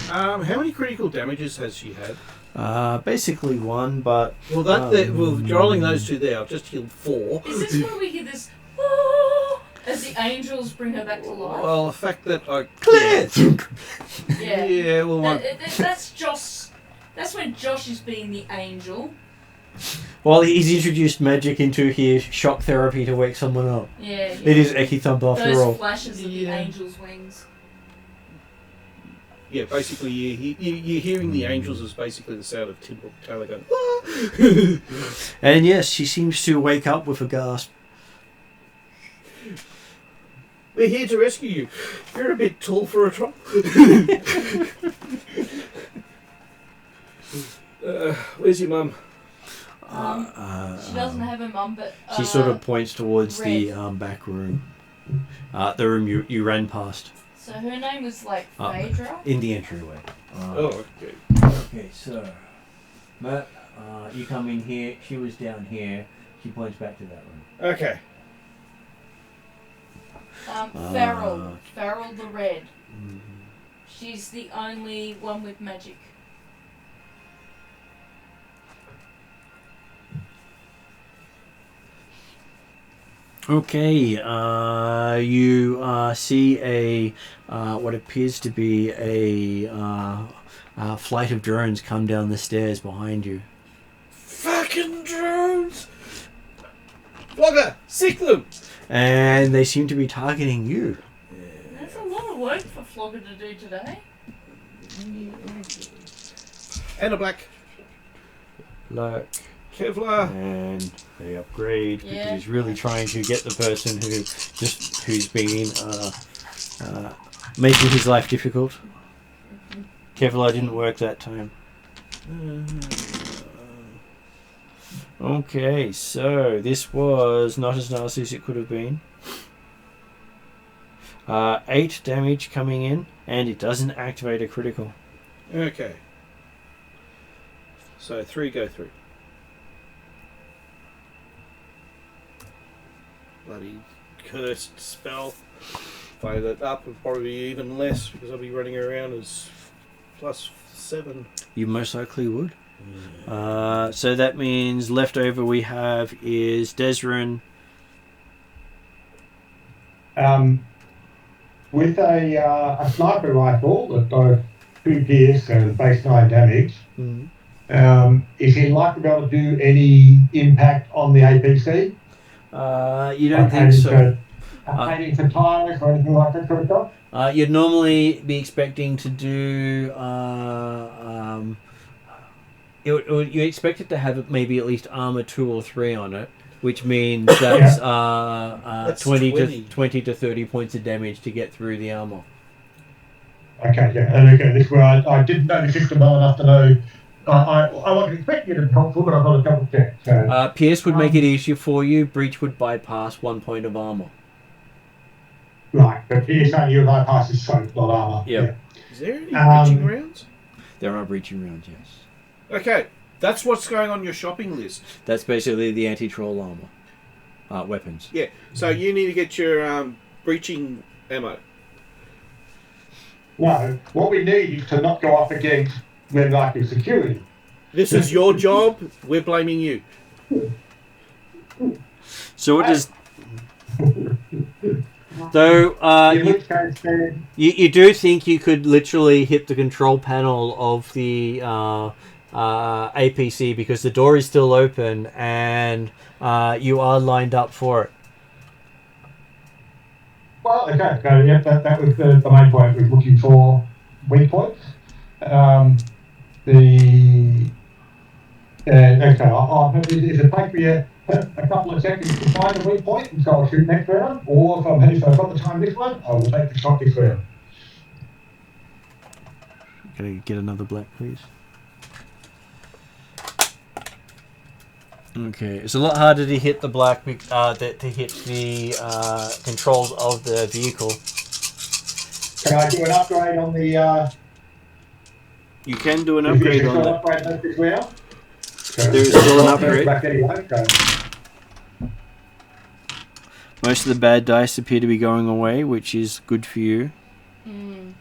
How many critical damages has she had? Basically one, but Well, rolling those two there, I've just healed 4. Is this where we hear this? "Oh," as the angels bring her back to life? Well, the fact that I... clear. Yeah. Yeah, well, That's Josh. That's when Josh is being the angel. Well, he's introduced magic into his shock therapy to wake someone up. Yeah. It is Eki Thump after Those all. flashes of the Yeah. angel's wings. yeah, basically, you're hearing the angels as basically the sound of Tim Hook Taylor going... And yes, she seems to wake up with a gasp. We're here to rescue you. You're a bit tall for a troll. Where's your mum? She doesn't have a mum, but She sort of points towards the Red. back room. The room you ran past. So her name was like Phaedra. In the entryway. Oh, okay. Okay, so Matt, you come in here. She was down here. She points back to that room. Okay. Farrell the Red. She's the only one with magic. Okay, you see a what appears to be a flight of drones come down the stairs behind you. Fucking drones! Flogger, sick them! And they seem to be targeting you. That's a lot of work for Flogger to do today. And a black Look. Kevlar. And they upgrade because Yeah. he's really trying to get the person who's been making his life difficult. Kevlar didn't work that time. Okay, so this was not as nasty as it could have been. 8 damage coming in, and it doesn't activate a critical. Okay. So 3 go through. Bloody cursed spell. If I that up, it'd probably be even less because I'll be running around as +7. You most likely would. So that means leftover we have is Desrin. With a sniper rifle that does 2 pierce and base 9 damage, is he likely to be able to do any impact on the APC? You don't think so. Aiming for tires or anything like that sort of stuff? You'd normally be expecting to do. You expect it to have maybe at least armor 2 or 3 on it, which means that's, That's 20 to 30 points of damage to get through the armor. Okay, yeah. And okay, this is where I didn't know the system well enough to know. I wasn't expecting it to be helpful, but I've got to double check. So. Pierce would make it easier for you. Breach would bypass 1 point of armor. Right, but you're saying you bypass is soap, not armor. Yep. Yeah. Is there any breaching rounds? There are breaching rounds, yes. Okay, that's what's going on your shopping list. That's basically the anti-troll armor. Weapons. Yeah, so you need to get your breaching ammo. No, what we need is to not go up against red light security. This is your job. We're blaming you. So what does... Though In which case, then, you do think you could literally hit the control panel of the APC because the door is still open and you are lined up for it. well, okay, so yeah, that was the main point. Was looking for weak points. Okay, is it take me a couple of seconds to find a weak point, and so I'll shoot next round, or if I've got the time this one, I will take the shot this round. Can I get another black, please? Okay, it's a lot harder to hit the black, to hit the controls of the vehicle. Can I do an upgrade on the? You can do an upgrade on that. Upgrade this round? There is still an upgrade. Back anyway, so. Most of the bad dice appear to be going away, which is good for you. Mm.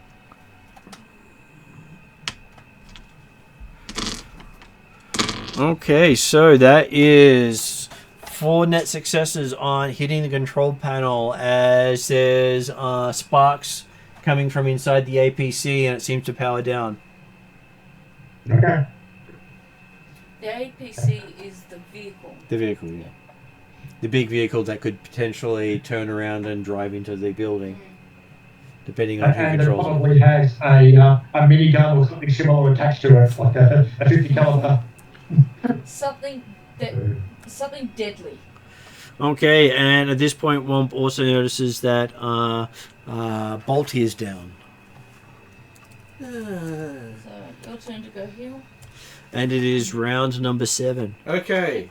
Okay, so that is 4 net successes on hitting the control panel as there's sparks coming from inside the APC and it seems to power down. Okay. The APC is the vehicle. The vehicle, yeah. The big vehicle that could potentially turn around and drive into the building, depending on who And it controls it. probably has a minigun or something similar attached to it, like a 50 caliber. Something deadly. Okay, and at this point, Womp also notices that Bolt is down. So your turn to go heal. And it is round number 7. Okay,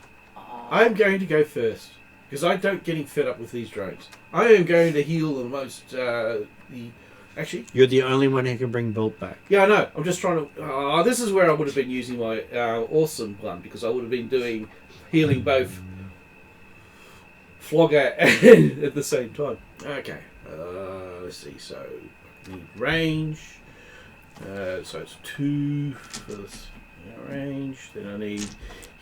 I'm going to go first because I don't getting fed up with these drones. I am going to heal the most. Actually, You're the only one who can bring Bolt back. yeah, I know. I'm just trying to. This is where I would have been using my awesome one because I would have been doing healing both Flogger and at the same time. Okay, let's see. So need range. So it's 2 for this range. Then I need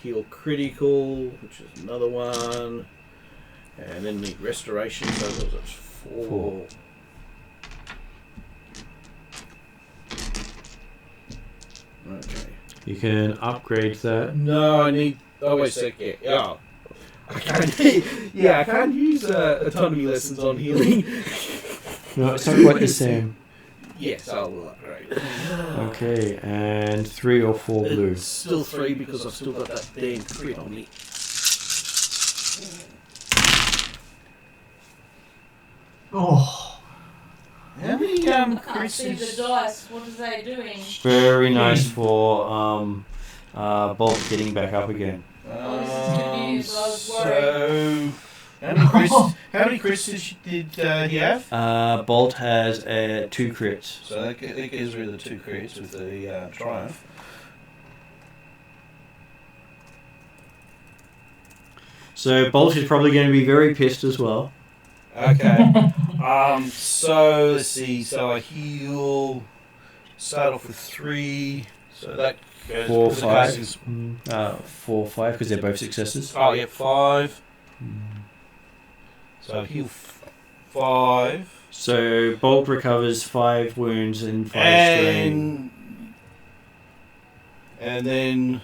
heal critical, which is another one, and then need restoration. So that's 4. Okay. You can upgrade that. No, I need. Oh wait a sec. Yeah. I can't use autonomy lessons on healing. No, it's not quite the same. Yes, I'll upgrade. Okay, and 3 or 4 blue. It's still 3 because I've still got that damn crit on me. Oh, How many I can't see the dice. What are they doing? Very nice for Bolt getting back up again. Oh, this is good news. I was worried. So, how many crits did he have? Bolt has 2 crits. So that gives rid of the 2 crits with the Triumph. So Bolt is probably going to be very pissed as well. Okay. So let's see. So I heal. Start off with 3. So that goes 4, for the 5. cases. 4, 5, because they're both successes. Oh yeah, 5. So heal 5. So Bolt recovers 5 wounds and 5 strain. And then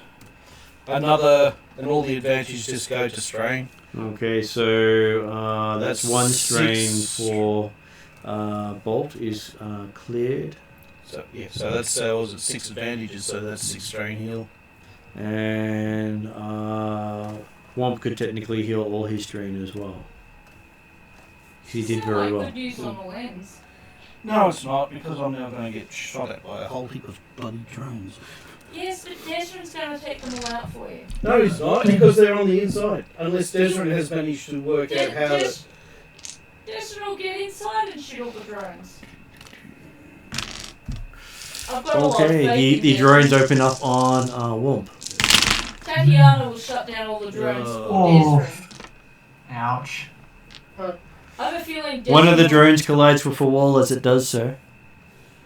another, and all the advantages just go to strain. Okay, so that's 1 strain 6. for Bolt is cleared. So yeah, so that's was it 6 advantages. So that's 6 strain heal. And Womp could technically heal all his strain as well. He did Sound very like well. good news on the lens. No, it's not because I'm now going to get shot at by a whole heap of bloody drones. Yes, but Desmond's going to take them all out for you. No, he's not because they're on the inside. Unless Desmond has managed to work out how to. Desmond will get inside and shoot all the drones. I've got a lot of Okay, faith the in drones Desmond. open up on Womp. Tatiana will shut down all the drones for Desmond. ouch. I have a feeling Desmond One of the will- drones collides with a wall as it does so.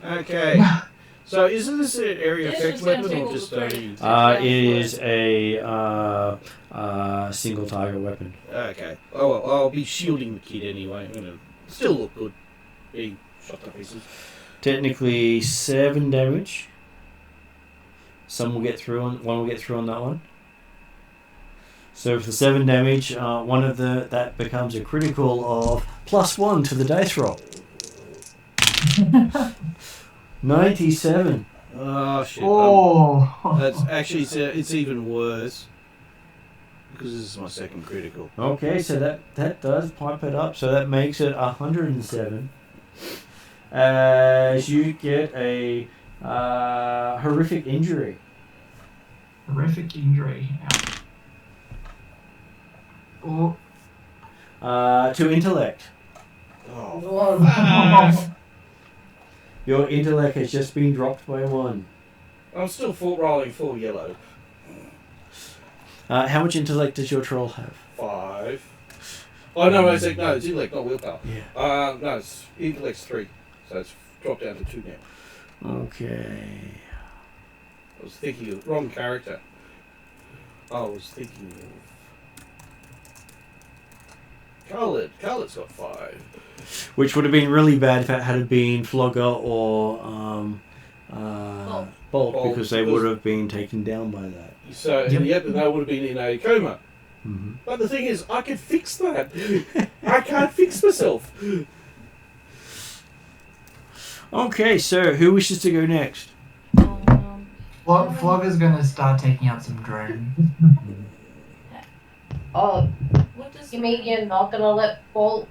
Okay. So isn't this an area This effect is gonna weapon take or all just the a? credit. It is a single target weapon. Okay. Oh well, I'll be shielding the kid anyway. I'm gonna still look good. Being shot to pieces. Technically 7 damage. One will get through on that one. So for 7 damage, that becomes a critical of +1 to the dice roll. 97. Oh shit. Oh. That's actually it's even worse because this is my second critical. Okay, so that does pipe it up. So that makes it 107. As you get a horrific injury. Horrific injury. Ouch. Oh. To intellect. Oh. Your intellect has just been dropped by 1. I'm still rolling full yellow. How much intellect does your troll have? 5. Oh no, it's intellect, not willpower. Yeah. No, it's intellect's 3, so it's dropped down to 2 now. Okay. I was thinking of the wrong character. I was thinking of Khaled's got 5. Which would have been really bad if it had been Flogger or Bolt, because they would have been taken down by that. So yep, they would have been in a coma. Mm-hmm. But the thing is, I can fix that. I can't fix myself. Okay, so who wishes to go next? Flogger's gonna start taking out some drones. Oh, What does you mean you're not gonna let Bolt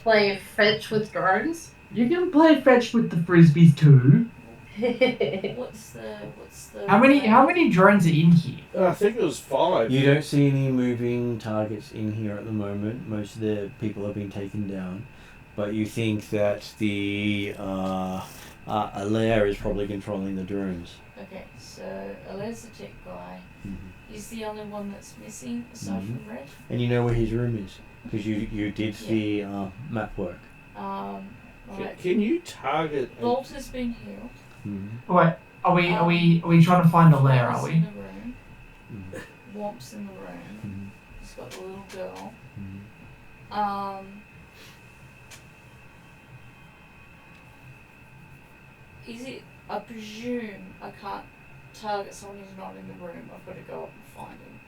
play fetch with drones? You can play fetch with the frisbees too. what's the How many drones are in here? I think it was 5. You don't see any moving targets in here at the moment. Most of the people have been taken down. But you think that the Alair is probably controlling the drones. Okay, so Alair's the tech guy. Mm-hmm. He's the only one that's missing aside from Red. And you know where his room is because you did the map work. Right. Can you target? Bolt has been healed. Mm-hmm. Wait, are we trying to find a lair? Are Flogger's we? in the room. Mm-hmm. Womp's in the room. Mm-hmm. He's got the little girl. Mm-hmm. Is it? I presume I can't target someone who's not in the room. I've got to go up and find him.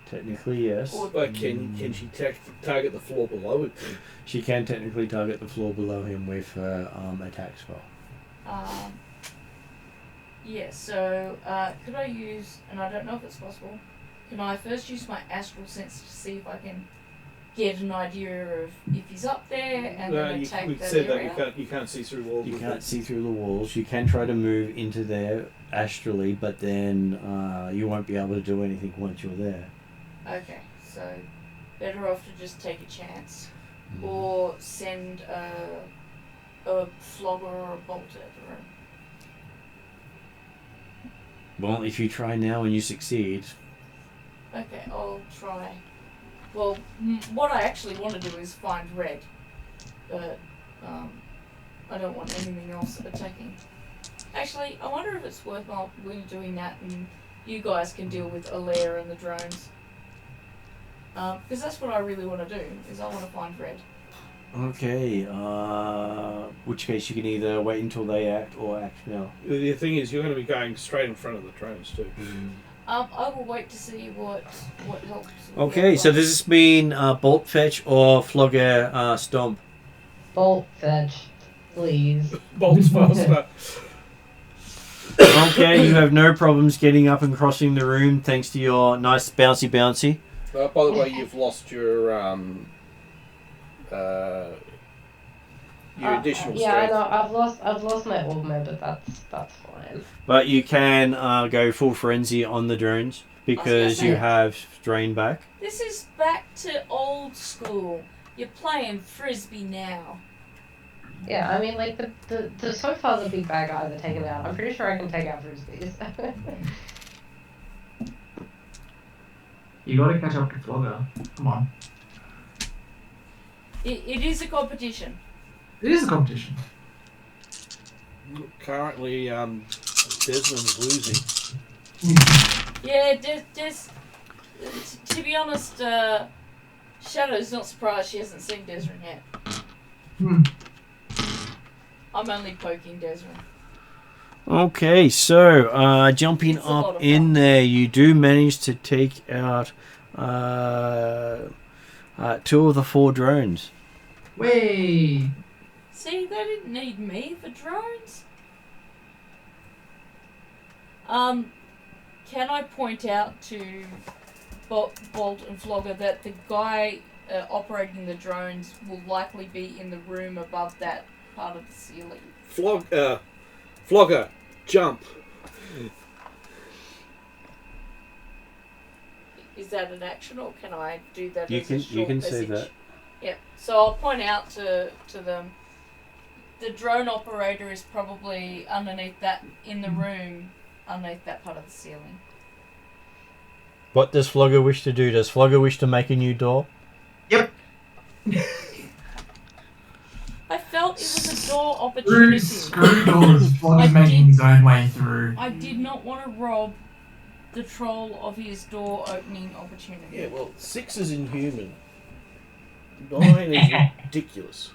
Technically, yes. But can she target the floor below it? She can technically target the floor below him with her attack spell. Yeah, so could I use, and I don't know if it's possible, can I first use my astral sense to see if I can get an idea of if he's up there and then attack that area? You can't see through walls. You can't see through the walls. You can try to move into there astrally, but then you won't be able to do anything once you're there. Okay, so better off to just take a chance. Or send a Flogger or a Bolt at the room. Well, if you try now and you succeed. Okay, I'll try. Well, what I actually want to do is find Red. But I don't want anything else attacking. Actually, I wonder if it's worthwhile we doing that and you guys can deal with Alair and the drones. Because that's what I really want to do, is I want to find Red. Okay, which case you can either wait until they act or act now. The thing is, you're going to be going straight in front of the drones too. I will wait to see what helps. Okay, so this has been Bolt Fetch or Flogger Stomp. Bolt fetch, please. Bolt's faster. Okay, you have no problems getting up and crossing the room thanks to your nice bouncy. By the way, you've lost your additional yeah, strength. I know. I've lost my augment, but that's fine. But you can go full frenzy on the drones because you have drain back. This is back to old school. You're playing frisbee now. Yeah, I mean, like the so far the big bad guys are taken out. I'm pretty sure I can take out frisbees. You gotta catch up to Flogger. Come on. It is a competition. It is a competition. Currently, Desmond's losing. Yeah, to be honest, Shadow's not surprised she hasn't seen Desmond yet. I'm only poking Desmond. Okay, so jumping up in there, you do manage to take out 2 of the 4 drones. Way. See, they didn't need me for drones. Can I point out to Bolt and Flogger that the guy operating the drones will likely be in the room above that part of the ceiling? Flogger, jump. Is that an action, or can I do that You as can a short you can message? say that. Yeah, so I'll point out to them, the drone operator is probably underneath that, in the room, underneath that part of the ceiling. What does Flogger wish to do? Does Flogger wish to make a new door? Yep. I felt it was a door opportunity. Screw doors. Flog is making his own way through. I did not want to rob the troll of his door opening opportunity. Yeah, well, 6 is inhuman. 9 is ridiculous.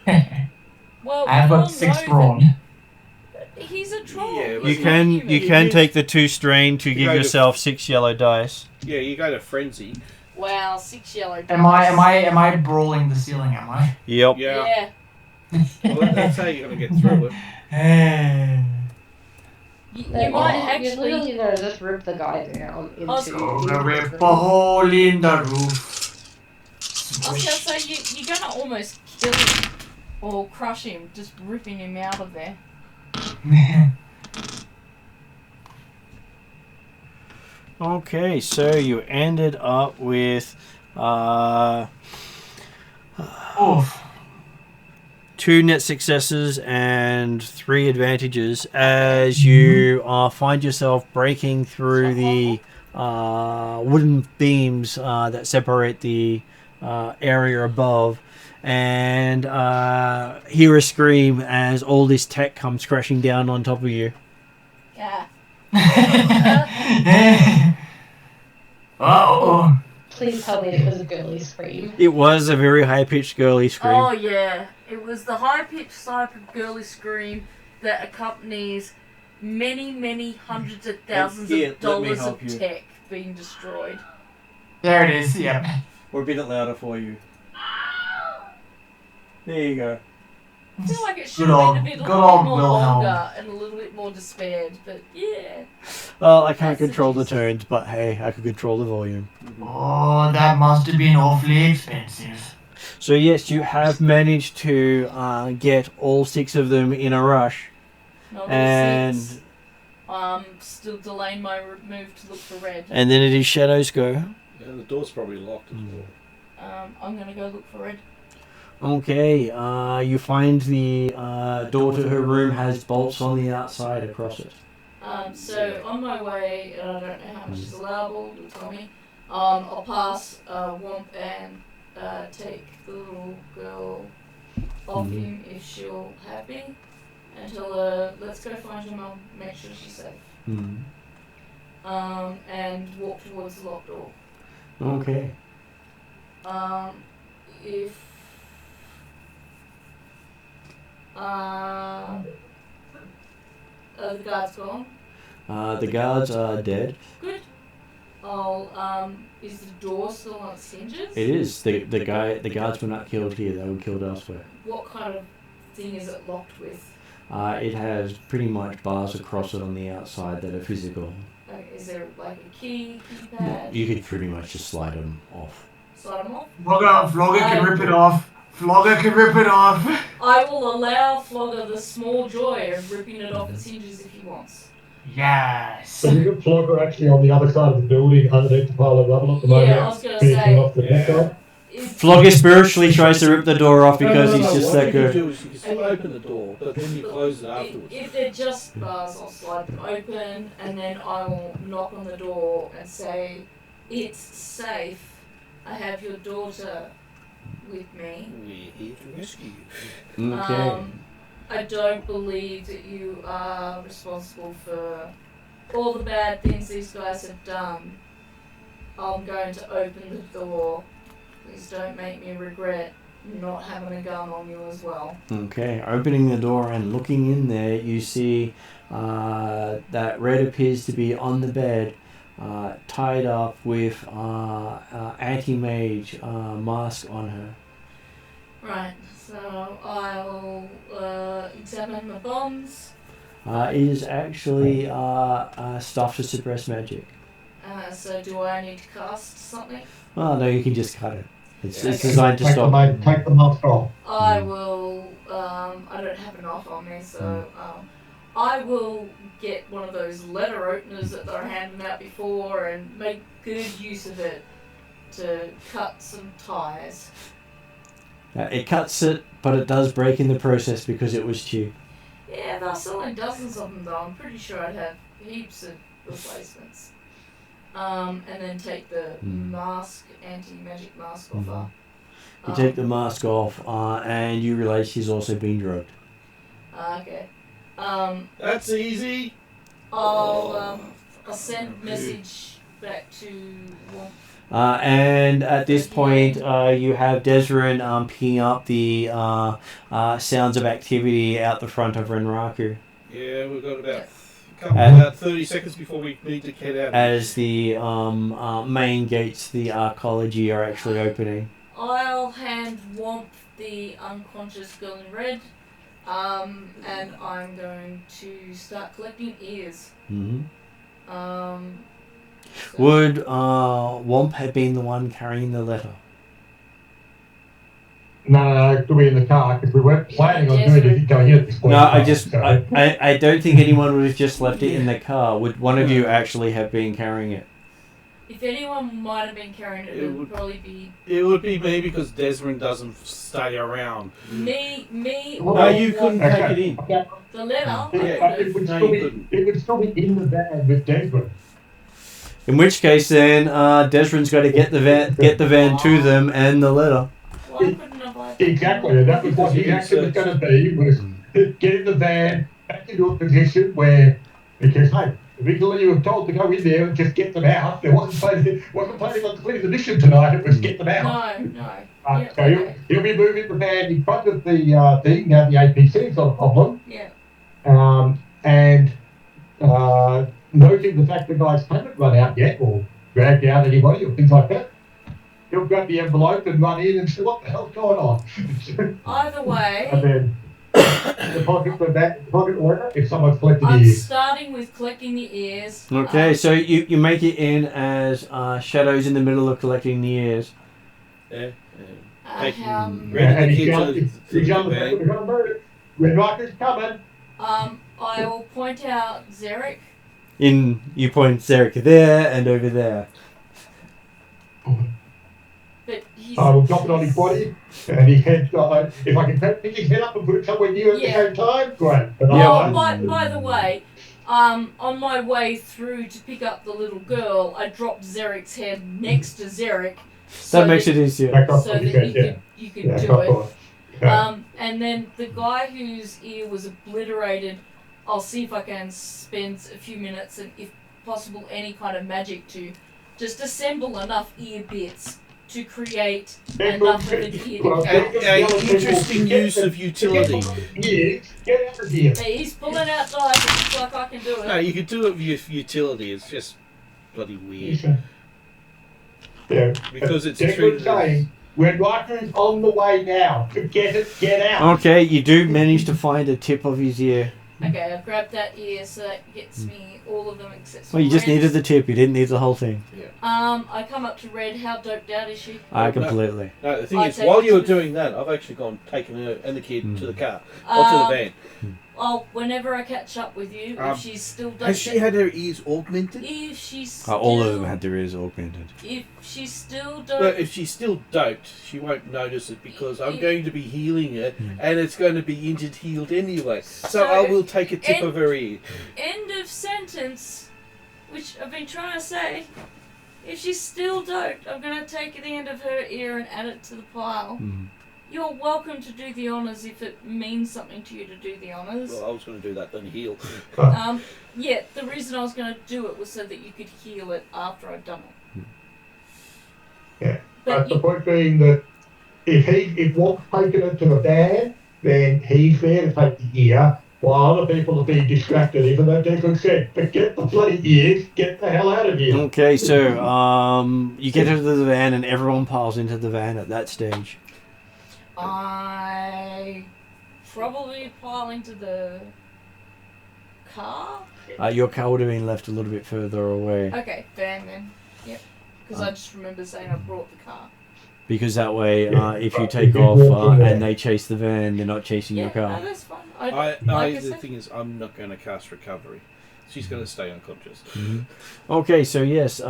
Well, I have we all got 6 know brawn. that He's a troll. Yeah, but You He's can not you human. can take the 2 strain to You give go to- yourself 6 yellow dice. Yeah, you go to frenzy. Wow, 6 yellow dice. Am I brawling the ceiling? Am I? Yep. Yeah. Yeah. Well, that's how you're going to get through it. You You're might You're actually. literally gonna just rip the guy down into. was Gonna rip a hole in the roof. I was gonna say you're gonna almost kill him or crush him, just ripping him out of there. Okay, so you ended up with Oof. 2 net successes and 3 advantages as you find yourself breaking through the wooden beams that separate the area above, and hear a scream as all this tech comes crashing down on top of you. Yeah. Oh. Please tell me it was a girly scream. It was a very high-pitched girly scream. Oh yeah, it was the high-pitched type of girly scream that accompanies many hundreds of thousands Here, of let me dollars help of you. tech being destroyed. There it is. Yep. Or a bit louder for you. There you go. I feel like it should Good have old- been a bit good more old Wilhelm. longer and a little bit more despaired, but yeah. Well, I can't That's the control the reason. tones, but hey, I can control the volume. Oh, that must have been awfully expensive. So yes, you have managed to get all 6 of them in a rush, Not all and 6. Still delaying my move to look for Red. then it is Shadow's go. Yeah, the door's probably locked as well. I'm gonna go look for Red. Okay, you find the door to her room has bolts on the outside across it. So on my way, and I don't know how much is allowable, you'll tell me. I'll pass Womp and take the little girl off him if she'll have me, and tell her, let's go find your mum, make sure she's safe. And walk towards the locked door. Okay. If are the guards gone? The guards are dead. Good. Is the door still on its hinges? It is. The guards were not killed here, they were killed elsewhere. What kind of thing is it locked with? It has pretty much bars across it on the outside that are physical. Like, is there like a keypad? You could pretty much just slide them off. Slide them off? Flogger can rip it off. Flogger can rip it off. I will allow Flogger the small joy of ripping it off its hinges if he wants. Yes. So you got Flogger actually on the other side of the building underneath the pile of rubble at the moment. Yeah, I was gonna finishing say. off the neck up. Flogger spiritually tries to rip the door off because No, he's just what that you good. can do is you can still open the door, but then you close it afterwards. If they're just bars, I'll slide them open, and then I will knock on the door and say, "It's safe. I have your daughter with me. We're here to rescue you. Okay. I don't believe that you are responsible for all the bad things these guys have done. I'm going to open the door. Please don't make me regret not having a gun on you as well." Okay, opening the door and looking in there, you see that Red appears to be on the bed, tied up with anti-mage mask on her. Right, so I'll examine my bombs. It is actually stuff to suppress magic. So do I need to cast something? Oh no, you can just cut it. It's Okay. designed to Take stop. take the mask off. I will, I don't have a knife on me, so I will get one of those letter openers that they're handing out before and make good use of it to cut some ties. It cuts it, but it does break in the process because it was cheap. Yeah, they're selling dozens of them though. I'm pretty sure I'd have heaps of replacements. And then take the mask, anti-magic mask off her. You take the mask off, and you realise she's also been drugged. Okay. That's easy. I'll send a message back to Womp. And at this point, you have Desrin picking up the sounds of activity out the front of Renraku. Yeah, we've got about 30 seconds before we need to get out. As the main gates to the arcology are actually opening. I'll hand Womp the unconscious girl in red, and I'm going to start collecting ears. Mm-hmm. So Would Womp have been the one carrying the letter? No, it'll be in the car because we weren't planning on doing it going in at this point. No, I don't think anyone would have just left it in the car. Would one of you actually have been carrying it? if anyone might have been carrying it, it would probably be It would be me because Desmond doesn't stay around. me. No, you couldn't Okay. take it in. The letter. It would still be in the van with Desmond. In which case, then Desrin's got to get the van to them and the letter. Why couldn't I buy Exactly, and that was what the action was going to be, was getting the van back into a position where, because, hey, originally you were told to go in there and just get them out. There wasn't planning on completing the mission tonight, it was get them out. No. So he'll be moving the van in front of the thing, now the APC is not a problem. Yeah. And noting the fact the guys haven't run out yet, or dragged out anybody, or things like that. He'll grab the envelope and run in and see what the hell's going on. Either way, And then deposit order if someone's collected the I'm ears. starting with collecting the ears. Okay, so you make it in as Shadow's in the middle of collecting the ears. Yeah. Ready And he's yelling the van. We're going to move it. Red Rocket's coming. I will point out Zarek. You point Zarek there and over there. But he's. I will drop it on his body, and his head. If I can pick his head up and put it somewhere new at the same time, great. But By the way, on my way through to pick up the little girl, I dropped Zarek's head next to Zarek. That makes it easier. So that you could do it. And then the guy whose ear was obliterated, I'll see if I can spend a few minutes and, if possible, any kind of magic to just assemble enough ear bits to create enough of an ear to Interesting use of utility. Get out of here. Hey, he's pulling out dice, it looks like I can do it. No, you could do it with utility. It's just bloody weird. Yeah. Because it's Declan's saying, Red Rocket's on the way now. Get out. Okay, you do manage to find the tip of his ear. Okay, I've grabbed that ear, so that gets me all of them except for Well, you just Red. needed the tip. You didn't need the whole thing. I come up to Red. How doped out is she? Completely. No, the thing I is, take while it you were to- doing that, I've actually taken her and the kid to the car, or to the van. Well, whenever I catch up with you, if she's still doped Has she had her ears augmented? If she's still, All of them had their ears augmented. If she's still But doped, if she's still doped, she won't notice it because I'm going to be healing her, and it's going to be healed anyway. So I will take a tip of her ear. end of sentence, which I've been trying to say. If she's still doped, I'm going to take the end of her ear and add it to the pile. You're welcome to do the honours if it means something to you to do the honours. Well, I was going to do that, then heal. Yeah, the reason I was going to do it was so that you could heal it after I'd done it. Yeah. But The point being that if Walt's taken it to the van, then he's there to take the ear, while other people are being distracted, even though Declan said, but get the bloody ears, get the hell out of here. Okay, so you get into the van and everyone piles into the van at that stage. I probably pile into the car. Your car would have been left a little bit further away. Okay, van then. Yep. Because I just remember saying I brought the car. Because that way, if you take off and they chase the van, they're not chasing your car. No, that's fine. The thing is, I'm not going to cast recovery. She's going to stay unconscious. Okay, so yes,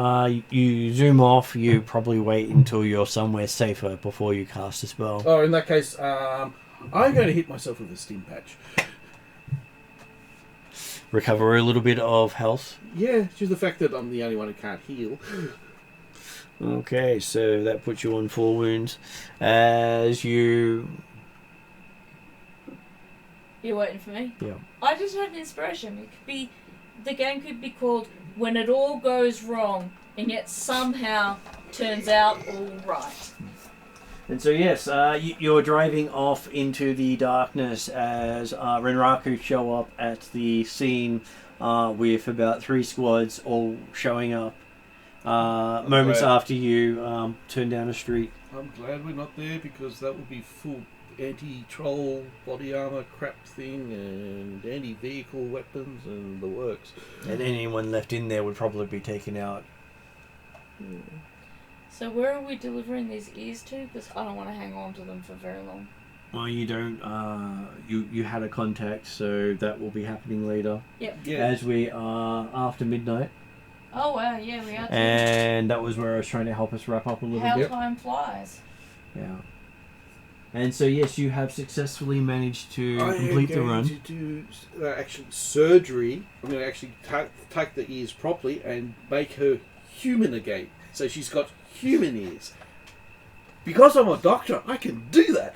you zoom off. You probably wait until you're somewhere safer before you cast a spell. Oh, in that case, I'm going to hit myself with a stim patch. Recover a little bit of health. Yeah, just the fact that I'm the only one who can't heal. Okay, so that puts you on 4 wounds. As you... You're waiting for me? Yeah. I just had an inspiration. It could be... The game could be called When It All Goes Wrong, and yet somehow turns out all right. And so yes, you're driving off into the darkness as Renraku show up at the scene with about 3 squads all showing up moments after you turn down a street. I'm glad we're not there because that would be full anti-troll body armor crap thing and anti-vehicle weapons and the works. And anyone left in there would probably be taken out. So where are we delivering these ears to? Because I don't want to hang on to them for very long. Well, you don't. You had a contact, so that will be happening later. Yep. Yeah. As we are after midnight. Oh wow, yeah, we are. And that was where I was trying to help us wrap up a little How bit. time flies. Yeah. And so yes, you have successfully managed to complete the run. I'm going to do actually surgery. I'm going to actually take the ears properly and make her human again. So she's got human ears. Because I'm a doctor, I can do that.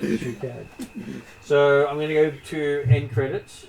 So I'm going to go to end credits.